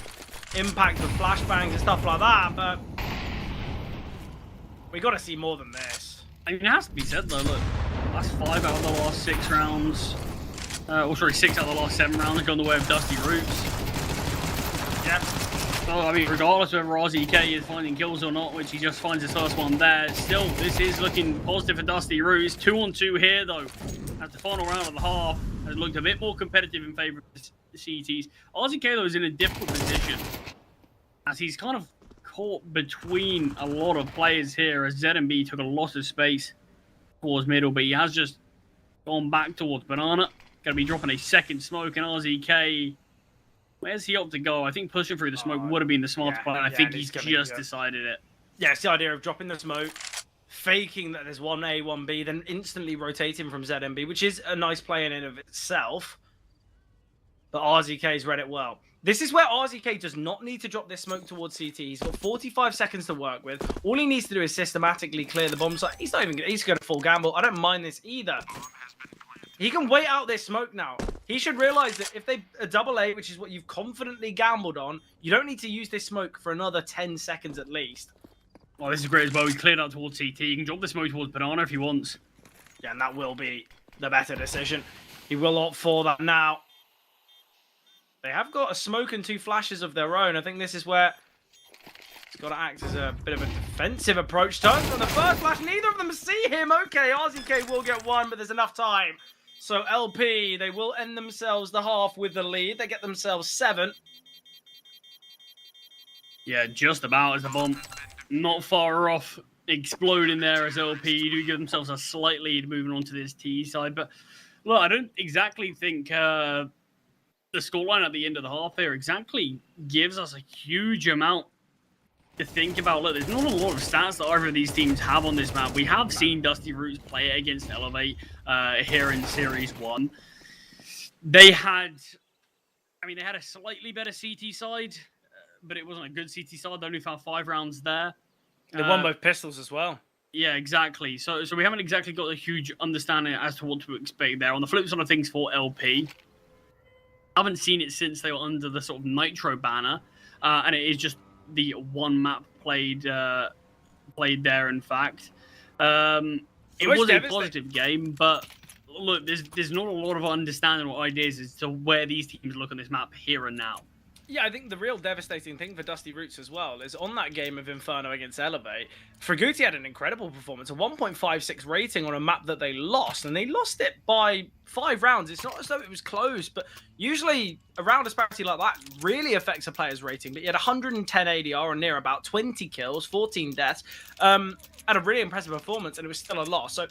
impact with flashbangs and stuff like that, but we got to see more than this. I mean, it has to be said though, look, that's 5 out of the last 6 rounds. Or sorry, 6 out of the last 7 rounds gone the way of Dusty Roots. Yep. So, I mean, regardless of whether RZK is finding kills or not, which he just finds his first one there, still, this is looking positive for Dusty Roots. 2-on-2 here, though. As the final round of the half has looked a bit more competitive in favour of the CTs. RZK, though, is in a difficult position, as he's kind of caught between a lot of players here, as ZMB took a lot of space towards middle, but he has just gone back towards banana. Going to be dropping a second smoke, and RZK... Where's he up to go? I think pushing through the smoke would have been the smarter plan. I think he's just decided it. Yeah, it's the idea of dropping the smoke, faking that there's 1A, 1B, then instantly rotating from ZMB, which is a nice play in and of itself. But RZK's read it well. This is where RZK does not need to drop this smoke towards CT. He's got 45 seconds to work with. All he needs to do is systematically clear the bomb site. He's going to full gamble. I don't mind this either. He can wait out this smoke now. He should realize that if they a double A, which is what you've confidently gambled on, you don't need to use this smoke for another 10 seconds at least. Oh, this is great as well. He cleared out towards CT. He can drop the smoke towards banana if he wants. Yeah, and that will be the better decision. He will opt for that now. They have got a smoke and 2 flashes of their own. I think this is where it's got to act as a bit of a defensive approach. Turns from the first flash. Neither of them see him. Okay, RZK will get 1, but there's enough time. So LP, they will end themselves the half with the lead. They get themselves 7. Yeah, just about as the bomb not far off exploding there as LP do give themselves a slight lead moving on to this T side. But look, I don't exactly think the scoreline at the end of the half there exactly gives us a huge amount to think about. Look, there's not a lot of stats that either of these teams have on this map. We have seen Dusty Roots play it against Elevate here in Series 1. They had a slightly better CT side, but it wasn't a good CT side. They only found 5 rounds there. They won both pistols as well. Yeah, exactly. So we haven't exactly got a huge understanding as to what to expect there. On the flip side of things for LP, haven't seen it since they were under the sort of Nitro banner, and it is just the one map played there. In fact, it was a positive game, but look, there's not a lot of understanding or ideas as to where these teams look on this map here and now. Yeah, I think the real devastating thing for Dusty Roots as well is on that game of Inferno against Elevate, Fraguti had an incredible performance, a 1.56 rating on a map that they lost, and they lost it by 5 rounds. It's not as though it was close, but usually a round disparity like that really affects a player's rating. But he had 110 ADR on near about 20 kills, 14 deaths, had a really impressive performance, and it was still a loss. So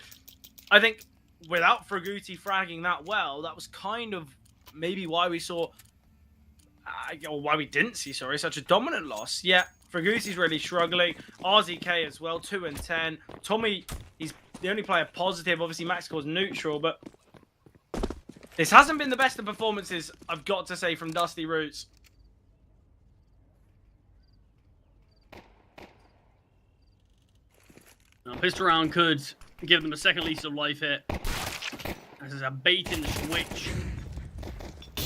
I think without Fraguti fragging that well, that was kind of maybe why we saw... or why we didn't see, such a dominant loss. Yeah, Fraguti's really struggling. RZK as well, 2 and 10. Tommy, he's the only player positive. Obviously, Max scores neutral, but this hasn't been the best of performances, I've got to say, from Dusty Roots. Now, pistol round could give them a second lease of life here. This is a bait in the switch.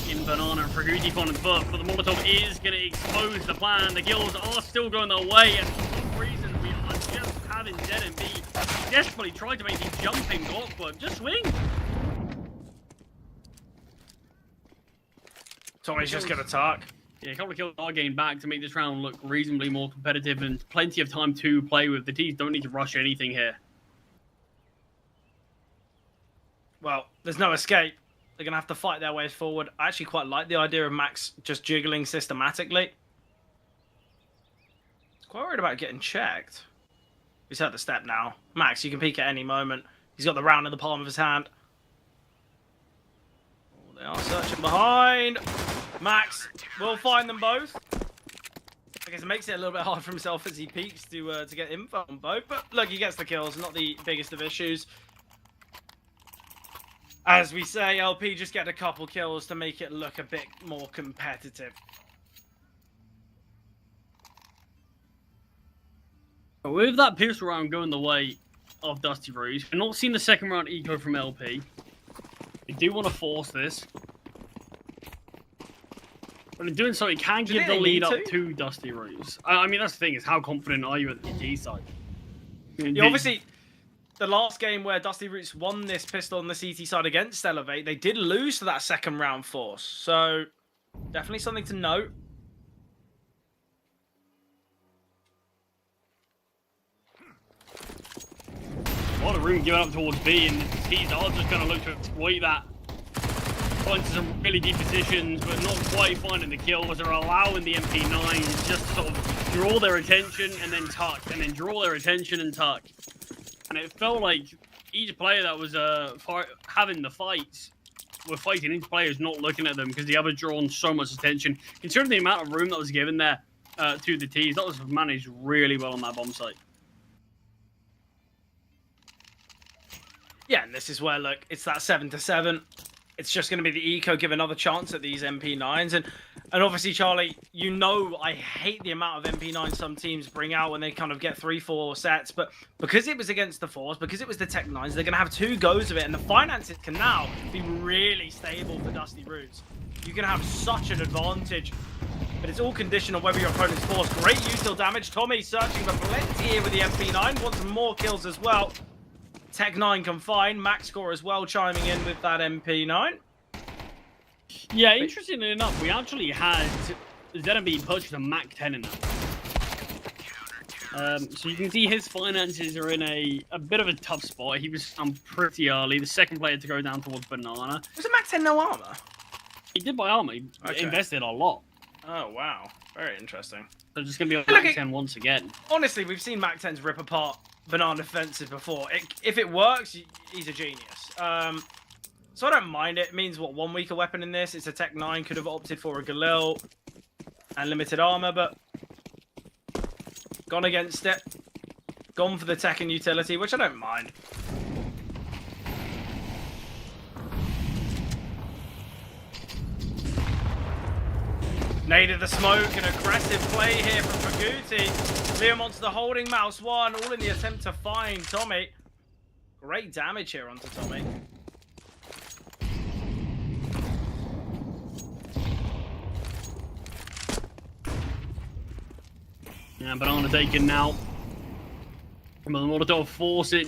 In Banana and Fraguti on foot, but the Molotov is going to expose the plan. The kills are still going their way, and for some reason we are just having ZMB desperately trying to make these jumping blocks work. Just swing! Tommy's just going to talk. Yeah, a couple of kills are gained back to make this round look reasonably more competitive, and plenty of time to play with. The teams don't need to rush anything here. Well, there's no escape. They're going to have to fight their way forward. I actually quite like the idea of Max just jiggling systematically. Quite worried about getting checked. He's heard the step now. Max, you can peek at any moment. He's got the round in the palm of his hand. Oh, they are searching behind. Max will find them both. I guess it makes it a little bit hard for himself as he peeks to get info on both. But look, he gets the kills. Not the biggest of issues. As we say, LP just get a couple kills to make it look a bit more competitive. With that pistol round going the way of Dusty Roots, we're not seeing the second round eco from LP. We do want to force this. But in doing so, it can give the lead up to Dusty Roots. I mean, that's the thing, is how confident are you at the G side? Yeah, obviously... The last game where Dusty Roots won this pistol on the CT side against Elevate, they did lose to that second round force. So, definitely something to note. A lot of room given up towards B, and the T's are just going to look to exploit that. Going to some really deep positions, but not quite finding the kills. They're allowing the MP9 just to sort of draw their attention and then tuck, and then draw their attention and tuck. And it felt like each player that was having the fights were fighting each player is not looking at them because the other drawn so much attention. Considering the amount of room that was given there to the T's, that was managed really well on that bomb site. Yeah, and this is where, look, it's that 7-7. It's just going to be the eco give another chance at these MP9s. And obviously, Charlie, you know I hate the amount of MP9s some teams bring out when they kind of get 3-4 sets. But because it was against the Force, because it was the Tech 9s, they're going to have 2 goes of it. And the finances can now be really stable for Dusty Roots. You can have such an advantage. But it's all conditional on whether your opponent's Force. Great util damage. Tommy searching for plenty here with the MP9. Wants more kills as well. Tech 9 confined. Max score as well chiming in with that MP9. Yeah, interestingly enough, we actually had ZMB purchase a Mac 10 in that. So you can see his finances are in a bit of a tough spot. He was pretty early. The second player to go down towards Banana. Was it Mac 10 no armor? He did buy armor. He invested a lot. Oh, wow. Very interesting. So just going to be on Mac 10 once again. Honestly, we've seen Mac 10s rip apart Banana defenses before. If it works, he's a genius. So I don't mind it. It means, what, 1 weaker weapon in this? It's a Tech 9. Could have opted for a Galil and limited armor, but gone against it. Gone for the Tech and utility, which I don't mind. Naded the smoke, an aggressive play here from Fraguti. Leo Monster holding Mouse 1, all in the attempt to find Tommy. Great damage here onto Tommy. Yeah, banana taken now. But the Molotov forcing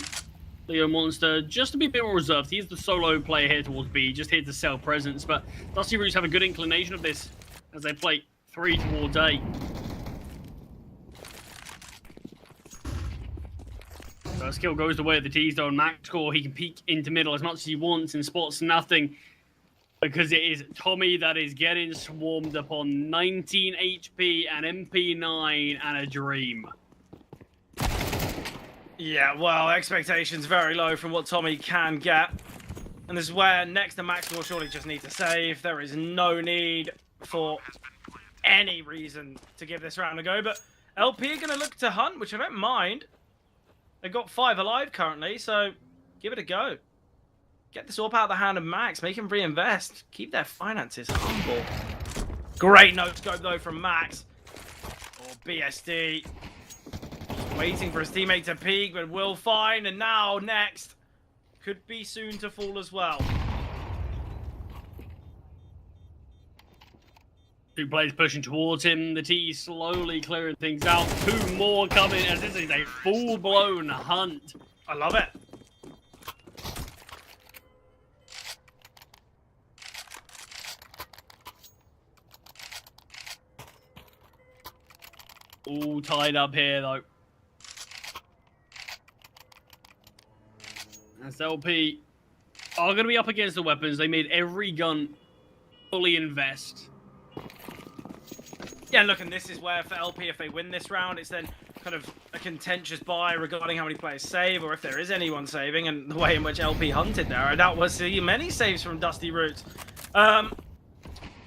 Leo Monster just to be a bit more reserved. He's the solo player here towards B, just here to sell presence. But Dusty Roots have a good inclination of this as they play 3 towards A. First kill goes the way of the T-Zone. Max score, he can peek into middle as much as he wants and spots nothing. Because it is Tommy that is getting swarmed upon 19 HP and MP9 and a dream. Yeah, well, expectations very low from what Tommy can get. And this is where next to Max will surely just need to save. There is no need for any reason to give this round a go. But LP are going to look to hunt, which I don't mind. They've got 5 alive currently, so give it a go. Get this AWP out of the hand of Max. Make him reinvest. Keep their finances humble. Great no-scope, though, from Max. Or BSD. Just waiting for his teammate to peek, but will find. And now, next, could be soon to fall as well. 2 players pushing towards him. The T slowly clearing things out. 2 more coming as this is a full-blown hunt. I love it. All tied up here, though. SLP are going to be up against the weapons. They made every gun fully invest. Yeah, look, and this is where for LP, if they win this round, it's then kind of a contentious buy regarding how many players save, or if there is anyone saving, and the way in which LP hunted there. I doubt we'll see many saves from Dusty Roots. But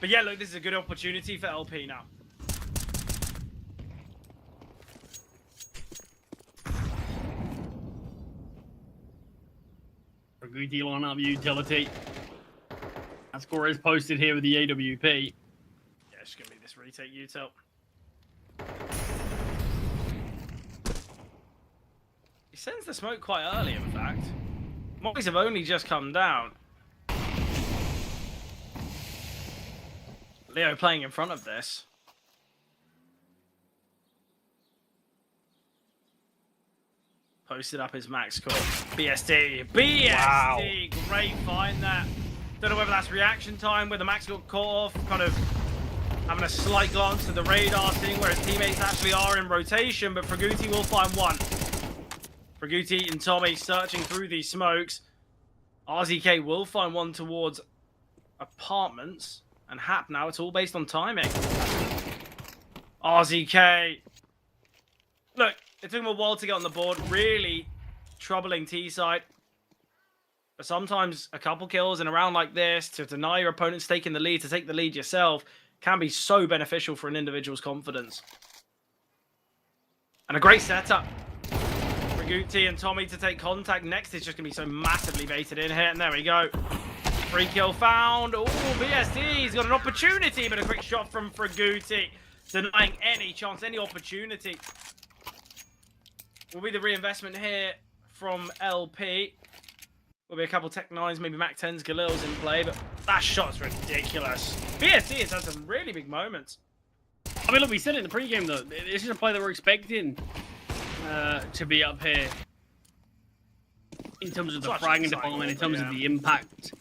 yeah, look, this is a good opportunity for LP now. Good line up utility. That score is posted here with the AWP. Yeah, it's going to be this retake util. He sends the smoke quite early, in fact. Mollies have only just come down. Leo playing in front of this. Posted up his max score. BSD. BSD! Wow. Great find that. Don't know whether that's reaction time where the max got caught off, kind of having a slight glance to the radar, seeing where his teammates actually are in rotation, but Fraguti will find one. Fraguti and Tommy searching through these smokes. RZK will find one towards apartments. And Hap now, it's all based on timing. RZK. Look, it took him a while to get on the board. Really troubling T-side. But sometimes a couple kills in a round like this, to deny your opponents taking the lead, to take the lead yourself, can be so beneficial for an individual's confidence. And a great setup. Fraguti and Tommy to take contact. Next is just going to be so massively baited in here. And there we go. Free kill found. Oh, BSD's got an opportunity, but a quick shot from Fraguti. Denying any chance, any opportunity. Will be the reinvestment here from LP. Will be a couple Tech 9s, maybe Mac 10s, Galil's in play, but that shot's ridiculous. BSD has had some really big moments. I mean, look, we said it in the pregame, though. This is a play that we're expecting to be up here. In terms of the fragging department, in terms of the impact.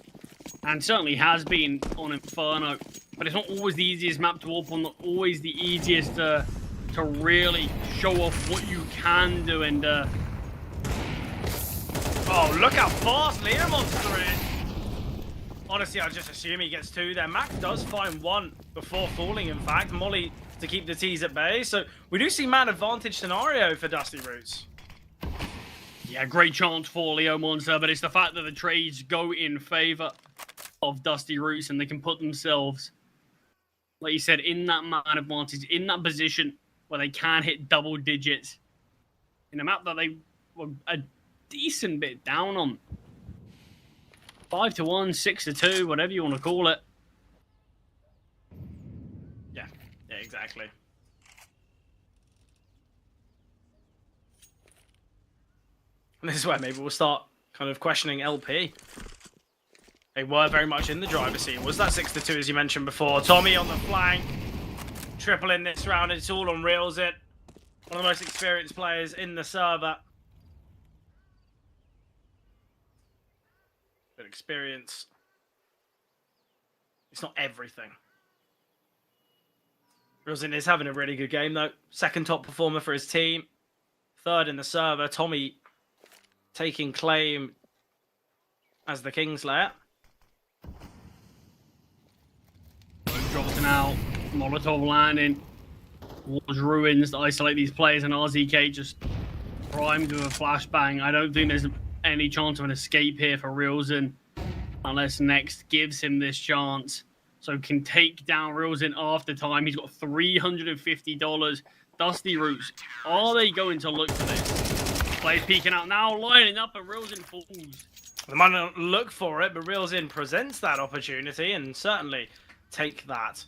And certainly has been on Inferno. But it's not always the easiest map to open, not always the easiest to really show off what you can do. And oh, look how fast Leo Monster is. Honestly, I just assume he gets 2 there. Mac does find 1 before falling, in fact. Molly to keep the T's at bay. So we do see man advantage scenario for Dusty Roots. Yeah, great chance for Leo Monster, but it's the fact that the trades go in favor of Dusty Roots and they can put themselves, like you said, in that man advantage, in that position where they can hit double digits in a map that they were a decent bit down on. 5-1, 6-2, whatever you want to call it. Yeah, exactly. And this is where maybe we'll start kind of questioning LP. They were very much in the driver's seat. Was that 6-2 as you mentioned before? Tommy on the flank. Triple in this round. It's all on reels it. One of the most experienced players in the server. But experience. It's not everything. Rilzin is having a really good game, though. Second top performer for his team. Third in the server. Tommy taking claim as the Kingslayer. Drops him out. Molotov landing. Wars ruins to isolate these players, and RZK just primed with a flashbang. I don't think there's any chance of an escape here for Rilzin unless Next gives him this chance. So can take down Rilzin after time. He's got $350. Dusty Roots, are they going to look for this? Players peeking out now, lining up, and Rilzin falls. They might not look for it, but Rilzin presents that opportunity and certainly take that.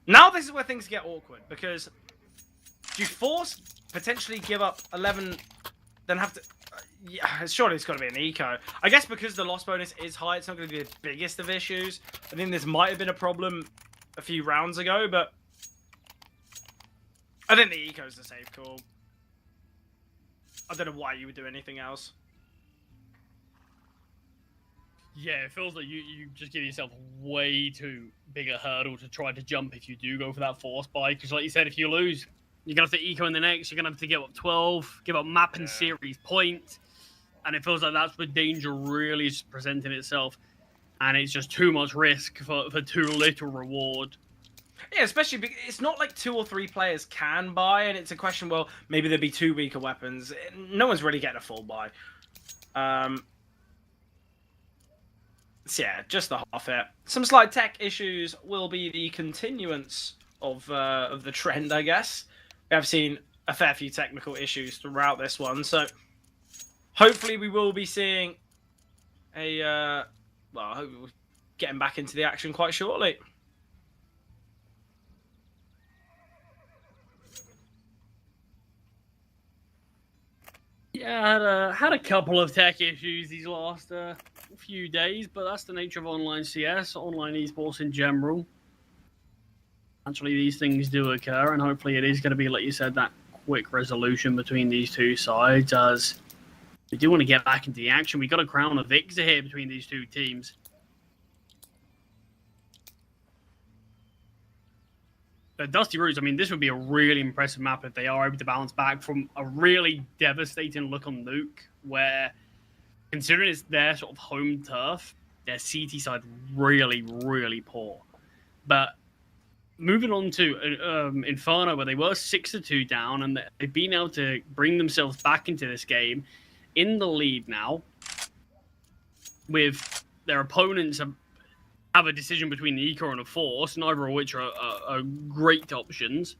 Now this is where things get awkward, because do you force potentially give up 11, then have to... yeah, surely it's got to be an eco. I guess because the loss bonus is high, it's not going to be the biggest of issues. I think this might have been a problem a few rounds ago, but I think the eco is the safe call. I don't know why you would do anything else. Yeah, it feels like you just give yourself way too big a hurdle to try to jump if you do go for that force buy. Because like you said, if you lose, you're going to have to eco in the next, you're going to have to give up 12, give up map and series points. And it feels like that's where danger really is presenting itself. And it's just too much risk for too little reward. Yeah, especially because it's not like 2 or 3 players can buy, and it's a question, well, maybe there'd be 2 weaker weapons. No one's really getting a full buy. So yeah, just the half hit. Some slight tech issues will be the continuance of the trend, I guess. We have seen a fair few technical issues throughout this one, so hopefully we will be seeing a well, I hope we're getting back into the action quite shortly. Yeah, had a couple of tech issues these last few days, but that's the nature of online CS, online esports in general. Actually, these things do occur, and hopefully it is going to be, like you said, that quick resolution between these two sides, as we do want to get back into the action. We got a crown of victor here between these two teams. But Dusty Roots, I mean, this would be a really impressive map if they are able to bounce back from a really devastating look on Nuke, where, considering it's their sort of home turf, their CT side really, really poor. But moving on to Inferno, where they were 6-2 down, and they've been able to bring themselves back into this game in the lead now, with their opponents have a decision between the Eco and a Force, neither of which are great options.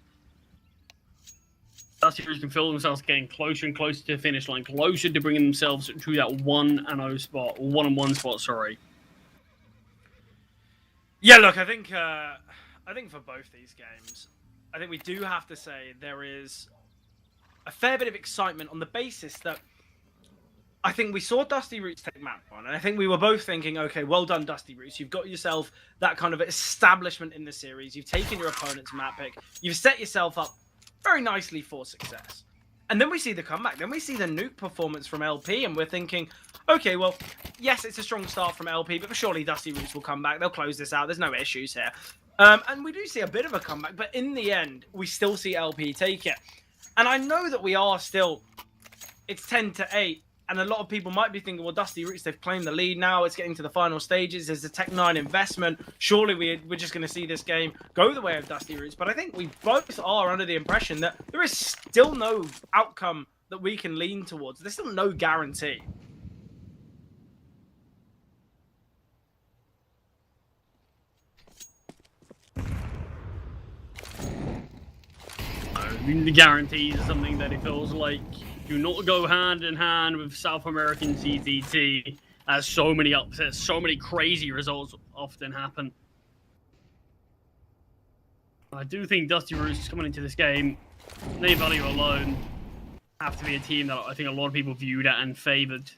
Dusty Roots can feel themselves getting closer and closer to the finish line, closer to bringing themselves to that 1-0 spot, or 1-1 spot, sorry. Yeah, look, I think for both these games, I think we do have to say there is a fair bit of excitement on the basis that I think we saw Dusty Roots take map one, and I think we were both thinking, okay, well done, Dusty Roots. You've got yourself that kind of establishment in the series. You've taken your opponent's map pick. You've set yourself up very nicely for success. And then we see the comeback. Then we see the Nuke performance from LP, and we're thinking, okay, well, yes, it's a strong start from LP, but surely Dusty Roots will come back. They'll close this out. There's no issues here. And we do see a bit of a comeback, but in the end, we still see LP take it. And I know that we are still, it's 10-8, and a lot of people might be thinking, well, Dusty Roots, they've claimed the lead now. It's getting to the final stages. There's a Tech-9 investment. Surely we're just going to see this game go the way of Dusty Roots. But I think we both are under the impression that there is still no outcome that we can lean towards. There's still no guarantee. The guarantees are something that it feels like do not go hand in hand with South American CCT, as so many upsets, so many crazy results often happen. I do think Dusty Roots coming into this game, name value alone, have to be a team that I think a lot of people viewed at and favoured.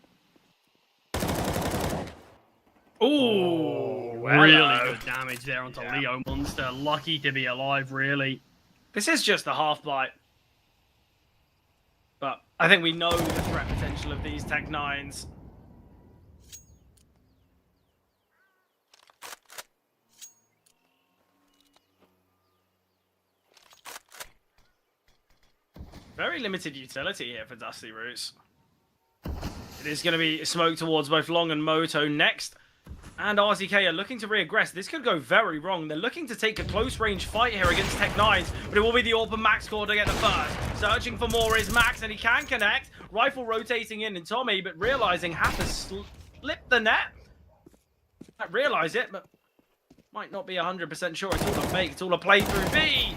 Ooh, really good damage there onto Leo Monster. Lucky to be alive, really. This is just the half bite. I think we know the threat potential of these Tech 9s. Very limited utility here for Dusty Roots. It is going to be smoke towards both Long and Moto next. And RZK are looking to re-aggress. This could go very wrong. They're looking to take a close-range fight here against Tech 9s, but it will be the AWP and Max core to get the first. Searching for more is Max, and he can connect. Rifle rotating in, and Tommy, but realizing have to slip the net. I realize it, but might not be 100% sure. It's all a fake. It's all a playthrough. B!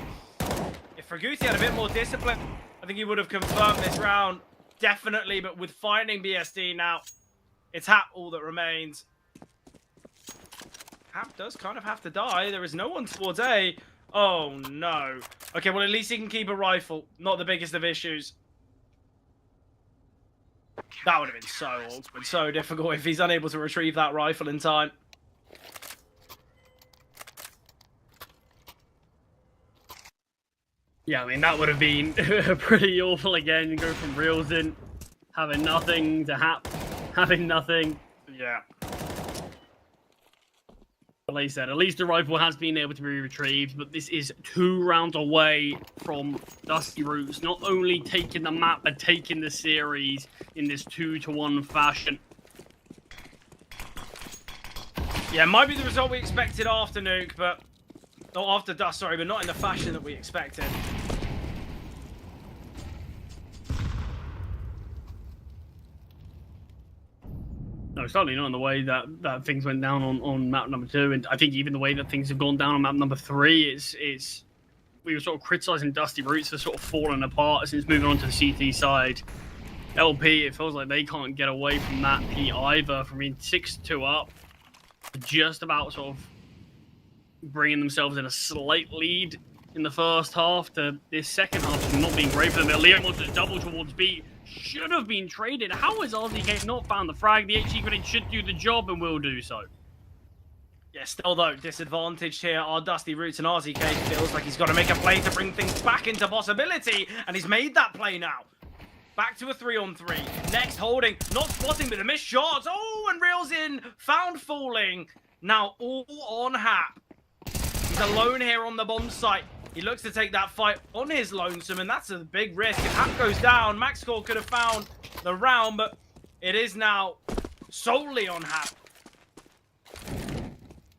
If Fraguti had a bit more discipline, I think he would have confirmed this round. Definitely, but with finding BSD now, it's Hap all that remains. Hap does kind of have to die. There is no one towards A. Oh, no. Okay, well, at least he can keep a rifle. Not the biggest of issues. That would have been so awkward, so difficult if he's unable to retrieve that rifle in time. Yeah, I mean, that would have been pretty awful again. You go from reels in, having nothing, to Hap, having nothing. Yeah. Like I said, at least the rifle has been able to be retrieved, but this is 2 rounds away from Dusty Roots not only taking the map, but taking the series in this 2-1 fashion. Yeah, might be the result we expected after Nuke, but... Oh, after Dust, sorry, but not in the fashion that we expected. No, certainly not in the way that things went down on map number 2, and I think even the way that things have gone down on map number 3 is we were sort of criticising Dusty Roots for sort of falling apart since moving on to the CT side. LP, it feels like they can't get away from that P either, from being 6-2 up, just about sort of bringing themselves in a slight lead in the first half to this second half just not being great for them. Leon wants to double towards B. Should have been traded. How has RZK not found the frag? The HE grenade should do the job and will do so. Yeah, still though, disadvantaged here are Dusty Roots, and RZK feels like he's got to make a play to bring things back into possibility, and he's made that play now. Back to a 3-on-3. Next, holding, not spotting, but a missed shot. Oh, and reels in, found falling. Now all on Hap. He's alone here on the bomb site. He looks to take that fight on his lonesome, and that's a big risk. If Hap goes down, MaxScore could have found the round, but it is now solely on Hap.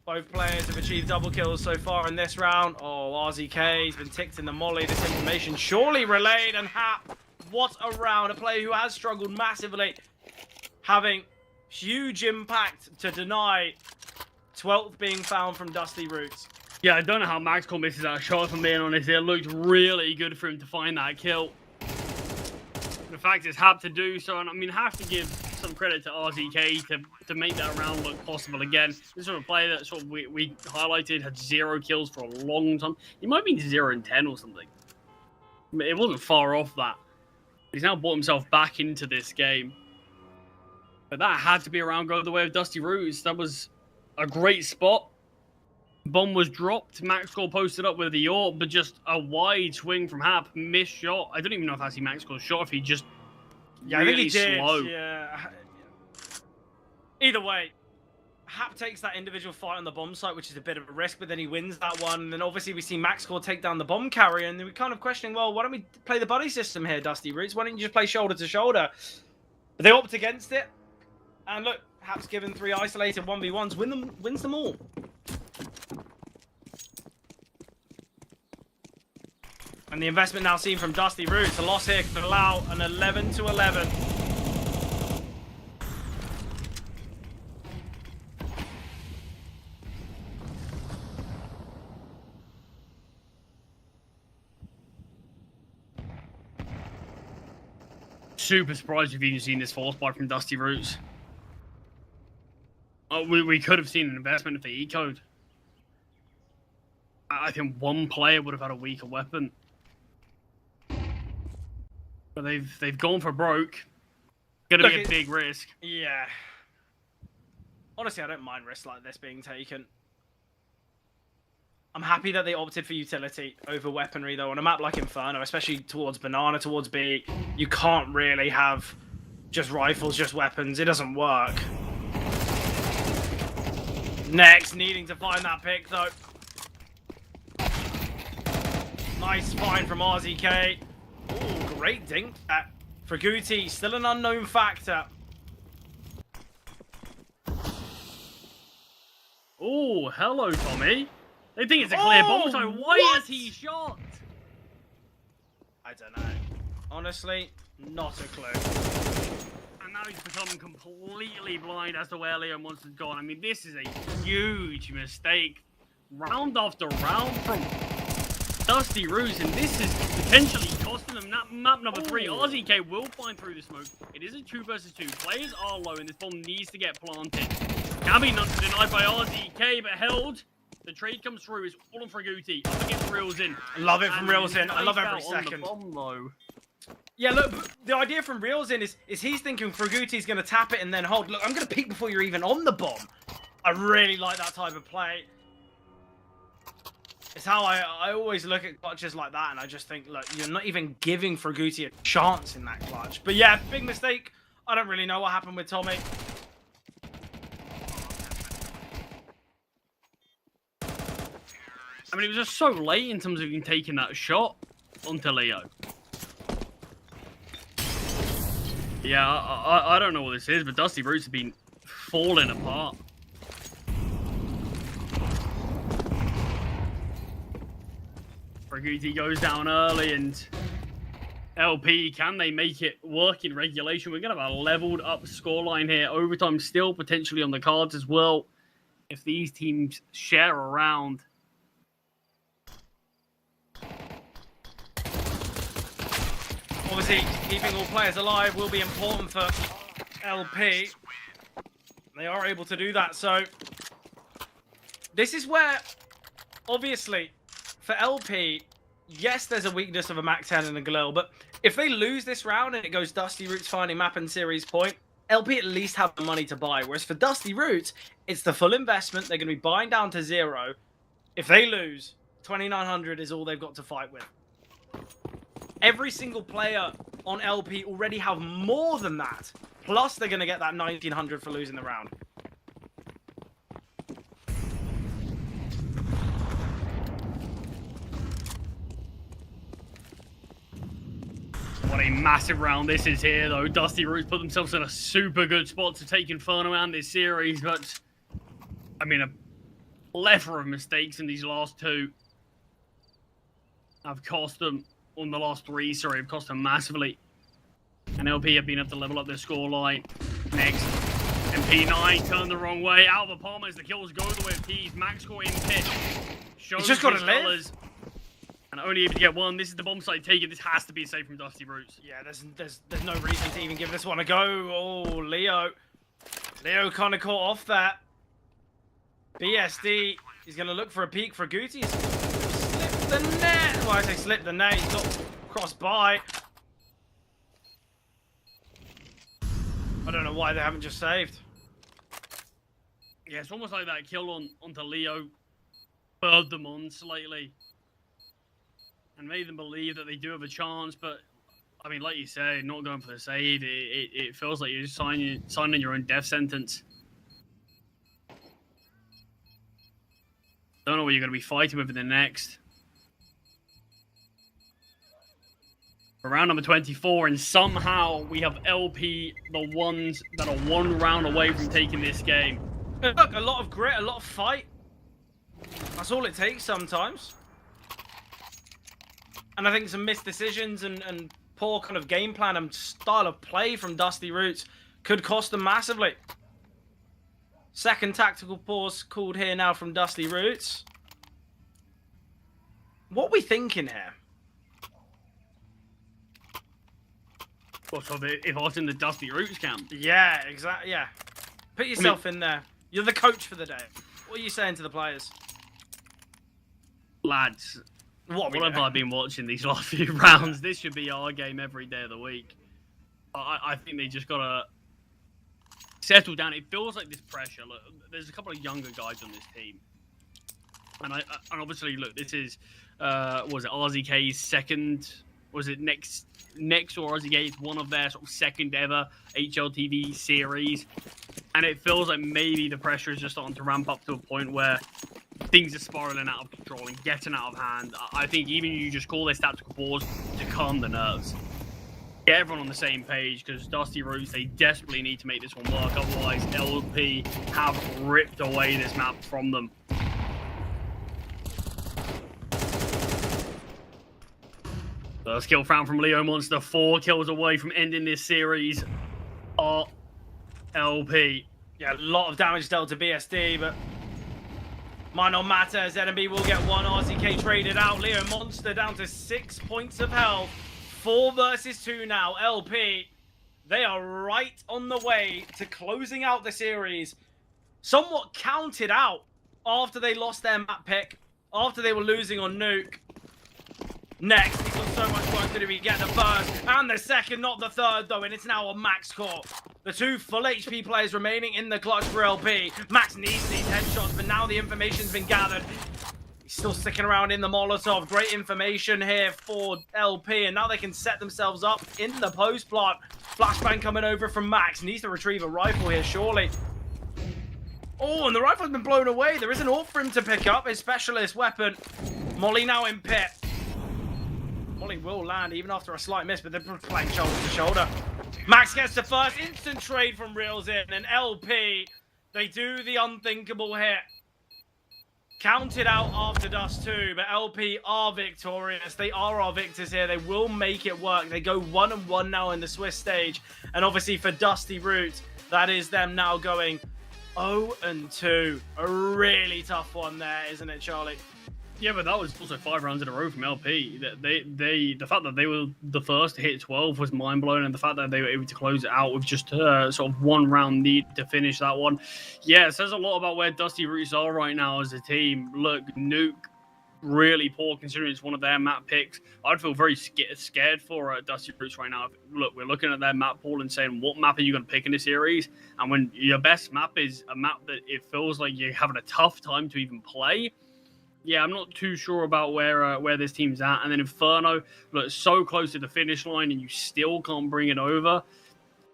Both players have achieved double kills so far in this round. Oh, RZK's been ticked in the molly. This information surely relayed, and Hap, what a round. A player who has struggled massively, having huge impact to deny 12th being found from Dusty Roots. Yeah, I don't know how MaxCore misses that shot, if I'm being honest. It looked really good for him to find that kill. The fact is, Hap to do so, and I mean, have to give some credit to RZK to make that round look possible again. This sort of player that sort of we highlighted had 0 kills for a long time. He might be 0-10 or something. It wasn't far off that. He's now brought himself back into this game. But that had to be a round go the way of Dusty Roots. That was a great spot. Bomb was dropped. MaxScore posted up with the AWP, but just a wide swing from Hap. Missed shot. I don't even know if that's MaxScore's shot, if he just Yeah, really I think he did. slow. Yeah. Either way, Hap takes that individual fight on the bomb site, which is a bit of a risk, but then he wins that one. And then obviously we see MaxScore take down the bomb carrier, and we're kind of questioning, well, why don't we play the buddy system here, Dusty Roots? Why don't you just play shoulder to shoulder? But they opt against it. And look, Hap's given 3 isolated 1v1s, wins them all. And the investment now seen from Dusty Roots. A loss here could allow an 11-11. Super surprised if you've seen this force buy from Dusty Roots. Oh, we could have seen an investment for E-code. I think one player would have had a weaker weapon. But they've gone for broke. Gonna be a big risk. Yeah. Honestly, I don't mind risks like this being taken. I'm happy that they opted for utility over weaponry, though. On a map like Inferno, especially towards Banana, towards B, you can't really have just rifles, just weapons. It doesn't work. Next, needing to find that pick, though. Nice find from RZK. Ooh, great dink. Fraguti, still an unknown factor. Oh, hello, Tommy. They think it's a clear bomb, so why what? is he shot? I don't know. Honestly, not a clue. And now he's become completely blind as to where Leo wants to go. I mean, this is a huge mistake. Round after round from Dusty Roots, and this is potentially costing them map number 3. RZK will find through the smoke. It is a 2 versus 2. Players are low, and this bomb needs to get planted. Can be not denied by RZK, but held. The trade comes through. It's all on Fraguti. Up against Reels in. Love it from Reels in. I love every second. Bomb, though. Yeah, look, the idea from Reels in is he's thinking Fraguti's going to tap it and then hold. Look, I'm going to peek before you're even on the bomb. I really like that type of play. It's how I always look at clutches like that, and I just think, look, you're not even giving Fraguti a chance in that clutch. But yeah, big mistake. I don't really know what happened with Tommy. I mean, it was just so late in terms of him taking that shot onto Leo. Yeah, I don't know what this is, but Dusty Roots have been falling apart. Fraguti goes down early, and LP, can they make it work in regulation? We're going to have a leveled up scoreline here. Overtime still potentially on the cards as well. If these teams share around. Obviously, keeping all players alive will be important for LP. They are able to do that, so this is where, obviously, for LP, yes, there's a weakness of a Mac 10 and a Galil, but if they lose this round and it goes Dusty Roots finding map and series point, LP at least have the money to buy. Whereas for Dusty Roots, it's the full investment. They're going to be buying down to 0. If they lose, 2,900 is all they've got to fight with. Every single player on LP already have more than that. Plus, they're going to get that 1,900 for losing the round. What a massive round this is here, though. Dusty Roots put themselves in a super good spot to take Inferno and this series, but I mean, a plethora of mistakes in these last 2 have cost them. On the last 3, sorry, have cost them massively. And LP have been able to level up their scoreline. Next, MP9 turned the wrong way. Out of apartments, the kills go the way of T's. Max score in pit. Shows He's just got to live. Colors. And only able to get 1. This is the bomb site taken. This has to be a save from Dusty Roots. Yeah, there's no reason to even give this one a go. Oh, Leo. Leo kind of caught off that. BSD, he's going to look for a peek for Guti. Slipped the net. Well, I say slipped the net. He's got crossed by. I don't know why they haven't just saved. Yeah, it's almost like that kill onto Leo spurred them on slightly. And made them believe that they do have a chance, but I mean, like you say, not going for the save, it feels like you're just signing your own death sentence. Don't know what you're going to be fighting with in the next. For round number 24, and somehow we have LP, the ones that are 1 round away from taking this game. Look, a lot of grit, a lot of fight. That's all it takes sometimes. And I think some missed decisions and poor kind of game plan and style of play from Dusty Roots could cost them massively. Second tactical pause called here now from Dusty Roots. What are we thinking here? Well, so if I was in the Dusty Roots camp. Yeah, exactly. Yeah. Put yourself in there. You're the coach for the day. What are you saying to the players? Lads, What have I been watching these last few rounds? This should be our game every day of the week. I think they just got to settle down. It feels like this pressure. Look, there's a couple of younger guys on this team. And obviously, look, this is was it RZK's second? Was it next or RZK's one of their sort of second ever HLTV series? And it feels like maybe the pressure is just starting to ramp up to a point where things are spiraling out of control and getting out of hand. I think even you just call this tactical pause to calm the nerves. Get everyone on the same page, because Dusty Roots, they desperately need to make this one work. Otherwise, LP have ripped away this map from them. First kill found from Leo Monster, 4 kills away from ending this series. LP. Yeah, a lot of damage dealt to BSD, but might not matter as NMB will get one. RZK traded out. Leo Monster down to 6 points of health. 4 versus 2 now. LP, they are right on the way to closing out the series. Somewhat counted out after they lost their map pick, after they were losing on Nuke. Next, he's got so much work to do. We get the first and the second, not the third though, and it's now a Max core. The 2 full HP players remaining in the clutch for LP. Max needs these headshots, but now the information's been gathered. He's still sticking around in the Molotov. Great information here for LP, and now they can set themselves up in the post plot. Flashbang coming over from Max. Needs to retrieve a rifle here, surely. Oh, and the rifle's been blown away. There is an AWP for him to pick up, his specialist weapon. Molly now in pit. Molly will land even after a slight miss, but they're playing shoulder to shoulder. Max gets the first instant trade from Reels in, and LP, they do the unthinkable hit. Counted out after Dust 2, but LP are victorious. They are our victors here. They will make it work. They go 1-1 now in the Swiss stage. And obviously for Dusty Roots, that is them now going 0-2. A really tough one there, isn't it, Charlie? Yeah, but that was also 5 rounds in a row from LP. The fact that they were the first to hit 12 was mind-blowing, and the fact that they were able to close it out with just sort of 1 round need to finish that one. Yeah, it says a lot about where Dusty Roots are right now as a team. Look, Nuke, really poor considering it's one of their map picks. I'd feel very scared for Dusty Roots right now. Look, we're looking at their map pool and saying, what map are you going to pick in this series? And when your best map is a map that it feels like you're having a tough time to even play, yeah, I'm not too sure about where this team's at. And then Inferno, look, so close to the finish line and you still can't bring it over.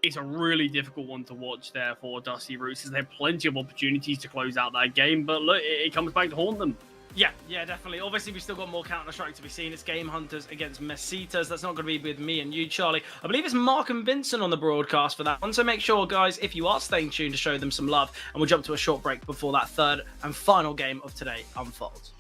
It's a really difficult one to watch there for Dusty Roots, as they have plenty of opportunities to close out that game. But look, it comes back to haunt them. Yeah, definitely. Obviously, we've still got more Counter-Strike to be seen. It's GameHunters against Messitas. That's not going to be with me and you, Charlie. I believe it's Mark and Vincent on the broadcast for that one. So make sure, guys, if you are staying tuned, to show them some love. And we'll jump to a short break before that third and final game of today unfolds.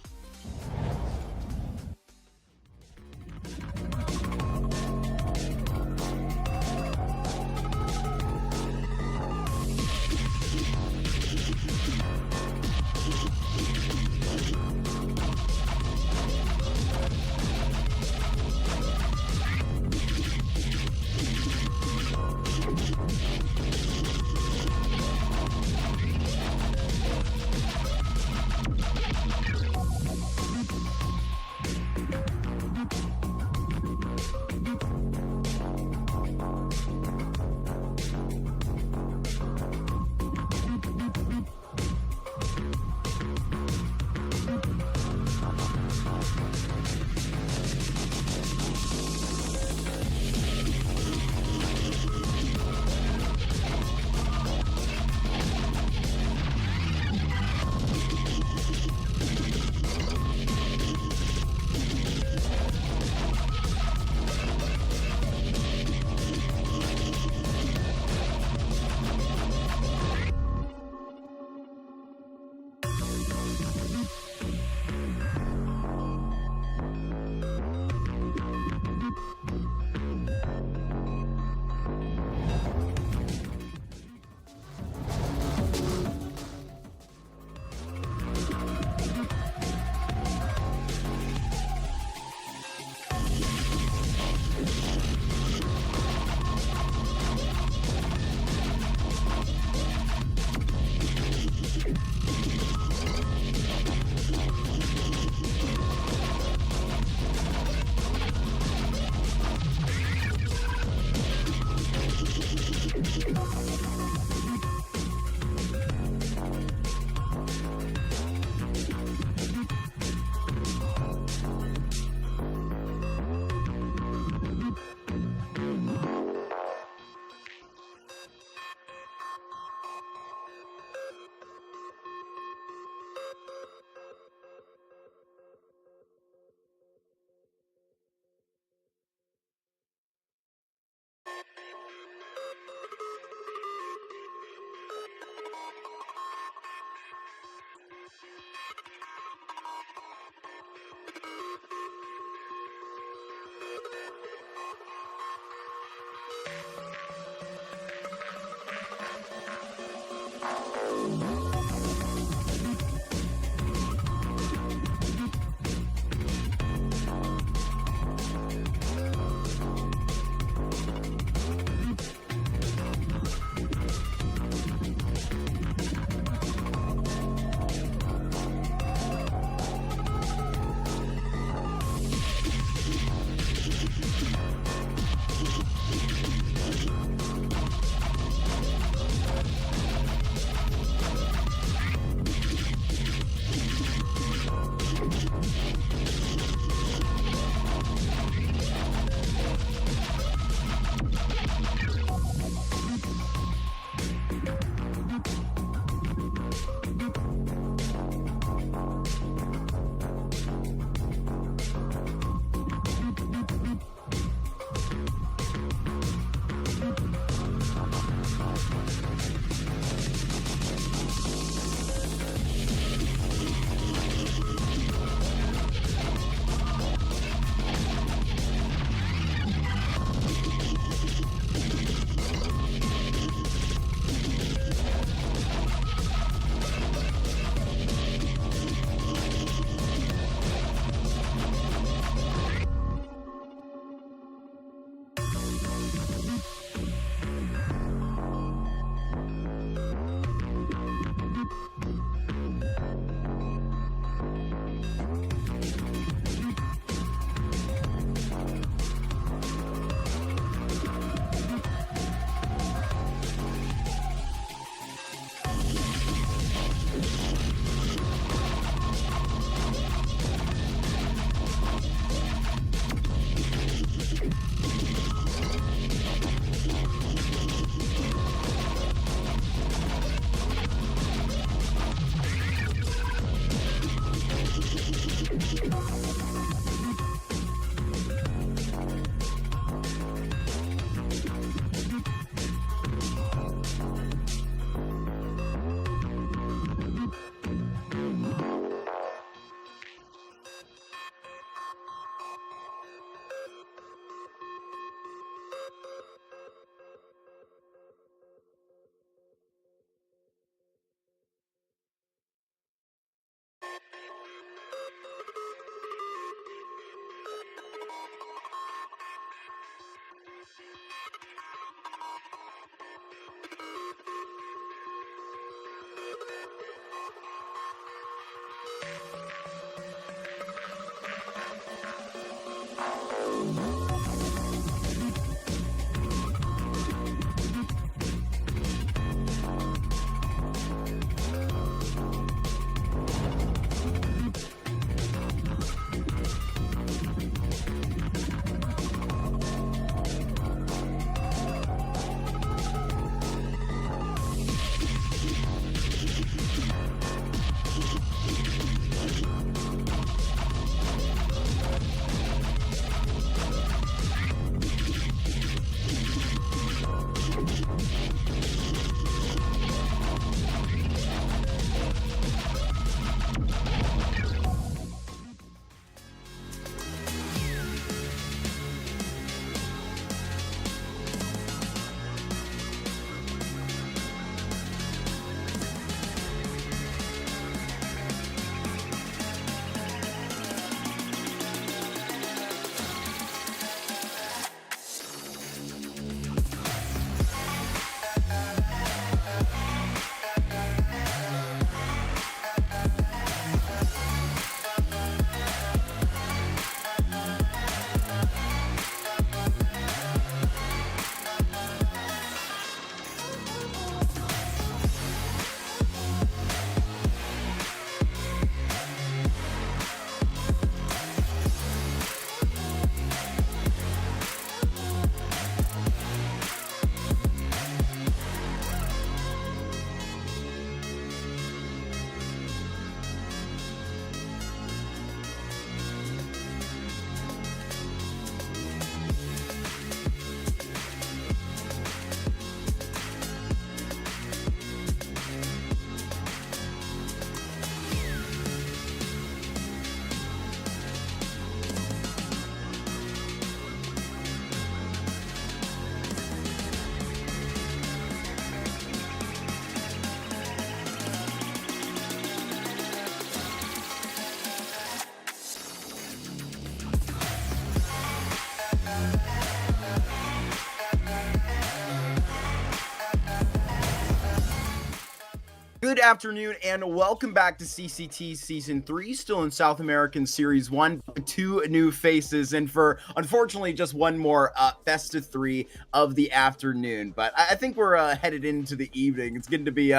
Good afternoon and welcome back to CCT Season 3, still in South American Series 1, 2 new faces, and for, unfortunately, just one more best of 3 of the afternoon. But I think we're headed into the evening. It's getting to be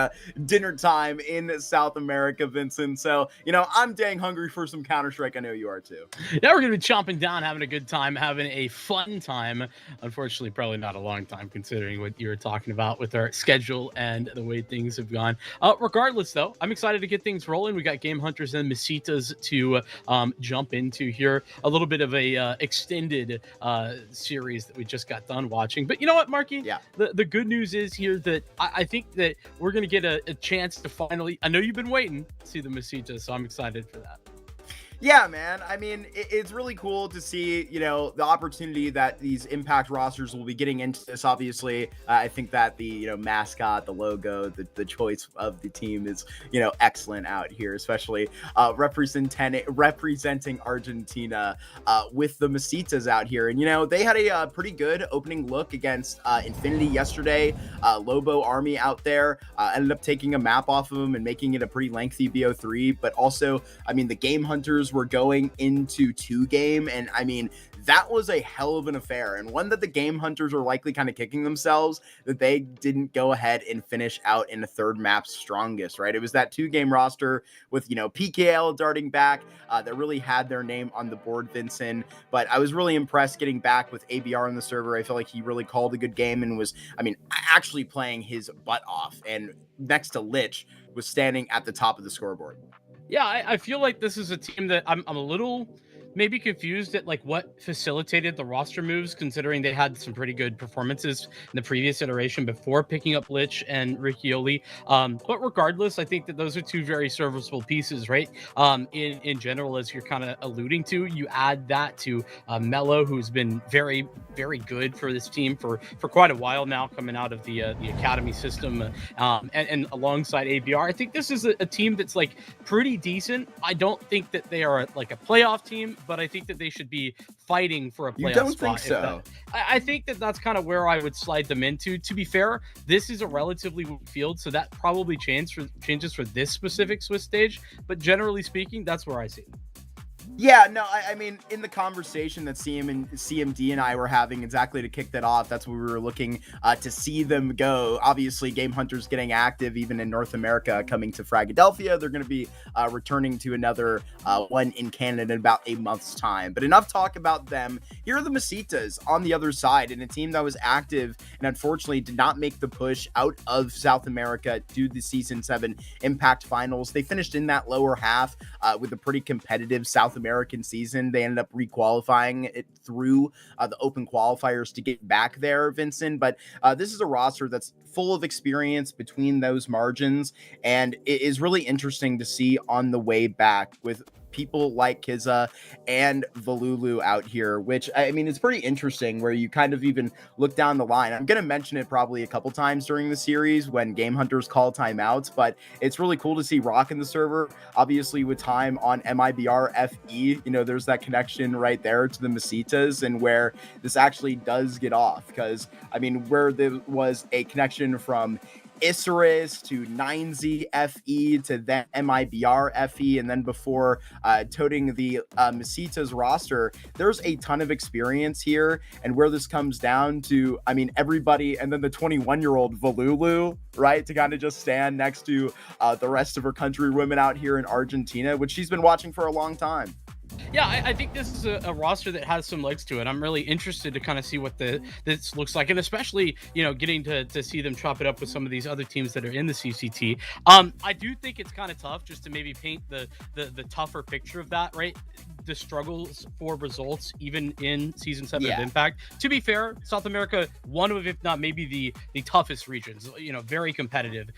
dinner time in South America, Vincent. So, I'm dang hungry for some Counter-Strike. I know you are too. Yeah, we're going to be chomping down, having a good time, having a fun time. Unfortunately, probably not a long time considering what you were talking about with our schedule and the way things have gone. Regardless, though, I'm excited to get things rolling. We got Gamehunters and Messitas to jump into here. A little bit of a extended series that we just got done watching. But you know what, Marky? Yeah. The good news is here that I think that we're going to get a chance to finally, I know you've been waiting to see the Messitas, so I'm excited for that. Yeah, man. I mean, it's really cool to see, the opportunity that these Impact rosters will be getting into this. Obviously, I think that the, mascot, the logo, the choice of the team is, excellent out here, especially representing Argentina with the Messitas out here. And, they had a pretty good opening look against Infinity yesterday. Lobo Army out there ended up taking a map off of them and making it a pretty lengthy BO3. But also, I mean, the Gamehunters were going into 2-game, and I mean, that was a hell of an affair, and one that the Gamehunters are likely kind of kicking themselves that they didn't go ahead and finish out in the third map's strongest, right? It was that 2-game roster with, PKL darting back that really had their name on the board, Vincent. But I was really impressed getting back with ABR on the server. I feel like he really called a good game and was, actually playing his butt off, and next to Lich was standing at the top of the scoreboard. Yeah, I feel like this is a team that I'm a little maybe confused at like what facilitated the roster moves, considering they had some pretty good performances in the previous iteration before picking up Lich and Riccioli. But regardless, I think that those are two very serviceable pieces, right? In general, as you're kind of alluding to, you add that to Mello, who's been very, very good for this team for quite a while now, coming out of the academy system, and alongside ABR. I think this is a team that's like pretty decent. I don't think that they are like a playoff team, but I think that they should be fighting for a playoff spot. You don't think so? I think that that's kind of where I would slide them into. To be fair, this is a relatively weak field, so that probably changes for this specific Swiss stage. But generally speaking, that's where I see them. Yeah, no, I mean, in the conversation that CMD and I were having exactly to kick that off, that's where we were looking to see them go. Obviously, Gamehunters getting active even in North America, coming to Fragadelphia. They're going to be returning to another one in Canada in about a month's time. But enough talk about them. Here are the Messitas on the other side, and a team that was active and unfortunately did not make the push out of South America due to the Season 7 Impact Finals. They finished in that lower half with a pretty competitive South American season. They ended up requalifying it through the open qualifiers to get back there, Vincent. But this is a roster that's full of experience between those margins, and it is really interesting to see on the way back with people like Kiza and Valulu out here, which, I mean, it's pretty interesting where you kind of even look down the line. I'm going to mention it probably a couple times during the series when Gamehunters call timeouts, but it's really cool to see Rock in the server, obviously with time on MIBR FE. There's that connection right there to the Messitas, and where this actually does get off, because, I mean, where there was a connection from Isurus to 9Z FE to then MIBR FE, and then before toting the Messitas roster, there's a ton of experience here. And where this comes down to, I mean, everybody, and then the 21-year-old Valulu, right, to kind of just stand next to the rest of her countrywomen out here in Argentina, which she's been watching for a long time. Yeah, I think this is a roster that has some legs to it. I'm really interested to kind of see what this looks like, and especially, getting to see them chop it up with some of these other teams that are in the CCT. I do think it's kind of tough just to maybe paint the tougher picture of that, right? The struggles for results, even in Season 7 of Impact. To be fair, South America, one of, if not maybe the toughest regions, very competitive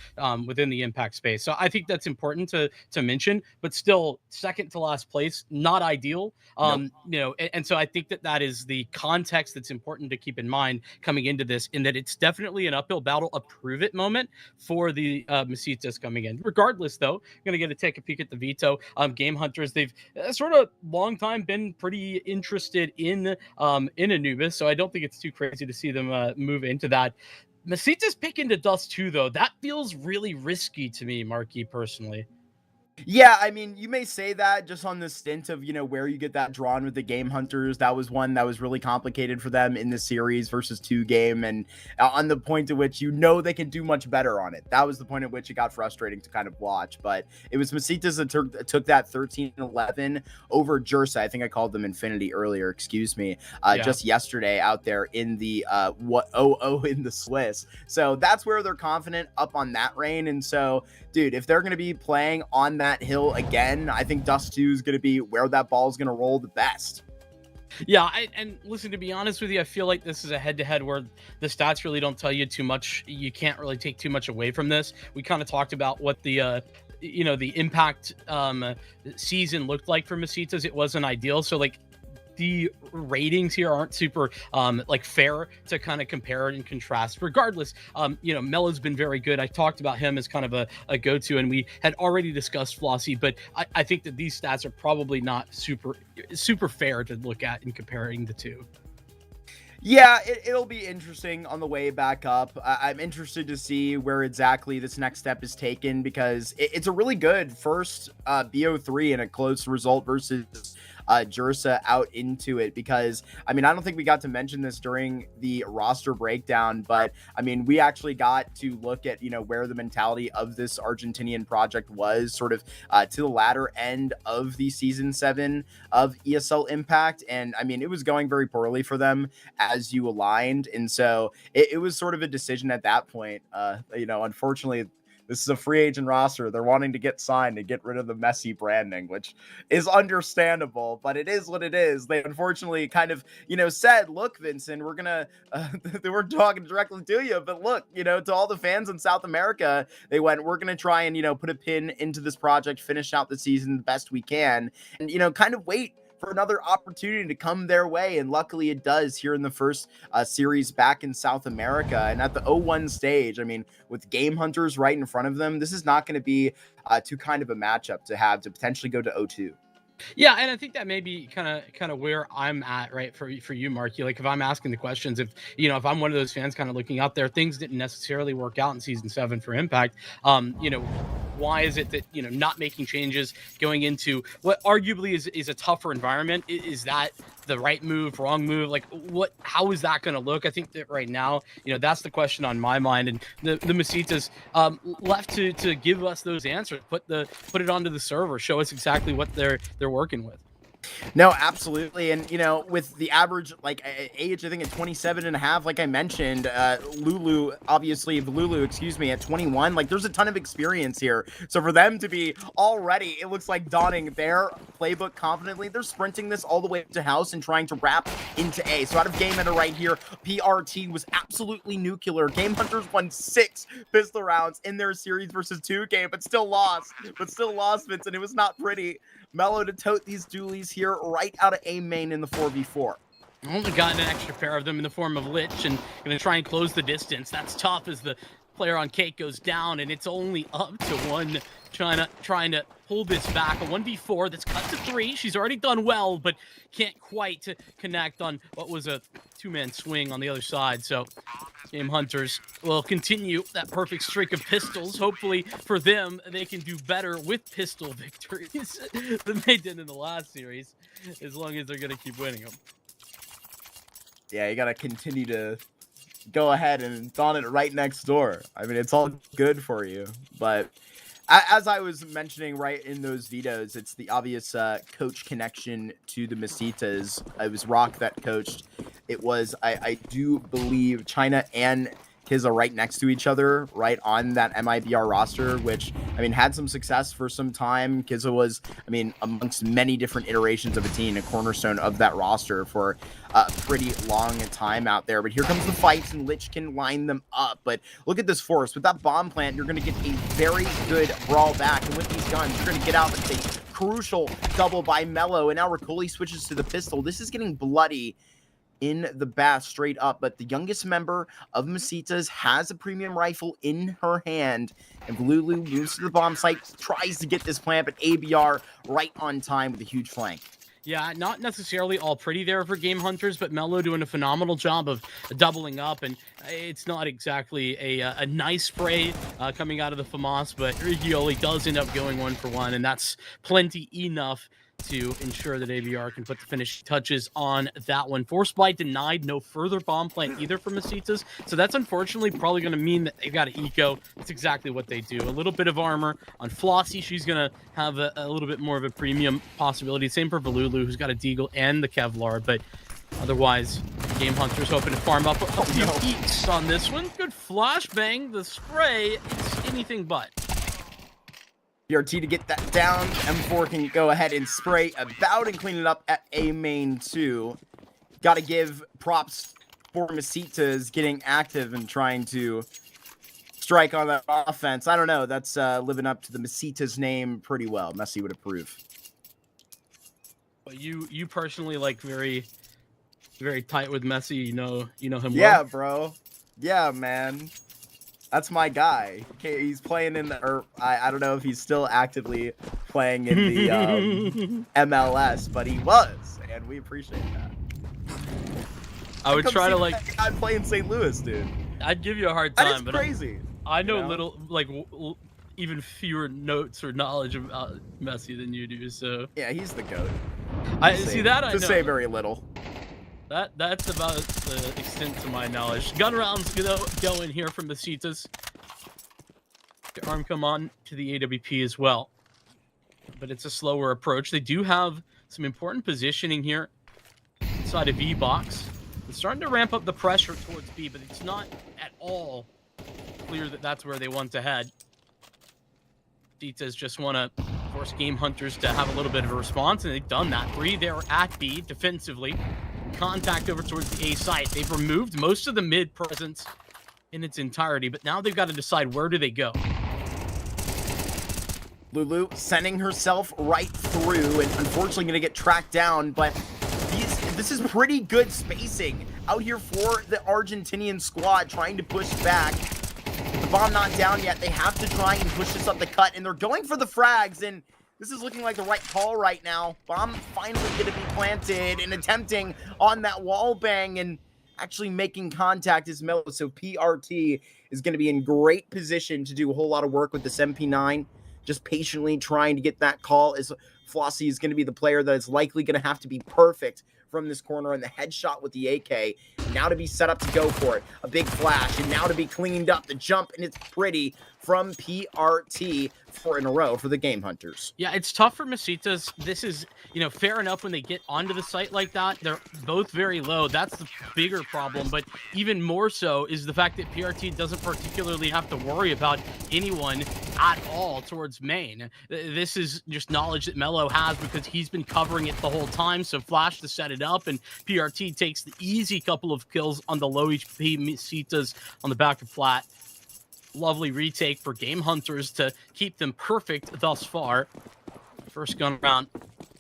within the Impact space. So I think that's important to mention, but still second to last place, not ideal. And so I think that is the context that's important to keep in mind coming into this, in that it's definitely an uphill battle, a prove it moment for the Messitas coming in. Regardless, though, I'm going to get to take a peek at the veto. Gamehunters, they've sort of long time been pretty interested in Anubis, so I don't think it's too crazy to see them move into that. Messitas picking to Dust 2, though, that feels really risky to me, Marky, personally. Yeah, I mean, you may say that just on the stint of, where you get that drawn with the GameHunters. That was one that was really complicated for them in the series versus 2 game. And on the point at which they can do much better on it. That was the point at which it got frustrating to kind of watch. But it was Messitas that took that 13-11 over Jersa. I think I called them Infinity earlier, excuse me, just yesterday out there in the in the Swiss. So that's where they're confident up on that reign. And so, dude, if they're going to be playing on that hill again, I think Dust 2 is going to be where that ball is going to roll the best. Yeah, and listen, to be honest with you, I feel like this is a head-to-head where the stats really don't tell you too much. You can't really take too much away from this. We kind of talked about what the the impact season looked like for Messitas. It wasn't ideal, so like the ratings here aren't super fair to kind of compare and contrast. Regardless, Melo's been very good. I talked about him as kind of a go-to, and we had already discussed Flossie, but I think that these stats are probably not super fair to look at in comparing the two. Yeah, it'll be interesting on the way back up. I'm interested to see where exactly this next step is taken, because it's a really good first BO3 and a close result versus Jersa out into it. Because I don't think we got to mention this during the roster breakdown, but we actually got to look at where the mentality of this Argentinian project was sort of to the latter end of the season 7 of ESL Impact, and it was going very poorly for them as you aligned, and so it was sort of a decision at that point. Unfortunately, this is a free agent roster. They're wanting to get signed to get rid of the Messi branding, which is understandable, but it is what it is. They unfortunately kind of, said, look, Vincent, we're going to, they weren't talking directly to you, but look, to all the fans in South America, they went, we're going to try and, put a pin into this project, finish out the season the best we can, and, kind of wait for another opportunity to come their way. And luckily it does here in the first series back in South America. And at the 0-1 stage, with GameHunters right in front of them, this is not going to be too kind of a matchup to have to potentially go to 0-2. Yeah, and I think that may be kind of where I'm at, right, for you, Marky. Like, if I'm asking the questions, if I'm one of those fans kind of looking out there, things didn't necessarily work out in season 7 for Impact. Why is it that not making changes going into what arguably is a tougher environment? Is that the right move, wrong move? Like, how is that going to look? I think that right now, that's the question on my mind, and the Messitas left to give us those answers, put it onto the server, show us exactly what they're working with. No, absolutely. And, with the average, age, I think at 27.5, like I mentioned, Lulu, excuse me, at 21, there's a ton of experience here. So for them to be already, it looks like donning their playbook confidently, they're sprinting this all the way to house and trying to wrap into A. So out of game enter right here, PRT was absolutely nuclear. GameHunters won 6 pistol rounds in their series versus 2 game, but still lost, Vincent. It was not pretty. Melo to tote these dualies here right out of A main in the 4v4. Only gotten an extra pair of them in the form of Lich, and going to try and close the distance. That's tough as the player on Cake goes down, and it's only up to one trying to pull this back. A 1v4 that's cut to 3. She's already done well, but can't quite connect on what was a 2-man swing on the other side. So GameHunters will continue that perfect streak of pistols. Hopefully for them, they can do better with pistol victories than they did in the last series, as long as they're going to keep winning them. Yeah, you got to continue to go ahead and don it right next door. It's all good for you, but as I was mentioning right in those vetoes, it's the obvious coach connection to the Messitas. It was Rock that coached. It was, I do believe, China and Kiza right next to each other, right on that MIBR roster, which, had some success for some time. Kiza was, amongst many different iterations of a team, a cornerstone of that roster for a pretty long time out there. But here comes the fights, and Lich can line them up. But look at this force. With that bomb plant, you're going to get a very good brawl back. And with these guns, you're going to get out with a crucial double by Melo. And now Ricoli switches to the pistol. This is getting bloody in the bath straight up, but the youngest member of Messitas has a premium rifle in her hand, and Lulu moves to the bomb site, tries to get this plant, but ABR right on time with a huge flank. Yeah, not necessarily all pretty there for Game Hunters, but Mello doing a phenomenal job of doubling up, and it's not exactly a nice spray coming out of the FAMAS, but Rigioli does end up going 1-for-1, and that's plenty enough to ensure that ABR can put the finishing touches on that one. Force Blight denied, no further bomb plant either from Messitas, so that's unfortunately probably going to mean that they've got to eco. That's exactly what they do. A little bit of armor on Flossie. She's going to have a little bit more of a premium possibility. Same for Valulu, who's got a Deagle and the Kevlar, but otherwise, Game Hunters hoping to farm up a few eats on this one. Good flashbang. The spray, it's anything but. PRT to get that down. M4 can go ahead and spray about and clean it up at A main 2. Got to give props for Messitas getting active and trying to strike on that offense. I don't know. That's living up to the Messitas name pretty well. Messi would approve. But you personally like very tight with Messi. You know him Yeah, well. bro. Yeah, man. That's my guy. Okay, he's playing in the, or I don't know if he's still actively playing in the MLS, but he was, and we appreciate that. I would try to like. I'm playing St. Louis, dude. I'd give you a hard That time, is but crazy. I know you know? little like even fewer notes or knowledge about Messi than you do. So Yeah, he's the goat. I see that. I To know. say very little. That's about the extent to my knowledge. Gun rounds going here from Messitas. The arm come on to the AWP as well, but it's a slower approach. They do have some important positioning here inside of E box. It's starting to ramp up the pressure towards B, but it's not at all clear that that's where they want to head. Messitas just want to force Game Hunters to have a little bit of a response, and they've done that. 3 there at B defensively. Contact over towards the A site. They've removed most of the mid presence in its entirety, but now they've got to decide where do they go. Lulu sending herself right through and unfortunately going to get tracked down, but this is pretty good spacing out here for the Argentinian squad trying to push back. The bomb not down yet. They have to try and push this up the cut, and they're going for the frags, and this is looking like the right call right now. Bomb finally going to be planted and attempting on that wall bang and actually making contact is Mello. So PRT is going to be in great position to do a whole lot of work with this MP9. Just patiently trying to get that call, as Flossie is going to be the player that is likely going to have to be perfect from this corner, and the headshot with the AK. Now to be set up to go for it. A big flash, and now to be cleaned up. The jump, and it's pretty from PRT 4 in a row for the Game Hunters. Yeah, it's tough for Messitas. This is, fair enough when they get onto the site like that. They're both very low. That's the bigger problem. But even more so is the fact that PRT doesn't particularly have to worry about anyone at all towards main. This is just knowledge that Mello has because he's been covering it the whole time. So Flash to set it up, and PRT takes the easy couple of kills on the low HP Messitas on the back of flat. Lovely retake for Game Hunters to keep them perfect thus far. First gun round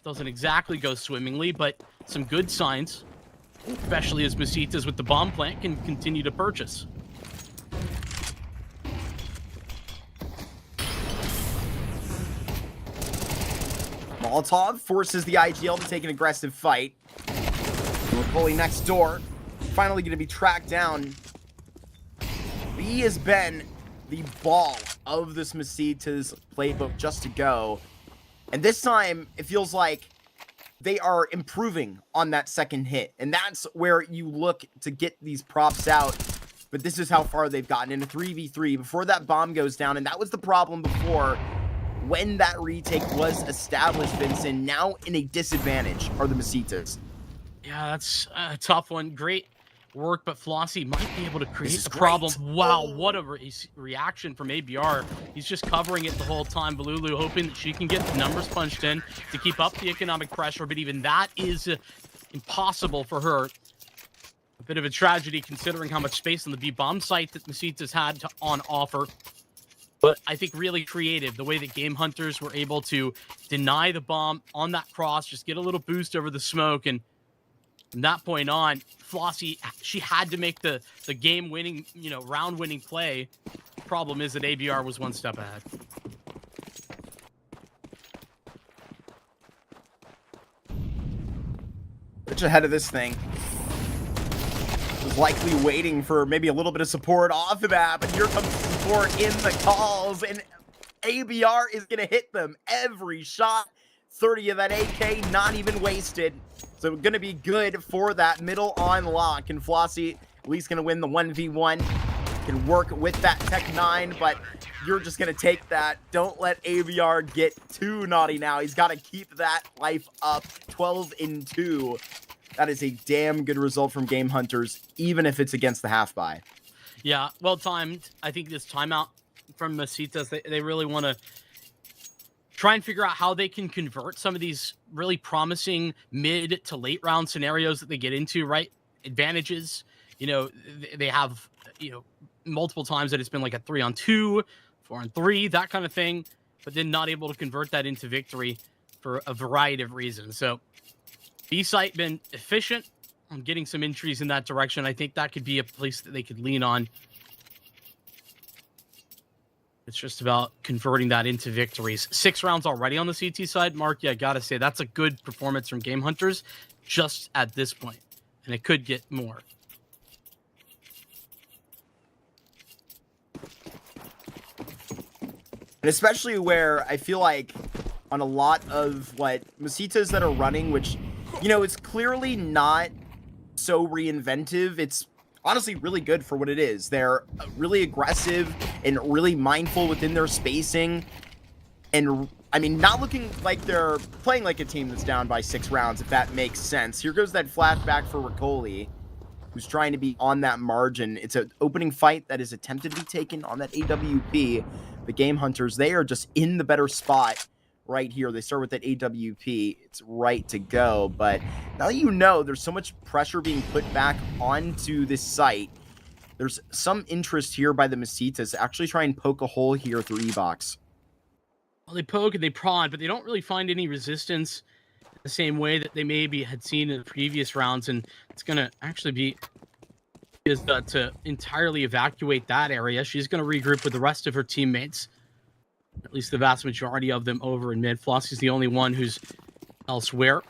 doesn't exactly go swimmingly, but some good signs, especially as Messitas with the bomb plant can continue to purchase. Molotov forces the IGL to take an aggressive fight. We're pulling next door. Finally going to be tracked down. B has been the ball of this Messitas playbook just to go. And this time, it feels like they are improving on that second hit. And that's where you look to get these props out. But this is how far they've gotten in a 3v3 before that bomb goes down. And that was the problem before when that retake was established, Vincent. Now in a disadvantage are the Messitas. Yeah, that's a tough one. Great work, but Flossie might be able to create the great. problem. Wow, what a reaction from ABR. He's just covering it the whole time. Balulu hoping that she can get the numbers punched in to keep up the economic pressure, but even that is impossible for her. A bit of a tragedy considering how much space on the B-bomb site that Messitas had on offer. But I think really creative, the way that Game Hunters were able to deny the bomb on that cross, just get a little boost over the smoke, and from that point on, Flossie, she had to make the game-winning, round-winning play. Problem is that ABR was one step ahead. Much ahead of this thing. Was likely waiting for maybe a little bit of support off the map, and here comes support in the calls, and ABR is going to hit them every shot. 30 of that AK, not even wasted. So going to be good for that middle on lock. And Flossie at least going to win the 1v1. Can work with that Tech 9, but you're just going to take that. Don't let ABR get too naughty now. He's got to keep that life up. 12-2. That is a damn good result from GameHunters, even if it's against the half buy. Yeah, well timed. I think this timeout from Messitas, they really want to try and figure out how they can convert some of these really promising mid to late round scenarios that they get into, right? Advantages. You know, they have, you know, multiple times that it's been like a 3-on-2, 4-on-3, that kind of thing, but then not able to convert that into victory for a variety of reasons. So B-site been efficient on getting some entries in that direction. I think that could be a place that they could lean on. It's just about converting that into victories. 6 rounds already on the CT side. Mark, yeah, I gotta say, that's a good performance from GameHunters just at this point, and it could get more. And especially where I feel like on a lot of what Messitas that are running, which, you know, it's clearly not so reinventive. It's honestly really good for what it is. They're really aggressive and really mindful within their spacing. And, I mean, not looking like they're playing like a team that's down by 6 rounds, if that makes sense. Here goes that flashback for Riccoli, who's trying to be on that margin. It's an opening fight that is attempted to be taken on that AWP. The GameHunters, they are just in the better spot right here. They start with that AWP. It's right to go. But now that you know there's so much pressure being put back onto this site, there's some interest here by the Messitas to actually try and poke a hole here through E-Box. Well, they poke and they prod, but they don't really find any resistance the same way that they maybe had seen in the previous rounds. And it's going to actually be to entirely evacuate that area. She's going to regroup with the rest of her teammates, at least the vast majority of them over in mid. Flossie's the only one who's elsewhere.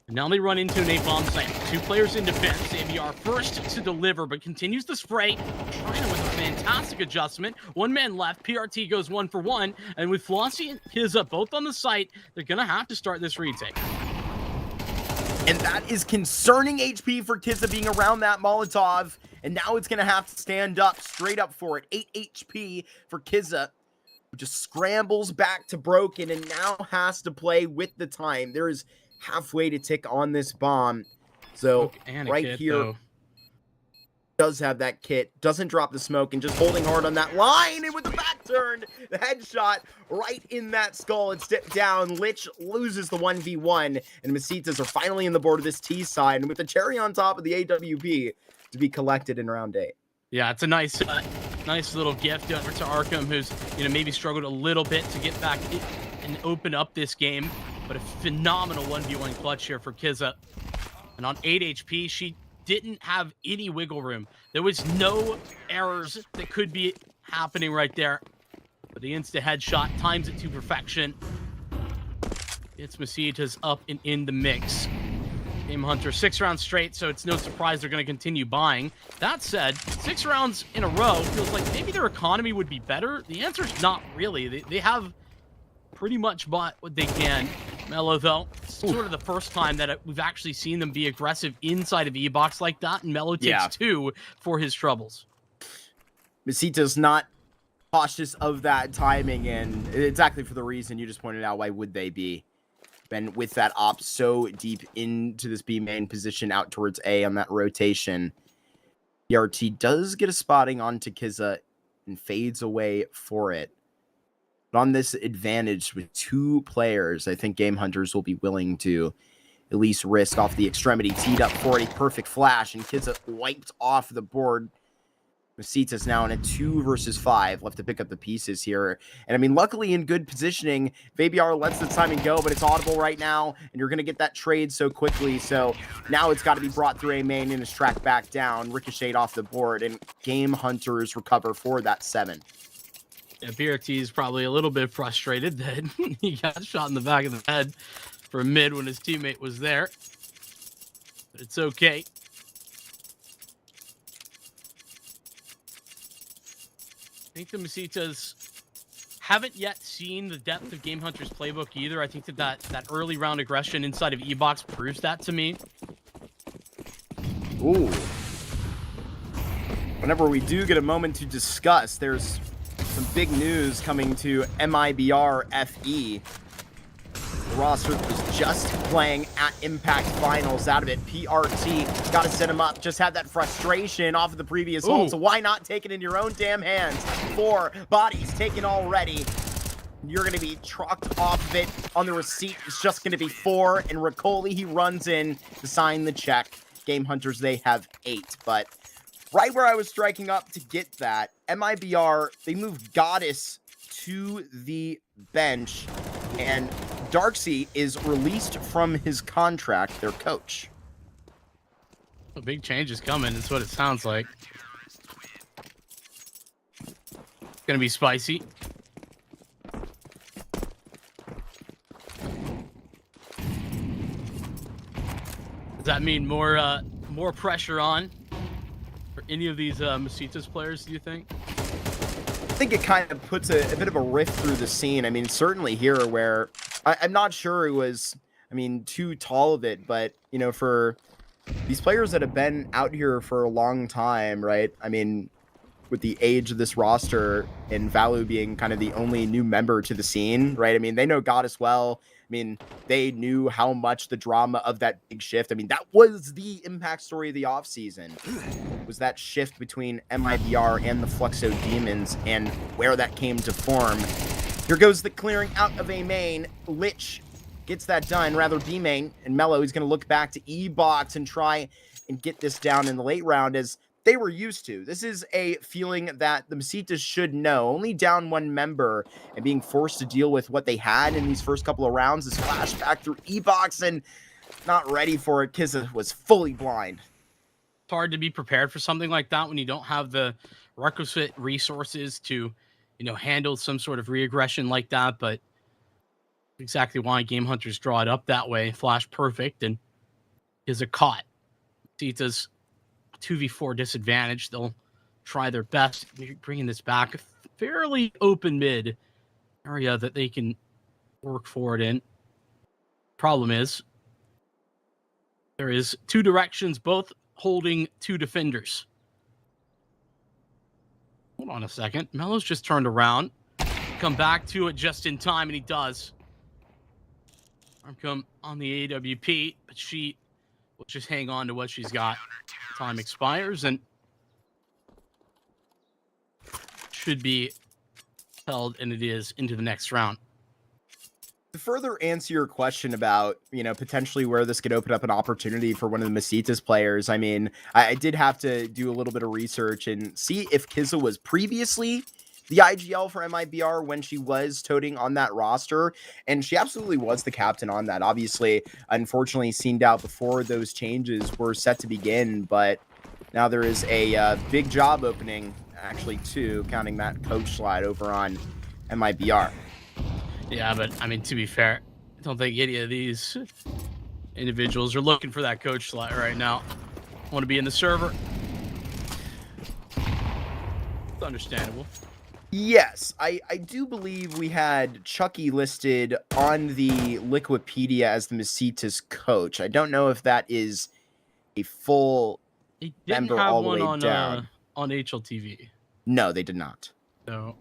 And now they run into an A-bomb site. 2 players in defense. ABR first to deliver, but continues to spray. China with a fantastic adjustment. 1 man left. PRT goes 1 for 1. And with Flossie and Kizza both on the site, they're going to have to start this retake. And that is concerning HP for Kizza being around that Molotov. And now it's going to have to stand up, straight up for it. 8 HP for Kizza, who just scrambles back to Broken and now has to play with the time. There is halfway to tick on this bomb. So right kit, here, though, does have that kit, doesn't drop the smoke, and just holding hard on that line. And with the back turn, the headshot right in that skull and step down. Lich loses the 1v1, and Messitas are finally in the board of this T side, and with the cherry on top of the AWP to be collected in round 8. Yeah, it's a nice little gift over to Arkham, who's, you know, maybe struggled a little bit to get back and open up this game, but a phenomenal 1v1 clutch here for Kizza. And on 8 HP, she didn't have any wiggle room. There was no errors that could be happening right there. But the insta headshot times it to perfection. It's Messitas up and in the mix. GameHunters 6 rounds straight, so it's no surprise they're going to continue buying. That said, 6 rounds in a row feels like maybe their economy would be better. The answer is not really. They have pretty much bought what they can. Mello, though, sort of the first time that we've actually seen them be aggressive inside of E-Box like that, and Mello takes 2 for his troubles. Messitas not cautious of that timing, and exactly for the reason you just pointed out. Why would they be? Been with that op so deep into this B main position out towards A on that rotation. ERT does get a spotting onto Kizza and fades away for it. But on this advantage with 2 players, I think GameHunters will be willing to at least risk off the extremity. Teed up for a perfect flash, and Kizza wiped off the board. Messitas now in a 2 versus 5. Left to pick up the pieces here. And I mean, luckily in good positioning, VBR lets the timing go, but it's audible right now, and you're going to get that trade so quickly. So now it's got to be brought through A main and is tracked back down, ricocheted off the board, and GameHunters recover for that 7. Yeah, PRT is probably a little bit frustrated that he got shot in the back of the head from mid when his teammate was there. But it's okay. I think the Messitas haven't yet seen the depth of GameHunters' playbook either. I think that early round aggression inside of E-Box proves that to me. Ooh. Whenever we do get a moment to discuss, there's some big news coming to MIBR FE. The roster was just playing at Impact Finals out of it. PRT, got to set him up. Just had that frustration off of the previous hold, so why not take it in your own damn hands? 4 bodies taken already. You're going to be trucked off of it. On the receipt, it's just going to be 4, and Riccoli, he runs in to sign the check. GameHunters, they have 8, but right where I was striking up to get that, MIBR, they moved Goddess to the bench, and Darksea is released from his contract, their coach. A big change is coming, is what it sounds like. Gonna be spicy. Does that mean more pressure on for any of these Messitas players, do you think? I think it kind of puts a bit of a rift through the scene. I mean, certainly here where I'm not sure it was, too tall of it, but, for these players that have been out here for a long time, right? I mean, with the age of this roster and Valu being kind of the only new member to the scene, right? I mean, they know Goddess well. I mean, they knew how much the drama of that big shift. I mean, that was the impact story of the offseason. Was that shift between MIBR and the Fluxo Demons and where that came to form. Here goes the clearing out of a main. Lich gets that done, rather B main, and Mello is going to look back to E-Box and try and get this down in the late round as they were used to. This is a feeling that the Messitas should know. Only down 1 member and being forced to deal with what they had in these first couple of rounds. This flashback through E-Box and not ready for it. Kizza was fully blind. It's hard to be prepared for something like that when you don't have the requisite resources to, handle some sort of re-aggression like that, but exactly why GameHunters draw it up that way. Flash perfect and is a caught. Messitas 2v4 disadvantage. They'll try their best bringing this back. A fairly open mid area that they can work forward in. Problem is, there is 2 directions, both holding 2 defenders. Hold on a second. Mello's just turned around. Come back to it just in time, and he does. Armcom on the AWP, but she will just hang on to what she's got. Time expires, and should be held, and it is into the next round. To further answer your question about, potentially where this could open up an opportunity for one of the Messitas players, I did have to do a little bit of research and see if Kizza was previously the IGL for MIBR when she was toting on that roster, and she absolutely was the captain on that. Obviously, unfortunately, seened out before those changes were set to begin, but now there is a big job opening, actually 2, counting that coach slide over on MIBR. Yeah, but to be fair, I don't think any of these individuals are looking for that coach slot right now. Want to be in the server. It's understandable. Yes, I do believe we had Chucky listed on the Liquipedia as the Messitas coach. I don't know if that is a full They didn't member have all the one way down. on HLTV. No, they did not. So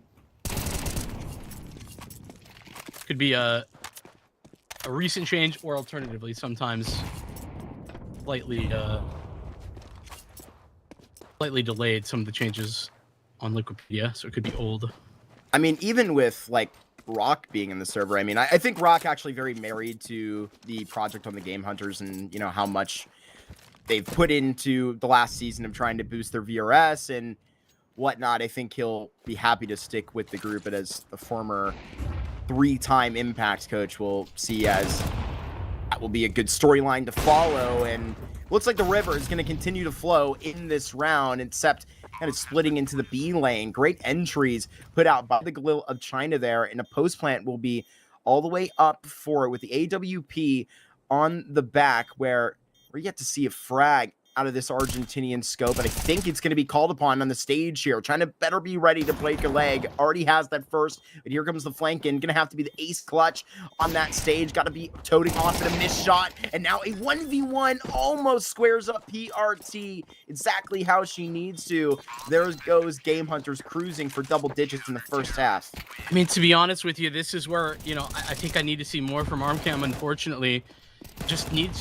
could be a recent change, or alternatively, sometimes slightly delayed some of the changes on Liquipedia, so it could be old. Even with Rock being in the server, I think Rock actually very married to the project on the GameHunters and how much they've put into the last season of trying to boost their VRS and whatnot. I think he'll be happy to stick with the group, but as a former 3-time Impact coach, we'll see as that will be a good storyline to follow. And looks like the river is going to continue to flow in this round, except kind of splitting into the B lane. Great entries put out by the Galil of China there, and a post plant will be all the way up for it with the AWP on the back, where we're yet to see a frag out of this Argentinian scope, and I think it's going to be called upon on the stage here. Trying to better be ready to break a leg. Already has that first, but here comes the flank in. Going to have to be the ace clutch on that stage. Got to be toting off at a missed shot, and now a 1v1 almost squares up PRT exactly how she needs to. There goes GameHunters cruising for double digits in the first half. I mean, to be honest with you, this is where, you know, I think I need to see more from Armcam, unfortunately.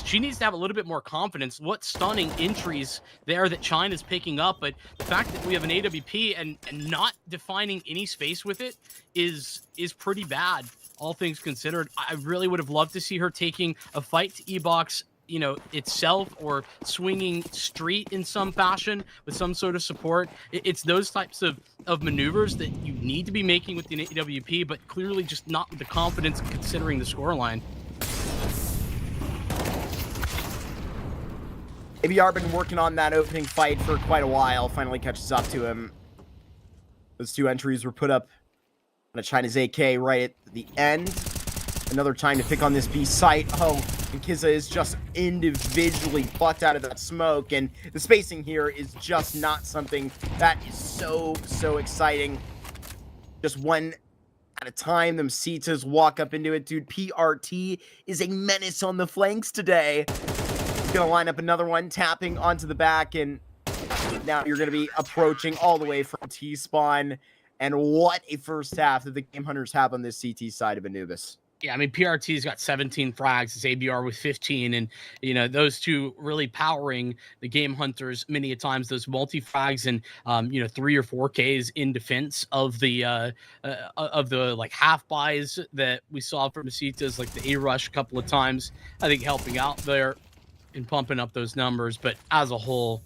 She needs to have a little bit more confidence. What stunning entries there that China's picking up, but the fact that we have an AWP and not defining any space with it is pretty bad, all things considered. I really would have loved to see her taking a fight to E-Box, you know, itself, or swinging street in some fashion with some sort of support. It's those types of maneuvers that you need to be making with the AWP, but clearly just not with the confidence considering the scoreline. ABR been working on that opening fight for quite a while. Finally catches up to him. Those two entries were put up on a China's AK right at the end. Another time to pick on this B site. Oh, and Kiza is just individually plucked out of that smoke, and the spacing here is just not something that is so exciting. Just one at a time. The Messitas walk up into it. Dude, PRT is a menace on the flanks today. Gonna line up another one, tapping onto the back, and now you're gonna be approaching all the way from T-spawn. And what a first half that the GameHunters have on this CT side of Anubis. Yeah, I mean, PRT's got 17 frags. It's ABR with 15. And, you know, those two really powering the GameHunters many a times, those multi-frags and, you know, 3 or 4 Ks in defense of the like half buys that we saw from Messitas, like the A-Rush a couple of times, I think helping out there and pumping up those numbers. But as a whole,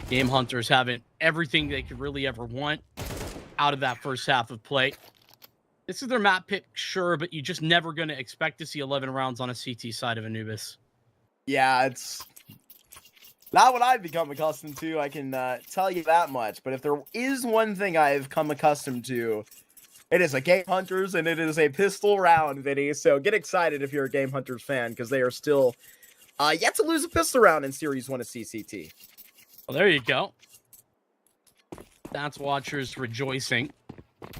GameHunters haven't everything they could really ever want out of that first half of play. This is their map pick, sure, but you're just never going to expect to see 11 rounds on a CT side of Anubis. Yeah, it's not what I've become accustomed to, I can tell you that much. But if there is one thing I've come accustomed to, it is a GameHunters, and it is a pistol round, Vinny. So get excited if you're a GameHunters fan, because they are still yet to lose a pistol round in Series 1 of CCT. Well, there you go. That's watchers rejoicing.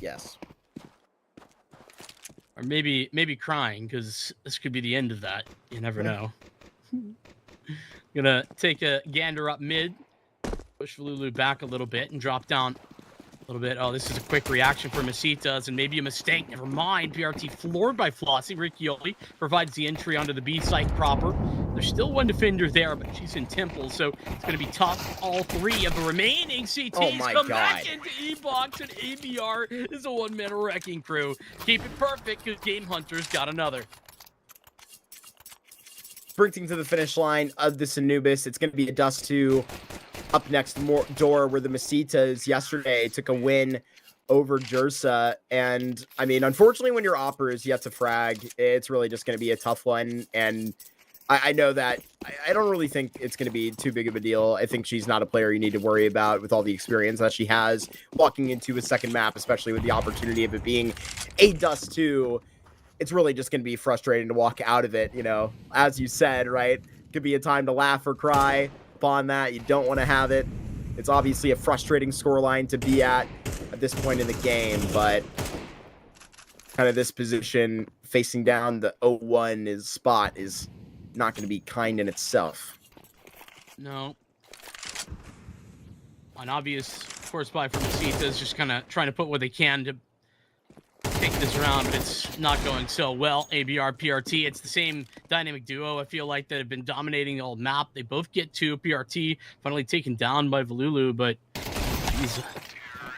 Yes. Or maybe crying, because this could be the end of that. You never know. Gonna take a gander up mid, push Lulu back a little bit, and drop down a little bit. Oh, this is a quick reaction for Messitas, and maybe a mistake. Never mind. PRT floored by Flossie. Riccioli provides the entry onto the B site proper. There's still one defender there, but she's in Temple, so it's going to be tough. All 3 of the remaining CTs come back into E-Box, and ABR is a one-man wrecking crew. Keep it perfect, because GameHunters got another. Sprinting to the finish line of this Anubis. It's going to be a Dust 2 up next door, where the Messitas yesterday took a win over Jersa. And, I mean, unfortunately, when your Opera is yet to frag, it's really just going to be a tough one. And I know that I don't really think it's going to be too big of a deal. I think she's not a player you need to worry about with all the experience that she has walking into a second map, especially with the opportunity of it being a Dust 2. It's really just going to be frustrating to walk out of it, you know, as you said, right? Could be a time to laugh or cry upon that. You don't want to have it. It's obviously a frustrating scoreline to be at this point in the game, but kind of this position facing down the 0-1 spot is not going to be kind in itself. No. An obvious course buy from Messitas, just kind of trying to put what they can to take this round, but it's not going so well. ABR, PRT, it's the same dynamic duo, I feel like, that have been dominating the old map. They both get 2. PRT finally taken down by Valulu, but he's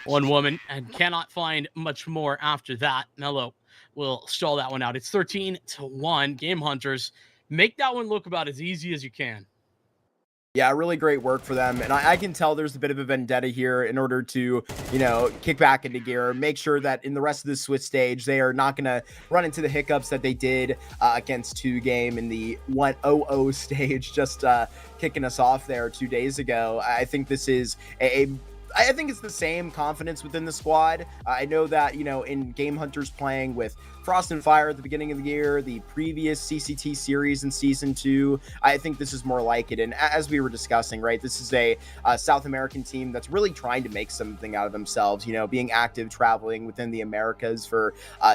one woman and cannot find much more after that. Mello will stall that one out. It's 13-1. GameHunters make that one look about as easy as you can. Yeah, really great work for them. And I can tell there's a bit of a vendetta here in order to, you know, kick back into gear, make sure that in the rest of the Swiss stage, they are not going to run into the hiccups that they did against 2Game in the 1-0-0 stage, just kicking us off there 2 days ago. I think this is a I think it's the same confidence within the squad. I know that, you know, in GameHunters playing with Frost and Fire at the beginning of the year, the previous CCT series in Season 2, I think this is more like it. And as we were discussing, right, this is a South American team that's really trying to make something out of themselves, you know, being active, traveling within the Americas for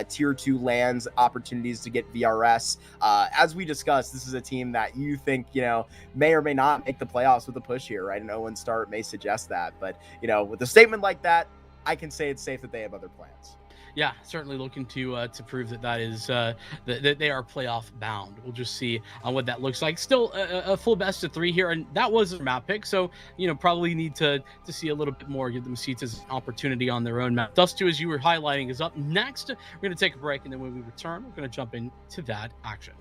Tier 2 lands, opportunities to get VRS. As we discussed, this is a team that you think, you know, may or may not make the playoffs with a push here, right? An 0-1 start may suggest that. But, you know, with a statement like that, I can say it's safe that they have other plans. Yeah, certainly looking to prove that is that they are playoff bound. We'll just see what that looks like. Still a full best of 3 here, and that was a map pick, so you know probably need to see a little bit more, give the Messitas an opportunity on their own map. Dust 2, as you were highlighting, is up next. We're going to take a break, and then when we return, we're going to jump into that action.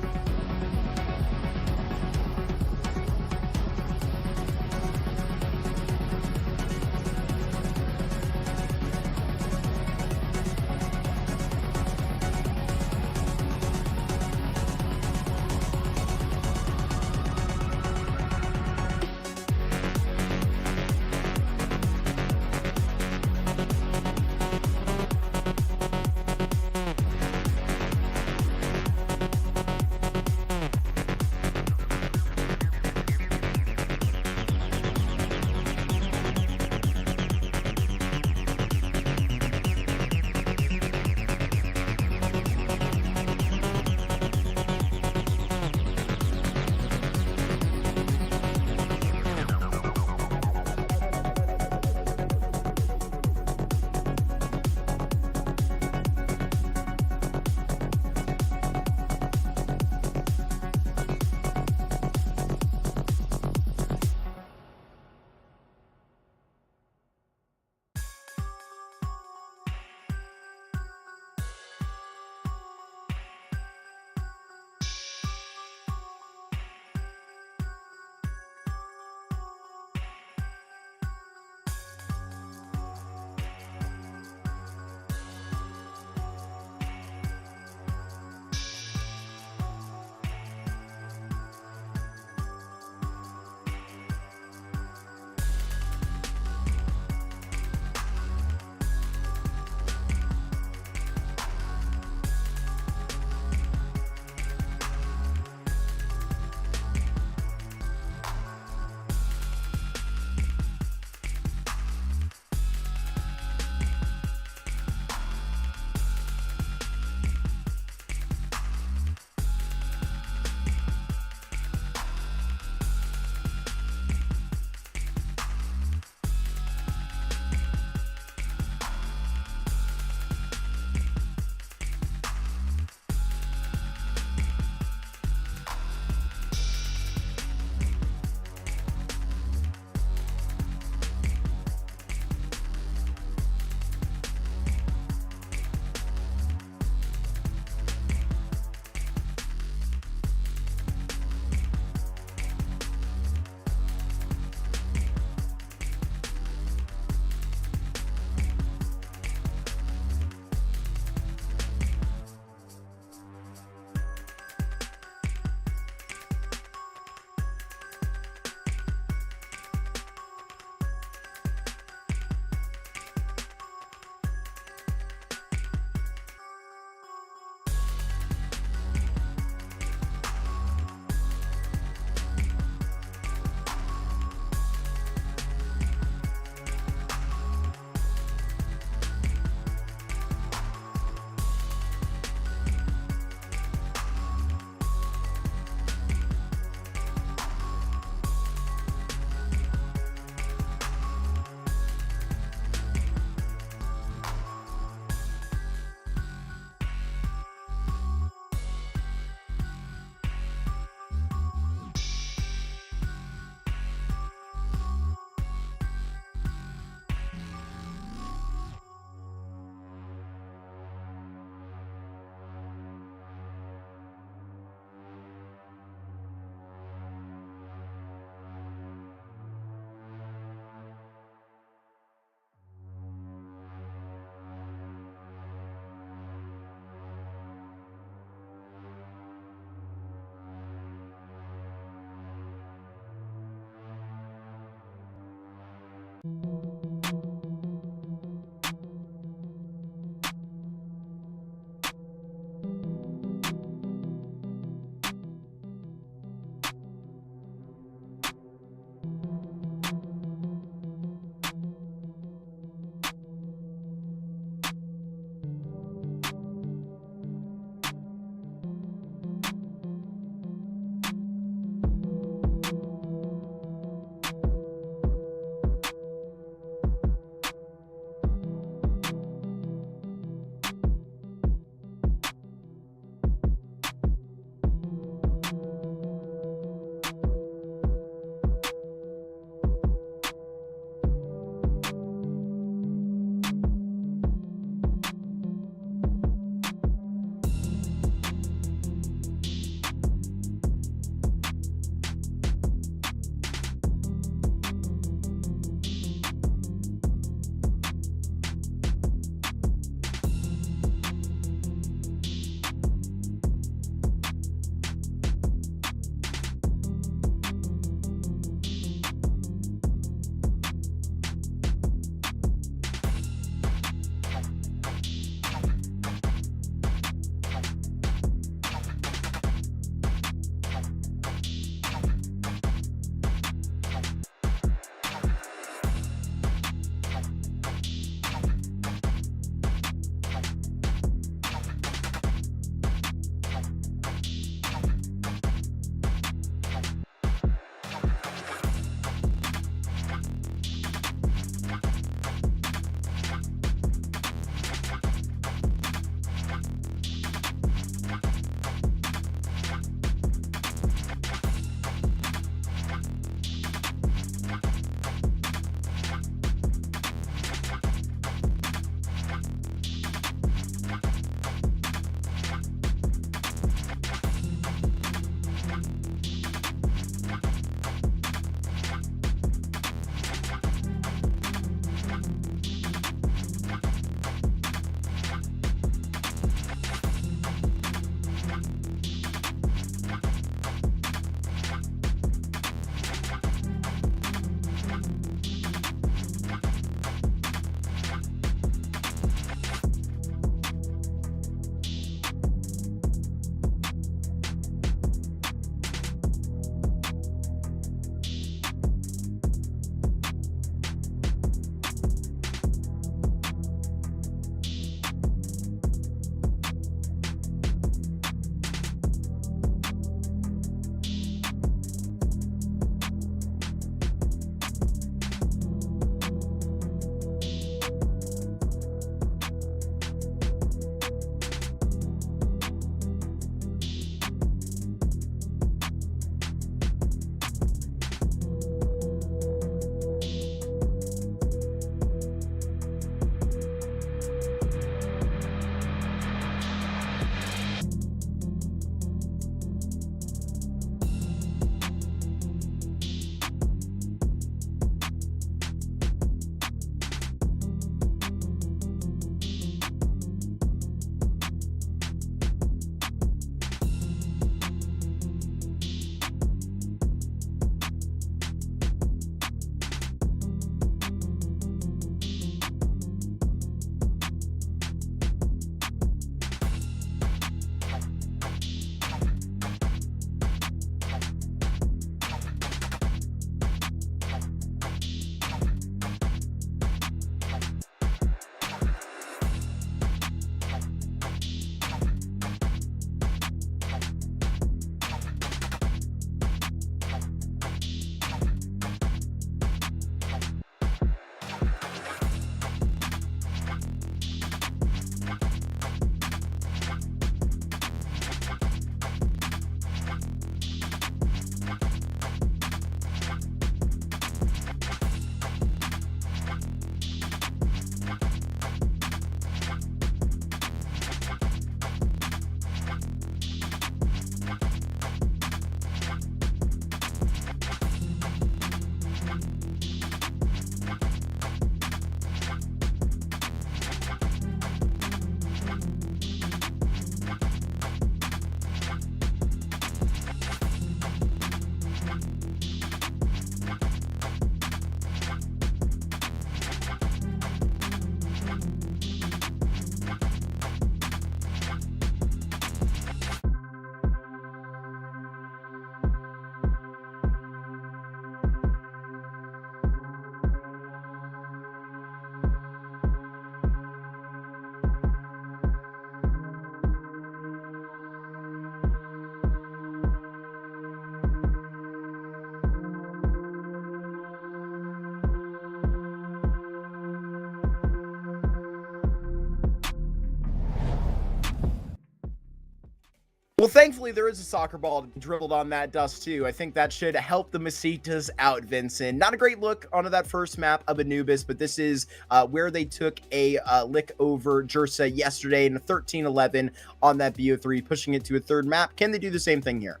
Well, thankfully, there is a soccer ball dribbled on that dust, too. I think that should help the Messitas out, Vincent. Not a great look onto that first map of Anubis, but this is where they took a lick over Jersa yesterday in a 13-11 on that BO3, pushing it to a third map. Can they do the same thing here?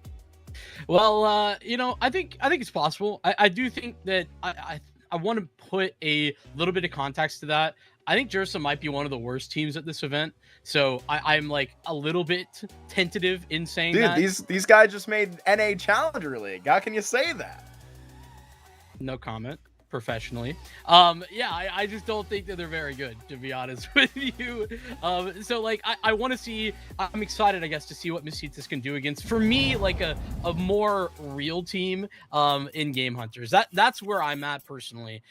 Well, I think it's possible. I do think that I want to put a little bit of context to that. I think Jersa might be one of the worst teams at this event, so I'm like a little bit tentative in saying that. Dude, these guys just made NA Challenger League. How can you say that? No comment. Professionally. I just don't think that they're very good, to be honest with you. So like I want to see, I'm excited, I guess, to see what Messitas can do against, for me, like a more real team in GameHunters. That's where I'm at personally.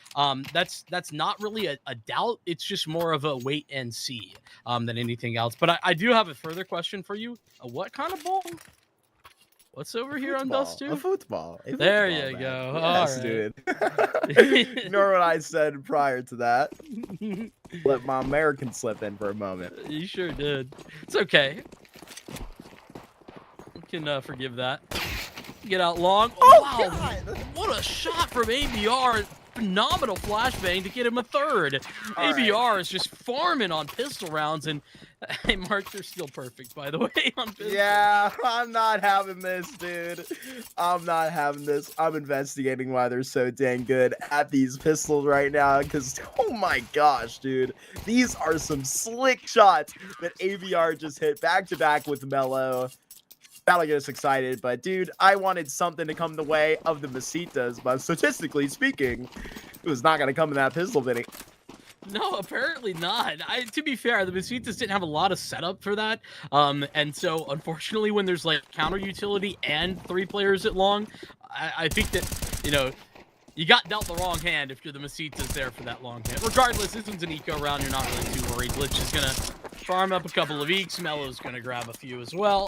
That's not really a doubt. It's just more of a wait and see than anything else. But I do have a further question for you. What kind of ball? What's over here on Dust 2? A football. There you go. Yes, all right. Dude. You know what I said prior to that? Let my American slip in for a moment. You sure did. It's okay. We can forgive that. Get out long. Oh, wow. God. What a shot from ABR. Phenomenal flashbang to get him a third. All ABR right. is just farming on pistol rounds, and hey, marks are still perfect, by the way, on pistol. Yeah, I'm not having this, dude. I'm not having this. I'm investigating why they're so dang good at these pistols right now, because, oh my gosh, dude. These are some slick shots that ABR just hit back-to-back with Mello. That'll get us excited, but dude, I wanted something to come the way of the Messitas, but statistically speaking, it was not going to come in that pistol, Vinny. No, apparently not. To be fair, the Messitas didn't have a lot of setup for that. And so, unfortunately, when there's like counter utility and 3 players at long, I think that, you got dealt the wrong hand if you're the Messitas there for that long hand. Regardless, this one's an eco round. You're not really too worried. Glitch is going to farm up a couple of eeks. Mello's going to grab a few as well.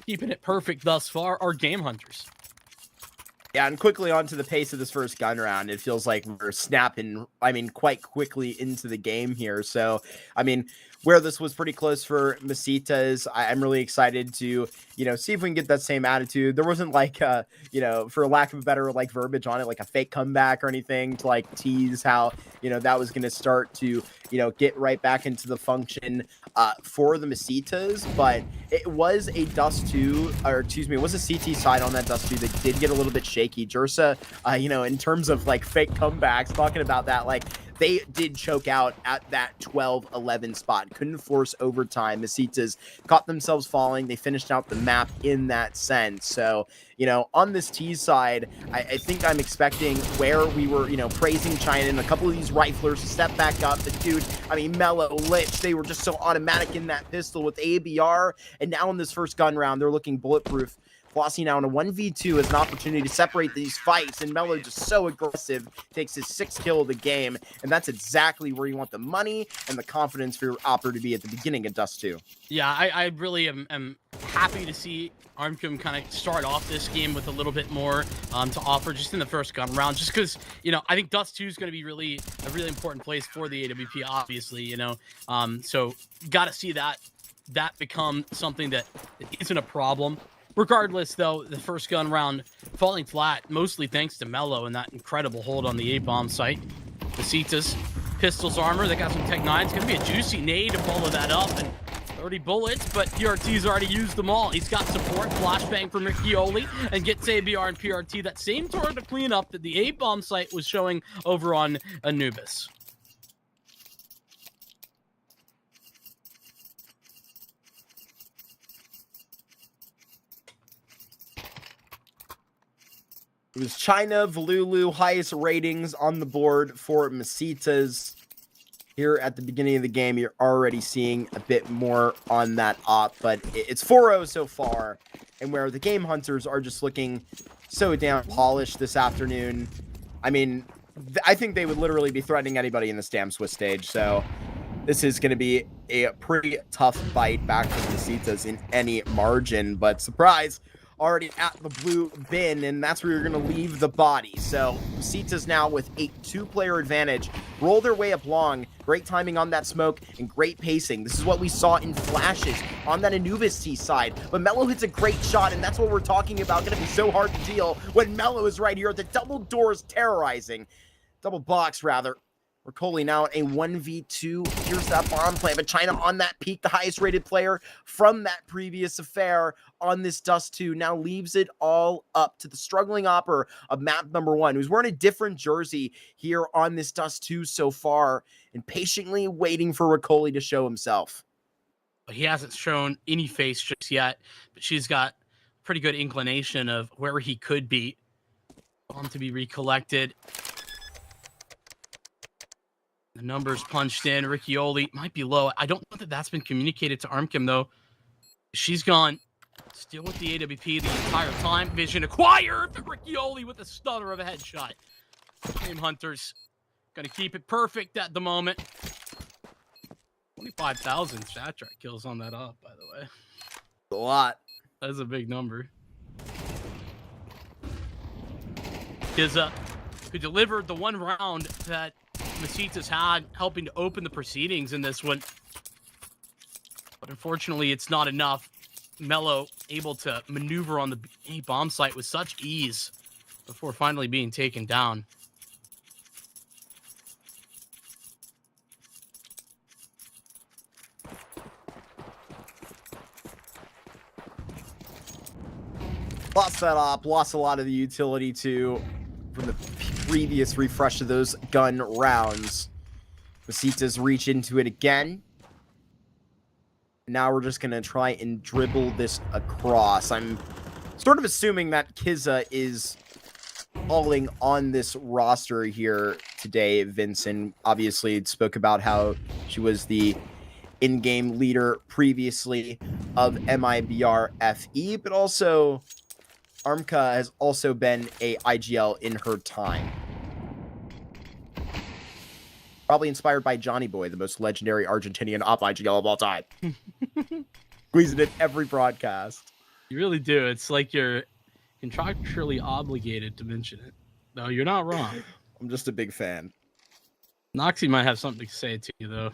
Keeping it perfect thus far are GameHunters. Yeah, and quickly onto the pace of this first gun round. It feels like we're snapping, quite quickly into the game here. So, where this was pretty close for Messitas, I'm really excited to, see if we can get that same attitude. There wasn't like, for lack of a better verbiage on it, like a fake comeback or anything to tease how, that was going to start to, get right back into the function for the Messitas. But it was a Dust 2, or excuse me, it was a CT side on that Dust 2 that did get a little bit shaky. Jersa, in terms of fake comebacks, talking about that, they did choke out at that 12-11 spot. Couldn't force overtime. Messitas caught themselves falling. They finished out the map in that sense. So, on this T side, I think I'm expecting where we were, praising China and a couple of these riflers to step back up. But dude, Mello, Lich, they were just so automatic in that pistol with ABR. And now in this first gun round, they're looking bulletproof. Flossie now in a 1v2 has an opportunity to separate these fights, and Mello just so aggressive, takes his 6th kill of the game, and that's exactly where you want the money and the confidence for your opera to be at the beginning of Dust 2. Yeah, I really am happy to see Armcom kind of start off this game with a little bit more to offer just in the first gun round, just because, I think Dust 2 is going to be a really important place for the AWP, obviously, so got to see that become something that isn't a problem. Regardless, though, the first gun round falling flat, mostly thanks to Mello and that incredible hold on the A-bomb site. Messitas, pistols armor, they got some Tech 9. It's going to be a juicy nade to follow that up, and 30 bullets, but PRT's already used them all. He's got support, flashbang from Riccioli, and gets ABR and PRT that same turret to clean up that the A-bomb site was showing over on Anubis. It was China, Valulu, highest ratings on the board for Messitas. Here at the beginning of the game, you're already seeing a bit more on that op, but it's 4-0 so far. And where the GameHunters are just looking so damn polished this afternoon. I think they would literally be threatening anybody in this damn Swiss stage. So this is going to be a pretty tough fight back for the Messitas in any margin. But surprise, already at the blue bin, and that's where you're going to leave the body. So Messitas now with a 2-player advantage, roll their way up long. Great timing on that smoke and great pacing. This is what we saw in flashes on that Anubis T side. But Mello hits a great shot, and that's what we're talking about. Going to be so hard to deal when Mello is right here at the double doors terrorizing. Double box, rather. Ricoli now a 1v2. Here's that bomb play, but China on that peak, the highest rated player from that previous affair on this Dust 2, now leaves it all up to the struggling Opper of map number 1, who's wearing a different jersey here on this Dust 2 so far, and patiently waiting for Ricoli to show himself. He hasn't shown any face just yet, but she's got pretty good inclination of where he could be. Bomb to be recollected. The numbers punched in. Riccioli might be low. I don't know that that's been communicated to Armkim, though. She's gone. Still with the AWP the entire time. Vision acquired. Riccioli with a stunner of a headshot. GameHunters going to keep it perfect at the moment. 25,000 stat track kills on that up, by the way. A lot. That's a big number. Kizza, who delivered the one round that Messitas had, helping to open the proceedings in this one. But unfortunately, it's not enough. Mello able to maneuver on the A bomb site with such ease before finally being taken down. Lost that op, lost a lot of the utility too from the previous refresh of those gun rounds. Messitas reach into it again. Now we're just going to try and dribble this across. I'm sort of assuming that Kizza is falling on this roster here today. Vincent obviously spoke about how she was the in-game leader previously of MIBR FE, but also Armka has also been a IGL in her time. Probably inspired by Johnny Boy, the most legendary Argentinian op IGL of all time. Squeezing it every broadcast. You really do. It's like you're contractually obligated to mention it. No, you're not wrong. I'm just a big fan. Noxie might have something to say to you, though.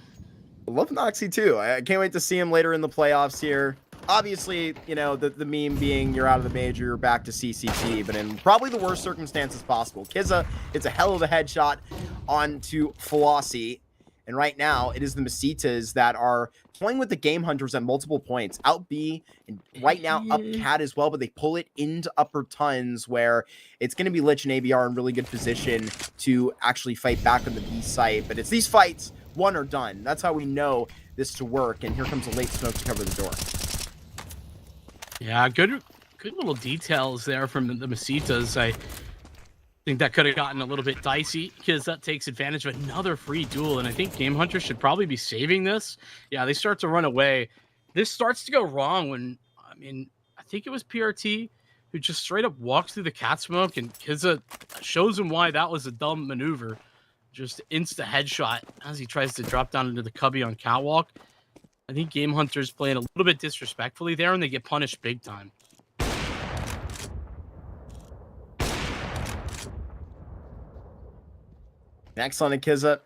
I love Noxie too. I can't wait to see him later in the playoffs here. Obviously, you know, the meme being you're out of the major, you're back to CCT, but in probably the worst circumstances possible. Kizza, it's a hell of a headshot onto Flossie. And right now, it is the Messitas that are playing with the GameHunters at multiple points. Out B, and right now up Cat as well, but they pull it into upper tons where it's going to be Lich and ABR in really good position to actually fight back on the B site. But it's these fights, one or done. That's how we know this to work. And here comes a late smoke to cover the door. Yeah, good little details there from the Messitas. I think that could have gotten a little bit dicey because that takes advantage of another free duel, and I think GameHunters should probably be saving this. Yeah, they start to run away. This starts to go wrong when, I mean, I think it was PRT who just straight up walks through the cat smoke, and Kizza shows him why that was a dumb maneuver. Just insta headshot as he tries to drop down into the cubby on catwalk. I think GameHunters playing a little bit disrespectfully there, and they get punished big time. Next on Kizza.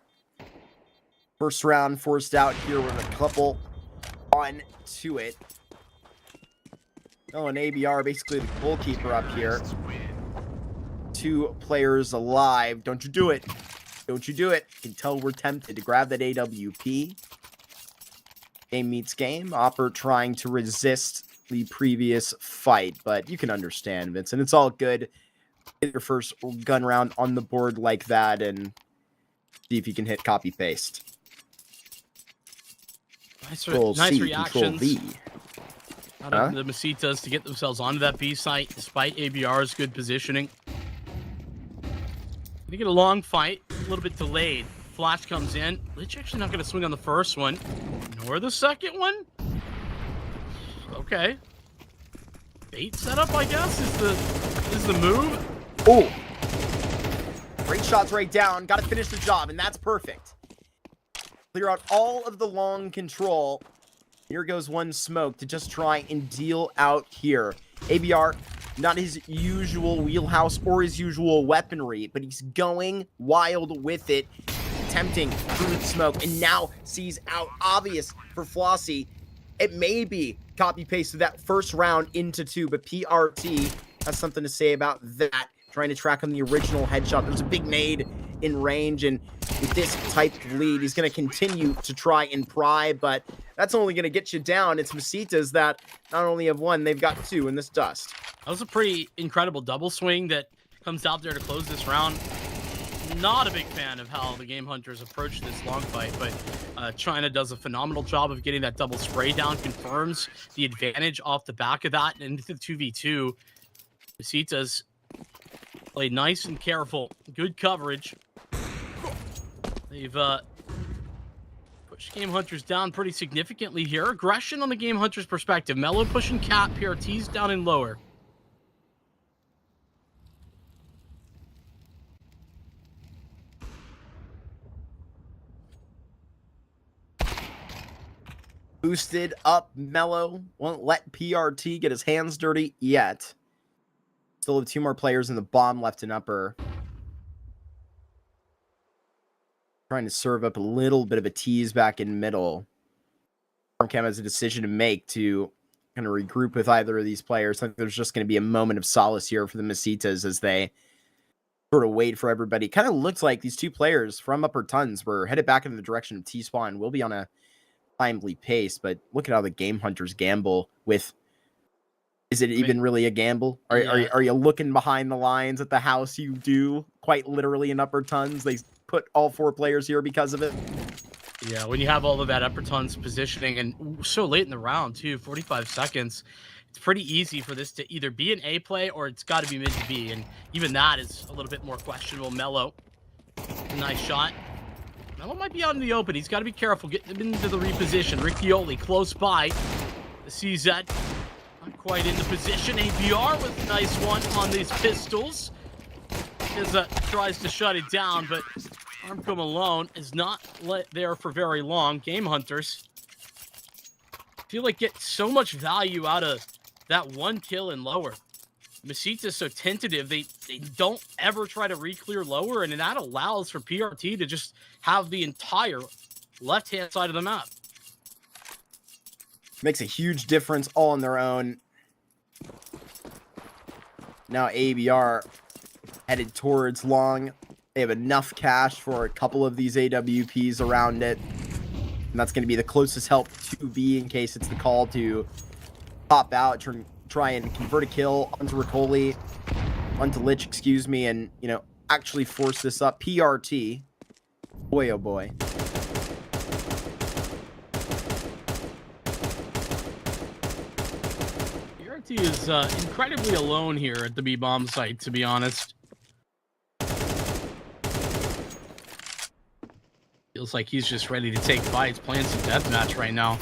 First round forced out here with a couple on to it. Oh, and ABR basically the goalkeeper up here. 2 players alive. Don't you do it. Don't you do it. You can tell we're tempted to grab that AWP. Game meets game. Opper trying to resist the previous fight, but you can understand, Vincent. It's all good. Get your first gun round on the board like that and see if you can hit copy paste. Nice reactions. Out of the Messitas to get themselves onto that B site despite ABR's good positioning. They get a long fight, a little bit delayed. Flash comes in. Lich actually not going to swing on the first one, nor the second one. Okay. Bait setup, I guess, is the move. Oh, great shots right down. Got to finish the job, and that's perfect. Clear out all of the long control. Here goes one smoke to just try and deal out here. ABR, not his usual wheelhouse or his usual weaponry, but he's going wild with it, attempting through the smoke, and now sees out obvious for Flossie. It may be copy-paste of that first round into 2, but PRT has something to say about that. Trying to track on the original headshot. There's a big nade in range, and with this type of lead, he's going to continue to try and pry, but that's only going to get you down. It's Messitas that not only have one, they've got 2 in this dust. That was a pretty incredible double swing that comes out there to close this round. Not a big fan of how the GameHunters approach this long fight, but China does a phenomenal job of getting that double spray down, confirms the advantage off the back of that, and into the 2v2. Messitas played nice and careful. Good coverage. They've pushed GameHunters down pretty significantly here. Aggression on the GameHunters perspective. Mellow pushing cap, PRT's down and lower. Boosted up Mellow. Won't let PRT get his hands dirty yet. Still have 2 more players in the bomb left in upper. Trying to serve up a little bit of a tease back in middle. Cam has a decision to make to kind of regroup with either of these players. I think there's just going to be a moment of solace here for the Messitas as they sort of wait for everybody. Kind of looked like these 2 players from upper tons were headed back in the direction of T-Spawn. Will be on a timely pace, but look at how the GameHunters gamble with. Is it even really a gamble? Are you looking behind the lines at the house? You do, quite literally, in upper tons. They put all 4 players here because of it. Yeah, when you have all of that upper tons positioning, and so late in the round too, 45 seconds, it's pretty easy for this to either be an A play or it's got to be mid to B, and even that is a little bit more questionable. Mellow, nice shot. Mellow might be out in the open. He's got to be careful. Get him into the reposition. Riccioli close by. The CZ not quite into position. ABR with a nice one on these pistols. Tries to shut it down, but Armco Malone is not there for very long. GameHunters feel like get so much value out of that 1 kill and lower. Messitas so tentative, they don't ever try to re-clear lower, and that allows for PRT to just have the entire left-hand side of the map. Makes a huge difference all on their own. Now ABR headed towards long. They have enough cash for a couple of these AWPs around it. And that's going to be the closest help to B in case it's the call to pop out, try and convert a kill onto Riccoli, onto Lich, excuse me, and, you know, actually force this up. PRT. Boy, oh boy. PRT is incredibly alone here at the B-bomb site, to be honest. Feels like he's just ready to take fights, playing some deathmatch right now.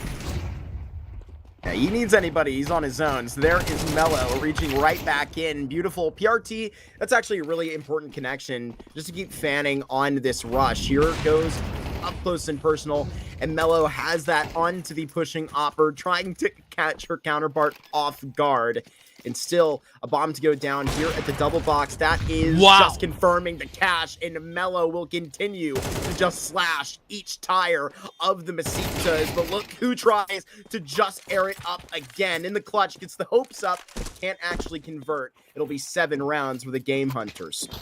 Yeah, he needs anybody. He's on his own. So there is Mellow reaching right back in. Beautiful. PRT, that's actually a really important connection just to keep fanning on this rush. Here it goes up close and personal. And Mellow has that onto the pushing Opper, trying to catch her counterpart off guard. And still a bomb to go down here at the double box. That is just confirming the cash. And Mellow will continue to just slash each tire of the Messitas. But look who tries to just air it up again. In the clutch, gets the hopes up. Can't actually convert. It'll be 7 rounds for the GameHunters.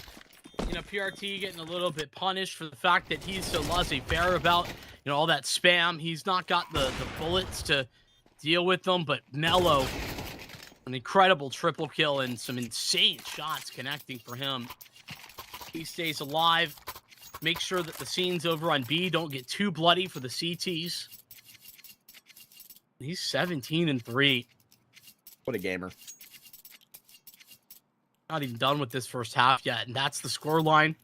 You know, PRT getting a little bit punished for the fact that he's so laissez-faire about, you know, all that spam. He's not got the bullets to deal with them, but Mellow, an incredible triple kill and some insane shots connecting for him. He stays alive. Make sure that the scenes over on B don't get too bloody for the CTs. He's 17-3. What a gamer. Not even done with this first half yet, and that's the score line.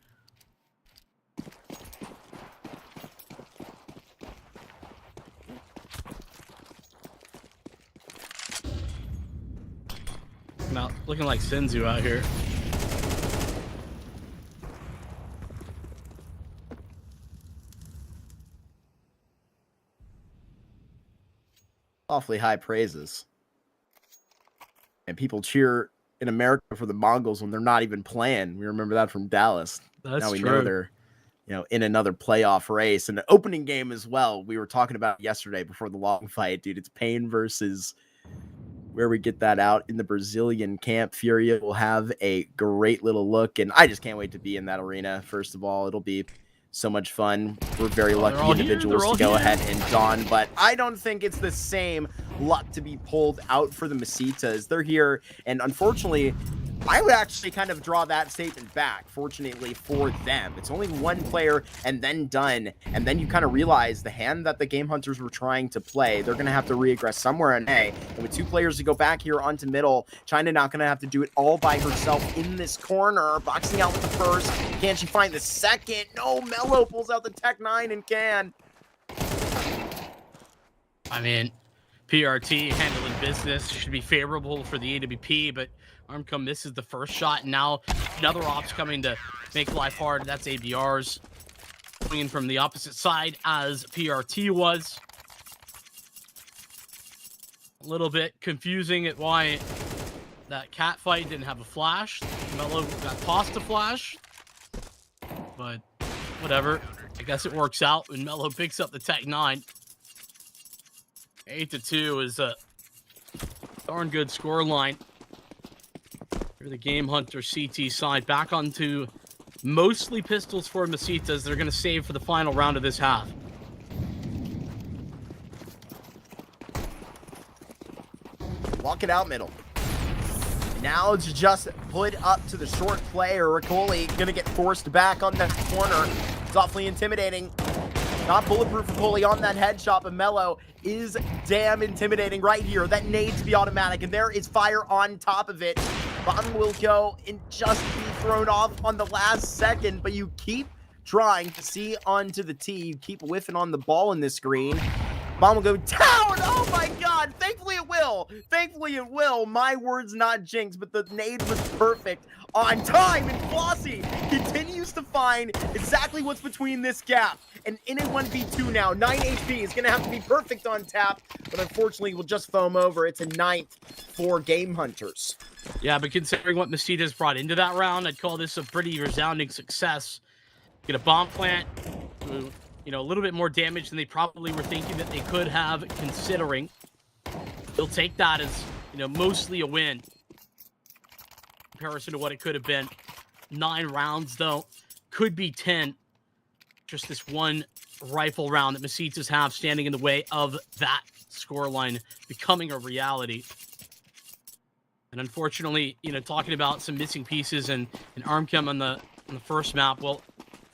Now, looking like Senzu out here. Awfully high praises. And people cheer in America for the Mongols when they're not even playing. We remember that from Dallas. That's now we true. know they're, in another playoff race. And the opening game as well. We were talking about yesterday before the long fight, dude. It's Pain versus where we get that out in the Brazilian camp. Furia will have a great little look. And I just can't wait to be in that arena. First of all, it'll be so much fun. We're very lucky individuals to go ahead and don, but I don't think it's the same luck to be pulled out for the Messitas. They're here, and unfortunately, I would actually kind of draw that statement back, fortunately for them. It's only one player and then done, and then you kind of realize the hand that the GameHunters were trying to play, they're going to have to reaggress somewhere in A, and with 2 players to go back here onto middle, China not going to have to do it all by herself in this corner, boxing out with the first. Can she find the second? No, Mello pulls out the Tech 9 and can. I mean, PRT handling business should be favorable for the AWP, but Armcom misses the first shot, and now another op's coming to make life hard. That's ABR's swinging from the opposite side as PRT was. A little bit confusing at why that cat fight didn't have a flash. Mello got tossed a flash, but whatever. I guess it works out when Mello picks up the Tech 9. 8-2 is a darn good score line for the GameHunter CT side. Back onto mostly pistols for Messitas. They're going to save for the final round of this half. Walk it out middle. Now it's just put up to the short player. Ricoli going to get forced back on that corner. It's awfully intimidating. Not bulletproof for Coley on that headshot, but Mello is damn intimidating right here. That nade to be automatic, and there is fire on top of it. Bomb will go and just be thrown off on the last second, but you keep trying to see onto the tee. You keep whiffing on the ball in this screen. Bomb will go down. Oh my God. Thankfully it will. Thankfully it will. My words, not jinx, but the nade was perfect on time. And Flossie continues to find exactly what's between this gap. And in a 1v2 now, 9 HP is going to have to be perfect on tap, but unfortunately will just foam over. It's a 9th for GameHunters. Yeah, but considering what Messitas brought into that round, I'd call this a pretty resounding success. Get a bomb plant, a little bit more damage than they probably were thinking that they could have, considering. They'll take that as, mostly a win in comparison to what it could have been. 9 rounds, though, could be 10. Just this one rifle round that Messitas have standing in the way of that scoreline becoming a reality. And unfortunately, talking about some missing pieces and Armchem on the first map, well,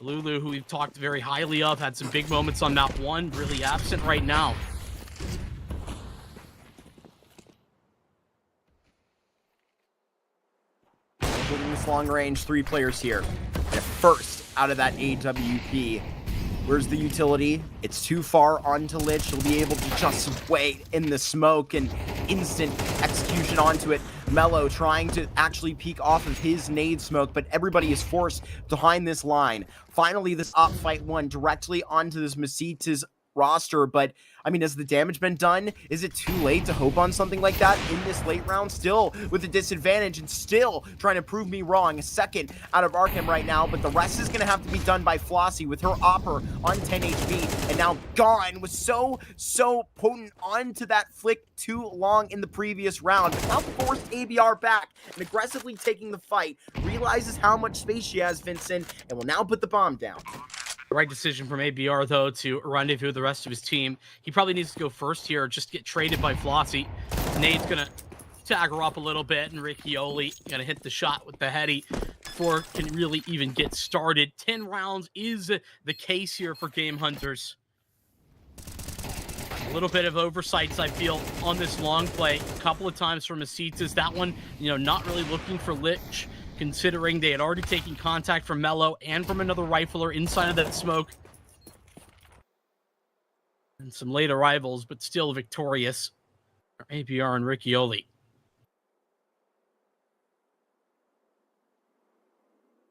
Lulu, who we've talked very highly of, had some big moments on map 1, really absent right now. Holding this long range, 3 players here. And first out of that AWP. Where's the utility? It's too far onto Lich. She'll be able to just wait in the smoke and instant execution onto it. Mello trying to actually peek off of his nade smoke, but everybody is forced behind this line. Finally, this op fight won directly onto this Messitas roster, but I mean, has the damage been done? Is it too late to hope on something like that in this late round? Still with a disadvantage and still trying to prove me wrong. A second out of Arkham right now, but the rest is going to have to be done by Flossie with her Opper on 10 HP and now gone. Was so potent onto that flick too long in the previous round, but now forced ABR back and aggressively taking the fight. Realizes how much space she has, Vincent, and will now put the bomb down. Right decision from ABR, though, to rendezvous with the rest of his team. He probably needs to go first here, just get traded by Flossie. Nade's going to tag her up a little bit, and Riccioli going to hit the shot with the heady before it can really even get started. 10 rounds is the case here for GameHunters. A little bit of oversights, I feel, on this long play. A couple of times from Messitas. That one, not really looking for Lich, considering they had already taken contact from Mello and from another rifler inside of that smoke. And some late arrivals, but still victorious for APR and Riccioli.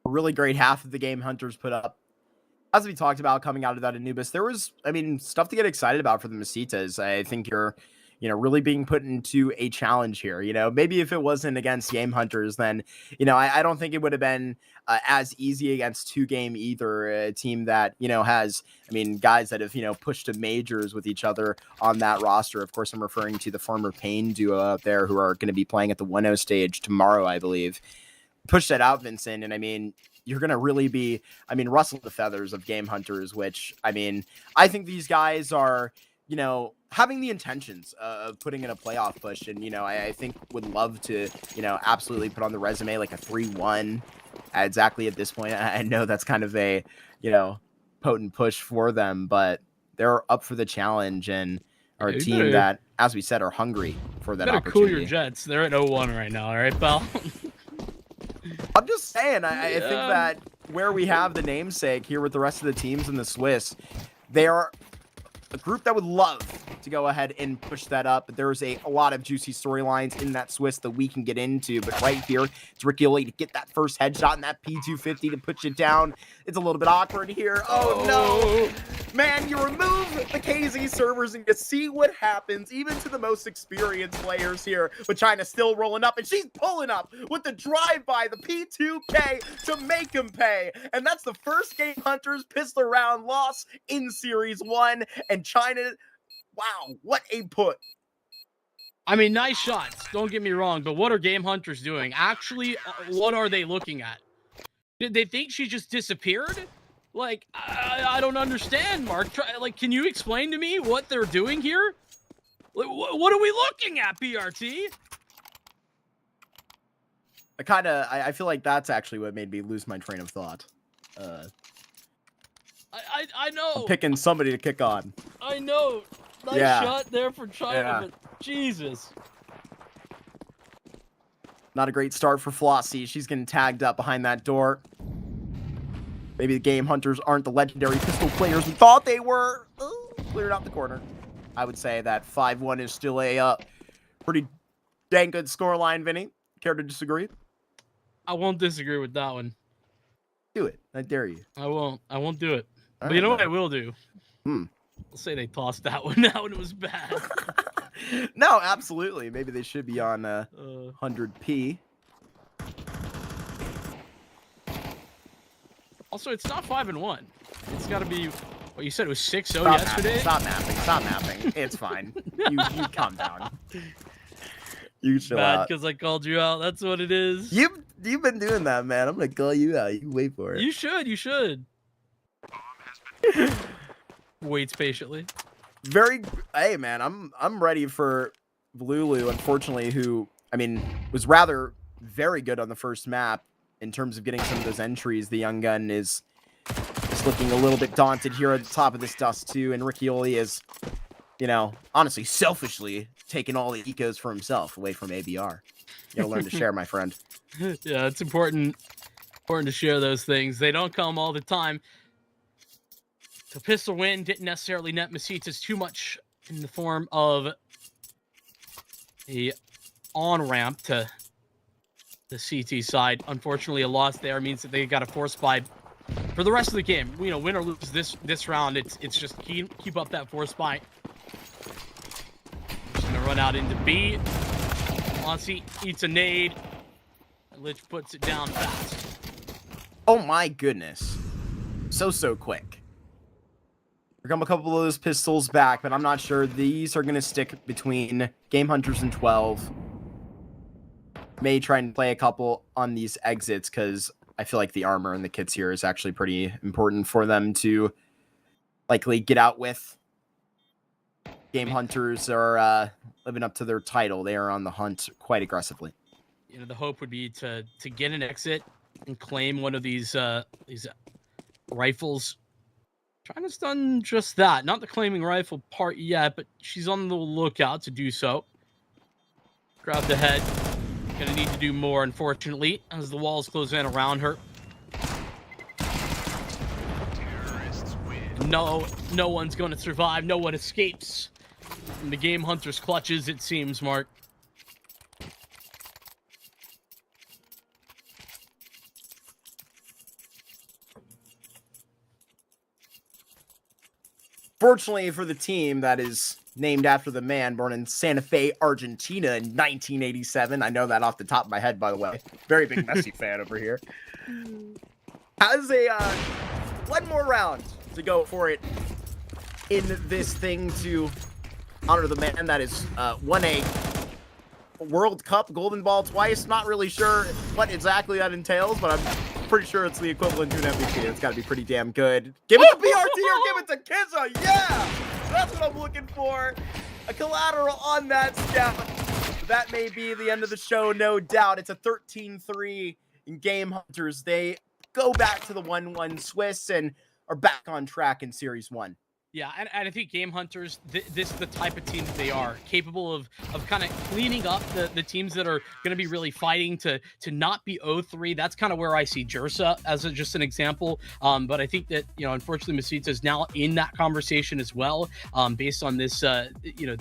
A really great half of the GameHunters put up. As we talked about coming out of that Anubis, there was, stuff to get excited about for the Messitas. I think you're really being put into a challenge here. Maybe if it wasn't against GameHunters, then, I don't think it would have been as easy against 2Game either, a team that, has, guys that have, pushed to majors with each other on that roster. Of course, I'm referring to the former Pain duo out there who are going to be playing at the 1-0 stage tomorrow, I believe. Push that out, Vincent, and you're going to really be, rustle the feathers of GameHunters, which, I think these guys are, having the intentions of putting in a playoff push. And, I think would love to, absolutely put on the resume like a 3-1 exactly at this point. I know that's kind of a, potent push for them, but they're up for the challenge and are a team that, as we said, are hungry for that opportunity. Cool your Jets. They're at 0-1 right now. All right, pal. I'm just saying, I think that where we have the namesake here with the rest of the teams in the Swiss, they are a group that would love to go ahead and push that up. But there's a lot of juicy storylines in that Swiss that we can get into. But right here, it's Ricky Oley to get that first headshot and that P250 to push it down. It's a little bit awkward here. Oh, no. Man, you remove the KZ servers and you see what happens, even to the most experienced players here. But China's still rolling up, and she's pulling up with the drive-by, the P2K to make him pay. And that's the first GameHunters pistol round loss in Series 1. And China, wow, what a put. Nice shots. Don't get me wrong, but what are GameHunters doing? Actually, what are they looking at? Did they think she just disappeared? Like, I don't understand, Mark. Can you explain to me what they're doing here? What are we looking at, BRT? I feel like that's actually what made me lose my train of thought. I know. I'm picking somebody to kick on. I know. Nice shot there for China, but Jesus. Not a great start for Flossie. She's getting tagged up behind that door. Maybe the GameHunters aren't the legendary pistol players we thought they were. Cleared out the corner. I would say that 5-1 is still a pretty dang good scoreline, Vinny. Care to disagree? I won't disagree with that one. Do it. I dare you. I won't. I won't do it. All but you know right, what I will do? I'll say they tossed that one out and it was bad. No, absolutely. Maybe they should be on 100p. Also, it's not 5-1. It's got to be. What you said it was 6-0 yesterday. Stop napping. It's fine. You calm down. You chill out. Because I called you out. That's what it is. You've been doing that, man. I'm gonna call you out. You wait for it. You should. You should. Waits patiently. Hey, man. I'm ready for Lulu. Unfortunately, who was rather very good on the first map. In terms of getting some of those entries, the young gun is looking a little bit daunted here at the top of this dust too. And Riccioli is, honestly, selfishly taking all the ecos for himself away from ABR. You gotta learn to share, my friend. Yeah, it's important to share those things. They don't come all the time. The pistol win didn't necessarily net Messitas too much in the form of a on-ramp to the CT side. Unfortunately, a loss there means that they got a force buy for the rest of the game. Win or lose this round, it's just keep up that force buy. Just gonna run out into B. Monsi eats a nade. And Lich puts it down fast. Oh my goodness. So quick. Here come a couple of those pistols back, but I'm not sure. These are going to stick between GameHunters and 12. May try and play a couple on these exits because I feel like the armor and the kits here is actually pretty important for them to likely get out with. GameHunters are living up to their title. They are on the hunt quite aggressively. The hope would be to get an exit and claim one of these rifles. China's done just that. Not the claiming rifle part yet, but she's on the lookout to do so. Grab the head. Gonna need to do more, unfortunately, as the walls close in around her. No one's gonna survive. No one escapes from the GameHunters' clutches, it seems, Mark. Fortunately for the team that is named after the man born in Santa Fe, Argentina in 1987. I know that off the top of my head, by the way. Very big Messi fan over here. Has a one more round to go for it in this thing to honor the man that has won a World Cup Golden Ball twice. Not really sure what exactly that entails, but I'm pretty sure it's the equivalent to an MVP. It's got to be pretty damn good. Give it to BRT or give it to Kizza. Yeah, that's what I'm looking for. A collateral on that scout. That may be the end of the show, no doubt. It's a 13-3 in GameHunters. They go back to the 1-1 Swiss and are back on track in Series 1. Yeah, and I think GameHunters, this is the type of team that they are, capable of kind of cleaning up the teams that are going to be really fighting to not be 0-3. That's kind of where I see Jersa as just an example. But I think that, unfortunately, Messitas is now in that conversation as well, based on this,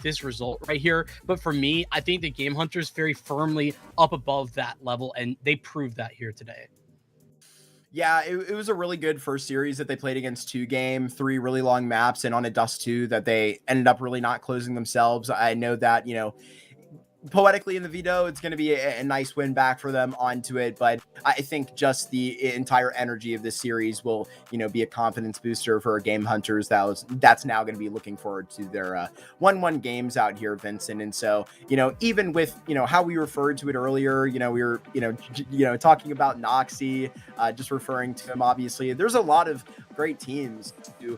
this result right here. But for me, I think that GameHunters very firmly up above that level, and they proved that here today. Yeah, it was a really good first series that they played against 2-game, 3 really long maps, and on a Dust 2 that they ended up really not closing themselves. I know that, poetically in the veto, it's going to be a nice win back for them onto it, but I think just the entire energy of this series will, be a confidence booster for GameHunters that's now going to be looking forward to their 1-1 games out here, Vincent. And so, even with, how we referred to it earlier, we were, talking about Noxy, just referring to him, obviously, there's a lot of great teams to,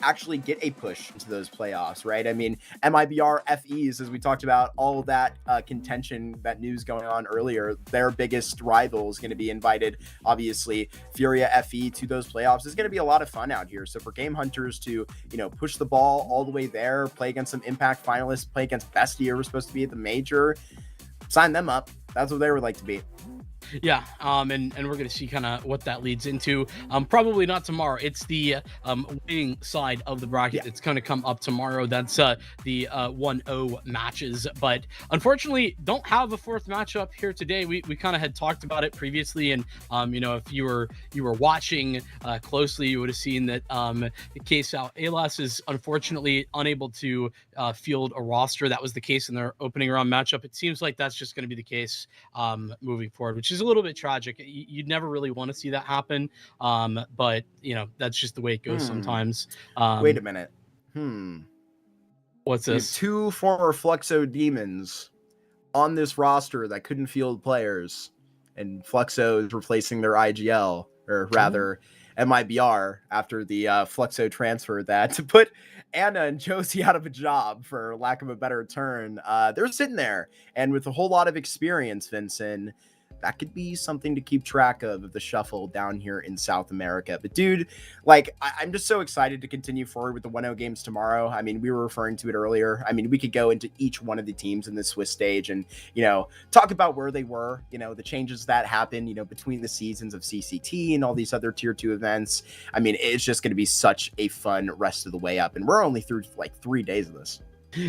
actually get a push into those playoffs, right? I mean, MIBR FEs, as we talked about, all of that contention, that news going on earlier, their biggest rival is going to be invited. Obviously, Furia FE to those playoffs is going to be a lot of fun out here. So for GameHunters to, push the ball all the way there, play against some Impact finalists, play against Bestia, we're supposed to be at the major, sign them up. That's what they would like to be. Yeah, and we're going to see kind of what that leads into. Probably not tomorrow. It's the winning side of the bracket that's going to come up tomorrow. That's the 1-0 matches. But unfortunately, don't have a fourth matchup here today. We kind of had talked about it previously, and if you were watching closely, you would have seen that KSAL Alas is unfortunately unable to field a roster. That was the case in their opening round matchup. It seems like that's just going to be the case moving forward, which is a little bit tragic. You'd never really want to see that happen, but that's just the way it goes sometimes. Wait a minute. What's this? 2 former Fluxo demons on this roster that couldn't field players, and Fluxo is replacing their IGL, or rather MIBR, after the Fluxo transfer that to put Anna and Josie out of a job, for lack of a better term. They're sitting there, and with a whole lot of experience, Vincent, that could be something to keep track of the shuffle down here in South America. But dude, I'm just so excited to continue forward with the 1-0 games tomorrow. I mean, we were referring to it earlier. I mean, we could go into each one of the teams in the Swiss stage and, talk about where they were, the changes that happened, between the seasons of CCT and all these other tier 2 events. I mean, it's just going to be such a fun rest of the way up. And we're only through 3 days of this.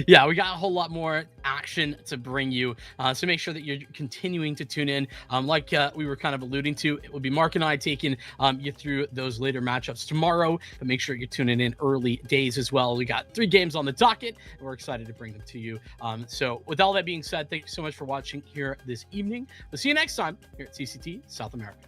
Yeah, we got a whole lot more action to bring you, so make sure that you're continuing to tune in. Like we were kind of alluding to, it will be Mark and I taking you through those later matchups tomorrow, but make sure you're tuning in early days as well. We got 3 games on the docket, and we're excited to bring them to you. So with all that being said, thank you so much for watching here this evening. We'll see you next time here at CCT South America.